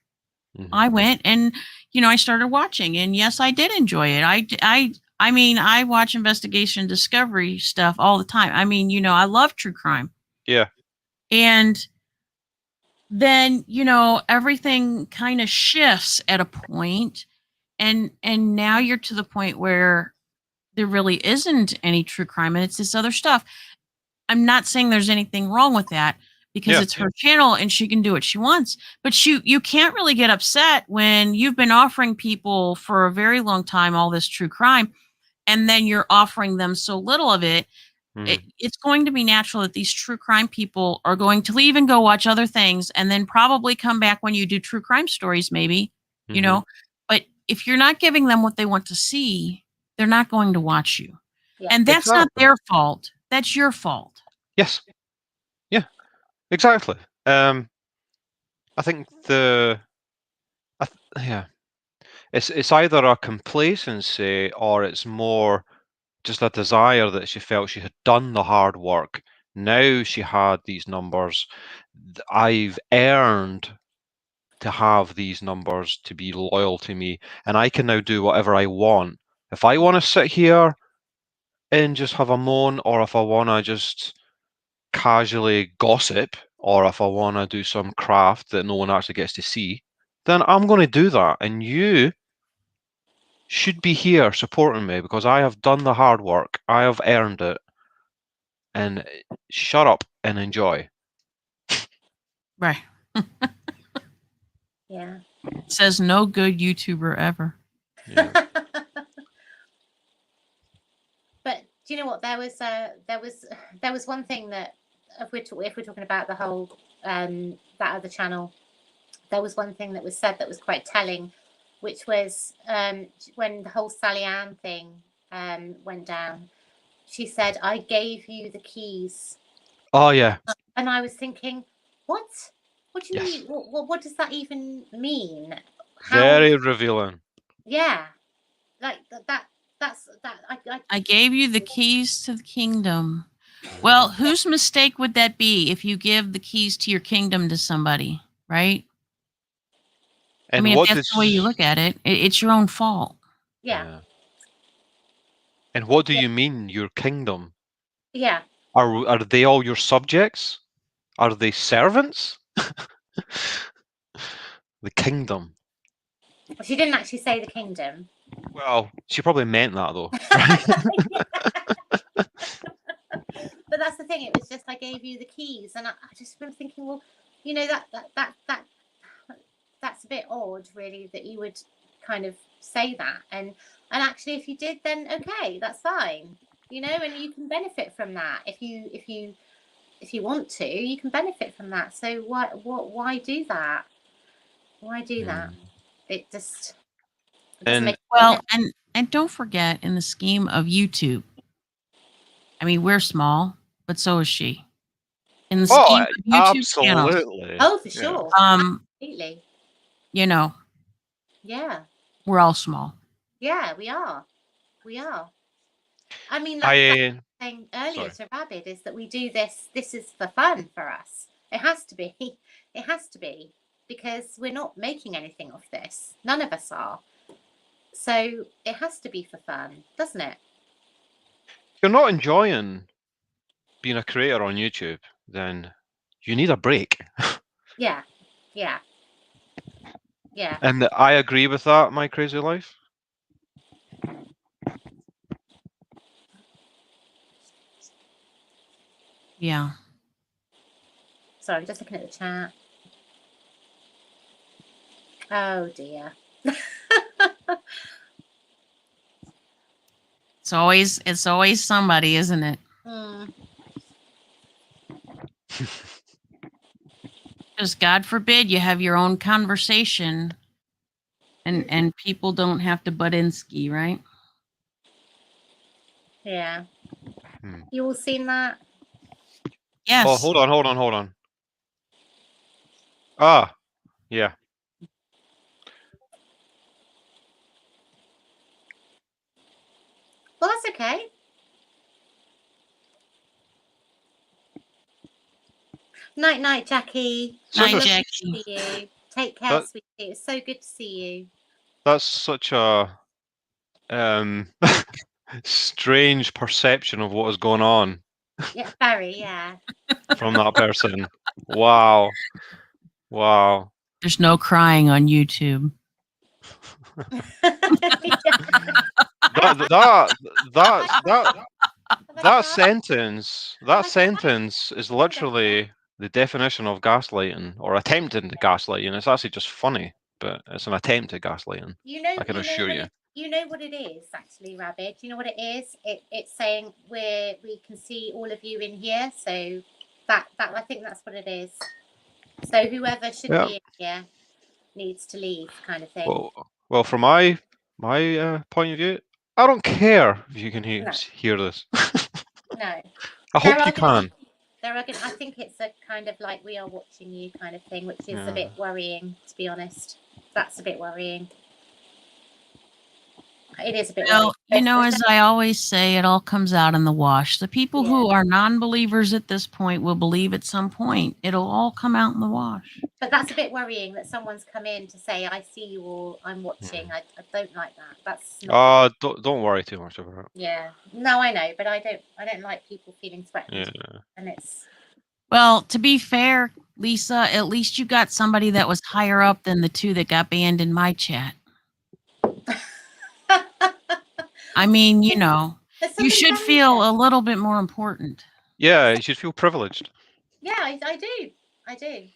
I went and, I started watching, and yes, I did enjoy it. I mean, I watch investigation discovery stuff all the time. I mean, I love true crime. Yeah. And then, everything kind of shifts at a point, and now you're to the point where there really isn't any true crime and it's this other stuff. I'm not saying there's anything wrong with that, because it's her channel and she can do what she wants. But you can't really get upset when you've been offering people for a very long time all this true crime, and then you're offering them so little of it. It's going to be natural that these true crime people are going to leave and go watch other things, and then probably come back when you do true crime stories, maybe, But if you're not giving them what they want to see, they're not going to watch you. Yeah. And that's not their fault. That's your fault. Yes. Yeah. Exactly. I think it's either a complacency or it's more just a desire that she felt she had done the hard work. Now she had these numbers. I've earned to have these numbers to be loyal to me, and I can now do whatever I want. If I want to sit here and just have a moan, or if I want to just casually gossip, or if I want to do some craft that no one actually gets to see, then I'm going to do that. And you should be here supporting me because I have done the hard work. I have earned it. And shut up and enjoy. Right. Yeah. Says no good YouTuber ever. Yeah. But do you know what? There was one thing that if we're talking about the whole that other channel, there was one thing that was said that was quite telling, which was when the whole Sally Ann thing went down. She said, "I gave you the keys." Oh yeah. And I was thinking, what? What do you Yes. mean? What does that even mean? Very revealing. Yeah, like that. I gave you the keys to the kingdom. Well, whose mistake would that be if you give the keys to your kingdom to somebody, right? And I mean, if that's the way you look at it, it's your own fault. Yeah. And what do you mean, your kingdom? Yeah. Are they all your subjects? Are they servants? The kingdom. She didn't actually say the kingdom. Well, she probably meant that though. But thing. It was just I gave you the keys, and I just remember thinking, well, you know, that's a bit odd, really, that you would kind of say that. And actually, if you did, then okay, that's fine, you know, and you can benefit from that if you want to. You can benefit from that. So why do that? Why do that? It just doesn't make well, and don't forget, in the scheme of YouTube, I mean, we're small, but so is she. In the scheme of YouTube channels, absolutely. Oh, for sure. Absolutely. you know, Yeah. we're all small. Yeah, we are. We are. I mean, I saying earlier sorry. to Rabbit is that we do this is for fun for us. It has to be. It has to be, because we're not making anything of this. None of us are. So it has to be for fun, doesn't it? If you're not enjoying being a creator on YouTube, then you need a break. Yeah. Yeah. Yeah. And I agree with that, my crazy life. Yeah. Sorry, I'm just looking at the chat. Oh dear. It's always somebody, isn't it? Just God forbid you have your own conversation and people don't have to butt in ski, right? Yeah. You all seen that? Yes. Oh, hold on. Ah, yeah. Well, that's okay. Night, Jackie. Night, Lovely Jackie. to see you. Take care, sweetie. It's so good to see you. That's such a strange perception of what is going on Yeah, very, yeah. from that person. Wow. There's no crying on YouTube. That sentence is literally the definition of gaslighting, or attempting to gaslighting. It's actually just funny, but it's an attempt at gaslighting. I can assure you. You know what it is, actually, Rabbit. Do you know what it is? It's saying we can see all of you in here. So that I think that's what it is. So whoever should be in here needs to leave, kind of thing. Well, from my point of view, I don't care if you can hear this. No. I hope you can. I think it's a kind of like we are watching you kind of thing, which is a bit worrying, to be honest. That's a bit worrying. It is a bit worrying. You know, as I always say, it all comes out in the wash. The people who are non-believers at this point will believe at some point. It'll all come out in the wash. But that's a bit worrying that someone's come in to say, I see you all, I'm watching. I don't like that. That's not don't worry too much about it. Yeah. No, I know, but I don't like people feeling threatened. Yeah. And it's Well, to be fair, Lisa, at least you got somebody that was higher up than the two that got banned in my chat. I mean, you know, you should feel a little bit more important. Yeah, you should feel privileged. Yeah, I do. I do.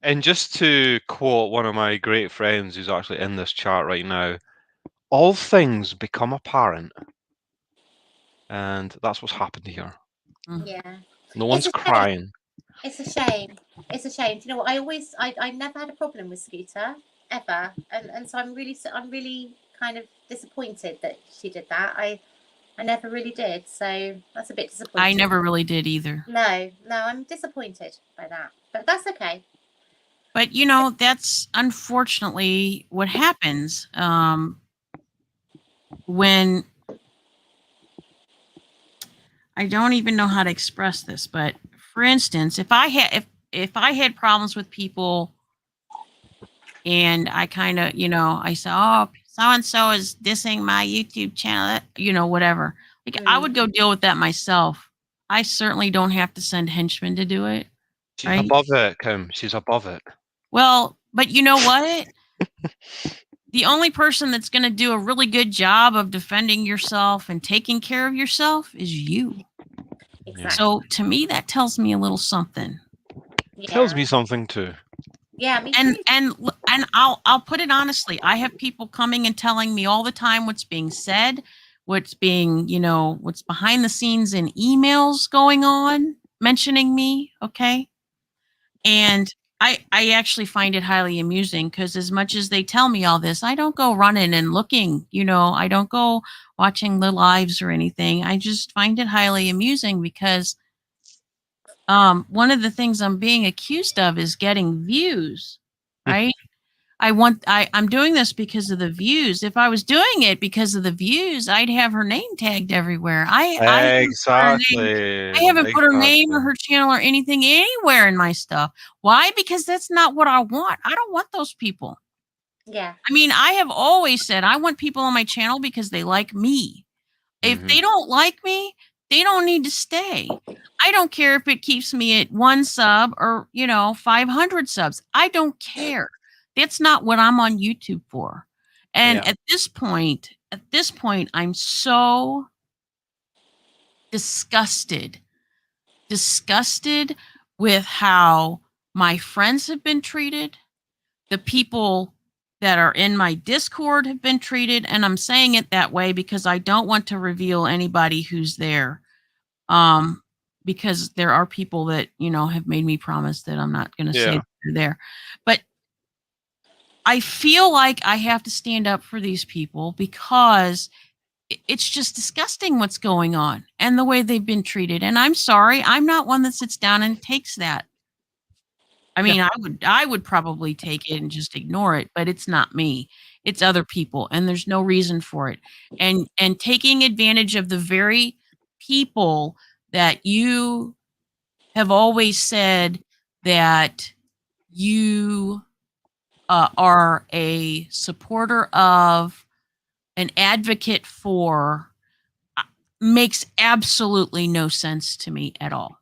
And just to quote one of my great friends who's actually in this chat right now, all things become apparent. And that's what's happened here. Yeah. No one's crying. It's a shame. It's a shame. Do you know what? I never had a problem with Scooter ever, and so I'm really kind of disappointed that she did that. I never really did, so that's a bit disappointing. I never really did either. No, I'm disappointed by that, but that's okay. But you know, that's unfortunately what happens when I don't even know how to express this, but for instance, if I had problems with people and I kind of, you know, I say, oh, so-and-so is dissing my YouTube channel, you know, whatever. Like, I would go deal with that myself. I certainly don't have to send henchmen to do it. She's above it, Kim. She's above it. Well, but you know what? The only person that's going to do a really good job of defending yourself and taking care of yourself is you. Exactly. So to me, that tells me a little something. Yeah. Tells me something too. Yeah, me And too. and I'll put it honestly. I have people coming and telling me all the time what's being said, what's being, what's behind the scenes in emails going on, mentioning me. Okay. And I actually find it highly amusing because as much as they tell me all this, I don't go running and looking, I don't go watching the lives or anything. I just find it highly amusing because one of the things I'm being accused of is getting views, right? I'm doing this because of the views. If I was doing it because of the views, I'd have her name tagged everywhere. Exactly. I haven't put her name or her channel or anything anywhere in my stuff. Why? Because that's not what I want. I don't want those people. Yeah. I mean, I have always said I want people on my channel because they like me. If they don't like me, they don't need to stay. I don't care if it keeps me at 1 sub or, 500 subs. I don't care. That's not what I'm on YouTube for. And Yeah. at this point, I'm so disgusted with how my friends have been treated, the people that are in my Discord have been treated, and I'm saying it that way because I don't want to reveal anybody who's there. Because there are people that, have made me promise that I'm not going to say they're there. But I feel like I have to stand up for these people because it's just disgusting what's going on and the way they've been treated. And I'm sorry, I'm not one that sits down and takes that. I mean, I would probably take it and just ignore it, but it's not me. It's other people, and there's no reason for it. And taking advantage of the very people that you have always said that you are a supporter of, an advocate for, makes absolutely no sense to me at all.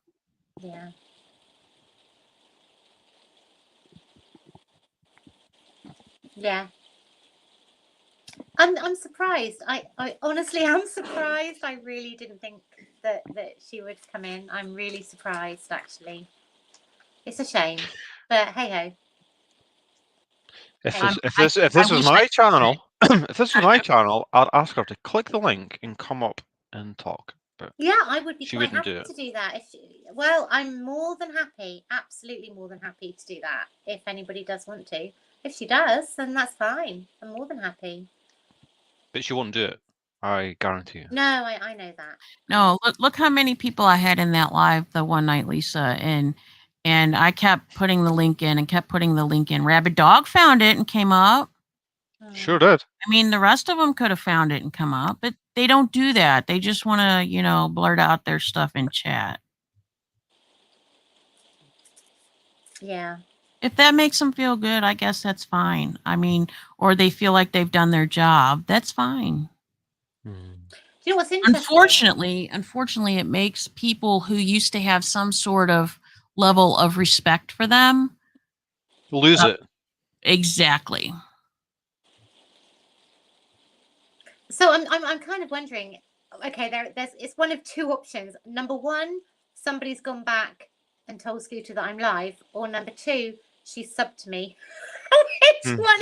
Yeah. Yeah. I'm surprised. I honestly am surprised. I really didn't think that she would come in. I'm really surprised, actually. It's a shame, but hey ho. If this was my channel, if this was my channel, I'd ask her to click the link and come up and talk. But yeah, I would be she quite wouldn't happy do it. to do that. Well, I'm more than happy, absolutely more than happy to do that if anybody does want to. If she does, then that's fine. I'm more than happy. But she won't do it. I guarantee you. No, I know that. No, look how many people I had in that live the one night, Lisa, and I kept putting the link in and kept putting the link in. Rabid Dog found it and came up. Sure did. I mean, the rest of them could have found it and come up, but they don't do that. They just want to, blurt out their stuff in chat. Yeah. If that makes them feel good, I guess that's fine. I mean, or they feel like they've done their job. That's fine. Do you know what's interesting? Unfortunately, it makes people who used to have some sort of level of respect for them lose it. Exactly. So I'm kind of wondering. Okay, there's it's one of two options. Number one, somebody's gone back and told Scooter that I'm live, or number two, she subbed to me. Which one?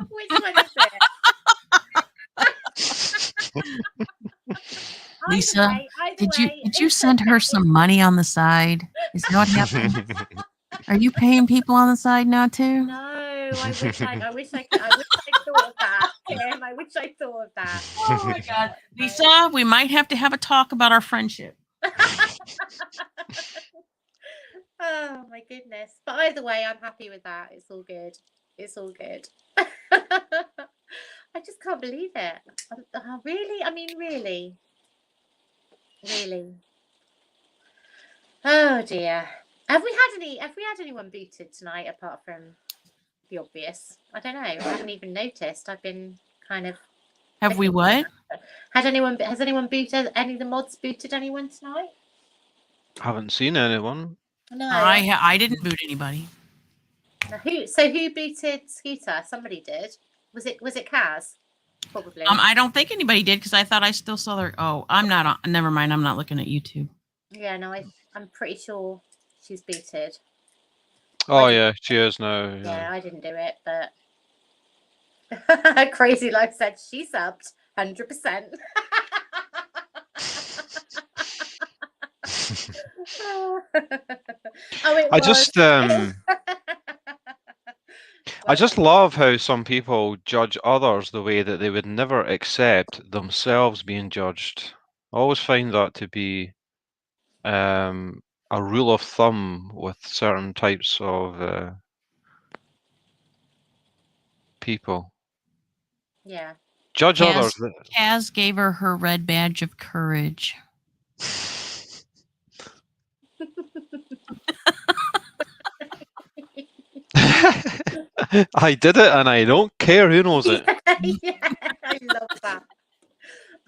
Which one is it? Lisa, did you send her some money on the side? Is that what happened? Are you paying people on the side now too? No, I wish I thought of that, Kim. I wish I thought of that. Oh my God, Lisa, we might have to have a talk about our friendship. Oh my goodness! But either way, I'm happy with that. It's all good. It's all good. I just can't believe it. Really? I mean, really? Really? Oh dear. Have we had anyone booted tonight apart from the obvious? I don't know. I haven't even noticed. I've been kind of. Have we what? Has anyone booted? Any of the mods booted anyone tonight? Haven't seen anyone. No. I didn't boot anybody. Who booted Scooter? Somebody did. Was it Kaz? Probably. I don't think anybody did because I thought I still saw their. Oh, I'm not on. Never mind. I'm not looking at YouTube. Yeah, no, I'm pretty sure she's booted. Oh yeah, she is now. Yeah, I didn't do it, but Crazy Life said she subbed 100%. I just I just love how some people judge others the way that they would never accept themselves being judged. I always find that to be a rule of thumb with certain types of people. Yeah. Judge others. Kaz gave her red badge of courage. I did it and I don't care who knows it. Yeah, I love that.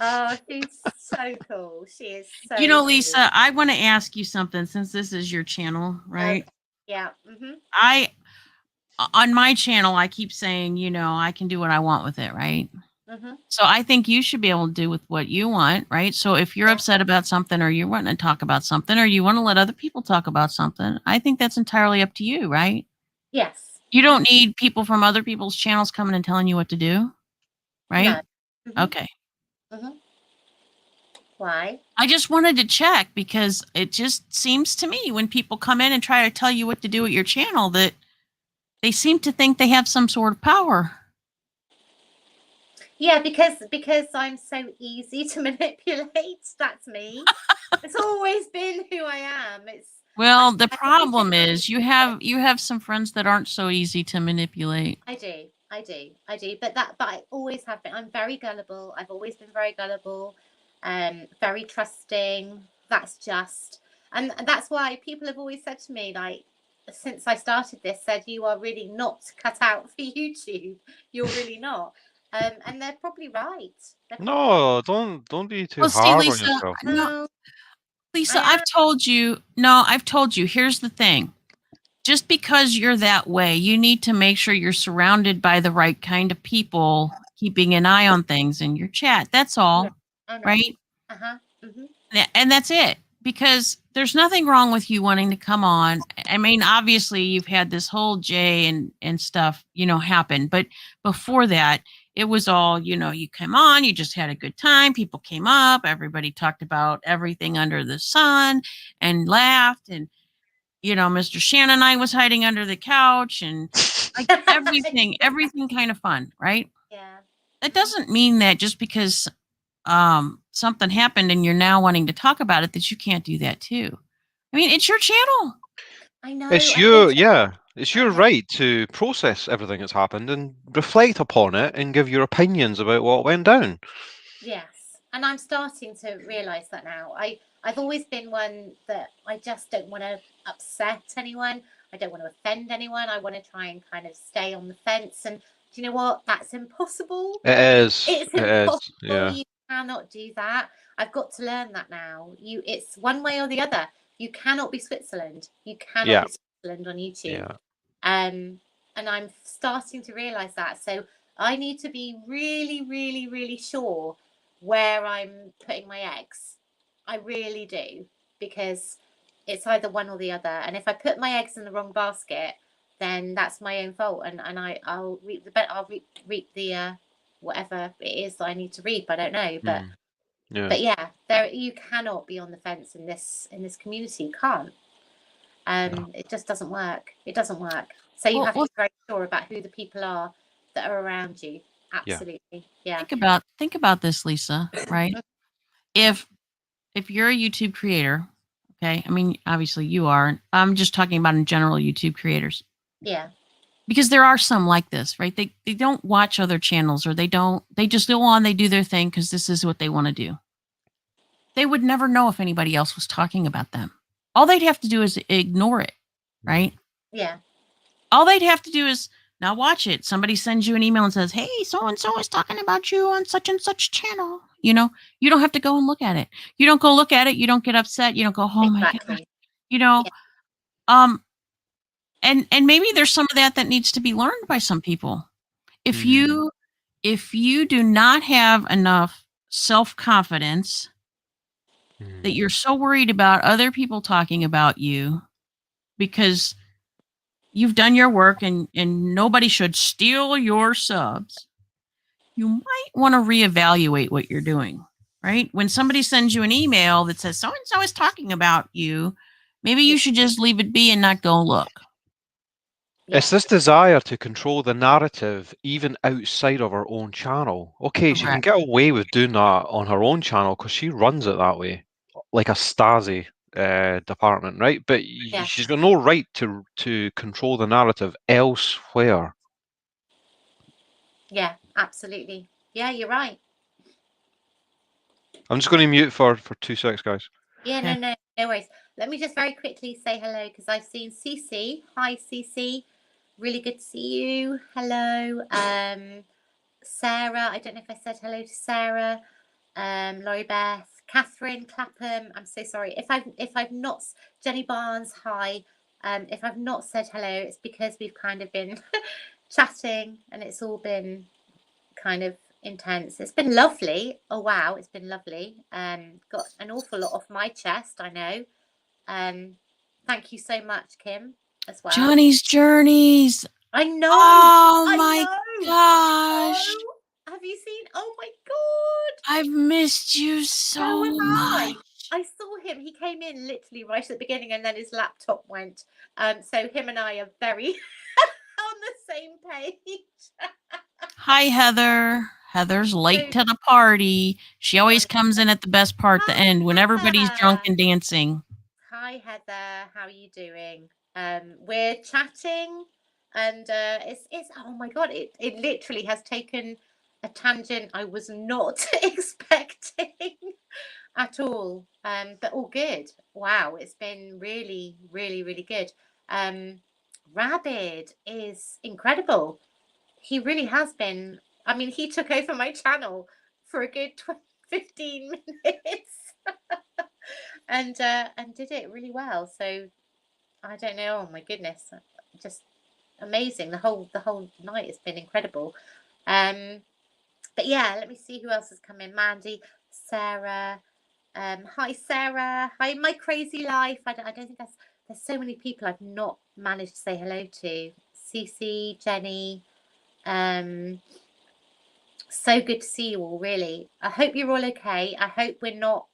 Oh, she's so cool. She is so You know, cool. Lisa, I want to ask you something since this is your channel, right? Yeah. On my channel, I keep saying, you know, I can do what I want with it, right? Mm-hmm. So I think you should be able to do with what you want, right? So if you're upset about something or you want to talk about something or you want to let other people talk about something, I think that's entirely up to you, right? Yes. You don't need people from other people's channels coming and telling you what to do, right? No. Mm-hmm. Okay. Mm-hmm. Why? I just wanted to check because it just seems to me when people come in and try to tell you what to do with your channel that they seem to think they have some sort of power. Yeah, because I'm so easy to manipulate. That's me. It's always been who I am. Well, the problem is you have some friends that aren't so easy to manipulate. I do. But I always have been. I'm very gullible. I've always been very gullible, very trusting. And that's why people have always said to me, like, since I started this, said you are really not cut out for YouTube. You're really not. And they're probably right. No, don't be too Well, see, hard Lisa, on yourself. no, Lisa, I've told you. No, I've told you. Here's the thing. Just because you're that way, you need to make sure you're surrounded by the right kind of people, keeping an eye on things in your chat. That's all, right? Uh-huh. Mm-hmm. And that's it. Because there's nothing wrong with you wanting to come on. I mean, obviously, you've had this whole Jay and stuff, you know, happen. But before that, it was all, you know, you came on, you just had a good time. People came up, everybody talked about everything under the sun and laughed. And, you know, Mr. Shannon and I was hiding under the couch and like everything kind of fun, right? Yeah. That doesn't mean that just because something happened and you're now wanting to talk about it that you can't do that too. I mean, it's your channel. I know. It's your right to process everything that's happened and reflect upon it and give your opinions about what went down. Yes, and I'm starting to realise that now. I've always been one that I just don't want to upset anyone. I don't want to offend anyone. I want to try and kind of stay on the fence. And do you know what? That's impossible. It is. It's impossible. Yeah. You cannot do that. I've got to learn that now. It's one way or the other. You cannot be Switzerland. You cannot be Switzerland on YouTube. Yeah. And I'm starting to realise that. So I need to be really, really, really sure where I'm putting my eggs. I really do, because it's either one or the other. And if I put my eggs in the wrong basket, then that's my own fault, and I'll reap the whatever it is that I need to reap. I don't know, but yeah, you cannot be on the fence in this community. You can't. It just doesn't work. It doesn't work. So you have to be very sure about who the people are that are around you. Absolutely. Yeah. Think about this, Lisa, right? If you're a YouTube creator, okay? I mean, obviously you are. I'm just talking about in general YouTube creators. Yeah. Because there are some like this, right? They don't watch other channels, or they just go on, they do their thing because this is what they want to do. They would never know if anybody else was talking about them. All they'd have to do is ignore it, right? Yeah. All they'd have to do is now watch it. Somebody sends you an email and says, hey, so-and-so is talking about you on such and such channel. You know, you don't have to go and look at it. You don't go look at it. You don't get upset. You don't go, oh my God. You know, and maybe there's some of that needs to be learned by some people. If you if you do not have enough self-confidence that you're so worried about other people talking about you because you've done your work and nobody should steal your subs, you might want to reevaluate what you're doing, right? When somebody sends you an email that says so-and-so is talking about you, maybe you should just leave it be and not go look. It's this desire to control the narrative even outside of her own channel. Okay, she can Correct. get away with doing that on her own channel because she runs it that way, like a Stasi department, right? But Yeah. she's got no right to control the narrative elsewhere. Yeah, absolutely. Yeah, you're right. I'm just going to mute for 2 seconds, guys. Yeah, Okay. no worries. Let me just very quickly say hello because I've seen Cece. Hi, Cece. Really good to see you. Hello. Sarah. I don't know if I said hello to Sarah. Laurie Beth. Catherine Clapham. I'm so sorry. If I've not, Jenny Barnes, hi. If I've not said hello, it's because we've kind of been chatting and it's all been kind of intense. It's been lovely. Oh wow, it's been lovely. Got an awful lot off my chest, I know. Thank you so much, Kim, as well. Johnny's Journeys. I know. Oh I my know. gosh. Oh, have you seen? Oh my god. I've missed you so have much. I saw him. He came in literally right at the beginning and then his laptop went. So him and I are very on the same page. Hi, Heather. Heather's late to the party. She always comes in at the best part, the Hi, end, when everybody's drunk Heather. and dancing. Hi, Heather. How are you doing? We're chatting, and it's oh my god, it literally has taken a tangent I was not expecting at all. But all good. Wow, it's been really, really, really good. Rabid is incredible. He really has been. I mean, he took over my channel for a good 15 minutes. and did it really well. So I don't know. Oh my goodness, just amazing. The whole night has been incredible. But yeah, let me see who else has come in. Mandy, Sarah. Hi Sarah. Hi My Crazy Life. I don't think there's so many people I've not managed to say hello to. Cece, Jenny. So good to see you all. Really. I hope you're all okay. I hope we're not,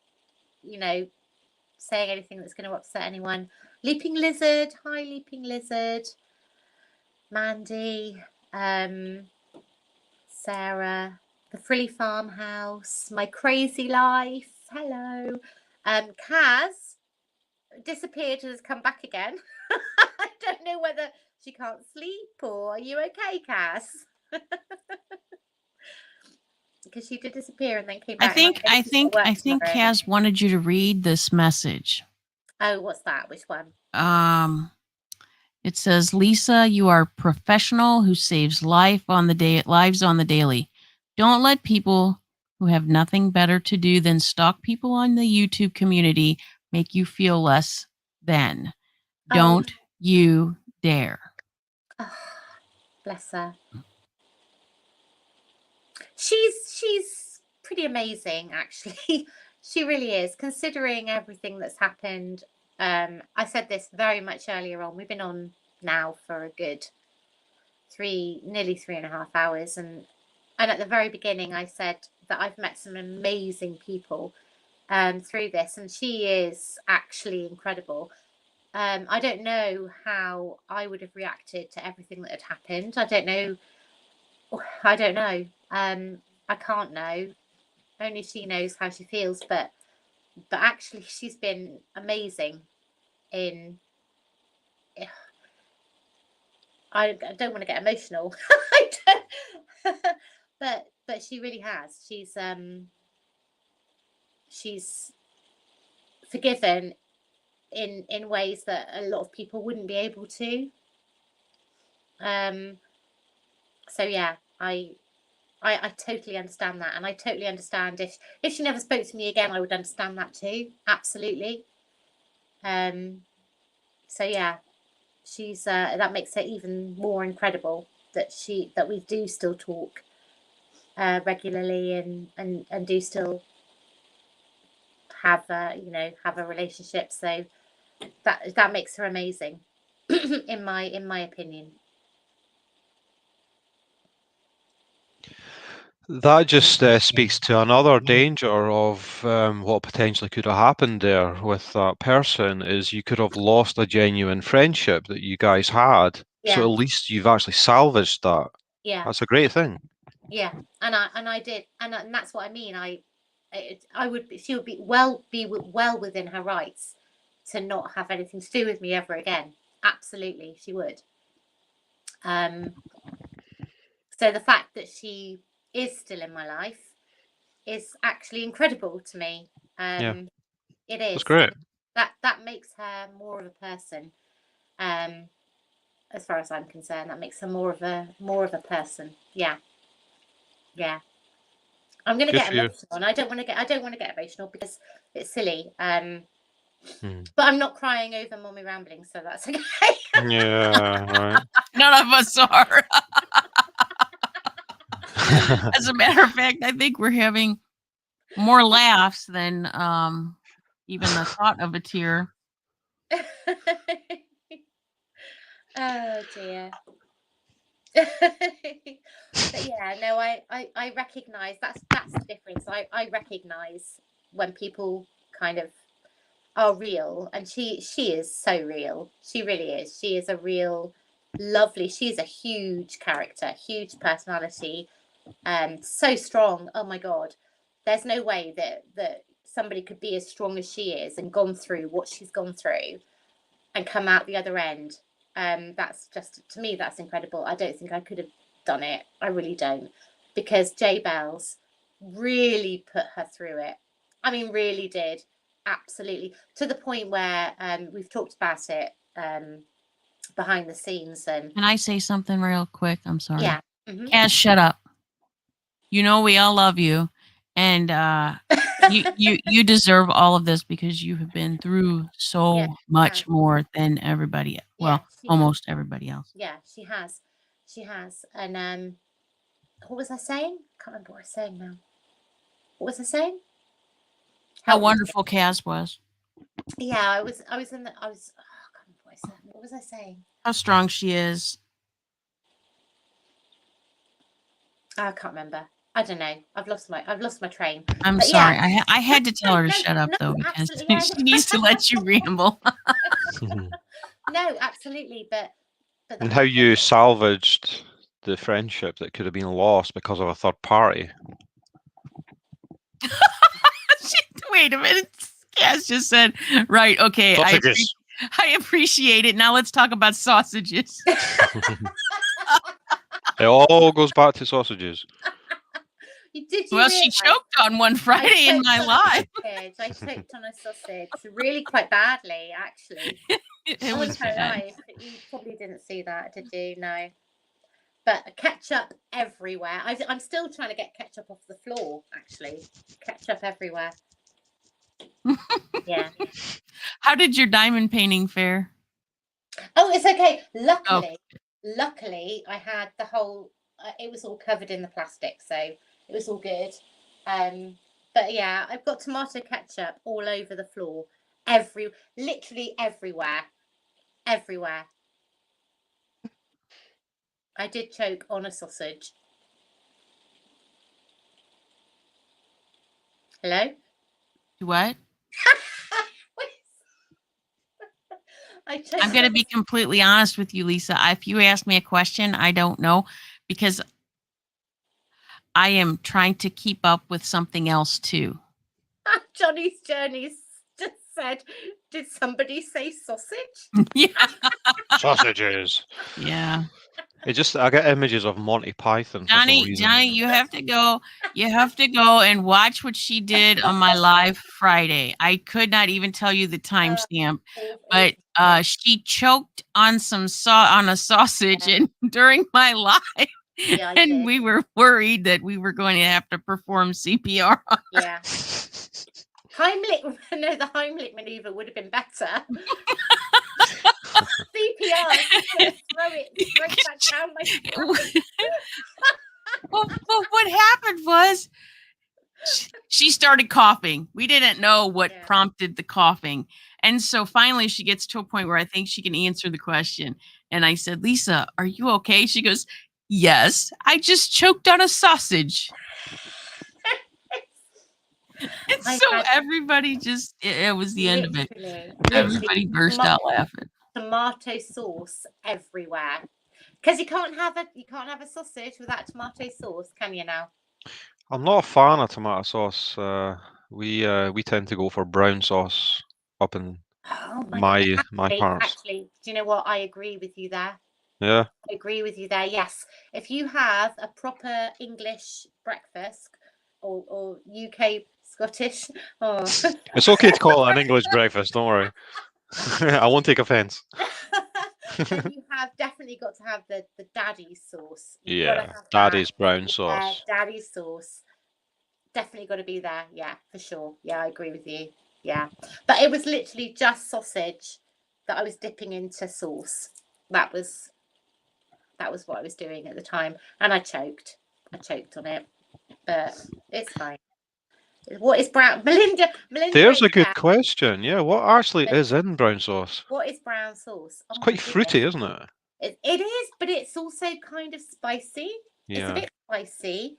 saying anything that's going to upset anyone. Leaping Lizard. Hi, Leaping Lizard. Mandy. Sarah. The Frilly Farmhouse. My Crazy Life. Hello. Kaz disappeared and has come back again. I don't know whether she can't sleep or are you okay, Kaz? Because she did disappear and then came back. I think Kaz wanted you to read this message. Oh, what's that? Which one? It says, Lisa, you are a professional who saves lives on the daily. Don't let people who have nothing better to do than stalk people on the YouTube community make you feel less than. Don't you dare. Oh, bless her. She's pretty amazing, actually. She really is, considering everything that's happened. I said this very much earlier on. We've been on now for a good nearly 3.5 hours, and at the very beginning I said that I've met some amazing people through this, and she is actually incredible. I don't know how I would have reacted to everything that had happened. I don't know. I can't know. Only she knows how she feels, but actually she's been amazing in I don't want to get emotional. but she really has. She's forgiven in ways that a lot of people wouldn't be able to. So yeah, I totally understand that, and I totally understand if she never spoke to me again, I would understand that too. Absolutely. So yeah, she's that makes her even more incredible that we do still talk. regularly and do still have have a relationship. So that makes her amazing, in my opinion. That just speaks to another danger of what potentially could have happened there with that person, is you could have lost a genuine friendship that you guys had. So Yeah. at least you've actually salvaged that. Yeah. That's a great thing. Yeah, and I did, and that's what I mean. She would be well within her rights to not have anything to do with me ever again. Absolutely, she would. So the fact that she is still in my life is actually incredible to me. Yeah. It is. That's great. That makes her more of a person. As far as I'm concerned, that makes her more of a person. Yeah. Yeah. I'm going to get emotional, and I don't want to get emotional because it's silly. But I'm not crying over mommy rambling, so that's okay. Yeah, right. None of us are. As a matter of fact, I think we're having more laughs than even the thought of a tear. Oh dear. But yeah, no, I recognise that's the difference. I recognise when people kind of are real, and she is so real. She really is. She is a real lovely. She's a huge character, huge personality, so strong. Oh my god, there's no way that somebody could be as strong as she is and gone through what she's gone through and come out the other end. That's just, to me, that's incredible. I don't think I could have done it. I really don't, because jaybelles really put her through it. I mean, really did. Absolutely, to the point where we've talked about it behind the scenes. And Can I say something real quick? I'm sorry. yeah. Cass, shut up. You know we all love you, and you deserve all of this because you have been through so much more than everybody. Well, almost everybody else. Yeah, she has. And what was I saying? Can't remember what I was saying now. What was I saying? How wonderful Cass was. Yeah, I was I can't remember what I said. What was I saying? How strong she is. I can't remember. I don't know. I've lost my train. I'm sorry. Yeah. I had to tell her to shut up though, because she needs to let you ramble. No, absolutely, but and how you salvaged the friendship that could have been lost because of a third party. Wait a minute. Cass just said, right, okay. Sausages. I appreciate it. Now let's talk about sausages. It all goes back to sausages. She choked on one Friday in my life. I choked on a sausage really quite badly, actually. It was bad. You probably didn't see that, did you? No. But ketchup everywhere. I'm still trying to get ketchup off the floor, actually. Ketchup everywhere. Yeah. How did your diamond painting fare? Oh, it's okay. Luckily, I had the whole. It was all covered in the plastic, so it was all good. But yeah, I've got tomato ketchup all over the floor, literally everywhere. I did choke on a sausage. Hello? What? I'm going to be completely honest with you, Lisa. If you ask me a question, I don't know, because I am trying to keep up with something else too. Johnny's Journeys just said, did somebody say sausage? Yeah. Sausages. Yeah. I get images of Monty Python. Johnny, you have to go. You have to go and watch what she did on my live Friday. I could not even tell you the timestamp, but she choked on on a sausage during my live, and we were worried that we were going to have to perform CPR. Yeah. The Heimlich maneuver would have been better. CPR, throw it back down my Well, what happened was she started coughing. We didn't know what Yeah. prompted the coughing. And so finally she gets to a point where I think she can answer the question. And I said, Lisa, are you okay? She goes, yes, I just choked on a sausage. And I so had everybody just, it was the end of it. literally Everybody burst out laughing. tomato sauce everywhere. Because you can't have a sausage without tomato sauce, can you now? I'm not a fan of tomato sauce. We tend to go for brown sauce up in Oh my parts. Actually, do you know what? I agree with you there. Yeah. I agree with you there. Yes, if you have a proper English breakfast or UK Scottish, oh. It's okay to call it an English breakfast, don't worry. I won't take offense. then you have definitely got to have the daddy's sauce. You've Yeah, got to have Daddy's that. brown sauce. Daddy's sauce. Definitely got to be there. Yeah, for sure. Yeah, I agree with you. Yeah. But it was literally just sausage that I was dipping into sauce. That was what I was doing at the time. And I choked. I choked on it. But it's fine. What is brown? Melinda There's a wrote good down, question. Yeah, what actually is in brown sauce? what is brown sauce? It's Oh my quite fruity, goodness. isn't it? It is, but it's also kind of spicy. It's a Yeah. bit spicy,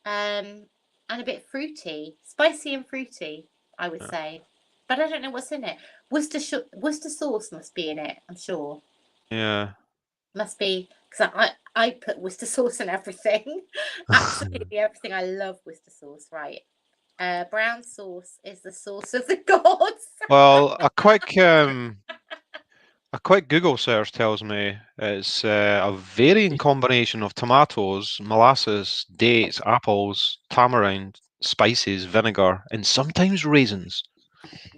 and a bit fruity. Spicy and fruity, I would Yeah. say. But I don't know what's in it. Worcester sauce must be in it, I'm sure. Yeah. Must be, because I put Worcester sauce in everything. Absolutely everything. I love Worcester sauce, right? Brown sauce is the sauce of the gods. Well, a quick Google search tells me it's a varying combination of tomatoes, molasses, dates, apples, tamarind, spices, vinegar, and sometimes raisins.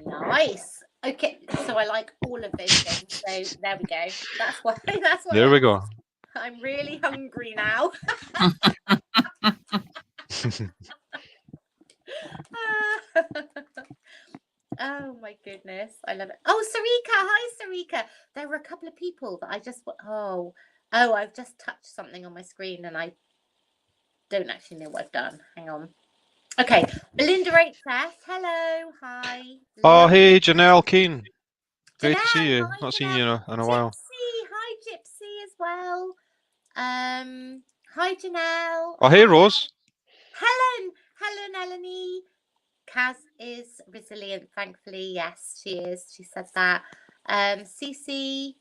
Nice. Okay, so I like all of those things. So there we go. That's why. That's why. There we go. I'm really hungry now. Oh my goodness, I love it. Oh, Sarika, hi Sarika. There were a couple of people that I just I've just touched something on my screen and I don't actually know what I've done. Hang on. Okay, Belinda HS. Hello, hi. Oh, Lovely. hey, Janelle Keane. Great to Janelle, see you. hi, Not seen Janelle. you in a while. Gypsy, hi Gypsy as well. Hi Janelle. Oh, hey, Hi, Rose. Helen, Eleni. Kaz is resilient, thankfully. Yes, she is. She said that. Cece.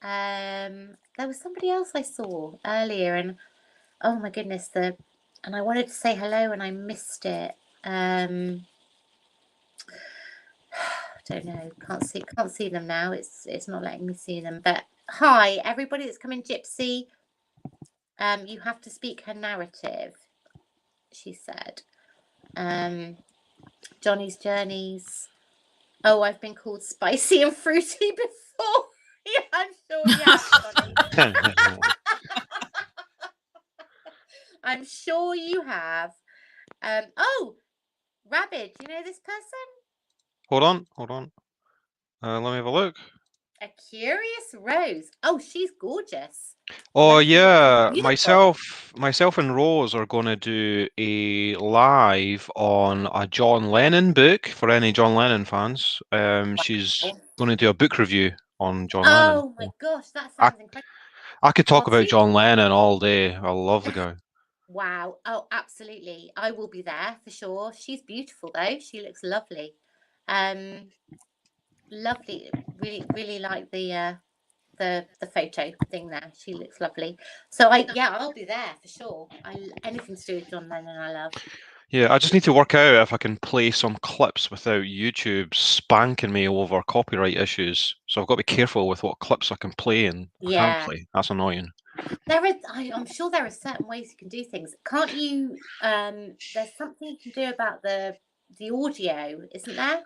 There was somebody else I saw earlier, and oh my goodness, and I wanted to say hello and I missed it. Don't know. Can't see them now. It's not letting me see them. But hi, everybody that's coming. Gypsy. You have to speak her narrative, she said. Johnny's Journeys. Oh, I've been called spicy and fruity before. Yeah, I'm sure you have, Johnny. I'm sure you have. Oh, Rabbit, do you know this person? Hold on. Let me have a look. A Curious Rose. Oh, she's gorgeous. Oh, Lovely. yeah. Beautiful. Myself and Rose are going to do a live on a John Lennon book for any John Lennon fans. She's going to do a book review on John Lennon. Oh my gosh, that sounds incredible. I could talk about see. John Lennon all day. I love the guy. Wow. Oh, absolutely. I will be there for sure. She's beautiful though. She looks lovely. Lovely. Really like the photo thing there. She looks lovely. So I'll be there for sure. Anything to do with John Lennon I love. Yeah, I just need to work out if I can play some clips without YouTube spanking me over copyright issues. So I've got to be careful with what clips I can play and can't play. That's annoying. I'm sure there are certain ways you can do things. Can't you? There's something you can do about the audio, isn't there?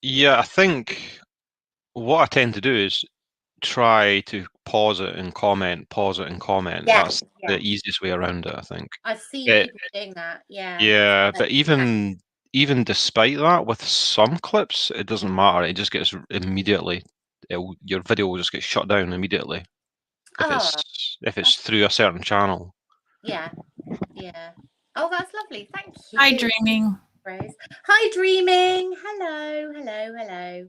Yeah, I think what I tend to do is try to pause it and comment. Yeah. That's the easiest way around it, I think. I've seen people doing that. Yeah. Yeah, but even despite that, with some clips, it doesn't matter. It just gets immediately. Your video will just get shut down immediately if it's through a certain channel. Yeah. Oh, that's lovely. Thank you. Hi, Dreaming. Rose. Hi, Dreaming. Hello.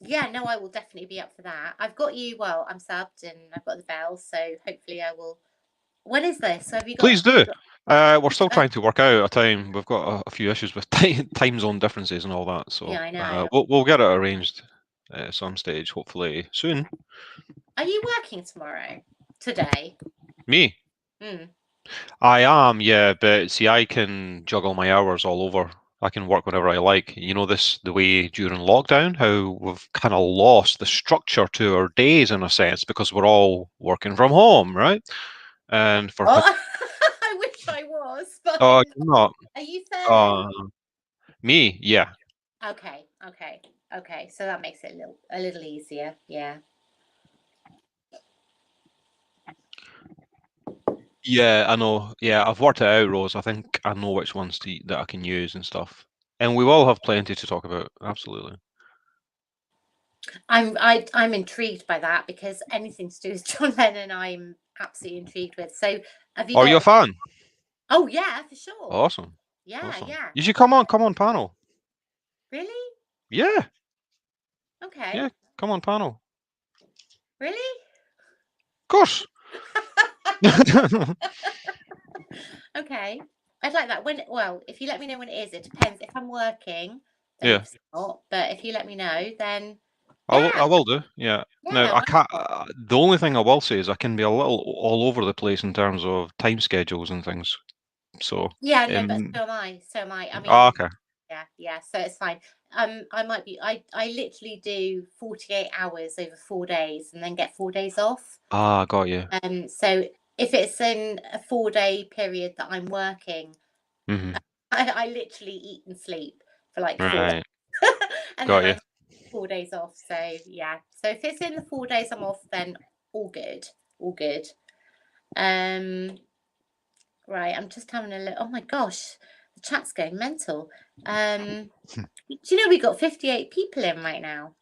Yeah, no, I will definitely be up for that. I've got you. Well, I'm subbed and I've got the bell, so hopefully I will. When is this? So have you got? Please do. We're still trying to work out a time. We've got a few issues with time zone differences and all that. So Yeah, I know. we'll get it arranged at some stage, hopefully soon. Are you working tomorrow? Today? Me? Mm. I am, yeah, but see, I can juggle my hours all over. I can work whenever I like. You know, the way during lockdown, how we've kind of lost the structure to our days in a sense because we're all working from home, right? And for Oh, I wish I was, but you're not. are you furloughed? Me, yeah. Okay. So that makes it a little easier. Yeah. Yeah, I know. Yeah, I've worked it out, Rose. I think I know which ones that I can use and stuff. And we will have plenty to talk about. Absolutely. I'm intrigued by that because anything to do with John Lennon, I'm absolutely intrigued with. So have you Are you a got? fan? Oh yeah, for sure. Awesome. Yeah, Awesome. yeah. You should come on panel. Really? Yeah, Okay. yeah, come on panel. Really? Of course. Okay. I'd like that. If you let me know when it is, it depends. If I'm working, then Yeah. obviously not. But if you let me know, then I will do. Yeah. No, yeah. I can't. The only thing I will say is I can be a little all over the place in terms of time schedules and things. So. Yeah, no, but so am I. I mean, Okay. yeah. So it's fine. I might be. I literally do 48 hours over 4 days, and then get 4 days off. Got you. So if it's in a 4-day period that I'm working, Mm-hmm. I literally eat and sleep for like 4 Right. days, and Got then you. I 4 days off. So yeah. So if it's in the 4 days I'm off, then all good. Right. I'm just having a look. Oh my gosh, the chat's going mental. Do you know we got 58 people in right now?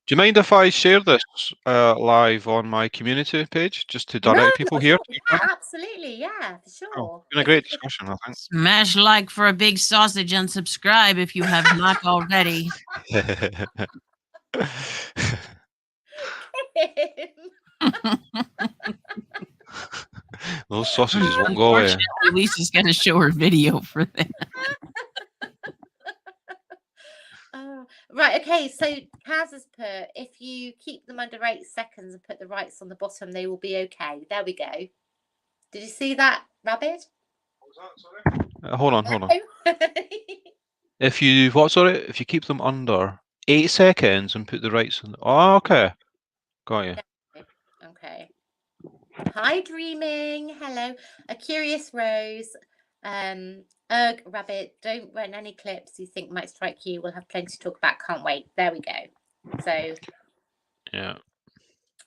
Do you mind if I share this live on my community page just to direct people here? Yeah, absolutely. Yeah, for sure. Oh, it's been a great discussion, I think. Smash like for a big sausage and subscribe if you have not already. Those sausages won't go away. Unfortunately, Lisa's going to show her video for that. Right, okay, so Kaz has put, if you keep them under 8 seconds and put the rights on the bottom, they will be okay. There we go. Did you see that, Rabbit? Hold on. If you keep them under 8 seconds and put the rights in. Oh, okay. Got you. Okay. Hi, Dreaming. Hello. A Curious Rose. Rabbit, don't run any clips you think might strike you. We'll have plenty to talk about. Can't wait. There we go. So, yeah.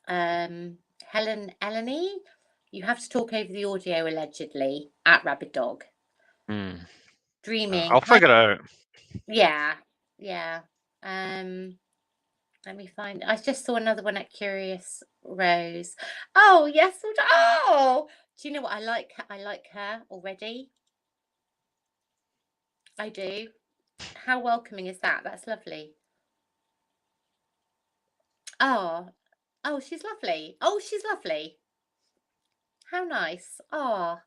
Helen Eleni, you have to talk over the audio allegedly at Rabbit Dog. Dreaming. I'll figure it out. Yeah. Let me find. I just saw another one at Curious Rose. Oh yes. Oh, do you know what I like? I like her already. I do. How welcoming is that? That's lovely. Oh, she's lovely. How nice. Oh.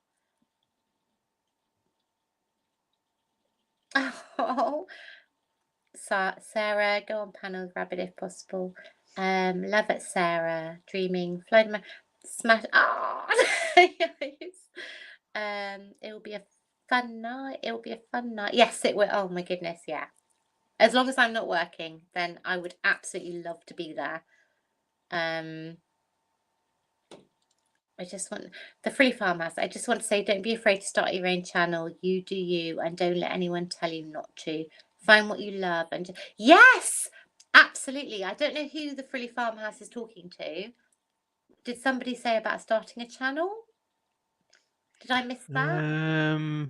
Oh. Sarah, go on panel with Rabbit if possible. Love it, Sarah. Dreaming, flying my smash. Oh, it will be a fun night. Yes, it will. Oh my goodness, yeah. As long as I'm not working, then I would absolutely love to be there. I just want the Free Farmhouse. I just want to say, don't be afraid to start your own channel. You do you, and don't let anyone tell you not to. Find what you love and yes, absolutely. I don't know who the Frilly Farmhouse is talking to. Did somebody say about starting a channel? Did I miss that?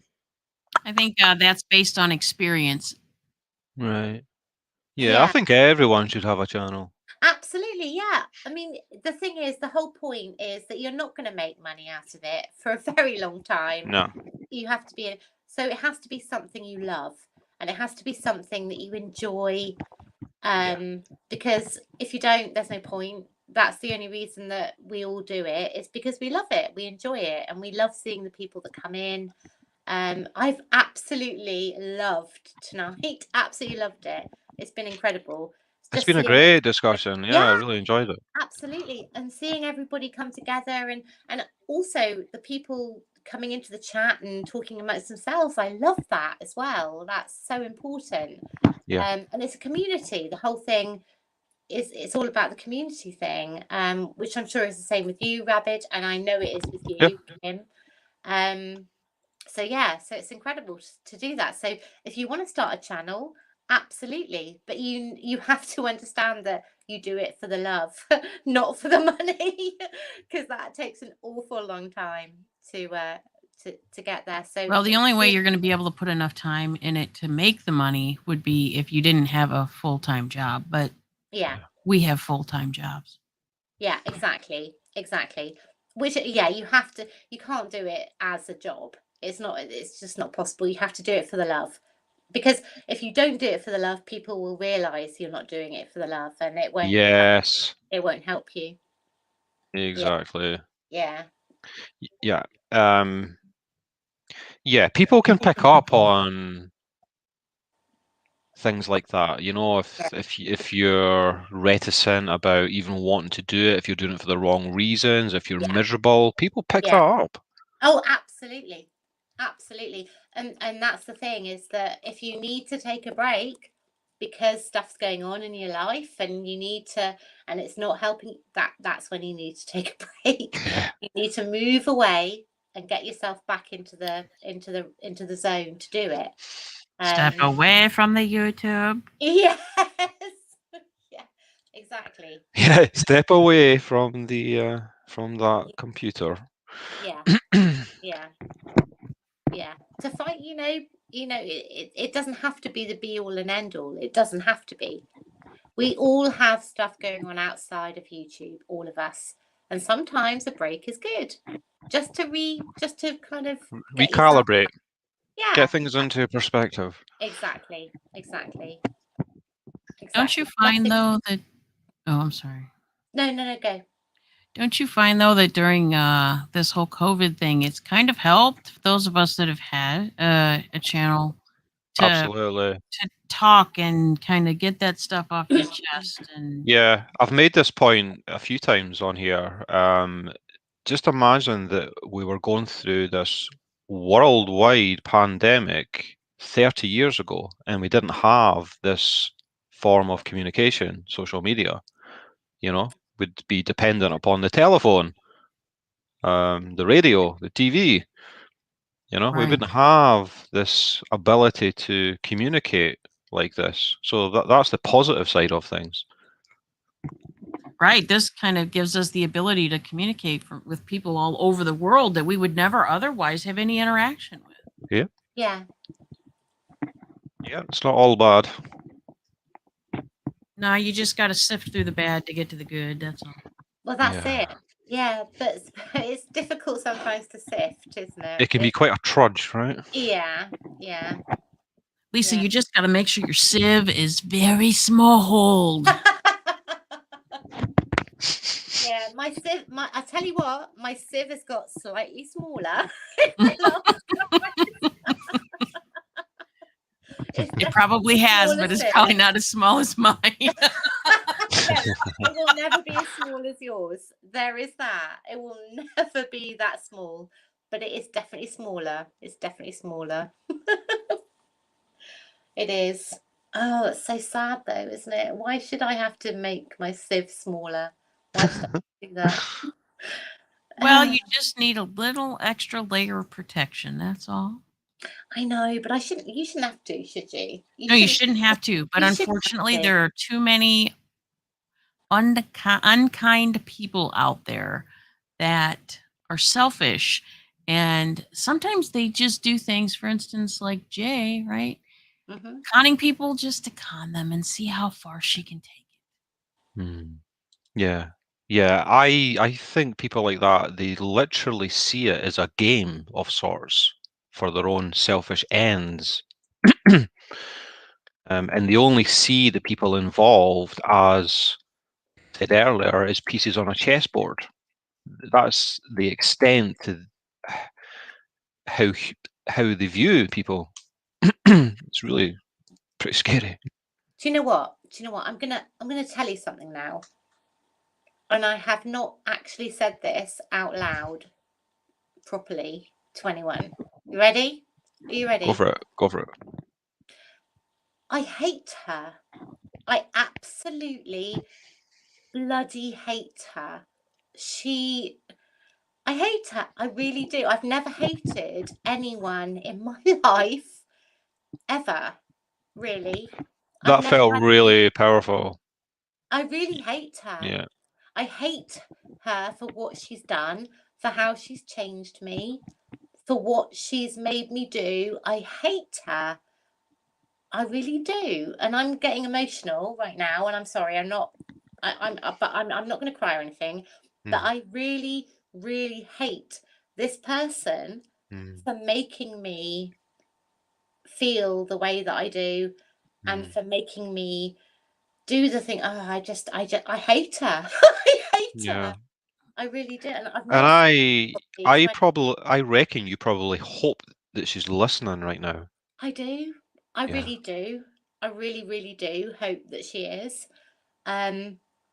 I think that's based on experience. Right. Yeah, I think everyone should have a channel. Absolutely, yeah. I mean, the thing is, the whole point is that you're not going to make money out of it for a very long time. No. You have to be, so it has to be something you love, and it has to be something that you enjoy. Because if you don't, there's no point. That's the only reason that we all do it. It's because we love it, we enjoy it, and we love seeing the people that come in. I've absolutely loved tonight. Absolutely loved it. It's been incredible. It's Just been a seeing, great discussion. Yeah, I yeah, really enjoyed it. absolutely, and seeing everybody come together, and also the people coming into the chat and talking amongst themselves. I love that as well. That's so important. Yeah. And it's a community. The whole thing is, it's all about the community thing, which I'm sure is the same with you, Rabbit, and I know it is with you, Kim. So yeah, so it's incredible to do that. So if you want to start a channel, absolutely, but you have to understand that you do it for the love, not for the money, because that takes an awful long time to get there. So Well, the only way you're going to be able to put enough time in it to make the money would be if you didn't have a full-time job, but yeah, we have full-time jobs. yeah, exactly. Which, yeah, you have to, you can't do it as a job. It's just not possible. You have to do it for the love. Because if you don't do it for the love, people will realize you're not doing it for the love, and it won't Yes. it won't help you. Exactly. Yeah. Yeah. Yeah, people can pick up on things like that. You know, if you're reticent about even wanting to do it, if you're doing it for the wrong reasons, if you're miserable, people pick that up. Oh, absolutely. Absolutely. And that's the thing, is that if you need to take a break because stuff's going on in your life and you need to, and it's not helping, that's when you need to take a break. You need to move away and get yourself back into the zone to do it. Step away from the YouTube. Yes. Yeah, exactly. Yeah, step away from that computer. Yeah. Yeah. To fight, it doesn't have to be the be all and end all. It doesn't have to be. We all have stuff going on outside of YouTube, all of us. And sometimes a break is good. Just to kind of get yourself, recalibrate. Get things exactly. into perspective. Exactly. Don't you find though that? Oh, I'm sorry. No, go. Don't you find though that during this whole COVID thing, it's kind of helped those of us that have had a channel to Absolutely. talk and kind of get that stuff off your chest? And Yeah, I've made this point a few times on here. Just imagine that we were going through this worldwide pandemic 30 years ago, and we didn't have this form of communication, social media. You know, we'd be dependent upon the telephone, the radio, the TV. You know, we Right. wouldn't have this ability to communicate like this. So that's the positive side of things. Right. This kind of gives us the ability to communicate with people all over the world that we would never otherwise have any interaction with. Yeah. Yeah. Yeah, it's not all bad. No, you just got to sift through the bad to get to the good. That's all. Well, that's it. Yeah, but it's difficult sometimes to sift, isn't it? It can be quite a trudge, right? Yeah. Lisa, Yeah. you just got to make sure your sieve is very small. Yeah, I tell you what, my sieve has got slightly smaller. It probably has, but it's probably not as small as mine. It will never be as small as yours. There is that. It will never be that small, but it is definitely smaller. It's definitely smaller. It is. Oh, it's so sad though, isn't it? Why should I have to make my sieve smaller? Why should I do that? Well, you just need a little extra layer of protection. That's all. I know, but you shouldn't have to, should you? No, you shouldn't have to. But unfortunately, there are too many unkind people out there that are selfish. And sometimes they just do things, for instance, like Jay, right? Mm-hmm. Conning people just to con them and see how far she can take it. Yeah. Yeah, I think people like that, they literally see it as a game of sorts for their own selfish ends. And they only see the people involved as, said earlier, as pieces on a chessboard. That's the extent to how they view people. It's really pretty scary. Do you know what? I'm gonna tell you something now. And I have not actually said this out loud properly to anyone. You ready? Are you ready? Go for it. Go for it. I hate her. I absolutely bloody hate her. I hate her. I really do. I've never hated anyone in my life ever, really. That felt really powerful. I really hate her. Yeah. I hate her for what she's done, for how she's changed me, for what she's made me do. I hate her. I really do. And I'm getting emotional right now, and I'm sorry, I'm not going to cry or anything. But I really, really hate this person for making me feel the way that I do, and for making me do the thing. Oh, I hate her. I hate her. I really do. And I've not. I reckon you probably hope that she's listening right now. I do. I really do. I really, really do hope that she is.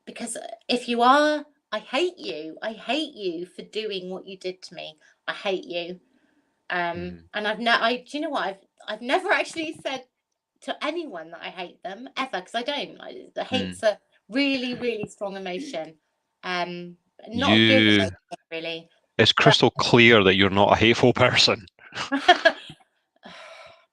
Because if you are, I hate you. I hate you for doing what you did to me. I hate you. And do you know what? I've never actually said to anyone that I hate them ever, because I don't. The hate's a really, really strong emotion. Not a good emotion, really. It's crystal clear that you're not a hateful person.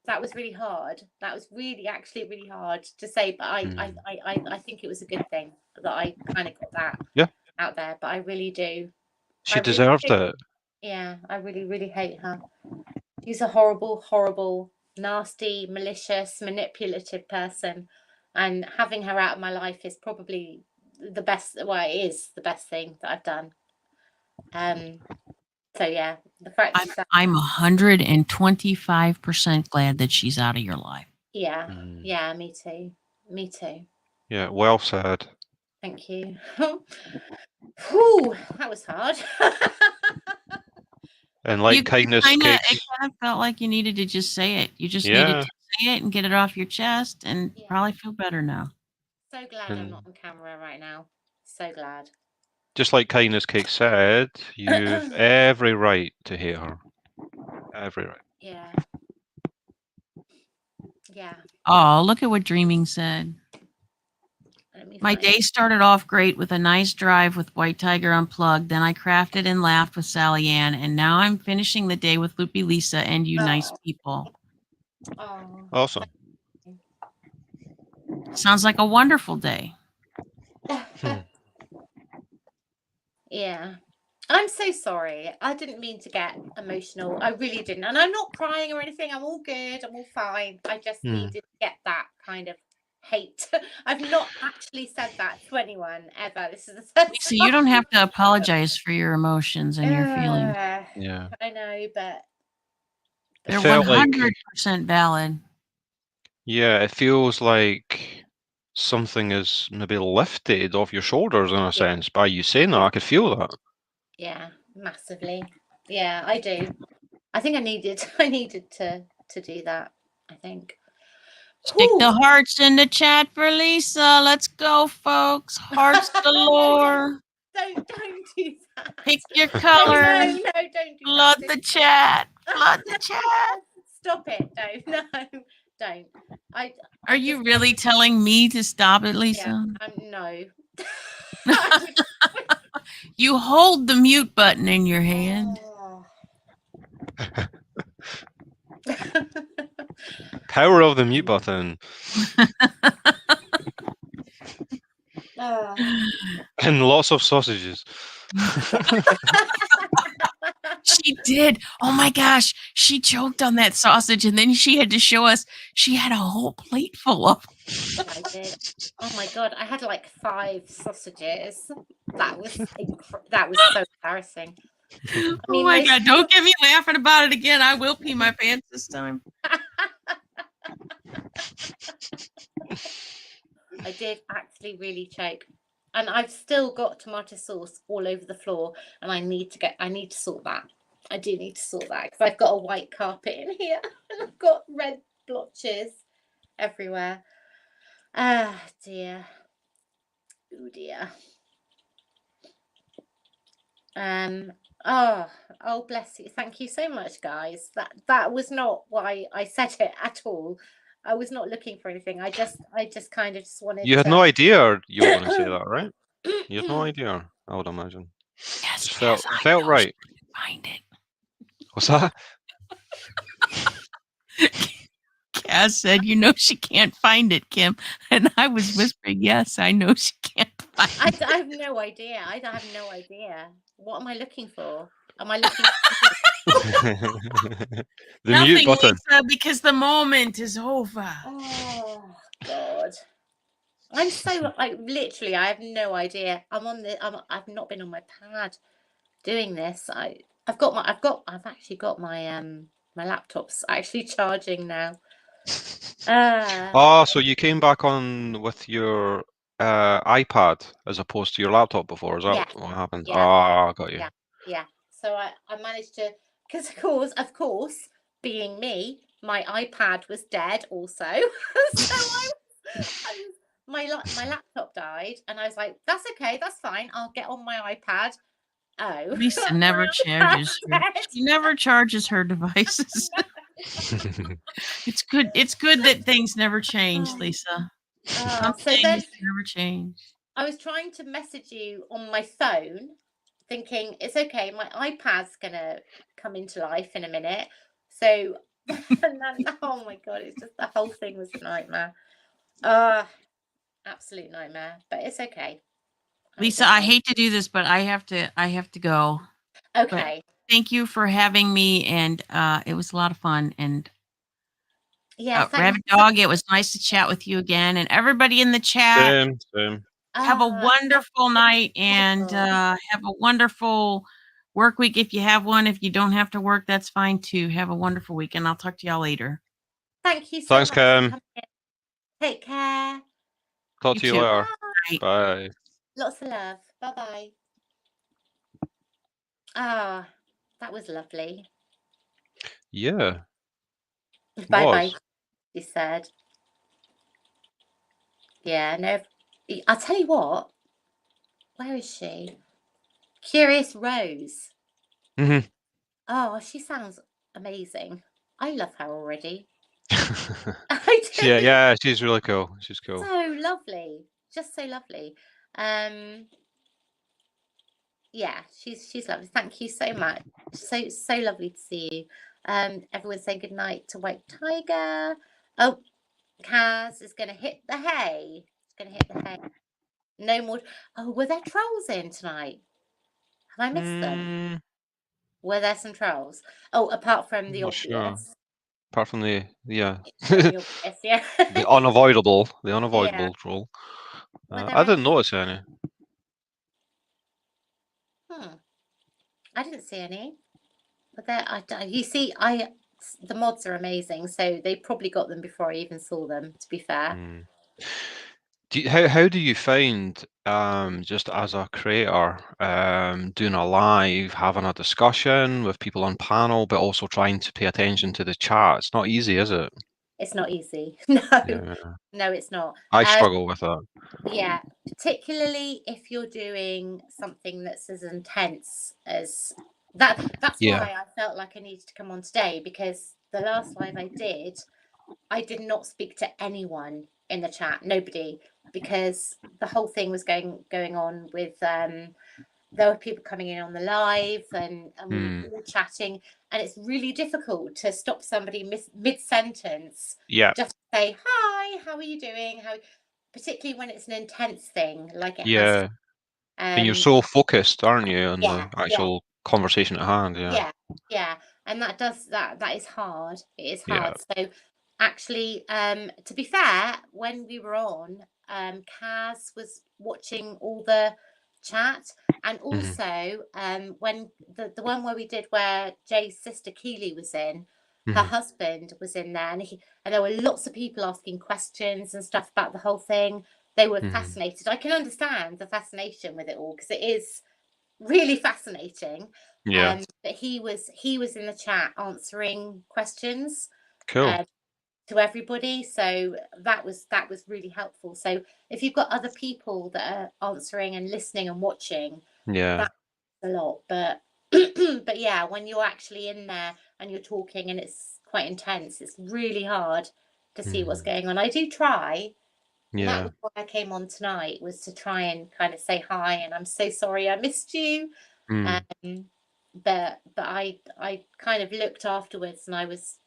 That was really hard. That was actually really hard to say, but I think it was a good thing that I kind of got that out there. But I really do. She deserved it. Yeah, I really, really hate her. She's a horrible, horrible, nasty, malicious, manipulative person, and having her out of my life is probably the best. Well, it is the best thing that I've done. So yeah, the fact I'm 125% glad that she's out of your life. Yeah, yeah, me too. Me too. Yeah, well said. Thank you. Whew, that was hard. And like kindness cakes. It kind of felt like you needed to just say it. You just needed to say it and get it off your chest, and probably feel better now. So glad I'm not on camera right now. So glad. Just like Kindness Cake said, you've every right to hate her. Every right. Yeah. Yeah. Oh, look at what Dreaming said. My day started off great with a nice drive with White Tiger Unplugged. Then I crafted and laughed with Sally Ann. And now I'm finishing the day with Loopy Lisa and you nice people. Oh. Awesome. Sounds like a wonderful day. Yeah. I'm so sorry. I didn't mean to get emotional. I really didn't. And I'm not crying or anything. I'm all good. I'm all fine. I just needed to get that kind of hate. I've not actually said that to anyone ever. This is the first time. So you don't have to apologize for your emotions and your feelings. Yeah. I know, but they're 100% valid. Yeah, it feels like something is maybe lifted off your shoulders in a sense by you saying that. I could feel that. Yeah, massively. Yeah, I do. I think I needed to do that, I think. Stick the hearts in the chat for Lisa. Let's go, folks. Hearts galore. Don't do that. Pick your color. No, don't do Flood that. the chat. Flood the chat. Stop it. No, don't. Are you really telling me to stop it, Lisa? Yeah, no. You hold the mute button in your hand. Power of the mute button. And lots of sausages. She did. Oh my gosh. She choked on that sausage and then she had to show us she had a whole plate full of I did. Oh my god, I had like 5 sausages. That was that was so embarrassing. I Oh mean, my most God, don't get me laughing about it again. I will pee my pants this time. I did actually really choke. And I've still got tomato sauce all over the floor, and I need to sort that. I do need to sort that because I've got a white carpet in here and I've got red blotches everywhere. Ah, dear. Oh dear. Oh, bless you. Thank you so much, guys. That was not why I said it at all. I was not looking for anything. I just kind of just wanted You had to. no idea you were going to say that, right? You had no idea, I would imagine. Yes, Just yes, I felt know right. she can find it. What's that? Cass said, "You know she can't find it, Kim," and I was whispering, "Yes, I know she can't find it." I have no idea. I have no idea. What am I looking for? Am I looking The mute Nothing, button. Lisa, because the moment is over. Oh God. I'm so like literally I have no idea. I've not been on my pad doing this. I've actually got my laptop's actually charging now. Oh, so you came back on with your iPad as opposed to your laptop before. Is that Yeah, what happened? yeah, Ah, got you. yeah. So I managed to, because of course, being me, my iPad was dead also. So my laptop died, and I was like, "That's okay, that's fine. I'll get on my iPad." Oh, Lisa never charges her. She never charges her devices. It's good. It's good that things never change, Oh. Lisa. So Some then things never change. I was trying to message you on my phone, thinking it's okay. My iPad's gonna come into life in a minute. So, and then, oh my god, it's just the whole thing was a nightmare. Absolute nightmare. But it's okay. Lisa, I hate to do this, but I have to go. Okay. But thank you for having me, and it was a lot of fun. And Yeah. Rabbit Dog, it was nice to chat with you again, and everybody in the chat. Same. Have a wonderful night, and wonderful. have a wonderful work week if you have one. If you don't have to work, that's fine too. Have a wonderful week, and I'll talk to y'all later. Thank you so Thanks, much for Kim. coming in. Take care. Talk to you later. Bye. Bye. Lots of love. Bye bye. Ah, that was lovely. Yeah. Bye bye. Was. She said. Yeah, no. I'll tell you what. Where is she? Curious Rose. Mhm. Oh, she sounds amazing. I love her already. Yeah, she's really cool. She's cool. So lovely. Just so lovely. Yeah, she's lovely. Thank you so much. So lovely to see you. Everyone saying good night to White Tiger. Oh, Kaz is gonna hit the hay. It's gonna hit the hay. No more. Oh, were there trolls in tonight? Have I missed them? Were there some trolls? Oh, apart from the Not obvious. sure. Apart from the The obvious, yeah. the unavoidable troll. I didn't notice any. I didn't see any. But there, you see, the mods are amazing, so they probably got them before I even saw them. To be fair. How do you find just as a creator doing a live, having a discussion with people on panel, but also trying to pay attention to the chat? It's not easy, is it? It's not easy. No, Yeah. no, it's not. I struggle with that. Yeah, particularly if you're doing something that's as intense as that. That's why I felt like I needed to come on today, because the last live I did not speak to anyone in the chat, nobody, because the whole thing was going on with there were people coming in on the live, and we were all chatting, and it's really difficult to stop somebody mid-sentence. Yeah. Just say hi, how are you doing? Particularly when it's an intense thing like it has. Yeah. And you're so focused, aren't you, on the actual conversation at hand? Yeah. And that is hard. It is hard. So actually, to be fair, when we were on, Kaz was watching all the chat, and also when the one where we did where Jay's sister Keely was in, her husband was in there, and there were lots of people asking questions and stuff about the whole thing. They were fascinated. I can understand the fascination with it all because it is really fascinating. Yeah. But he was in the chat answering questions Cool. to everybody, so that was really helpful. So if you've got other people that are answering and listening and watching, Yeah. that's a lot. But but yeah, when you're actually in there and you're talking and it's quite intense, it's really hard to see what's going on. I do try. And that Yeah. was why I came on tonight, was to try and kind of say hi and I'm so sorry I missed you. But I kind of looked afterwards, and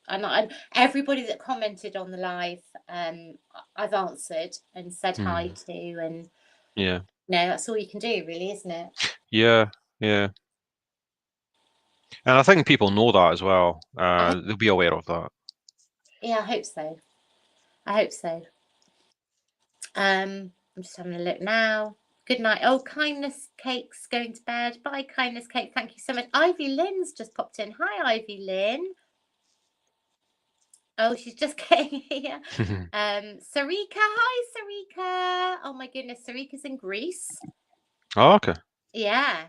and everybody that commented on the live, I've answered and said hi to, and Yeah. that's all you can do, really, isn't it? Yeah. Yeah. And I think people know that as well. They'll be aware of that. Yeah, I hope so. I hope so. I'm just having a look now. Good night. Oh, Kindness Cake's going to bed. Bye, Kindness Cake. Thank you so much. Ivy Lynn's just popped in. Hi, Ivy Lynn. Oh, she's just getting here. Sarika. Hi, Sarika. Oh my goodness, Sarika's in Greece. Oh, okay. Yeah.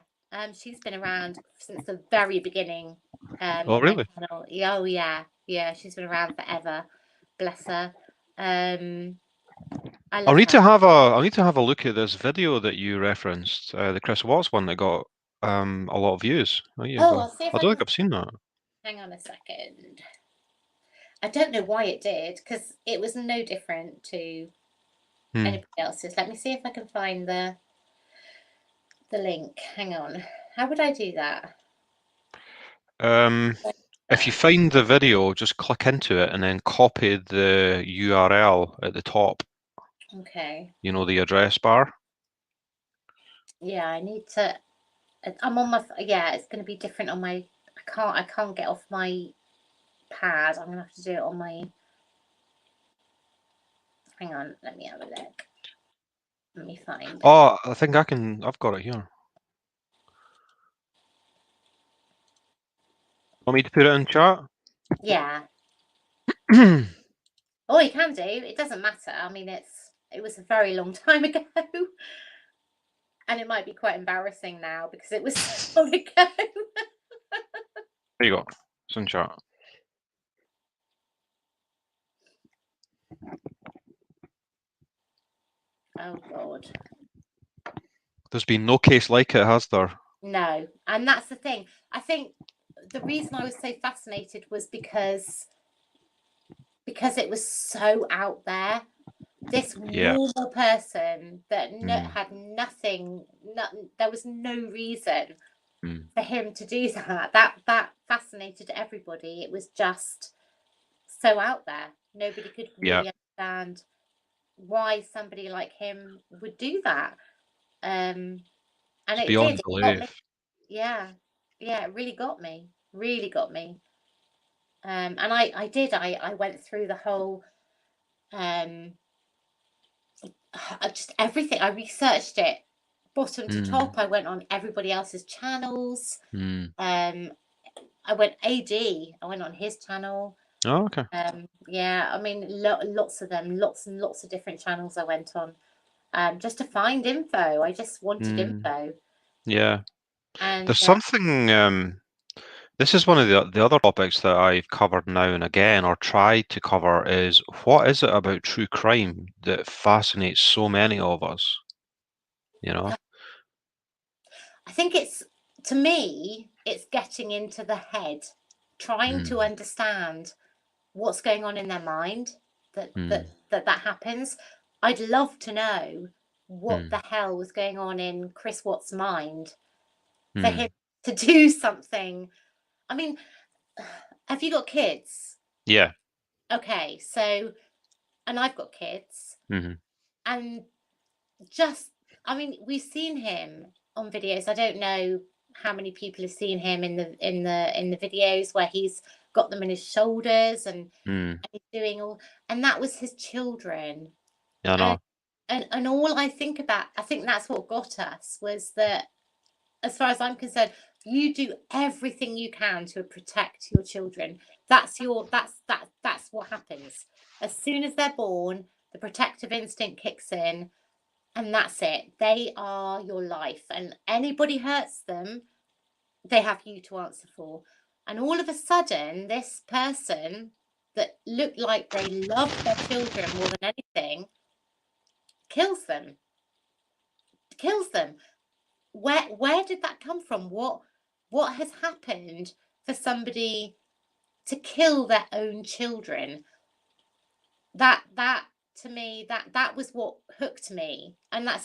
She's been around since the very beginning. Oh, on my really? channel. Oh yeah. Yeah, she's been around forever. Bless her. I I'll love need her. to have a look at this video that you referenced, the Chris Watts one that got a lot of views. There you go. I'll see if I I don't can. think I've seen that. Hang on a second. I don't know why it did, because it was no different to anybody else's. Let me see if I can find the link. Hang on. How would I do that? If you find the video, just click into it and then copy the URL at the top. Okay. You know, the address bar. Yeah, I need to. I'm on my. Yeah, it's going to be different on my. I can't get off my pad. I'm going to have to do it on my. Hang on. Let me have a look. Let me find it. Oh, I think I've got it here. Want me to put it in chat? Yeah. Oh, you can do. It doesn't matter. I mean, it was a very long time ago. And it might be quite embarrassing now because it was so long ago. There you go. It's in chat. Oh, God. There's been no case like it, has there? No. And that's the thing. I think the reason I was so fascinated was because it was so out there. This normal person that had nothing, there was no reason for him to do that. That fascinated everybody. It was just so out there. Nobody could really understand why somebody like him would do that. And It's it beyond did. It got me. belief. Yeah. Yeah, it really got me. Really got me. And I did. I went through the whole just everything. I researched it bottom to top. I went on everybody else's channels. I went I went on his channel. Oh, okay. Yeah, I mean, lots of them, lots and lots of different channels I went on, just to find info. I just wanted info. Yeah. And There's something. This is one of the other topics that I've covered now and again, or tried to cover, is what is it about true crime that fascinates so many of us? You know? I think to me, it's getting into the head, trying to understand what's going on in their mind that happens. I'd love to know what the hell was going on in Chris Watts' mind for him to do something. I mean, have you got kids? Yeah. Okay, so, and I've got kids, and just, I mean, we've seen him on videos. I don't know how many people have seen him in the videos where he's got them in his shoulders and he's doing all, and that was his children. Yeah, I know. And all I think that's what got us, was that, as far as I'm concerned, you do everything you can to protect your children. That's what happens. As soon as they're born, the protective instinct kicks in, and that's it. They are your life, and anybody hurts them, they have you to answer for. And all of a sudden, this person that looked like they loved their children more than anything kills them. Where did that come from? What has happened for somebody to kill their own children? That to me, that was what hooked me. And I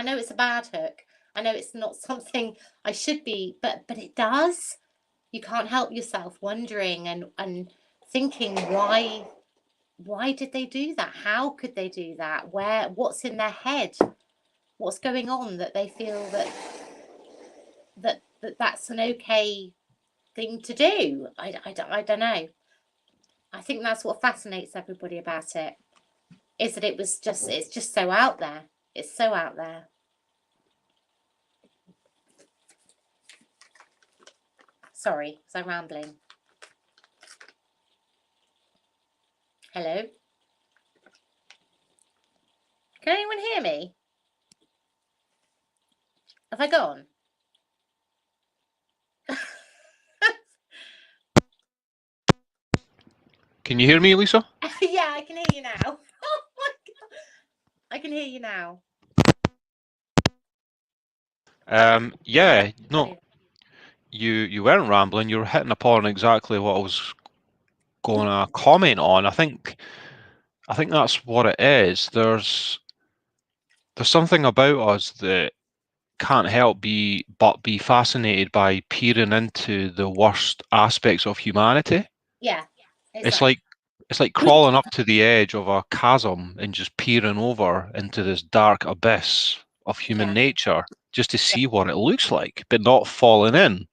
know it's a bad hook. I know it's not something I should be, but it does. You can't help yourself wondering and thinking, why did they do that? How could they do that? What's in their head? What's going on that they feel that's an okay thing to do? I don't know. I think that's what fascinates everybody about it, is that it's just so out there. It's so out there. Sorry, was I rambling? Hello? Can anyone hear me? Have I gone? Can you hear me, Lisa? Yeah, I can hear you now. Oh my God. I can hear you now. Yeah, no, you weren't rambling. You were hitting upon exactly what I was going to comment on. I think that's what it is. There's something about us that can't help but be fascinated by peering into the worst aspects of humanity. Yeah, exactly. It's like crawling up to the edge of a chasm and just peering over into this dark abyss of human nature just to see what it looks like, but not falling in.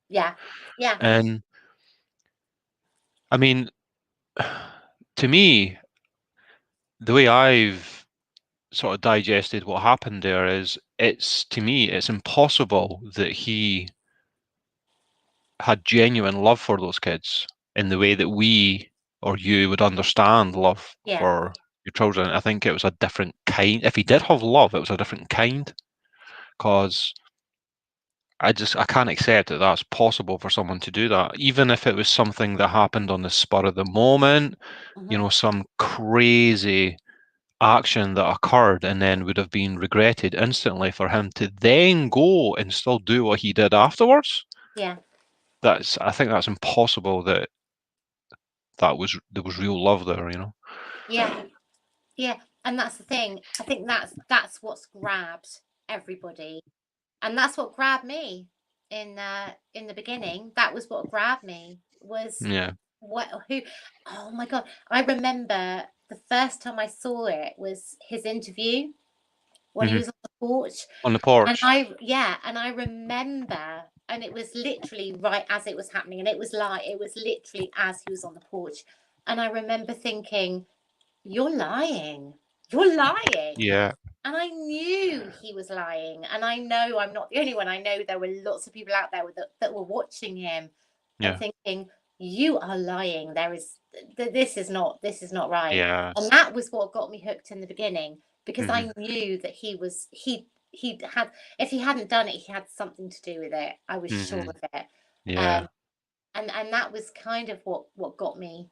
Yeah. And I mean, to me, the way I've sort of digested what happened there is, to me, it's impossible that he had genuine love for those kids in the way that we or you would understand love for your children. I think it was a different kind. If he did have love, it was a different kind, because I can't accept that that's possible for someone to do that, even if it was something that happened on the spur of the moment, you know, some crazy action that occurred and then would have been regretted instantly, for him to then go and still do what he did afterwards. Yeah. I think that's impossible, that there was real love there, you know. Yeah, and that's the thing. I think that's what's grabbed everybody, and that's what grabbed me in the beginning. That was what grabbed me, was who. Oh my God, I remember the first time I saw it was his interview when he was on the porch. On the porch. And I remember, and it was literally right as it was happening, and it was literally as he was on the porch, and I remember thinking, you're lying. Yeah. And I knew he was lying. And I know I'm not the only one. I know there were lots of people out there that were watching him and thinking, you are lying. This is not right. Yeah. And that was what got me hooked in the beginning, because I knew that he had, if he hadn't done it, he had something to do with it. I was sure of it. Yeah. And that was kind of what got me.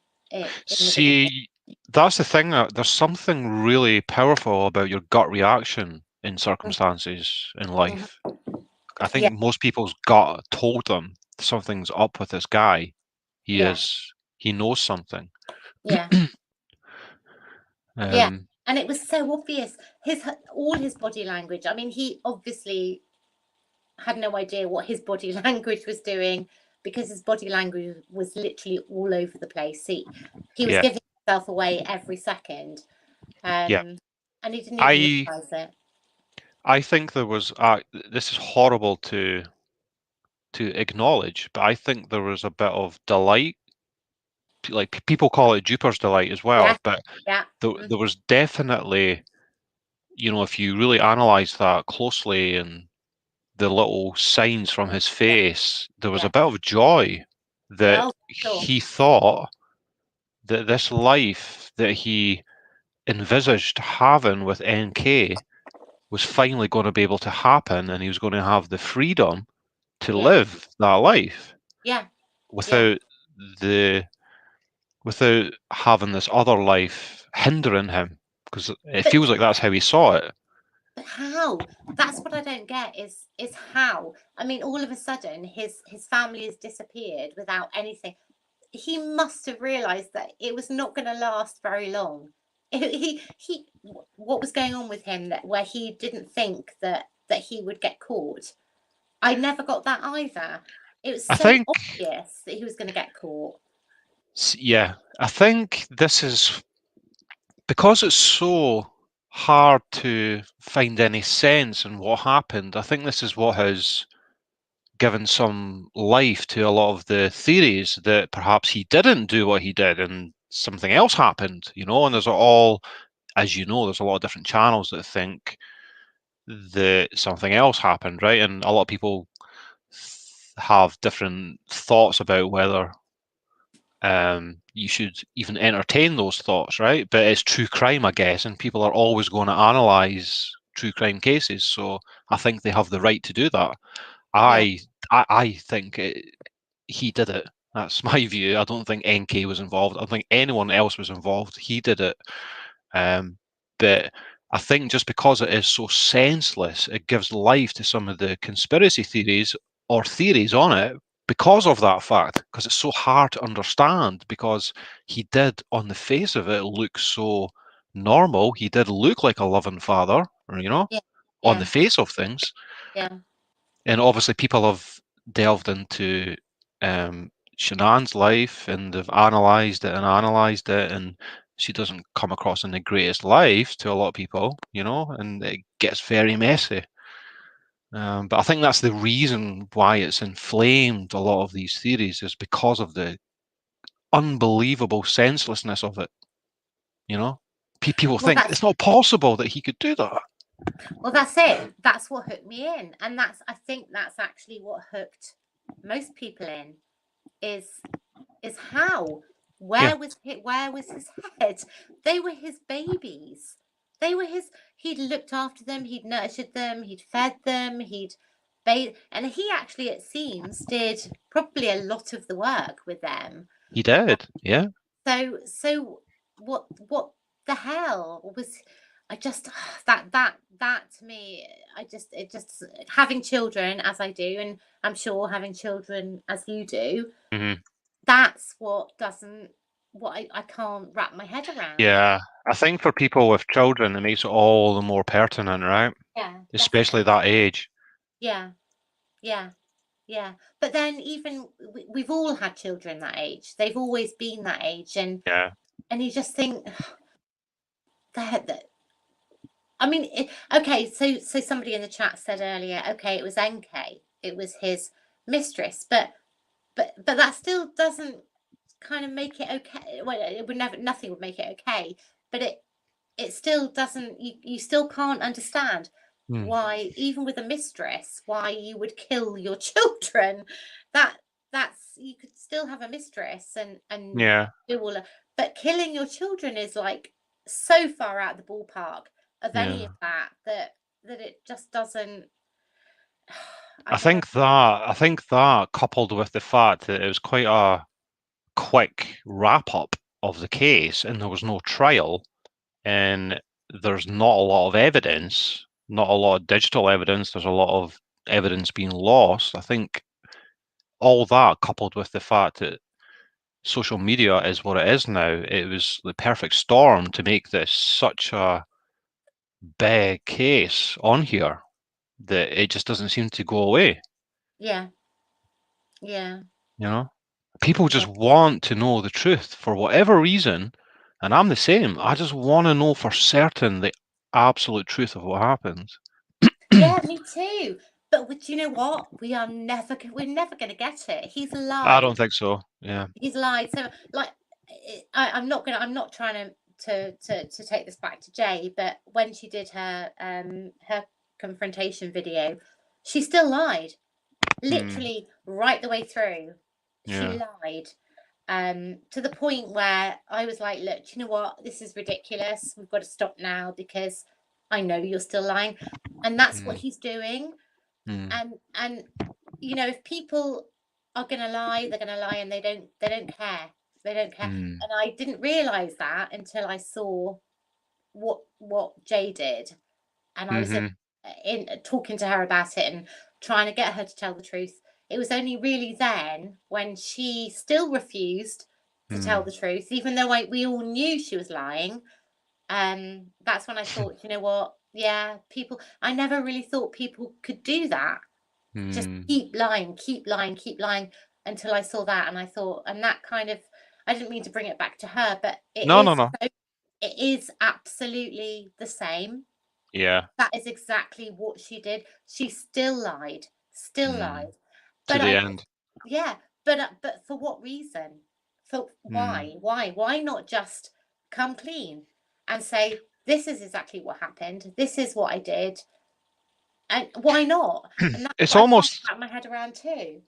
See, that's the thing. There's something really powerful about your gut reaction in circumstances in life. I think most people's gut told them something's up with this guy. He knows something. Yeah. And it was so obvious. All his body language. I mean, he obviously had no idea what his body language was doing, because his body language was literally all over the place. He was giving himself away every second. And he didn't even realize it. I think there was, this is horrible to to acknowledge, but I think there was a bit of delight. Like people call it Jupiter's delight as well, Yeah. but Yeah. there was definitely, if you really analyze that closely and the little signs from his face, there was Yeah. a bit of joy that Oh, sure. he thought that this life that he envisaged having with NK was finally going to be able to happen, and he was going to have the freedom to Yeah. live that life Yeah. without the without having this other life hindering him, because it But feels like that's how he saw it. But how? That's what I don't get is how. I mean, all of a sudden his family has disappeared without anything. He must have realized that it was not going to last very long. What was going on with him that where he didn't think that he would get caught? I never got that either. It was I so think, obvious that he was going to get caught. yeah, I think this is because it's so hard to find any sense in what happened. I think this is what has given some life to a lot of the theories that perhaps he didn't do what he did and something else happened, and there's all, as you know, there's a lot of different channels that think that something else happened, right? And a lot of people have different thoughts about whether you should even entertain those thoughts, right? But it's true crime, I guess, and people are always going to analyze true crime cases, so I think they have the right to do that. Yeah. I think he did it. That's my view. I don't think NK was involved. I don't think anyone else was involved. He did it. But I think just because it is so senseless, it gives life to some of the conspiracy theories or theories on it because of that fact, because it's so hard to understand, because he did, on the face of it, look so normal. He did look like a loving father, Yeah. on the Yeah. face of things. Yeah. And obviously people have delved into Shanann's life, and they've analysed it, and she doesn't come across in the greatest life to a lot of people, and it gets very messy. But I think that's the reason why it's inflamed a lot of these theories, is because of the unbelievable senselessness of it. People Well, think it's not possible that he could do that. Well, that's it. That's what hooked me in, and I think that's actually what hooked most people in. Is how? Yeah. Where was his head? They were his babies. They were his. He'd looked after them. He'd nurtured them. He'd fed them. He'd bathed, and he actually, it seems, did probably a lot of the work with them. He did. Yeah. So what the hell was? I just that to me, it just having children as I do, and I'm sure having children as you do, Mm-hmm. that's what I can't wrap my head around. Yeah, I think for people with children, it makes it all the more pertinent, right? Yeah, Especially definitely. that age. Yeah, yeah, yeah. But then even we've all had children that age. They've always been that age, and Yeah. you just think that. I mean, okay. So somebody in the chat said earlier, okay, it was NK, it was his mistress, but that still doesn't kind of make it okay. Well, it would never, nothing would make it okay, but it still doesn't. You still can't understand why, even with a mistress, why you would kill your children. That's you could still have a mistress and Yeah. do all of, but killing your children is like so far out the ballpark of any of that it just doesn't. I think that coupled with the fact that it was quite a quick wrap up of the case, and there was no trial, and there's not a lot of evidence, not a lot of digital evidence, there's a lot of evidence being lost. I think all that coupled with the fact that social media is what it is now, it was the perfect storm to make this such a big case on here that it just doesn't seem to go away. Yeah. Yeah. People just want to know the truth for whatever reason, and I'm the same. I just want to know for certain the absolute truth of what happens. Yeah, me too. But do you know what? We're never going to get it. He's lied. I don't think so. Yeah. He's lied. So, like, I'm not trying to take this back to Jay, but when she did her confrontation video, she still lied. Literally right the way through. She lied. To the point where I was like, look, do you know what? This is ridiculous. We've got to stop now because I know you're still lying. And that's what he's doing. And you know, if people are gonna lie, they're gonna lie, and they don't care. They don't care. And I didn't realise that until I saw what Jay did. And I was in talking to her about it and trying to get her to tell the truth. It was only really then when she still refused to tell the truth, even though we all knew she was lying. That's when I thought, you know what? Yeah, people. I never really thought people could do that. Just keep lying until I saw that, and I thought, and that kind of. I didn't mean to bring it back to her, but No. it is absolutely the same. Yeah. That is exactly what she did. She still lied. To the end. Yeah, but for what reason? For why? Why not just come clean and say, this is exactly what happened. This is what I did. And why not? And that's It's what almost. I can't wrap my head around too.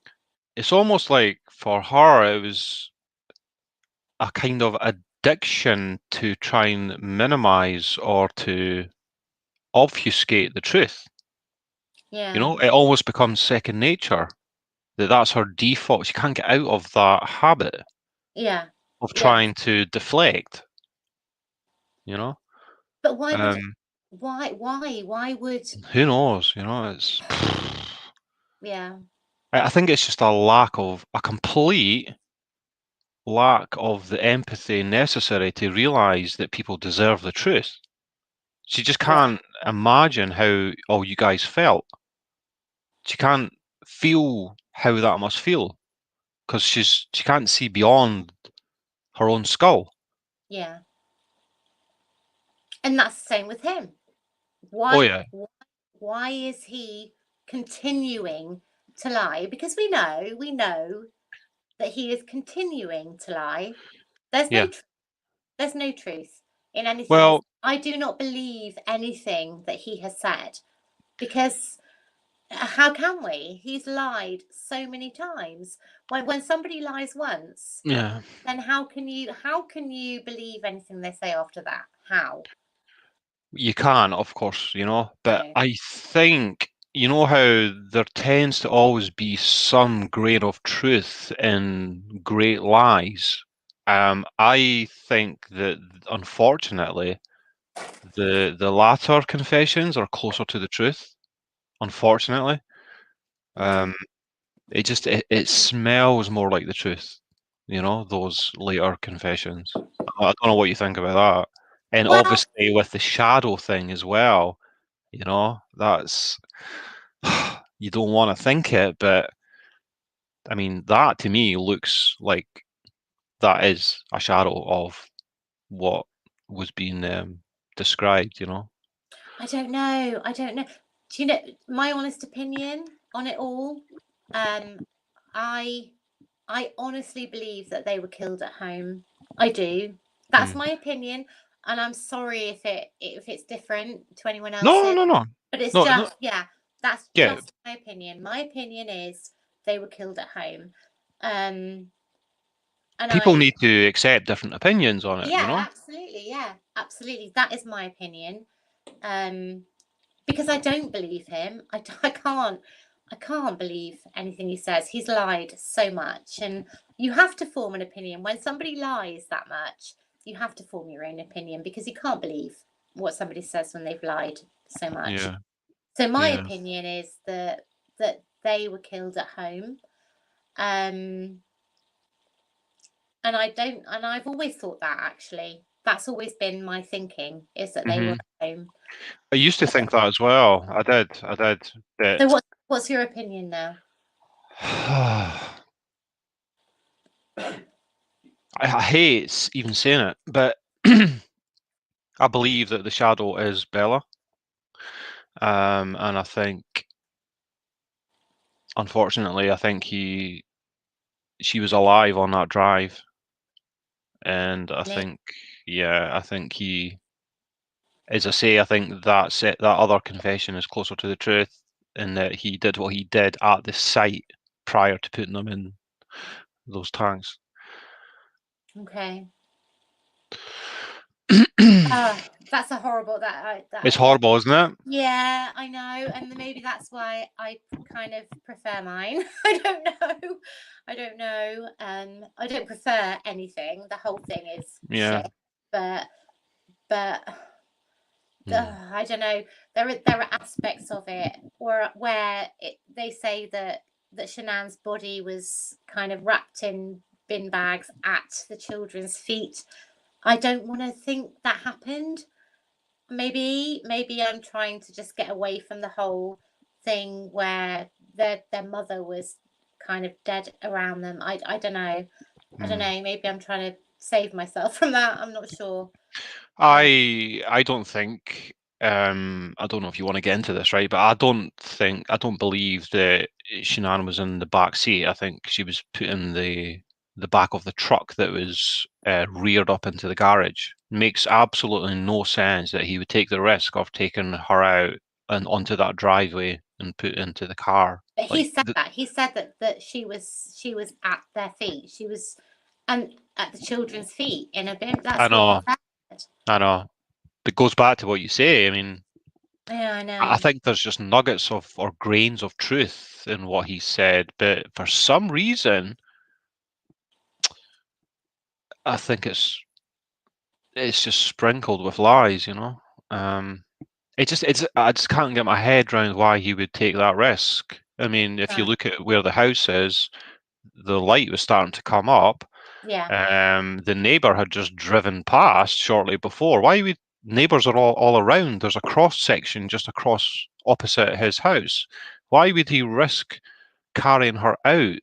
It's almost like for her, it was a kind of addiction to try and minimize or to obfuscate the truth. Yeah. You know, it almost becomes second nature. That's her default. She can't get out of that habit. Yeah. Of trying to deflect. You know. But why would? Why would? Who knows? You know, it's. Yeah. I think it's just a complete lack of the empathy necessary to realize that people deserve the truth. She just can't imagine how all you guys felt. She can't feel how that must feel because she can't see beyond her own skull. Yeah. And that's the same with him. Why? Oh yeah. Why is he continuing to lie? Because we know that he is continuing to lie. There's no truth in anything. Well, I do not believe anything that he has said, because how can we? He's lied so many times. When somebody lies once, yeah. then how can you believe anything they say after that? How? You can, of course, you know, but No. I think you know how there tends to always be some grain of truth in great lies. I think that unfortunately, the latter confessions are closer to the truth. Unfortunately, it smells more like the truth. You know, those later confessions. I don't know what you think about that. And Well, obviously with the shadow thing as well, you know, that's you don't want to think it, but I mean that to me looks like that is a shadow of what was being described, you know. I don't know. Do you know my honest opinion on it all? I honestly believe that they were killed at home. I do. That's my opinion, and I'm sorry if it's different to anyone else's. No. But it's No, just that's yeah. just my opinion. My opinion is they were killed at home. And People need to accept different opinions on it, you know. Absolutely. That is my opinion. Because I don't believe him. I can't believe anything he says. He's lied so much, and you have to form an opinion when somebody lies that much. You have to form your own opinion because you can't believe what somebody says when they've lied so much. Yeah. So my opinion is that they were killed at home. And I've always thought that, actually. That's always been my thinking, is that they were at home. I used to think that as well. I did. But so what's your opinion now? I hate even saying it, but I believe that the shadow is Bella. And I think unfortunately, I think she was alive on that drive, and I think he, as I say, I think that other confession is closer to the truth, in that he did what he did at the site prior to putting them in those tanks. Okay. That's a horrible. It's horrible, isn't it? Yeah, I know, and maybe that's why I kind of prefer mine. I don't know. I don't prefer anything. The whole thing is Yeah. shit. But Mm. I don't know. There are aspects of it where they say that Shanann's body was kind of wrapped in bin bags at the children's feet. I don't want to think that happened. Maybe I'm trying to just get away from the whole thing where their mother was kind of dead around them. I don't know. I don't know. Maybe I'm trying to save myself from that. I'm not sure. I don't think I don't know if you want to get into this, right? But I don't believe that Shanann was in the back seat. I think she was put in the back of the truck that was reared up into the garage. Makes absolutely no sense that he would take the risk of taking her out and onto that driveway and put into the car. But he said that. He said that she was at their feet. She was and at the children's feet in a bin. I That's what know, he said. I know. It goes back to what you say. I mean, Yeah, I know. I think there's just nuggets of or grains of truth in what he said, but for some reason, I think it's just sprinkled with lies. I just can't get my head around why he would take that risk. I mean, if you Right. look at where the house is, the light was starting to come up. Yeah. The neighbor had just driven past shortly before. Why would neighbors are all around? There's a cross section just across opposite his house. Why would he risk carrying her out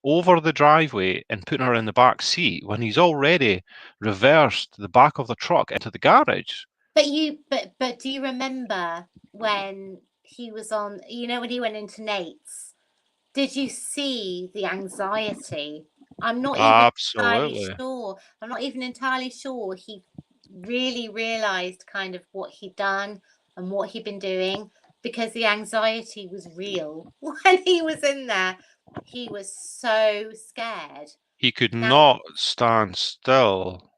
over the driveway and putting her in the back seat when he's already reversed the back of the truck into the garage? But do you remember when he was on, when he went into Nate's, did you see the anxiety? I'm not even entirely Absolutely. sure. I'm not even entirely sure he really realized kind of what he'd done and what he'd been doing, because the anxiety was real when he was in there. He was so scared. He could Now, not stand still.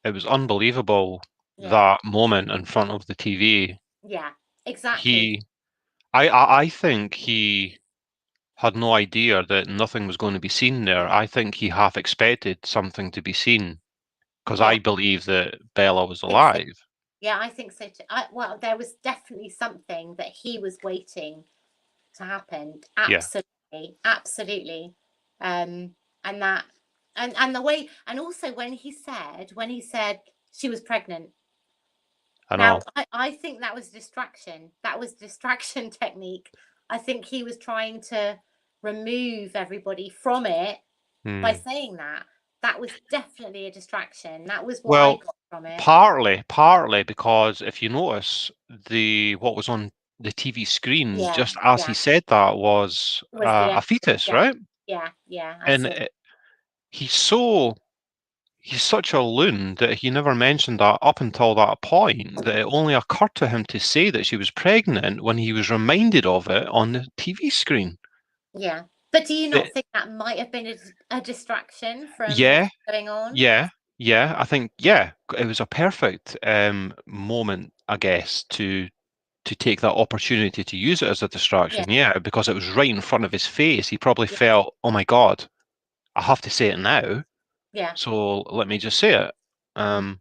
It was unbelievable, yeah, that moment in front of the TV. yeah, exactly. He, I think he had no idea that nothing was going to be seen there. I think he half expected something to be seen, because Yeah, I believe that Bella was I think so. alive. Yeah, I think so too. Well, there was definitely something that he was waiting to happen. Yeah, Absolutely, absolutely. And that, and the way, and also when he said she was pregnant. I Now, know. I think that was distraction. That was distraction technique. I think he was trying to remove everybody from it by Hmm. saying that. That was definitely a distraction. That was what I Well, got from it. partly because if you notice, what was on the TV screens Yeah, just as yeah. he said that was Was the a fetus, yeah, right? yeah. I And saw. he's such a loon that he never mentioned that up until that point, that it only occurred to him to say that she was pregnant when he was reminded of it on the TV screen. Yeah. But do you not It, think that might have been a distraction from what's yeah, going on? I think it was a perfect moment, I guess, to take that opportunity to use it as a Yeah, distraction. Yeah, because it was right in front of his face. He probably yeah, felt, oh my God, I have to say it now. yeah. So let me just say it. Mm, Um,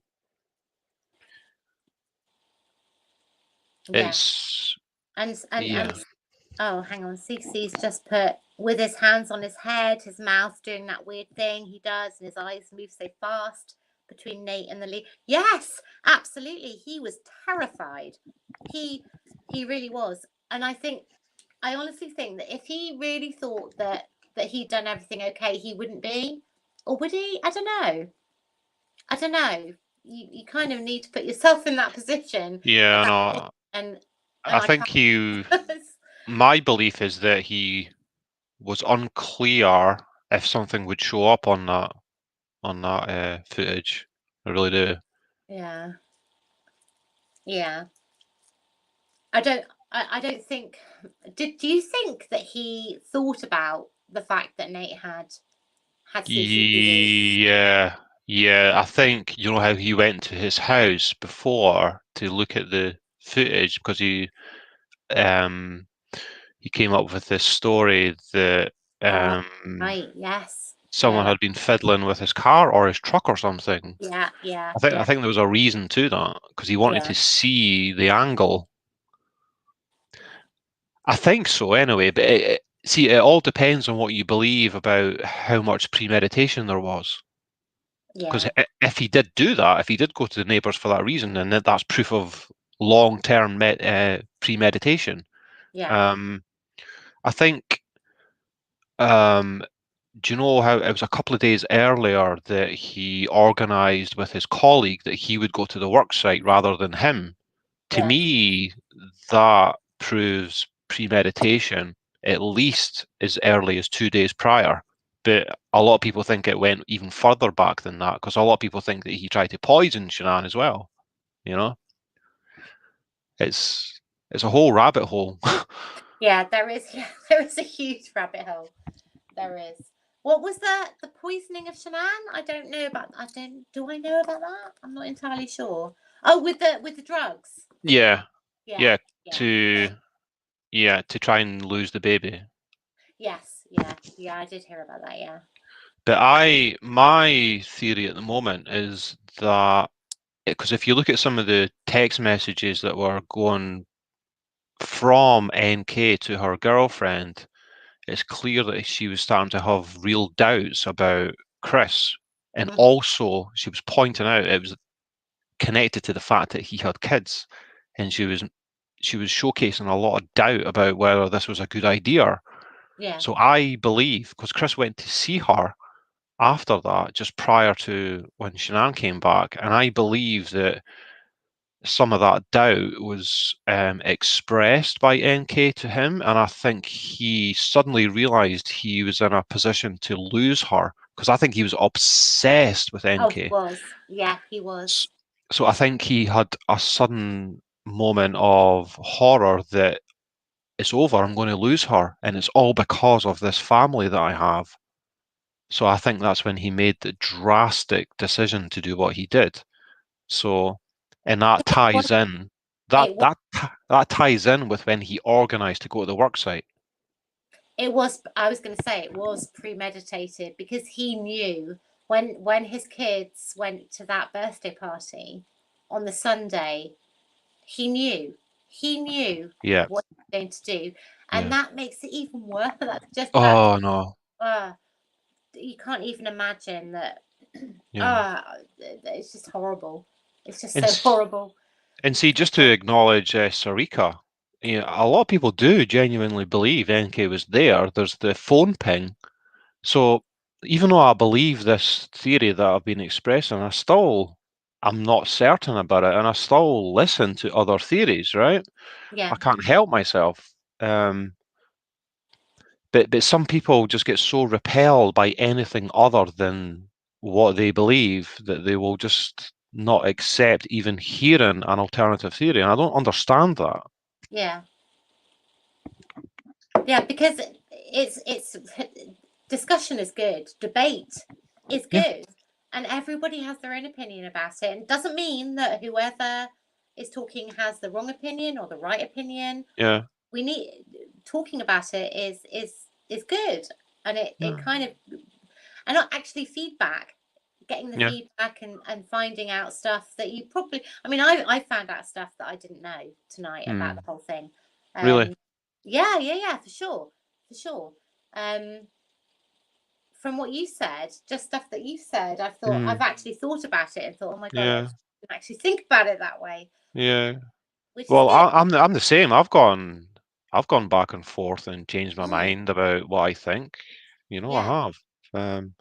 yeah. it's And yeah, oh, hang on. Cece's just put with his hands on his head, his mouth doing that weird thing he does, and his eyes move so fast between Nate and the lead. Yes, absolutely. He was terrified. He really was. And I honestly think that if he really thought that he'd done everything okay, he wouldn't be. Or would he? I don't know. I don't know. You kind of need to put yourself in that position yeah. at that point, No, and I I think can't. my belief is that he was unclear if something would show up on that footage. I really do. Yeah. Yeah. I don't think. Do you think that he thought about the fact that Nate had CCTV? Yeah. I think you know how he went to his house before to look at the footage because he came up with this story that Oh, right. Yes. someone had been fiddling with his car or his truck or something. Yeah. Yeah. I think there was a reason to that because he wanted to see the angle. I think so anyway, but see, it all depends on what you believe about how much premeditation there was. Because Yeah. if he did do that, if he did go to the neighbours for that reason, then that's proof of long-term premeditation. Yeah. I think, do you know how it was a couple of days earlier that he organised with his colleague that he would go to the work site rather than him? To Yeah. me, that proves premeditation at least as early as 2 days prior. But a lot of people think it went even further back than that because a lot of people think that he tried to poison Shanann as well. You know, it's a whole rabbit hole. Yeah. There is. Yeah. There is a huge rabbit hole. There is. What was the poisoning of Shanann? I don't know about. Do I know about that? I'm not entirely sure. Oh, with the drugs. Yeah, Yeah. to to try and lose the baby. Yes. Yeah. I did hear about that. Yeah. But my theory at the moment is that because if you look at some of the text messages that were going from NK to her girlfriend, it's clear that she was starting to have real doubts about Chris. And also, she was pointing out it was connected to the fact that he had kids, and she was showcasing a lot of doubt about whether this was a good idea. Yeah. So I believe because Chris went to see her after that, just prior to when Shanann came back, and I believe that some of that doubt was expressed by NK to him, and I think he suddenly realised he was in a position to lose her because I think he was obsessed with Oh, he NK. was. Yeah, he was. So I think he had a sudden moment of horror that it's over, I'm going to lose her, and it's all because of this family that I have. So I think that's when he made the drastic decision to do what he did. So, and that ties in. That ties in with when he organised to go to the work site. It was. I was going to say it was premeditated because he knew when his kids went to that birthday party on the Sunday. He knew. He knew Yeah. what he was going to do, and that makes it even worse. That's just. Oh no. You can't even imagine that. Yeah. It's just horrible. It's just so horrible. And see, just to acknowledge Sarika, you know, a lot of people do genuinely believe NK was there. There's the phone ping. So even though I believe this theory that I've been expressing, I'm not certain about it, and I still listen to other theories, right? Yeah. I can't help myself. But some people just get so repelled by anything other than what they believe that they will just not accept even hearing an alternative theory, and I don't understand that. Yeah. Yeah, because it's discussion is good, debate is good, and everybody has their own opinion about it. And it doesn't mean that whoever is talking has the wrong opinion or the right opinion. Yeah. We need talking about it is good, and it kind of and not actually feedback, getting the feedback and finding out stuff that you probably. I mean, I found out stuff that I didn't know tonight about the whole thing. Really? Yeah, for sure. From what you said, just stuff that you said, I've actually thought about it and thought, oh my god, I didn't actually think about it that way. Yeah. Which Well, is good. I'm the same. I've gone back and forth and changed my mind about what I think. You know, I have. And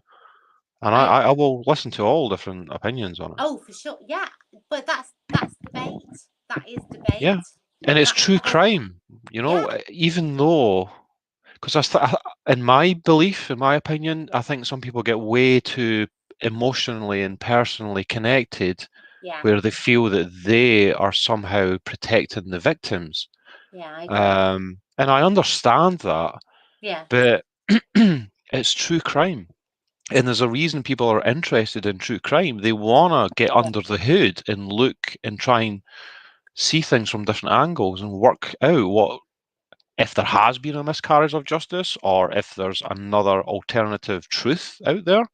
I will listen to all different opinions on it. Oh, for sure. Yeah, but that's debate. That is debate. Yeah. And it's true crime. You know, even though, because in my belief, in my opinion, I think some people get way too emotionally and personally connected, Yeah, where they feel that they are somehow protecting the victims. yeah, I agree. And I understand that, Yeah, but it's true crime. And there's a reason people are interested in true crime. They want to get yeah, under the hood and look and try and see things from different angles and work out what if there has been a miscarriage of justice or if there's another alternative truth out there.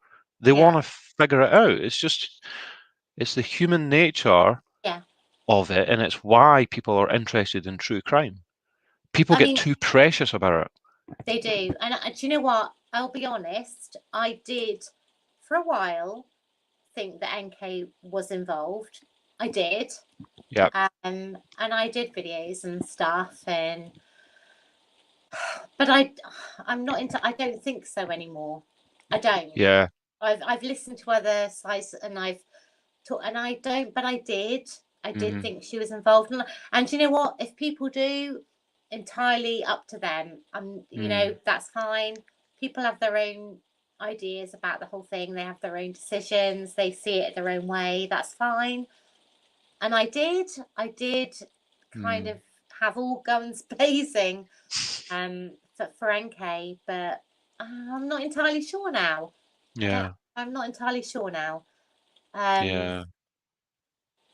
They yeah, want to figure it out. It's the human nature yeah. of it, and it's why people are interested in true crime. People I get mean, too precious about it. they do. And do you know what? I'll be honest. I did, for a while, think that NK was involved. I did. Yeah, And I did videos and stuff, but I'm not into. I don't think so anymore. I don't. yeah, I've listened to other sites and I've talked, and I don't. But I did. I did hmm think she was involved, and you know what? If people do, entirely up to them. You mm, know, that's fine. People have their own ideas about the whole thing. They have their own decisions. They see it their own way. That's fine. And I did kind mm, of have all guns blazing for NK, but I'm not entirely sure now. I don't. yeah, I'm not entirely sure now. Um, yeah,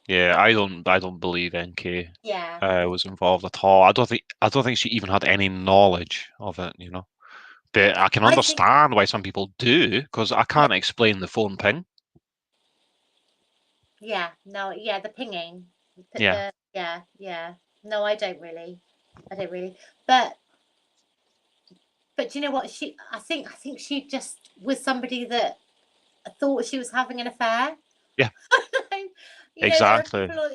yeah. I don't believe NK yeah, was involved at all. I don't think she even had any knowledge of it. You know. But I can I think. understand why some people do, because I Yeah, can't explain the phone ping. yeah, no, yeah, the pinging, Yeah, yeah, yeah. No, I don't really. I don't really. But you know what? I think she just was somebody that thought she was having an affair. yeah, You know, there are exactly. people.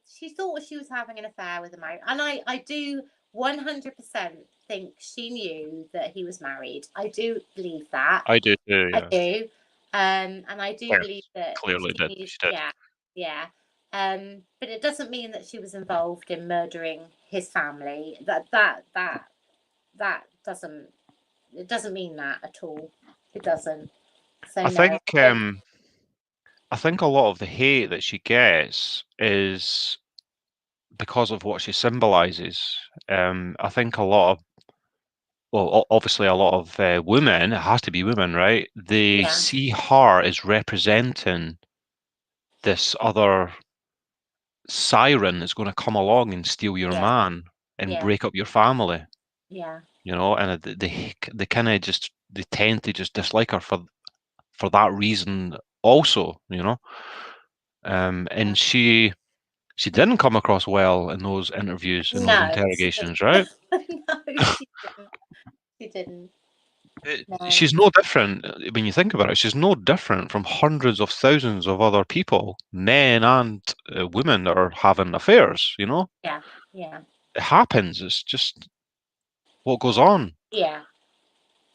She thought she was having an affair with a married, and I do 100% think she knew that he was married. I do believe that. I do too. I Yeah, do. And I do Claire believe that clearly she did. knew. She did. Yeah, yeah. But it doesn't mean that she was involved in murdering his family. That doesn't. It doesn't mean that at all. It doesn't. So I no, I think don't. um, I think a lot of the hate that she gets is because of what she symbolizes. I think a lot of obviously a lot of women, it has to be women, right? They Yeah, see her as representing this other siren that's going to come along and steal your yeah, man and yeah, break up your family, yeah. you know, and they kind of just they tend to just dislike her for that reason also, you know. Yeah. And she didn't come across well in those interviews, in those No, she didn't. interrogations, right? No, she didn't. She didn't. No. She's no different when you think about it. She's no different from hundreds of thousands of other people, men and women that are having affairs. You know, Yeah, yeah, it happens. It's just what goes on. yeah,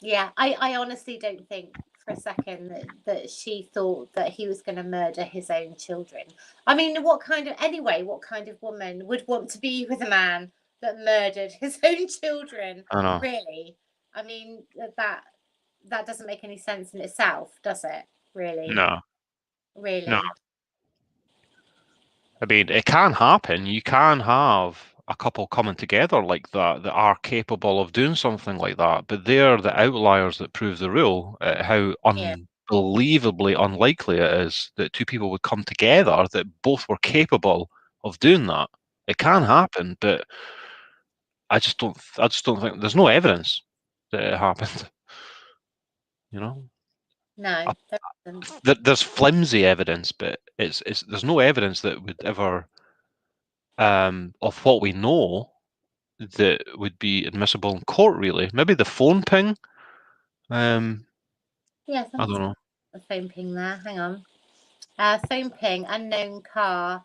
yeah. I honestly don't think for a second that she thought that he was going to murder his own children. I mean, what kind of woman would want to be with a man that murdered his own children? I know. Really? I mean, that doesn't make any sense in itself, does it? Really? No, no. Really? I mean, it can happen. You can have a couple coming together like that are capable of doing something like that, but they're the outliers that prove the rule. How Yeah. unbelievably unlikely it is that two people would come together that both were capable of doing that. It can No. happen, but I just don't think there's no evidence that it happened. You know, No. There isn't. there's flimsy evidence, but it's there's no evidence that would ever of what we know that would be admissible in court, really. Maybe the phone ping. Yeah, I don't someone's know. a phone ping there. Hang on. Phone ping, unknown car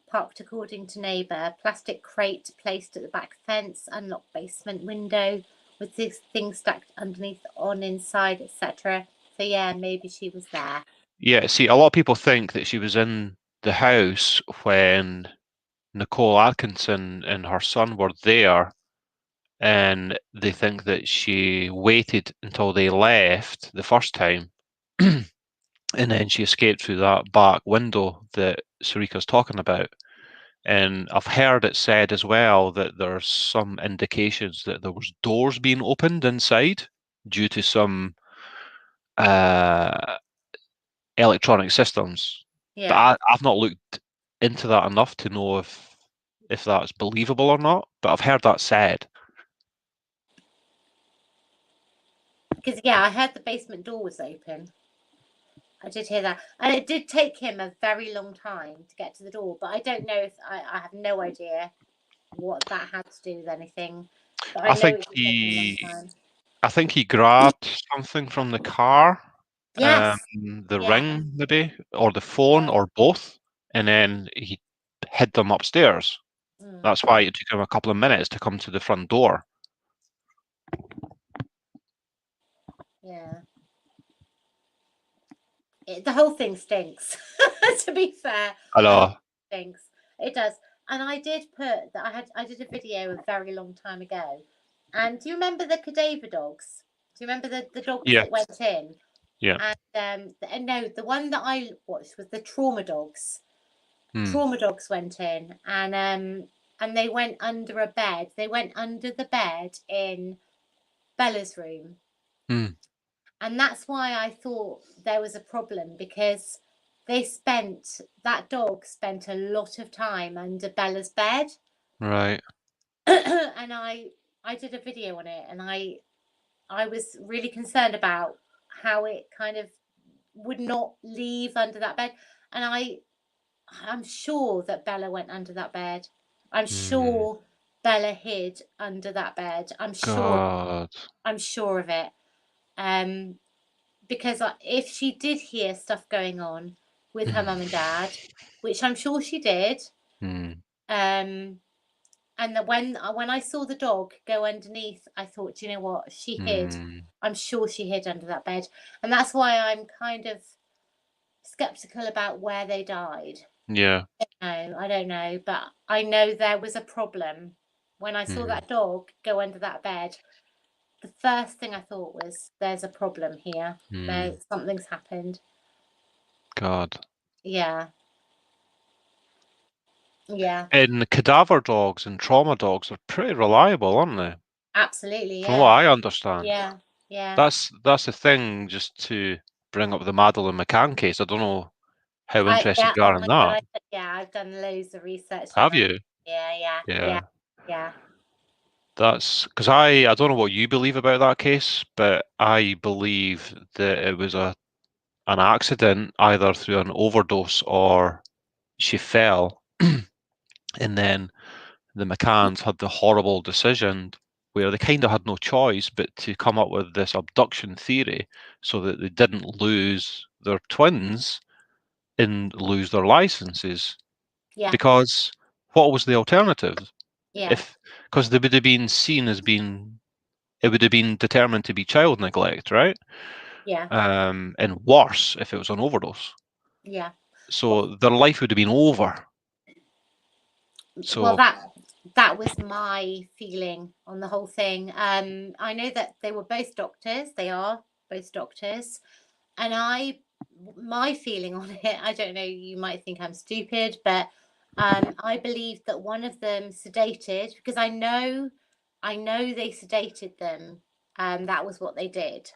parked according to neighbour, plastic crate placed at the back fence, unlocked basement window with these things stacked underneath on inside, etc. So yeah, maybe she was there. Yeah, see, a lot of people think that she was in the house when Nicole Atkinson and her son were there, and they think that she waited until they left the first time, and then she escaped through that back window that Sarika's talking about. And I've heard it said as well that there's some indications that there was doors being opened inside due to some electronic systems. Yeah. But I've not looked into that enough to know if that's believable or not. But I've heard that said. Because I heard the basement door was open. I did hear that, and it did take him a very long time to get to the door. But I don't know if I have no idea what that had to do with anything. But I know think it was taking a long time. I think he grabbed something from the car. Yes. The Yeah. ring maybe, or the phone, Yeah. or both, and then he hid them upstairs. That's why it took him a couple of minutes to come to the front door. Yeah. The whole thing stinks. To be fair, Hello. stinks. It does. And I did put that I did a video a very long time ago. And do you remember the cadaver dogs? Do you remember the dogs Yeah. that went in? Yeah. And no, the one that I watched was the trauma dogs. Trauma dogs went in, and they went under a bed. They went under the bed in Bella's room. And that's why I thought there was a problem, because that dog spent a lot of time under Bella's bed. Right. And I did a video on it, and I was really concerned about how it kind of would not leave under that bed. And I'm sure that Bella went under that bed. I'm sure Bella hid under that bed. I'm sure. God. I'm sure of it. Because if she did hear stuff going on with her mum and dad, which I'm sure she did, and that when I saw the dog go underneath, I thought, you know what, she hid. I'm sure she hid under that bed, and that's why I'm kind of skeptical about where they died. Yeah. I don't know, but I know there was a problem when I saw that dog go under that bed. The first thing I thought was, there's a problem here. Something's happened. God. Yeah. Yeah. And the cadaver dogs and trauma dogs are pretty reliable, aren't they? Absolutely. Yeah. From what I understand. Yeah. Yeah. That's the thing, just to bring up the Madeleine McCann case. I don't know how interested you are in that. I've done loads of research. Have you? Yeah. That's because I don't know what you believe about that case, but I believe that it was an accident, either through an overdose or she fell, and then the McCanns had the horrible decision where they kind of had no choice but to come up with this abduction theory so that they didn't lose their twins and lose their licenses. Yeah. Because what was the alternative? Yeah. Because they would have been seen as being, it would have been determined to be child neglect, right? Yeah. And worse if it was an overdose. Yeah. So their life would have been over. So well, that was my feeling on the whole thing. I know that they were both doctors. They are both doctors, and my feeling on it, I don't know, you might think I'm stupid, but I believe that one of them sedated, because I know they sedated them. That was what they did.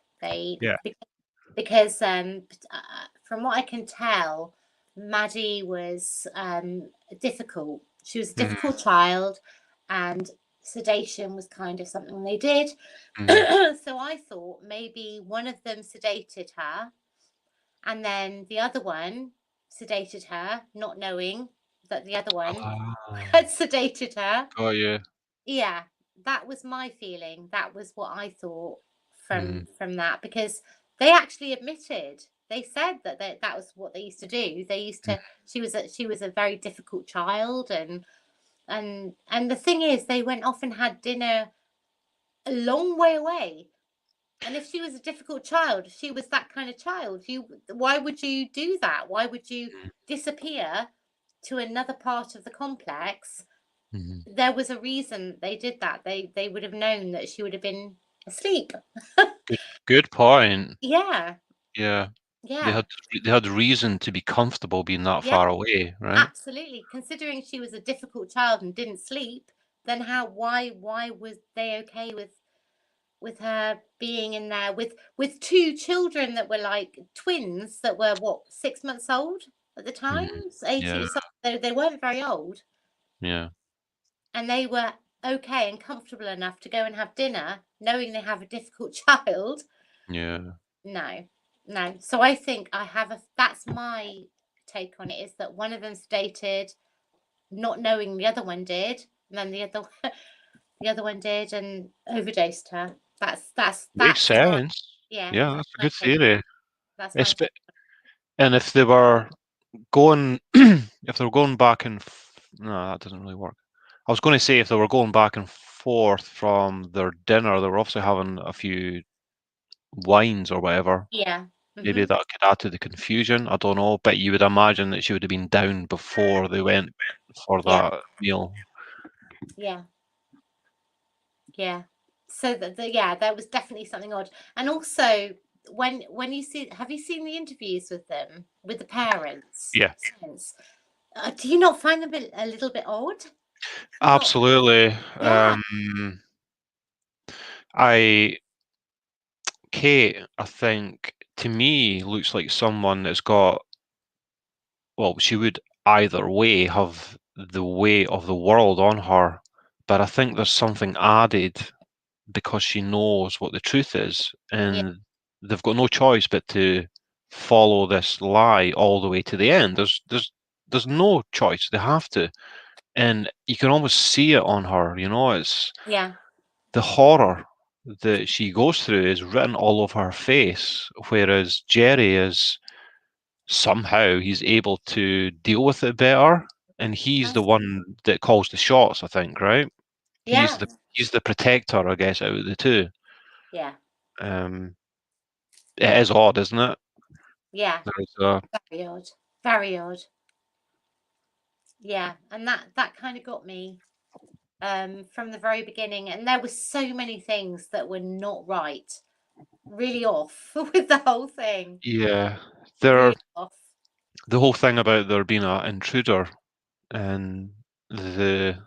Because from what I can tell, Maddie was difficult. She was a difficult child, and sedation was kind of something they did. So I thought maybe one of them sedated her, and then the other one sedated her, not knowing that the other one had sedated her. Oh, yeah. Yeah, that was my feeling. That was what I thought from that, because they actually admitted. They said that that was what they used to do. They used to. She was a very difficult child, and the thing is, they went off and had dinner a long way away. And if she was a difficult child, if she was that kind of child, why would you do that? Why would you disappear to another part of the complex there was a reason they did that. They would have known that she would have been asleep. Good point. Yeah, Yeah. yeah, They had reason to be comfortable being that yeah, far away, right? absolutely. Considering she was a difficult child and didn't sleep, then why was they okay with her being in there with two children that were like twins that were what, 6 months old at the time, Yeah. 18, so they weren't very old, Yeah. and they were okay and comfortable enough to go and have dinner knowing they have a difficult child. Yeah. No. So I think that's my take on it, is that one of them's dated not knowing the other one did, and then the other one did and overdosed her. That's Makes my, sense. yeah, Yeah, that's that's a my good take. theory. That's my take. And if they were going, if they were going back and no, that doesn't really work. I was going to say if they were going back and forth from their dinner, they were obviously having a few wines or whatever. Yeah. Maybe Mhm. that could add to the confusion. I don't know, but you would imagine that she would have been down before they went for Yeah. that meal. Yeah. Yeah. So yeah, there was definitely something odd. And also when you have you seen the interviews with them, with the parents Yeah. since? Do you not find them a little bit odd? Not. Absolutely. Yeah. I Kate, I think, to me, looks like someone that's got, well, she would either way have the weight of the world on her, but I think there's something added because she knows what the truth is, Yeah. and they've got no choice but to follow this lie all the way to the end. There's no choice. They have to, and you can almost see it on her. It's Yeah. the horror that she goes through is written all over her face, whereas Jerry is somehow he's able to deal with it better, and he's the one that calls the shots, I think, right? He's Yeah. the protector, I guess, out of the two. Yeah. Um, it is odd, isn't it? Yeah. There's a Very odd. Very odd. Yeah. And that kind of got me from the very beginning. And there were so many things that were not right. Really off with the whole thing. yeah, there Really off. the whole thing about there being an intruder and the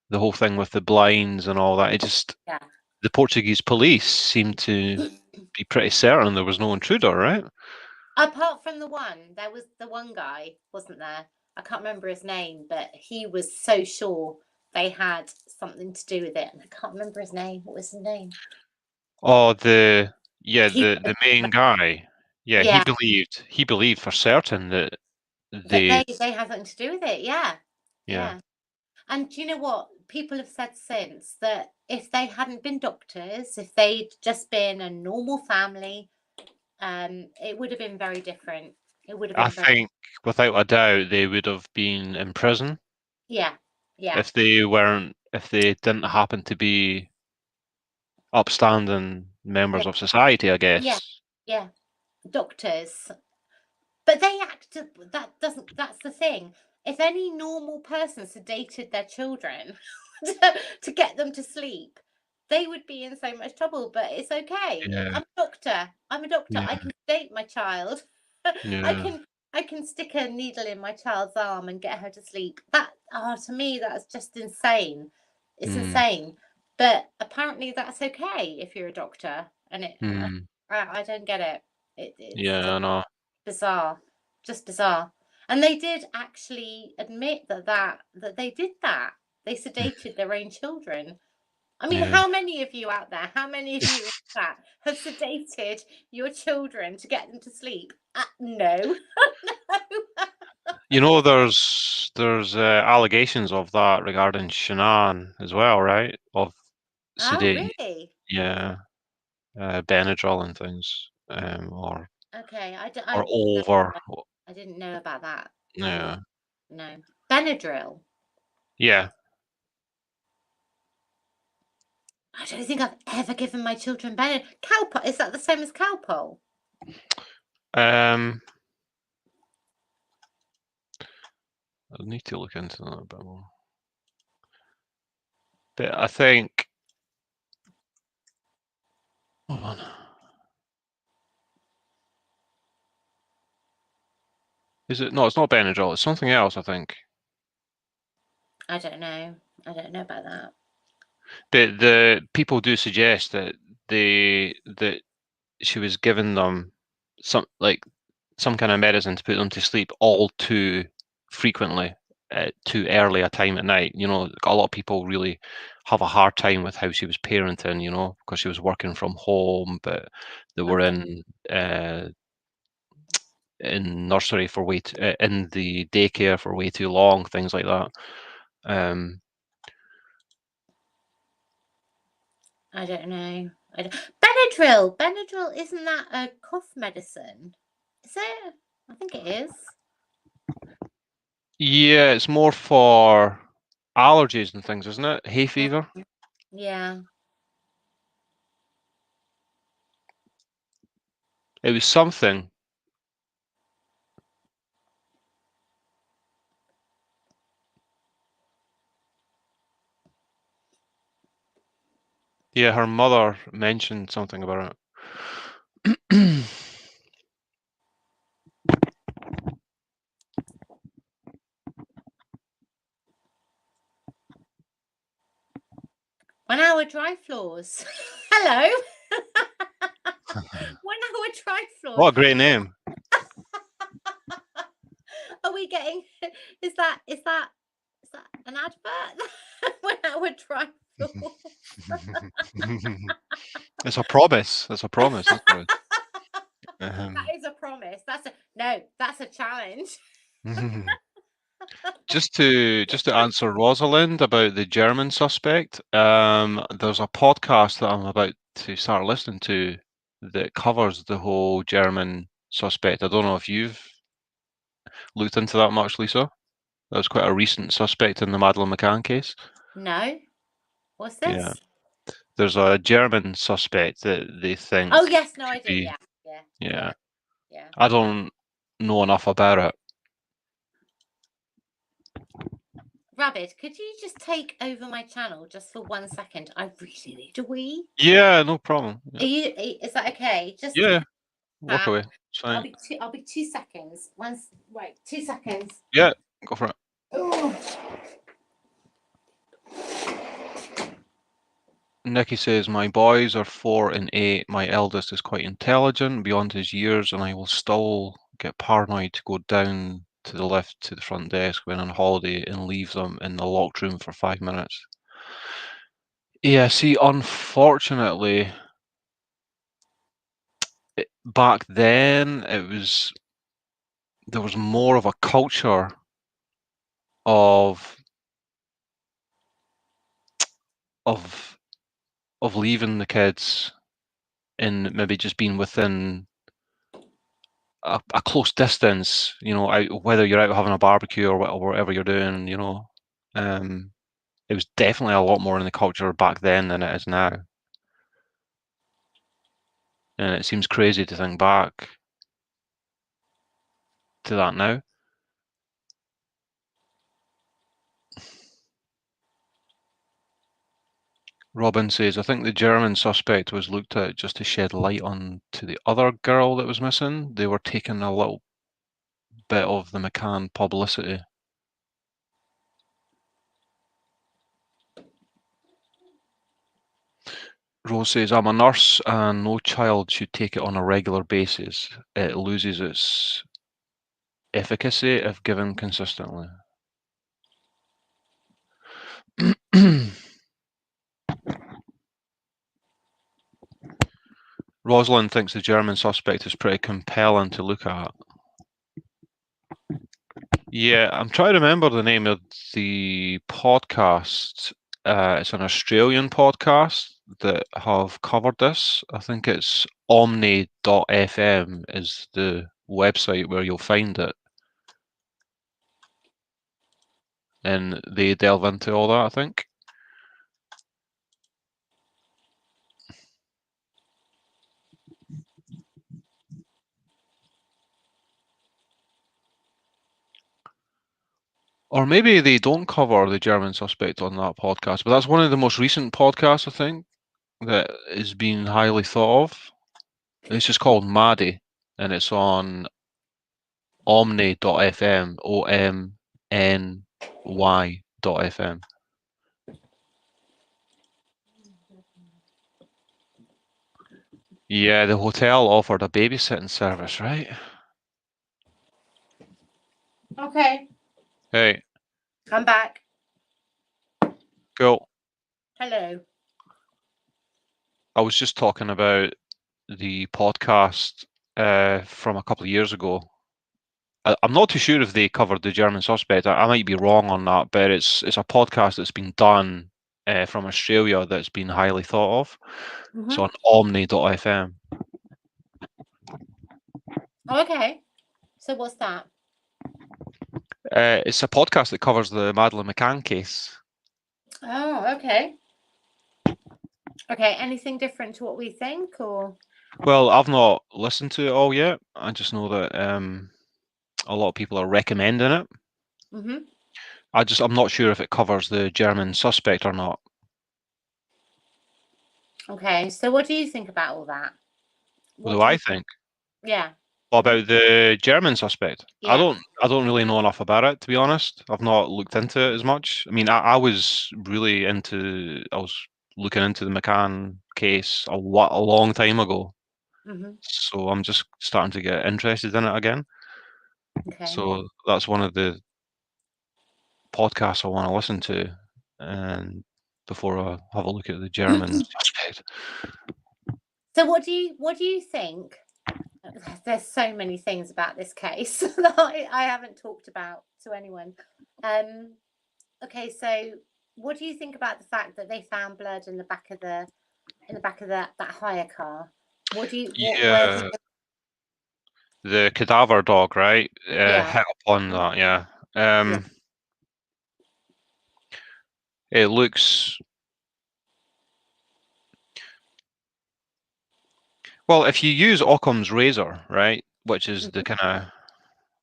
the whole thing with the blinds and all that. It just Yeah. the Portuguese police seemed to be pretty certain there was no intruder, right? Apart from the one, there was the one guy, wasn't there? I can't remember his name, but he was so sure they had something to do with it. And I can't remember his name. What was his name? Oh, He, the main guy. Yeah, yeah, he believed for certain that that they they had something to do with it. Yeah. yeah. Yeah. And do you know what? People have said since that if they hadn't been doctors, if they'd just been a normal family, it would have been very different. It would have I been very, think without a doubt they would have been in prison yeah, yeah, if they didn't happen to be upstanding members yeah, of society, I yeah, guess. yeah. Doctors. But they act, that's the thing. If any normal person sedated their children to get them to sleep, they would be in so much trouble. But it's okay. Yeah, I'm a doctor. I'm a doctor. yeah, I can sedate my child. I yeah. can I can stick a needle in my child's arm and get her to sleep. To me that's just insane. It's Mm, insane. But apparently that's okay if you're a doctor, and mm, I don't get it. It's yeah, just I know. bizarre, just bizarre. And they did actually admit that they did that. They sedated their own children. I mean, Yeah. how many of you out there, how many of you in that have sedated your children to get them to sleep? No. No. There's allegations of that regarding Shanann as well, right? Of Oh, sedating, really? yeah, Benadryl and things, Okay, or over, I didn't know about that. yeah, No. Benadryl. yeah. I don't think I've ever given my children Benadryl. Calpol, is that the same as Calpol? Um, I need to look into that a bit more. But I think. Hold on. Is it? No, it's not Benadryl. It's something else, I think. I don't know. I don't know about that. But the people do suggest that that she was giving them some kind of medicine to put them to sleep all too frequently at too early a time at night. You know, a lot of people really have a hard time with how she was parenting, you know, because she was working from home, but they were in nursery for in the daycare for way too long, things like that. I don't know. Benadryl. Benadryl, isn't that a cough medicine? Is it? I think it is. Yeah, it's more for allergies and things, isn't it? Hay fever. Yeah. It was something. Yeah, her mother mentioned something about it. One hour dry floors. Hello. 1 hour dry floors. What a great name. Are we getting? Is that an advert? 1 hour dry floor. It's a promise. It's a promise. That's what That is a promise. That's a challenge. just to answer Rosalind about the German suspect, there's a podcast that I'm about to start listening to that covers the whole German suspect. I don't know if you've looked into that much, Lisa. That was quite a recent suspect in the Madeleine McCann case. No. What's this? Yeah. There's a German suspect that they think. Oh yes, no, I could do. be- Yeah. Yeah. I don't know enough about it. Rabbit, could you just take over my channel just for 1 second? I really need a wee. Yeah, no problem. Are you? Is that okay? Just Yeah, walk away. It's fine. I'll be 2 seconds. Right, 2 seconds. Yeah, go for it. Oh. Nikki says, my boys are 4 and 8. My eldest is quite intelligent beyond his years, and I will still get paranoid to go down to the lift to the front desk when on holiday and leave them in the locked room for 5 minutes. Yeah, see, unfortunately, back then there was more of a culture of of leaving the kids and maybe just being within a close distance, you know, whether you're out having a barbecue or whatever you're doing, you know. It was definitely a lot more in the culture back then than it is now. And it seems crazy to think back to that now. Robin says, I think the German suspect was looked at just to shed light on to the other girl that was missing. They were taking a little bit of the McCann publicity. Rose says, I'm a nurse and no child should take it on a regular basis. It loses its efficacy if given consistently. Rosalind thinks the German suspect is pretty compelling to look at. Yeah, I'm trying to remember the name of the podcast. It's an Australian podcast that have covered this. I think it's omni.fm is the website where you'll find it. And they delve into all that, I think. Or maybe they don't cover the German suspect on that podcast, but that's one of the most recent podcasts, I think, that is being highly thought of. It's just called Maddie, and it's on omny.fm, OMNY.fm. Yeah, the hotel offered a babysitting service, right? Okay, Hey, I'm back. cool. Hello. I was just talking about the podcast from a couple of years ago. I'm not too sure if they covered the German suspect. I might be wrong on that, but it's a podcast that's been done from Australia that's been highly thought of. It's on omny.fm. Oh, okay. So what's that? It's a podcast that covers the Madeleine McCann case. Oh, okay. Okay, anything different to what we think, or? Well, I've not listened to it all yet. I just know that a lot of people are recommending it. Mm-hmm. I'm not sure if it covers the German suspect or not. Okay, so what do you think about all that? What do I think? Yeah. About the German suspect? I Yeah. don't really know enough about it, to be honest. I've not looked into it as much. I mean, I was looking into the McCann case a long time ago. Mm-hmm. So I'm just starting to get interested in it again. Okay. So that's one of the podcasts I want to listen to, and before I have a look at the German suspect. So what do you think? There's so many things about this case that I haven't talked about to anyone. Okay, so what do you think about the fact that they found blood in the back of that hire car? What do you Yeah, the cadaver dog, right? Yeah. Hit upon that, yeah. It looks well if you use Occam's razor, right, which is the kind of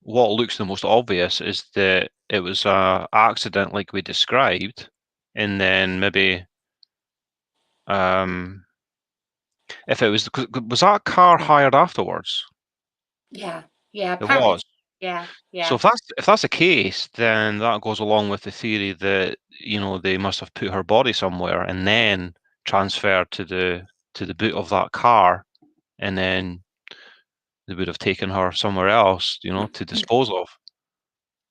what looks the most obvious is that it was a accident like we described, and then maybe if it was that car hired afterwards? Yeah. It Apparently. was. Yeah. So if that's the case, then that goes along with the theory that they must have put her body somewhere and then transferred to the boot of that car, and then they would have taken her somewhere else, to dispose of.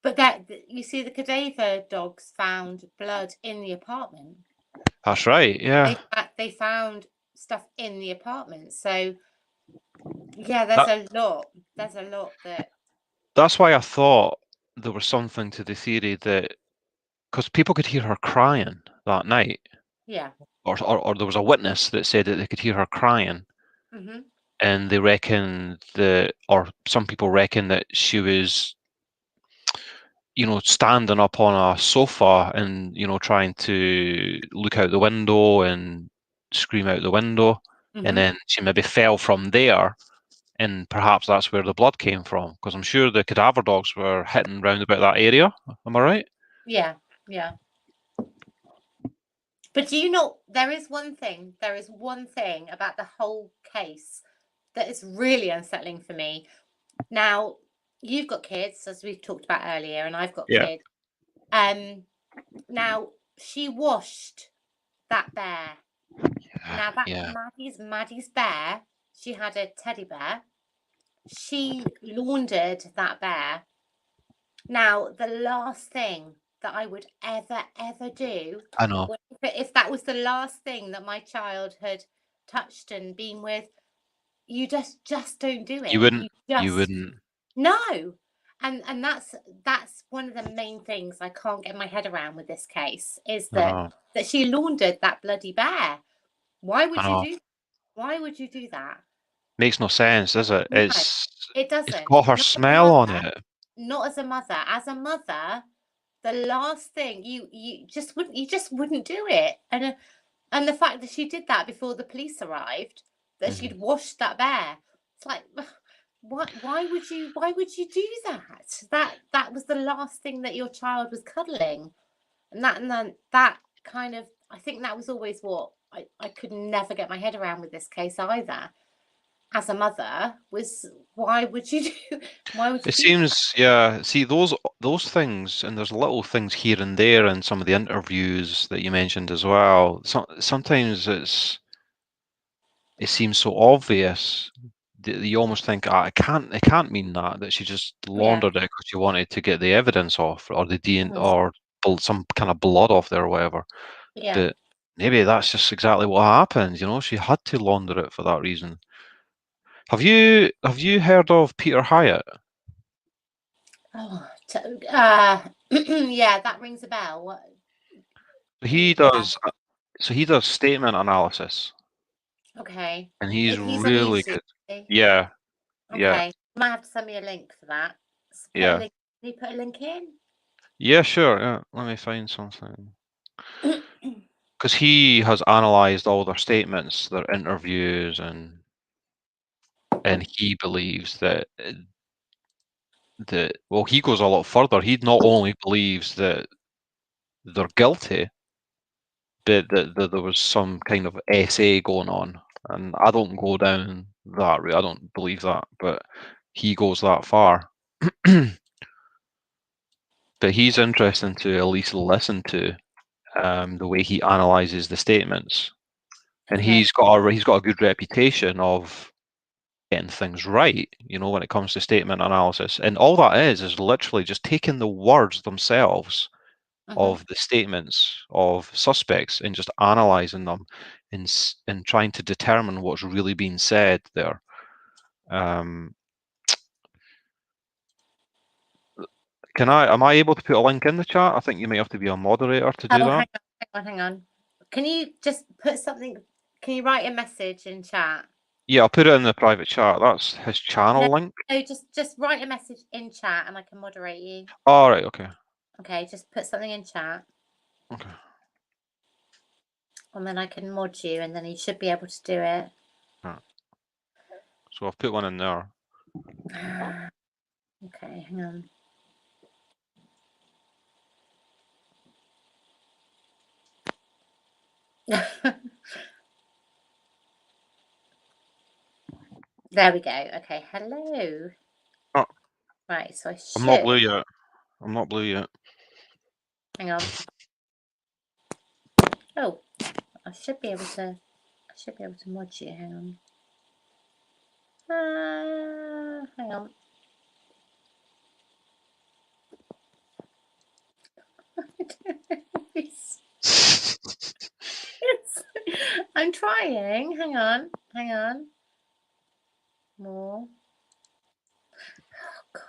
But that you see, the cadaver dogs found blood in the apartment. That's right. Yeah. They found stuff in the apartment. So yeah, there's a lot that. That's why I thought there was something to the theory that because people could hear her crying that night. Yeah. Or there was a witness that said that they could hear her crying. Mm-hmm. And they reckon that, or some people reckon that she was, standing up on a sofa and, trying to look out the window and scream out the window. Mm-hmm. And then she maybe fell from there. And perhaps that's where the blood came from. Because I'm sure the cadaver dogs were hitting round about that area. Am I right? Yeah. But do you know, there is one thing about the whole case that is really unsettling for me. Now, you've got kids, as we've talked about earlier, and I've got kids. Now, she washed that bear. Now, Maddie's bear, she had a teddy bear. She laundered that bear. Now, the last thing that I would ever do, I know. if that was the last thing that my child had touched and been with, you just don't do it. You wouldn't. No. And that's one of the main things I can't get my head around with this case is that she laundered that bloody bear. Why would you do that? Makes no sense, does it? No, it doesn't. It's got her smell on it. Not as a mother. As a mother, the last thing you just wouldn't do it. And the fact that she did that before the police arrived, that she'd washed that bear. It's like, why would you do that? That was the last thing that your child was cuddling, and then that kind of, I think that was always what I could never get my head around with this case either. As a mother, was why would you do It seems, yeah. See those things, and there's little things here and there in some of the interviews that you mentioned as well. Sometimes it seems so obvious that you almost think, it can't mean that she just laundered it because she wanted to get the evidence off, or the DNA, or some kind of blood off there or whatever. Yeah. But maybe that's just exactly what happened. She had to launder it for that reason. Have you heard of Peter Hyatt? Oh, yeah, that rings a bell. What? He does. So he does statement analysis. Okay. And he's on really YouTube, good. Yeah. Okay. Yeah. You might have to send me a link for that. Yeah. Can you put a link in? Yeah, sure. Yeah. Let me find something. Because he has analysed all their statements, their interviews, and he believes that well, he goes a lot further. He not only believes that they're guilty, but that there was some kind of SA going on. And I don't go down that route. I don't believe that, but he goes that far. But he's interesting to at least listen to, the way he analyzes the statements, and he's got a good reputation of getting things right, when it comes to statement analysis. And all that is literally just taking the words themselves of the statements of suspects and just analyzing them and trying to determine what's really being said there. Am I able to put a link in the chat? I think you may have to be a moderator to do that. Hang on. Can you just put something? Can you write a message in chat? Yeah, I'll put it in the private chat. That's his channel link. No, just write a message in chat and I can moderate you. All right. Okay. Okay, just put something in chat. Okay. And then I can mod you, and then you should be able to do it. Right. So I've put one in there. Okay, hang on. There we go. Okay, hello. Oh. Right, so I should. I'm not blue yet. Hang on. Oh, I should be able to mod you. Hang on. Hang on. I'm trying. Hang on. More. Oh God.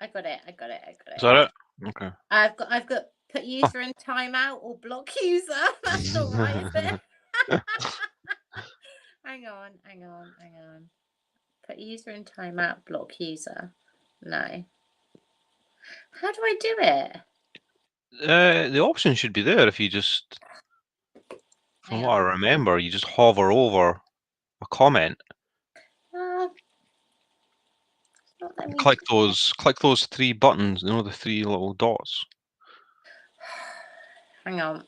I got it. Is that it? Okay. I've got put user in timeout or block user. That's not right, is it? Hang on. Put user in timeout, block user. No. How do I do it? The option should be there if you just, from what I remember, you just hover over a comment. Click those three buttons, the three little dots. Hang on.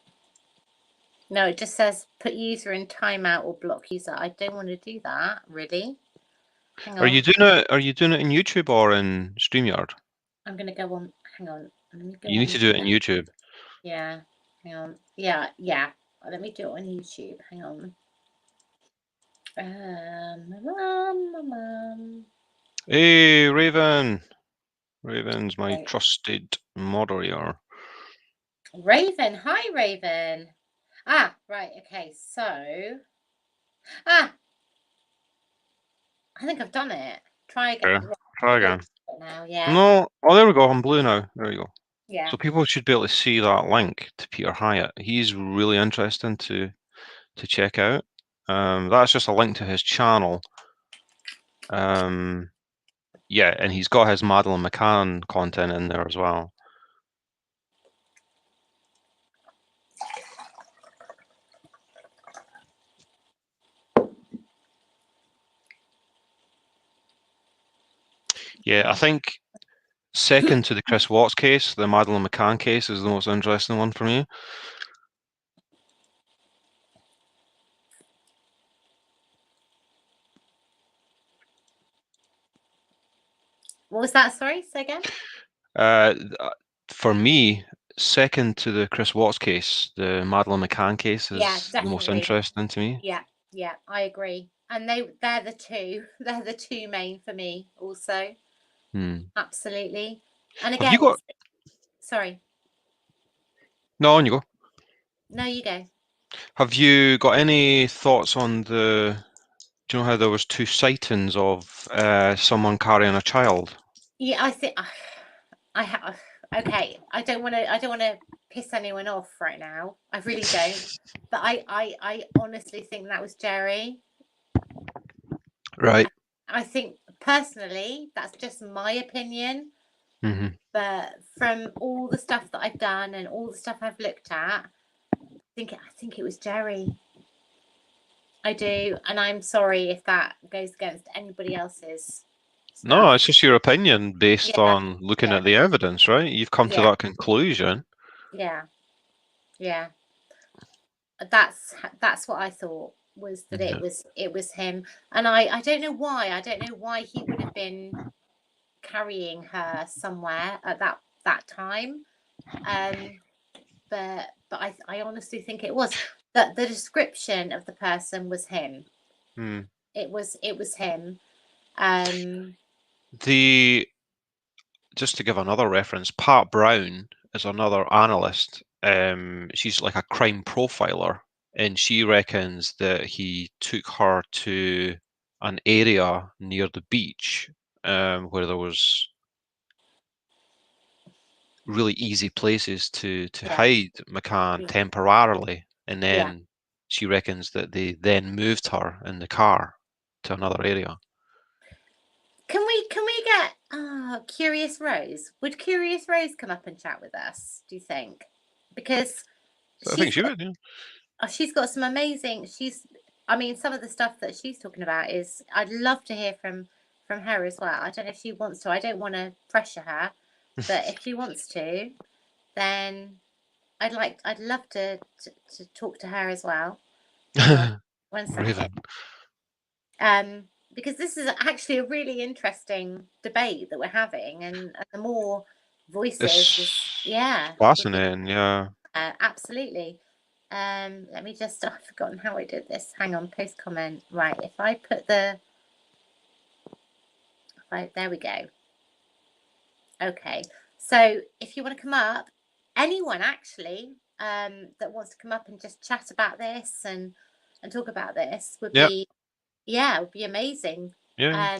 No, it just says put user in timeout or block user. I don't want to do that, really. Hang on. Are you doing it in YouTube or in StreamYard? I'm gonna go on. Hang on. You need to do it in YouTube. Yeah. Hang on. Yeah. Let me do it on YouTube. Hang on. Hey, Raven. Raven's my trusted moderator. Raven. Hi, Raven. Right. Okay. So. I think I've done it. Try again. Okay. Try again. Now, yeah. No. Oh, there we go. I'm blue now. There you go. Yeah. So people should be able to see that link to Peter Hyatt. He's really interesting to check out. That's just a link to his channel. Yeah, and he's got his Madeline McCann content in there as well. Yeah, I think second to the Chris Watts case, the Madeleine McCann case is the most interesting one for me. What was that? Sorry, say again. For me, second to the Chris Watts case, the Madeleine McCann case Yeah, is the most definitely. interesting to me. Yeah, I agree. And they're the two. They're the two main for me also. Absolutely. And Have you again, got? sorry. No, on you go. No, you go. Have you got any thoughts on the? Do you know how there was 2 sightings of someone carrying a child? Yeah, I think I have. Okay, I don't want to piss anyone off right now. I really don't. But I honestly think that was Jerry. Right. I think personally, that's just my opinion. Mm-hmm. But from all the stuff that I've done and all the stuff I've looked at, I think it was Jerry. I do, and I'm sorry if that goes against anybody else's stuff. No, it's just your opinion based Yeah, on looking yeah. at the evidence, right? You've come to Yeah. that conclusion. Yeah. That's what I thought, was that Yeah. it was him. And I don't know why. I don't know why he would have been carrying her somewhere at that time. But I honestly think it was that the description of the person was him. It was him. Just to give another reference, Pat Brown is another analyst. She's like a crime profiler, and she reckons that he took her to an area near the beach where there was really easy places to hide McCann temporarily, and then she reckons that they then moved her in the car to another area. Can we get Curious Rose? Would Curious Rose come up and chat with us, do you think? Because I think she would, yeah. She's got some amazing, some of the stuff that she's talking about is, I'd love to hear from her as well. I don't know if she wants to. I don't want to pressure her, but if she wants to, then I'd love to talk to her as well. One second. Because this is actually a really interesting debate that we're having, and the more voices, fascinating, yeah. Absolutely. Let me just, I've forgotten how I did this. Hang on, post comment. Right, if I put there we go. Okay, so if you want to come up, anyone actually that wants to come up and just chat about this and talk about this would be amazing. Yeah.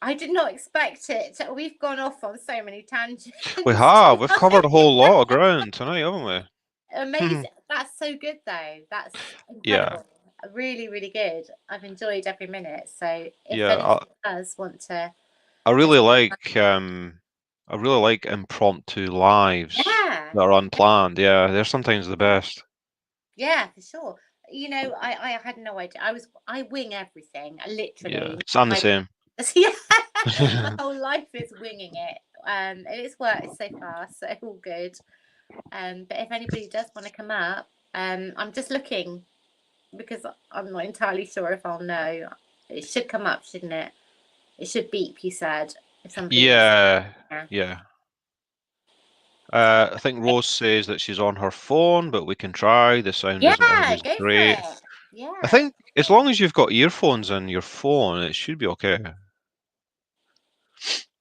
I did not expect it. We've gone off on so many tangents. We have. We've covered a whole lot of ground tonight, haven't we? Amazing. That's so good, though. That's incredible. Really, really good. I've enjoyed every minute. So if anyone does want to, I really like impromptu lives that are unplanned. Yeah, they're sometimes the best. Yeah, for sure. You know, I had no idea. I wing everything. I literally. Yeah, I'm the same. Yeah, my whole life is winging it. And it's worked so far, so all good. But if anybody does want to come up, I'm just looking because I'm not entirely sure if I'll know. It should come up, shouldn't it? It should beep, you said. If somebody yeah. I think Rose says that she's on her phone, but we can try. The sound isn't always great. For it. Yeah. I think as long as you've got earphones in your phone, it should be okay.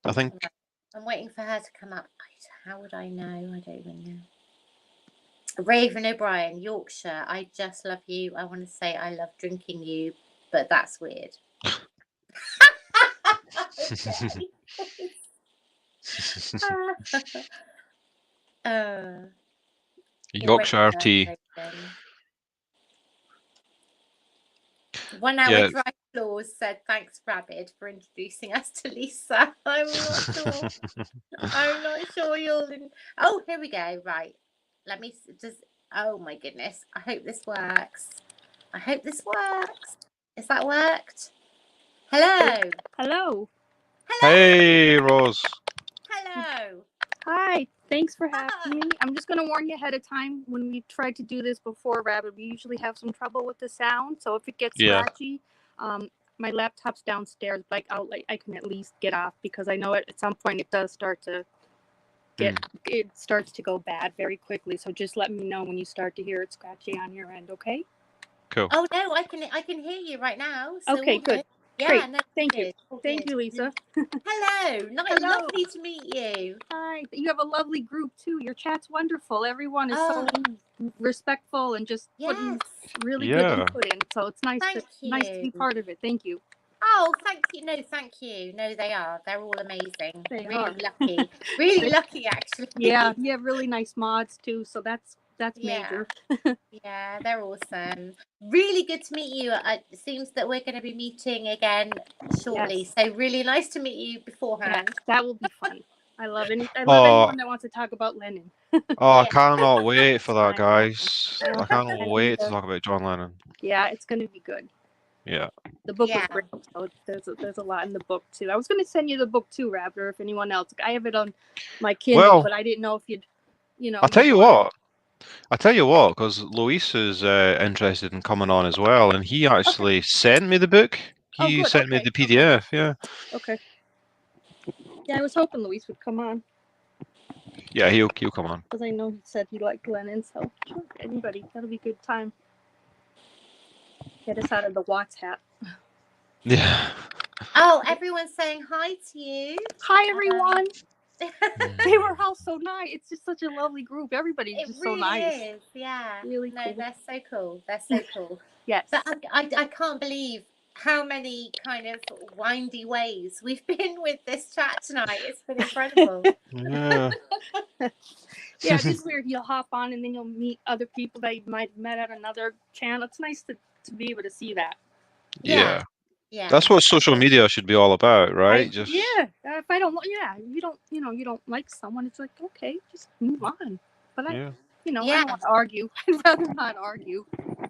I think. I'm waiting for her to come up. How would I know? I don't even know. Raven O'Brien, Yorkshire. I just love you. I want to say I love drinking you, but that's weird. Yorkshire tea. One hour dry clause said, thanks, Rabbit, for introducing us to Lisa. I'm not sure. I'm not sure you'll. Oh, here we go. Right. Let me just. Oh, my goodness. I hope this works. Is that worked? Hello. Hello. Hey, Rose. Hello. Hi, thanks for having Hi. me. I'm just going to warn you ahead of time. When we tried to do this before, Rabbit, we usually have some trouble with the sound. So if it gets Yeah. scratchy, my laptop's downstairs. Like I can at least get off because I know at some point it does start to it starts to go bad very quickly. So just let me know when you start to hear it scratchy on your end. Okay? Cool. Oh no, I can hear you right now. So Okay, all good. Yeah, Great. no, Thank you. good, all Thank good. you, Lisa. Hello. Hello. Lovely to meet you. Hi. You have a lovely group too. Your chat's wonderful. Everyone is so respectful and just putting really good Yeah. input in. So it's nice Thank nice to be you. part of it. Thank you. Oh, thank you. No, thank you. No, they are. They're all amazing. They Really are. lucky. Really lucky, actually. Yeah, you have really nice mods too. So that's Yeah. major. Yeah, they're awesome. Really good to meet you. It seems that we're going to be meeting again shortly. Yes. So really nice to meet you Yeah, beforehand. that will be fun. I love Oh, anyone that wants to talk about Lennon. oh, I Yeah. cannot wait for that, I know. guys. I know. I cannot And, wait to talk about John Lennon. Yeah, it's going to be good. Yeah. The book Yeah. was great. So there's a lot in the book too. I was going to send you the book too, Raptor, if anyone else. I have it on my Kindle, Well, but I didn't know if you'd, I'll tell you what. I'll tell you what, because Luis is interested in coming on as well, and he actually sent me the book. Oh, He good. sent me Okay. the PDF. Yeah. Okay. Yeah, I was hoping Luis would come on Yeah, he'll come on. because I know he said he liked Lennon. So sure, anybody, that'll be a good time. Get us out of the Watts hat. Yeah. Oh, everyone's saying hi to you. Hi, everyone. They were all so nice. It's just such a lovely group. Everybody's It just really so nice. is, yeah. Really No, cool. they're so cool. They're so cool. Yes. But I can't believe how many kind of windy ways we've been with this chat tonight. It's been incredible. Yeah. Yeah, it is weird. You'll hop on and then you'll meet other people that you might have met at another channel. It's nice to be able to see that. Yeah. Yeah. That's what social media should be all about, right? Just Yeah. If I don't, you don't like someone, it's like, okay, just move on. But I don't want to argue. I'd rather not argue.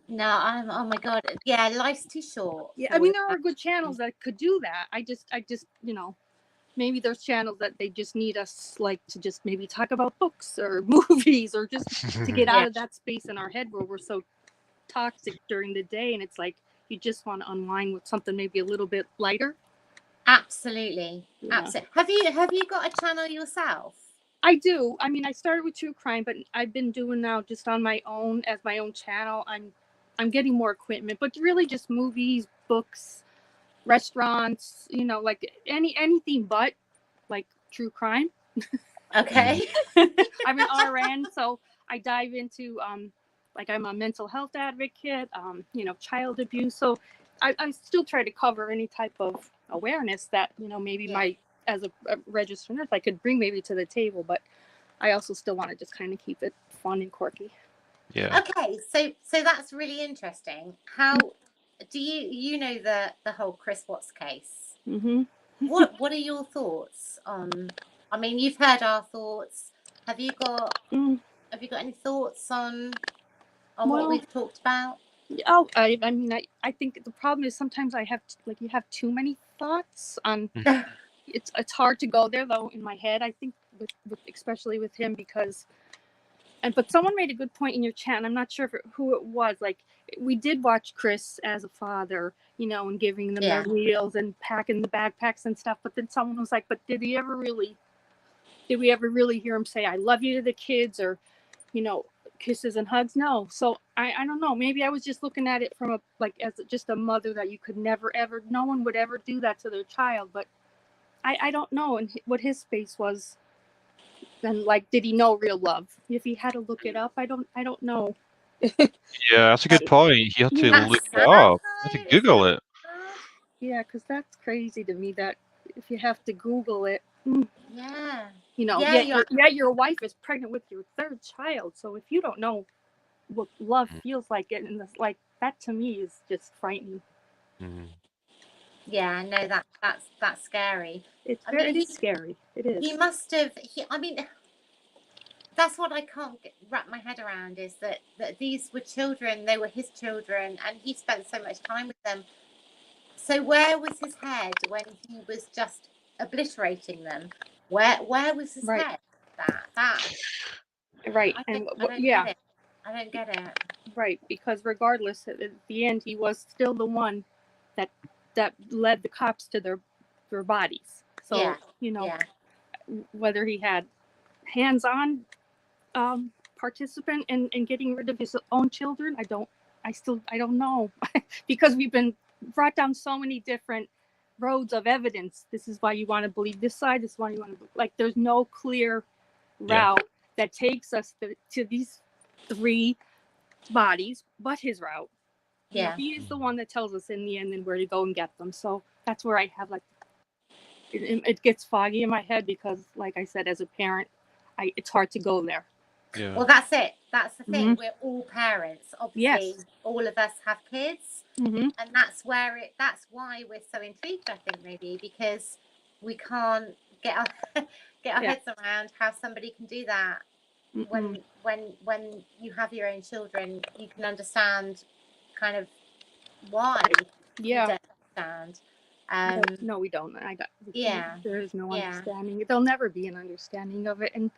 No, oh my God. Yeah, life's too short. Yeah, I mean, there are good channels that could do that. I just, maybe there's channels that they just need us like to just maybe talk about books or movies or just to get out of that space in our head where we're so toxic during the day, and it's like you just want to unwind with something maybe a little bit lighter. Absolutely. Yeah. Absolutely. Have you got a channel yourself? I do. I mean, I started with true crime, but I've been doing now just on my own as my own channel. I'm getting more equipment, but really just movies, books, restaurants, like anything but like true crime. Okay. I'm an RN, so I dive into like I'm a mental health advocate, child abuse. So I still try to cover any type of awareness that maybe as a registered nurse I could bring maybe to the table, but I also still want to just kind of keep it fun and quirky. Yeah. Okay, so that's really interesting. How do you know the whole Chris Watts case? Mm-hmm. What are your thoughts on? I mean, you've heard our thoughts. Have you got any thoughts on what we've talked about? Oh, I mean, I think the problem is sometimes I have you have too many thoughts on. It's hard to go there though in my head. I think with especially with him because. But someone made a good point in your chat, and I'm not sure who it was. Like, we did watch Chris as a father, and giving them their meals and packing the backpacks and stuff. But then someone was like, "But did we ever really hear him say, 'I love you' to the kids, or, kisses and hugs?" No. So I don't know. Maybe I was just looking at it from as just a mother that you could never ever, no one would ever do that to their child. But I don't know, and what his face was. And did he know real love? If he had to look it up, I don't know. Yeah, that's a good point. You have to look it up. You have to Google it. Yeah, because that's crazy to me that if you have to Google it. Yeah. Your wife is pregnant with your third child. So if you don't know what love feels like, and that to me is just frightening. Mm. Yeah, no, that's scary. It is scary. It is. He must have. I mean, that's what I can't wrap my head around is that these were children. They were his children, and he spent so much time with them. So where was his head when he was just obliterating them. Where was his Right. head? That Right. I And don't yeah, get it. I don't get it. right. Because regardless, at the end, he was still the one that led the cops to their bodies. So Yeah. you know, Yeah. whether he had hands-on participant in getting rid of his own children, I don't know. Because we've been brought down so many different roads of evidence. This is why you want to believe this side, this is why you want to, like, there's no clear route that takes us to these three bodies but his route. You know, Yeah. he is the one that tells us in the end and where to go and get them. So that's where I have, like, it gets foggy in my head because, like I said, as a parent, it's hard to go there. Yeah. Well, that's it. That's the thing. Mhm. We're all parents. Obviously, Yes. all of us have kids, Mm-hmm. and that's why we're so intrigued. I think maybe because we can't get our heads around how somebody can do that. Mm-hmm. When you have your own children, you can understand kind of why you Yeah. don't understand. No, we don't. Yeah. There is no Yeah. understanding. There'll never be an understanding of it. And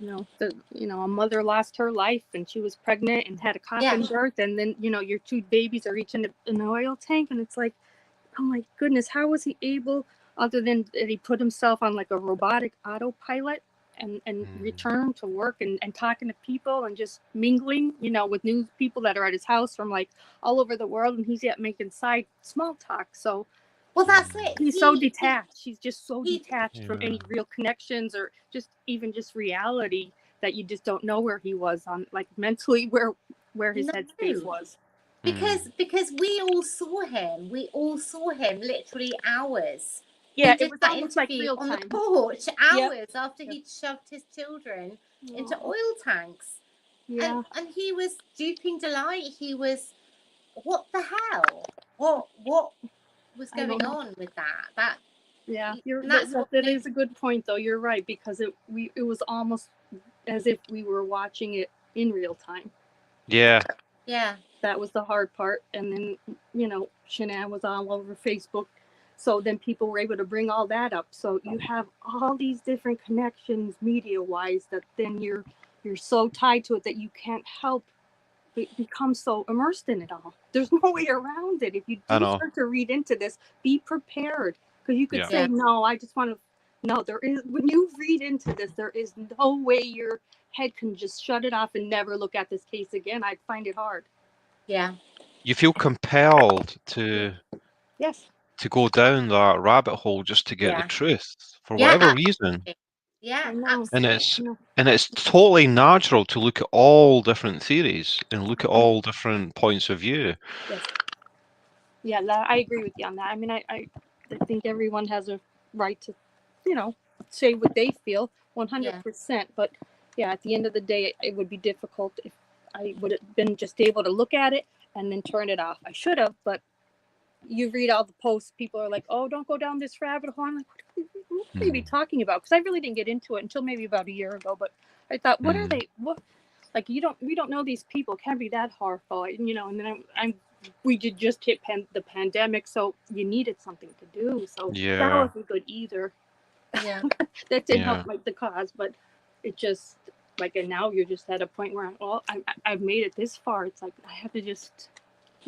a mother lost her life and she was pregnant and had a coffin birth, and then your two babies are each in an oil tank, and it's like, oh my goodness, how was he able, other than that he put himself on like a robotic autopilot and return to work and talking to people and just mingling, with new people that are at his house from like all over the world, and he's yet making side small talk. So well, that's it. he's so detached. He's just so detached from Yeah. any real connections or just reality, that you just don't know where he was on, like, mentally, where his headspace was. Because we all saw him. We all saw him literally hours. Yeah, he did it was that almost like interview real on the time. porch hours Yep. after he'd shoved his children into Aw. oil tanks. Yeah. And he was duping Delight. He was, what the hell? What was I don't going know. on with that? Yeah, That is a good point, though. You're right, because it was almost as if we were watching it in real time. Yeah. Yeah. That was the hard part. And then, Shanann was all over Facebook. So then people were able to bring all that up. So you have all these different connections media-wise that then you're so tied to it that you can't help but become so immersed in it all. There's no way around it. If you I do know. start to read into this, be prepared. Because you could Yeah. say, no, I just want to. No, there is. When you read into this, there is no way your head can just shut it off and never look at this case again. I'd find it hard. Yeah. You feel compelled to Yes. go down that rabbit hole just to get Yeah. the truth for Yeah, whatever absolutely. reason. Yeah, I know. And absolutely. it's totally natural to look at all different theories and look at all different points of view. Yes. Yeah, I agree with you on that. I mean, I think everyone has a right to, say what they feel, 100%. But yeah, at the end of the day, it would be difficult if I would have been just able to look at it and then turn it off. I should have, but you read all the posts, people are like, oh, don't go down this rabbit hole. I'm like, what are they talking about? Because I really didn't get into it until maybe about a year ago. But I thought, what are they? What? Like, we don't know these people. It can't be that horrible, And then we did just hit the pandemic, so you needed something to do. So that wasn't good either. Yeah. That didn't help the cause, but it just and now you're just at a point where I've made it this far. It's like I have to just.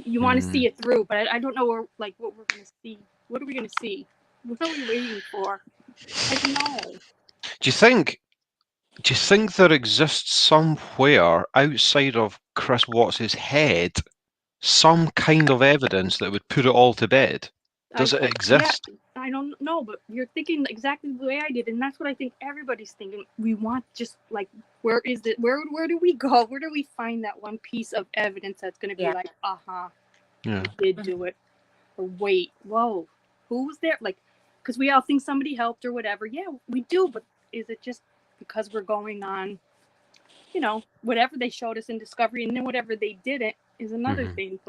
You want to see it through, but I don't know what we're gonna see. What are we gonna see? What are we waiting for? I don't know. Do you think there exists somewhere outside of Chris Watts' head some kind of evidence that would put it all to bed? Does it exist? Yeah, I don't know, but you're thinking exactly the way I did, and that's what I think everybody's thinking. We want just where is it? Where do we go? Where do we find that one piece of evidence that's going to be like, Yeah. we did do it? Or wait, whoa, who was there? Because we all think somebody helped or whatever. Yeah, we do, but is it just because we're going on, whatever they showed us in Discovery, and then whatever they didn't is another thing.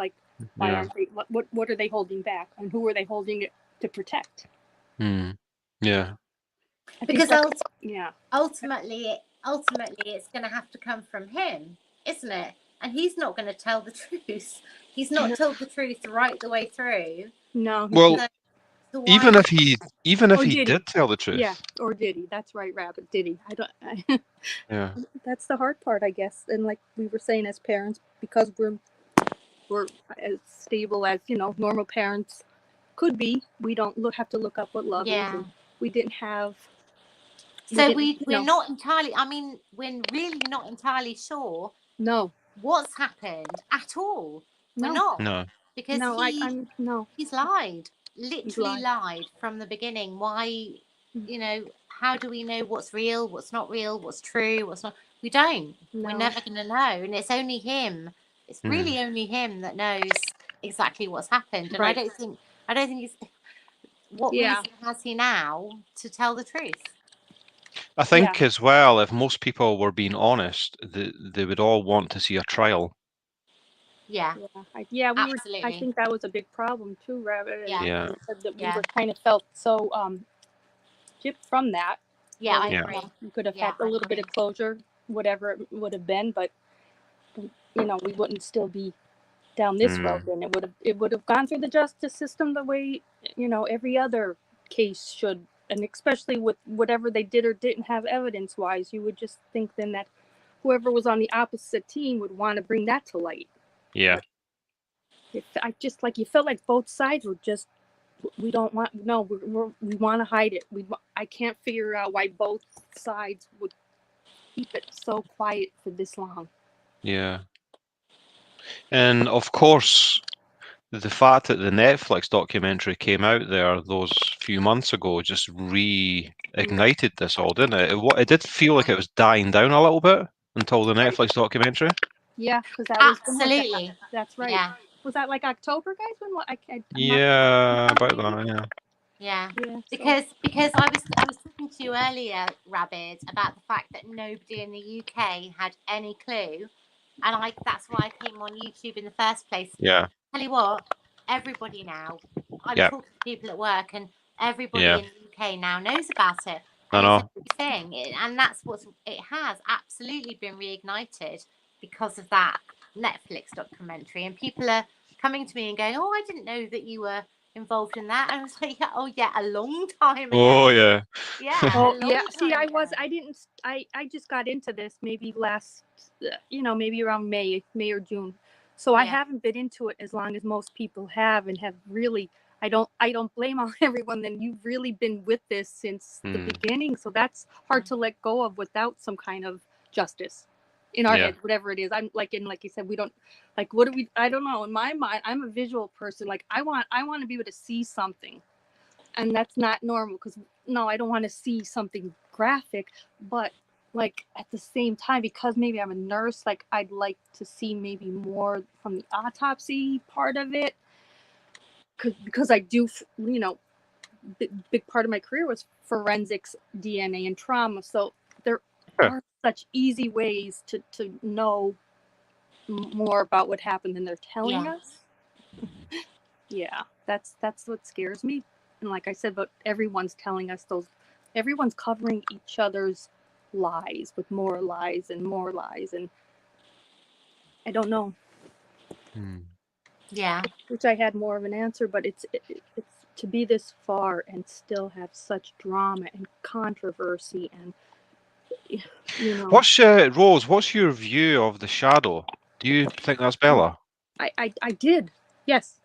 Why aren't they? What are they holding back, and who are they holding it to protect? Yeah. Because ultimately, it's going to have to come from him, isn't it? And he's not going to tell the truth. He's not told the truth right the way through. No. Well, So why? Even if Or he did he? did tell the truth. Yeah, or did he? That's right, Rabbit. Did he? Yeah. That's the hard part, I guess. And like we were saying, as parents, because we're as stable as normal parents could be, we don't have to look up what love is. Yeah. And we didn't have. So we're not entirely. I mean, we're really not entirely sure No, what's happened at all. no, We're not. no. Because No, he's lied. Literally lied. lied from the beginning. Why? How do we know what's real, what's not real, what's true, what's not? We don't. No. We're never going to know, and it's only him. It's really only him that knows exactly what's happened. And Right. I don't think he's. What Yeah. reason has he now to tell the truth? I think as well, if most people were being honest, they would all want to see a trial. Yeah. Yeah, we Absolutely. were. I think that was a big problem too, Rabbit. And Yeah. we said that we were kind of felt so gypped from that. Yeah, I agree. We could have had a little bit of closure, whatever it would have been, but we wouldn't still be down this road. And it would have gone through the justice system the way every other case should. And especially with whatever they did or didn't have evidence-wise, you would just think then that whoever was on the opposite team would want to bring that to light. Yeah. I just you felt like both sides were just, we don't want, no, we want to hide it. I can't figure out why both sides would keep it so quiet for this long. Yeah. And of course, the fact that the Netflix documentary came out there those few months ago just reignited this all, didn't it? It did feel like it was dying down a little bit until the Netflix documentary. Yeah, because that absolutely. That's right. Yeah. Was that like October, guys? When what? About that. Yeah. Yeah. Yeah. Because I was talking to you earlier, Rabbit, about the fact that nobody in the UK had any clue, and that's why I came on YouTube in the first place. Yeah. Tell you what, everybody now, I'm talking to people at work, and everybody in the UK now knows about it. And I know. it's a thing, and that's it has absolutely been reignited because of that Netflix documentary, and people are coming to me and going, "Oh, I didn't know that you were involved in that." And I was like, "Oh yeah, a long time ago." Oh yeah. Yeah. See, I just got into this maybe last, maybe around May or June. So I haven't been into it as long as most people have, and have really. I don't blame everyone. Then you've really been with this since the beginning, so that's hard to let go of without some kind of justice in our head, whatever it is. I'm like you said, we don't what do we? I don't know. In my mind, I'm a visual person. Like I want to be able to see something, and that's not normal because I don't want to see something graphic, but at the same time, because maybe I'm a nurse, I'd like to see maybe more from the autopsy part of it. Because I do, big part of my career was forensics, DNA, and trauma. So there are such easy ways to know more about what happened than they're telling us. Yeah, that's what scares me. And like I said, but everyone's telling us everyone's covering each other's lies with more lies, and I don't know. Yeah. Which I had more of an answer, but it's to be this far and still have such drama and controversy and What's Rose? What's your view of the shadow? Do you think that's Bella? I did. Yes.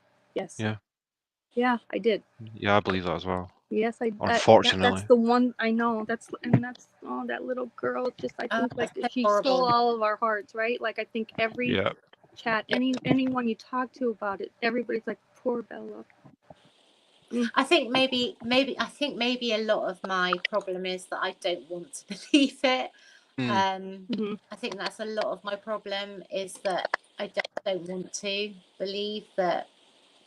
Yeah, I did. Yeah, I believe that as well. Yes, Unfortunately, that's the one I know. That's that little girl. Just I think she stole all of our hearts, right? I think every chat, anyone you talk to about it, everybody's like, poor Bella. I think maybe a lot of my problem is that I don't want to believe it. I think that's a lot of my problem, is that I don't want to believe that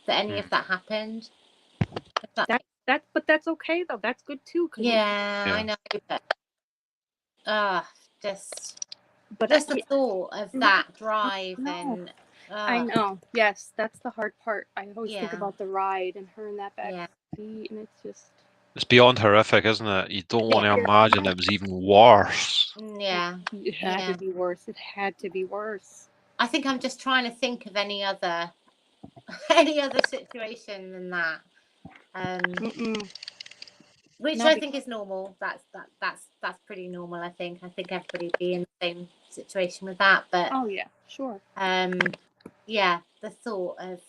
any of that happened. But that's okay though. That's good too. I know. But just the thought of that drive and. I know. Yes, that's the hard part. I always think about the ride and her in that back seat, and it's just. It's beyond horrific, isn't it? You don't want to imagine it was even worse. Yeah. It had to be worse. It had to be worse. I think I'm just trying to think of any other situation than that. Mm-mm. Which No, I think is normal. That's pretty normal. I think everybody would be in the same situation with that. But oh yeah, sure. yeah, the thought of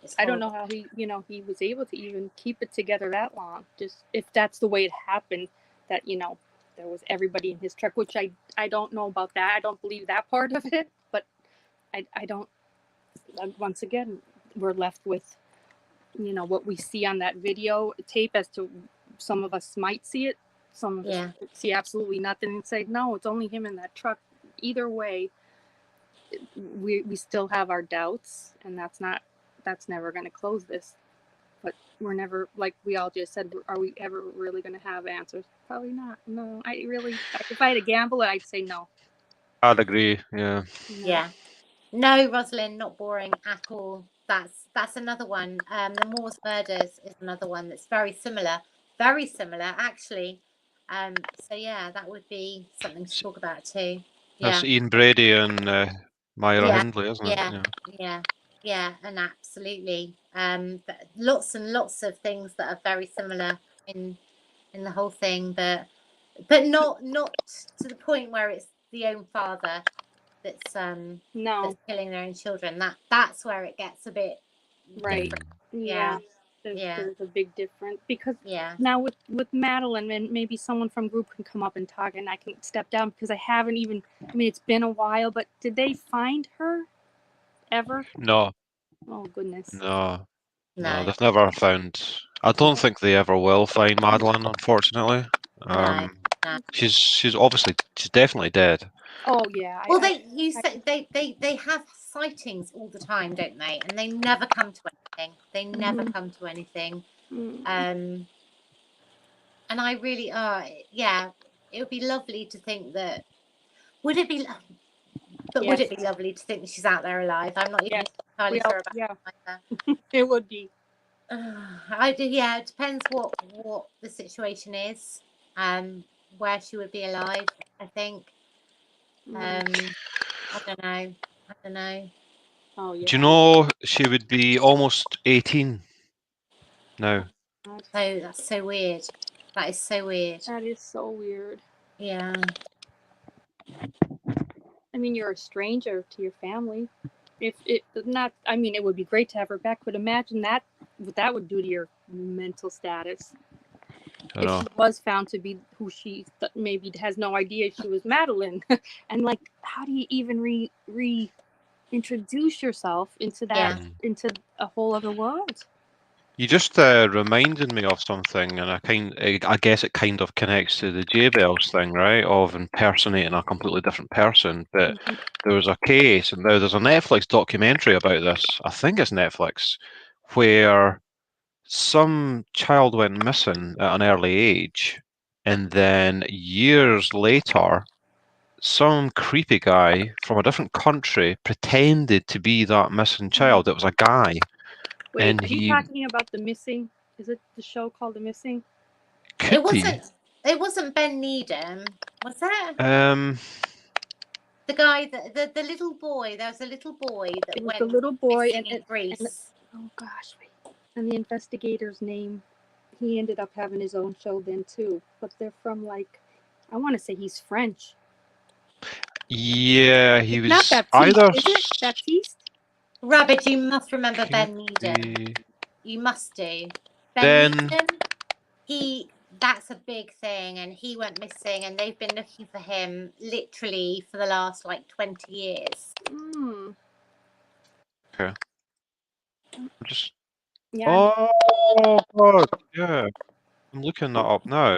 it's I don't know horrible. how he was able to even keep it together that long. Just if that's the way it happened, that there was everybody in his truck, which I don't know about that. I don't believe that part of it, but I don't. Once again, we're left with what we see on that video tape. As to some of us might see it, some of us see absolutely nothing and say no, it's only him in that truck. Either way, we still have our doubts, and that's never going to close this. But we're never, like we all just said, are we ever really going to have answers? Probably not. No, if I had to gamble, I'd say no. I'd agree. Yeah. Yeah. No, Rosalind, not boring at all. That's another one. The Moors murders is another one that's very similar actually. So yeah, that would be something to talk about too. That's Yeah. Ian Brady and Myra Yeah. Hindley, isn't it? Yeah, and absolutely. But lots and lots of things that are very similar in the whole thing, but not to the point where it's the own father that's killing their own children. That's where it gets a bit right. different. Yeah. There's a big difference, because now with Madeline, and maybe someone from group can come up and talk, and I can step down, because I haven't even. I mean, it's been a while, but did they find her ever? No. Oh goodness. No, No. they've never found. I don't think they ever will find Madeline, unfortunately. No. She's definitely dead. Oh yeah. Well, they have sightings all the time, don't they? And they never come to anything. They never come to anything. And I really it would be lovely to think that. Would it be? But would it be lovely to think that she's out there alive? I'm not even entirely sure about that either. It would be. I do. Yeah, it depends what the situation is. Where she would be alive, I think. I don't know. Oh yeah. Do you know she would be almost 18 now? So that's so weird. That is so weird. That is so weird. Yeah. I mean, you're a stranger to your family. If it not, I mean, it would be great to have her back, but imagine what that would do to your mental status. If she was found to be who she maybe has no idea she was Madeline, and like, how do you even reintroduce yourself into that into a whole other world? You just reminded me of something, and I guess it kind of connects to the jaybelles thing, right? Of impersonating a completely different person. But there was a case, and now there's a Netflix documentary about this. I think it's Netflix, where some child went missing at an early age, and then years later, some creepy guy from a different country pretended to be that missing child. It was a guy. Wait, and are you talking about The Missing? Is it the show called The Missing? It wasn't Ben Needham, was it? The guy, the little boy. There was a little boy that went the little boy missing in Greece. Oh gosh, wait. And the investigator's name. He ended up having his own show then too. But they're from, like, I want to say he's French. Yeah, he was not Baptiste, either. Is it Baptiste? Rabbit, you must remember Ben Needham. You must do. Ben Needham. That's a big thing, and he went missing, and they've been looking for him literally for the last 20 years. Okay. Oh God, yeah. I'm looking that up now.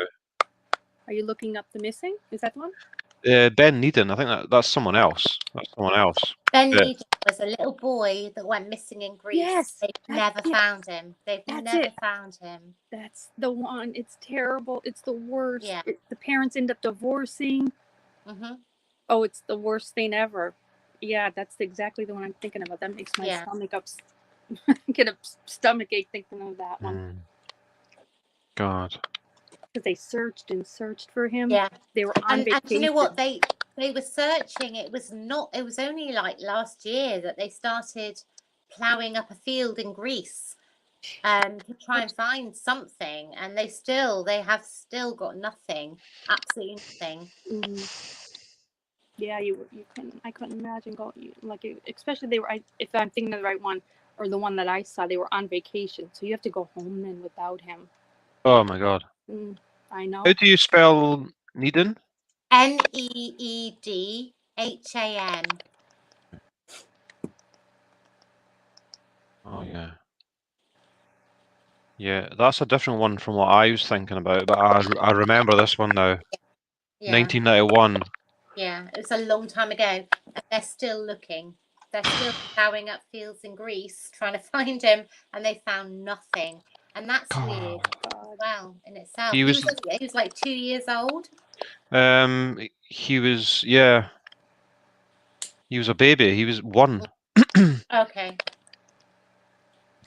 Are you looking up The Missing? Is that the one? Ben Needham. I think that's someone else. Ben Needham was a little boy that went missing in Greece. Yes, They've never found him. Found him. That's the one. It's terrible. It's the worst. Yeah. The parents end up divorcing. Oh, it's the worst thing ever. Yeah, that's exactly the one I'm thinking about. That makes my stomach get a stomach ache thinking of that one. God. Because they searched and searched for him. Yeah. They were on vacation. And you know what? They were searching. It was only last year that they started ploughing up a field in Greece to try and find something, and they have still got nothing, absolutely nothing. Yeah, I couldn't imagine going, like, especially they were, if I'm thinking of the right one, or the one that I saw, they were on vacation, so you have to go home then without him. Oh my God. I know. How do you spell Needham? Needhan. Oh yeah. Yeah, that's a different one from what I was thinking about, but I remember this one now. Yeah. 1991. Yeah, it was a long time ago, and they're still looking. They're still ploughing up fields in Greece trying to find him, and they found nothing. And that's weird as well in itself. He was like 2 years old. He was, yeah. He was a baby. He was 1. Okay.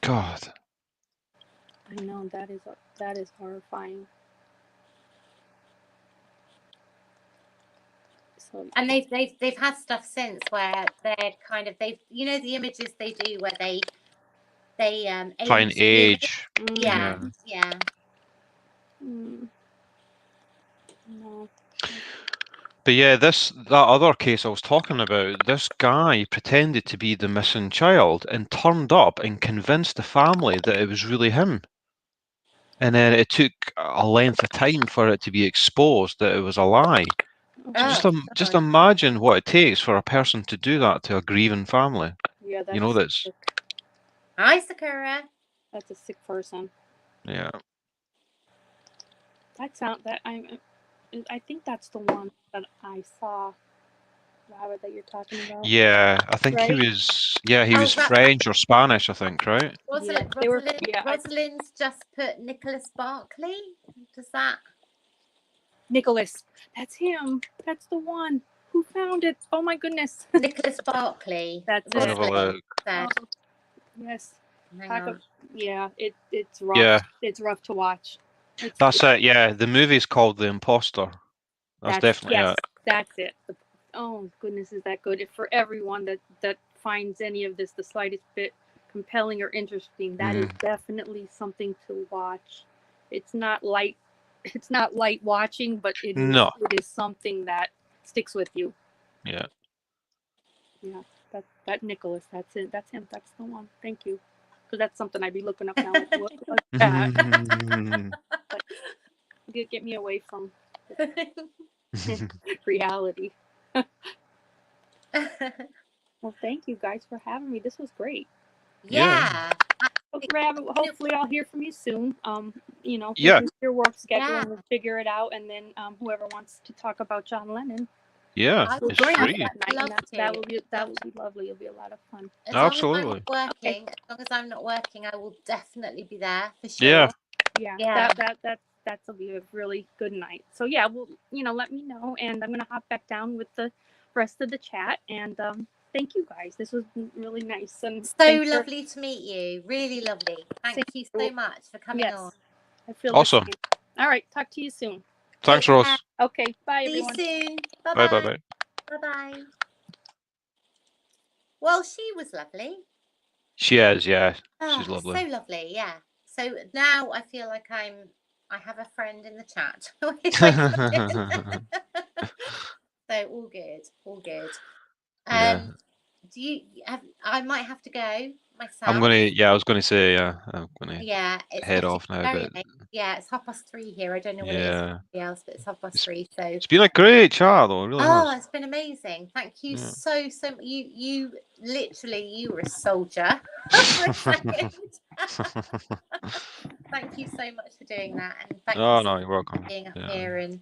God. I know, that is horrifying. So, and they've had stuff since where they're kind of the images they do where they Try and age. Yeah. No. But yeah, that other case I was talking about, this guy pretended to be the missing child and turned up and convinced the family that it was really him. And then it took a length of time for it to be exposed that it was a lie. So just imagine what it takes for a person to do that to a grieving family. Yeah, that's, you know, that's sick. Hi, Sakura. That's a sick person. Yeah. I think that's the one that I saw, Robert, that you're talking about. Yeah, I think he was. Yeah, he was French or Spanish, I think, right? Rosalind's just put Nicholas Barkley. Does that? Nicholas, that's him. That's the one. Who found it? Oh my goodness. Nicholas Barkley. That's it. Have a look. Yes. Yeah, it's rough. Yeah. It's rough to watch. That's it. Yeah, the movie's called The Imposter. That's definitely it. That's it. Oh goodness, is that good? If for everyone that finds any of this the slightest bit compelling or interesting, that is definitely something to watch. It's not light watching, but it is something that sticks with you. Yeah. Yeah. That Nicholas, that's it. That's him. That's the one. Thank you. Because that's something I'd be looking up now. Get me away from reality. Well, thank you guys for having me. This was great. Yeah. Hopefully I'll hear from you soon. Your work schedule and we'll figure it out, and then whoever wants to talk about John Lennon. Yeah, it's free. That will be lovely. It'll be a lot of fun. Absolutely. As long as I'm not working, I will definitely be there for sure. Yeah. That'll be a really good night. So yeah, well, let me know, and I'm gonna hop back down with the rest of the chat. And thank you guys. This was really nice and so lovely to meet you. Really lovely. Thank you so much for coming on. I feel awesome. All right, talk to you soon. Thanks, Rose. Okay, bye everyone. See you soon. Bye. Bye. Well, she was lovely. She is, yeah. She's lovely. So lovely, yeah. So now I feel like I have a friend in the chat. So all good. Yeah. Do you have? I might have to go myself. I was gonna say, I'm gonna head off now, but late. Yeah, it's 3:30 here. I don't know what it is for anybody else, but it's 3:30. So it's been a great chat, though. It really has. It's been amazing. Thank you so. You literally, you were a soldier. Thank you so much for doing that, and thank you you're welcome. For being up here and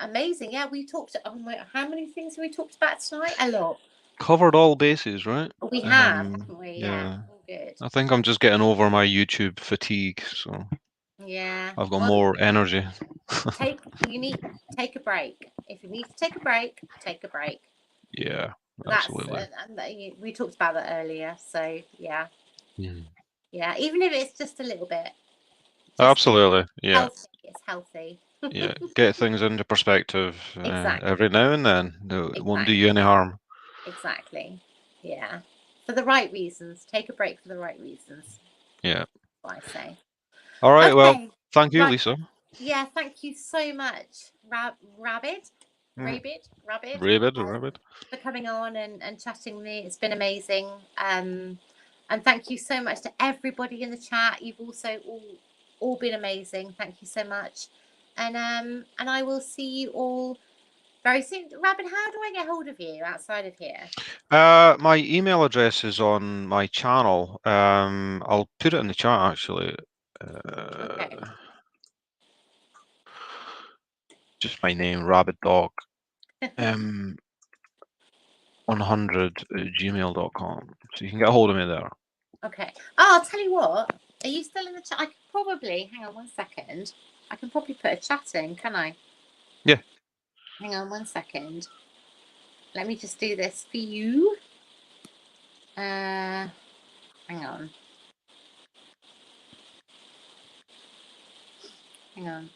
amazing. Yeah, we talked. Oh my! How many things have we talked about tonight? A lot. Covered all bases, right? We have, haven't we? Yeah. Good. I think I'm just getting over my YouTube fatigue, so I've got more energy. Take a break. If you need to take a break, take a break. Yeah, absolutely. We talked about that earlier, so yeah. Yeah, even if it's just a little bit. Absolutely, yeah. It's healthy. Yeah, get things into perspective exactly. Every now and then. It won't do you any harm. Exactly. Yeah. For the right reasons. Take a break for the right reasons. Yeah. That's what I say. All right. Well, Okay. thank you, Right. Lisa. Yeah, thank you so much, Rabbit, Rabbit. for coming on and chatting with me. It's been amazing. And thank you so much to everybody in the chat. You've also all been amazing. Thank you so much. And I will see you all very soon. Rabbit, how do I get hold of you outside of here? My email address is on my channel. I'll put it in the chat actually. Okay. Just my name, Rabbit Dog. 100@gmail.com. So you can get a hold of me there. Okay. Oh, I'll tell you what. Are you still in the chat? I could probably hang on 1 second. I can probably put a chat in, can I? Yeah. Hang on 1 second. Let me just do this for you. Hang on. Hang on.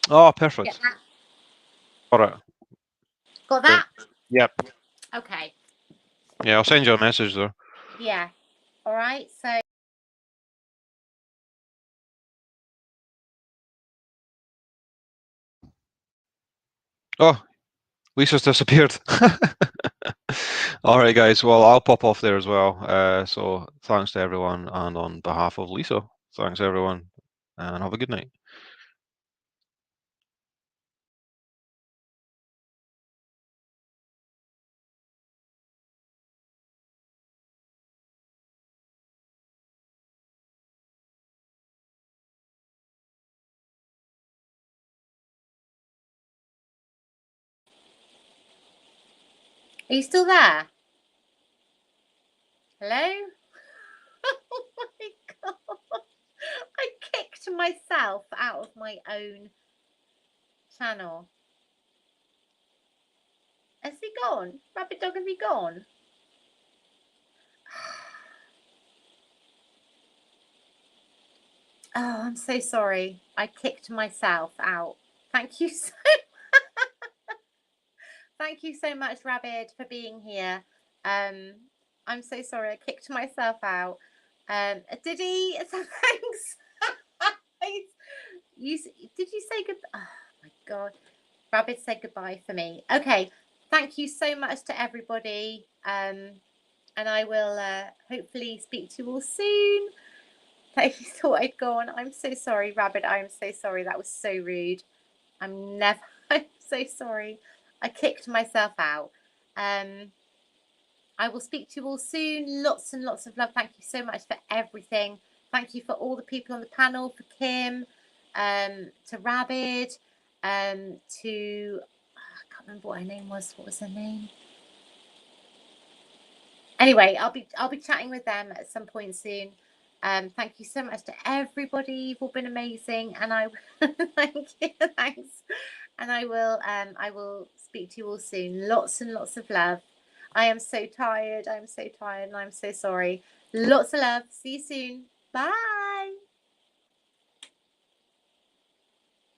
Oh, perfect. Get that? All right. Got that? Yep. Okay. Yeah, I'll send you a message there. Yeah. All right. So. Oh, Lisa's disappeared. All right, guys. Well, I'll pop off there as well. So thanks to everyone, and on behalf of Lisa, thanks everyone, and have a good night. Are you still there? Hello? Oh my god! I kicked myself out of my own channel. Has he gone? Rabbit Dog, has he gone? Oh, I'm so sorry. I kicked myself out. Thank you so Thank you so much, Rabbit, for being here. I'm so sorry. I kicked myself out. Did he? Thanks. Did you say goodbye? Oh my god. Rabbit said goodbye for me. Okay. Thank you so much to everybody. And I will hopefully speak to you all soon. They thought I'd gone. I'm so sorry, Rabbit. I'm so sorry. That was so rude. I'm so sorry. I kicked myself out. I will speak to you all soon. Lots and lots of love. Thank you so much for everything. Thank you for all the people on the panel, for Kim, to Rabbit, to I can't remember what her name was. What was her name? Anyway, I'll be chatting with them at some point soon. Thank you so much to everybody. You've all been amazing, and I thank you, thanks. And I will speak to you all soon. Lots and lots of love. I am so tired. I'm so tired, and I'm so sorry. Lots of love. See you soon. Bye.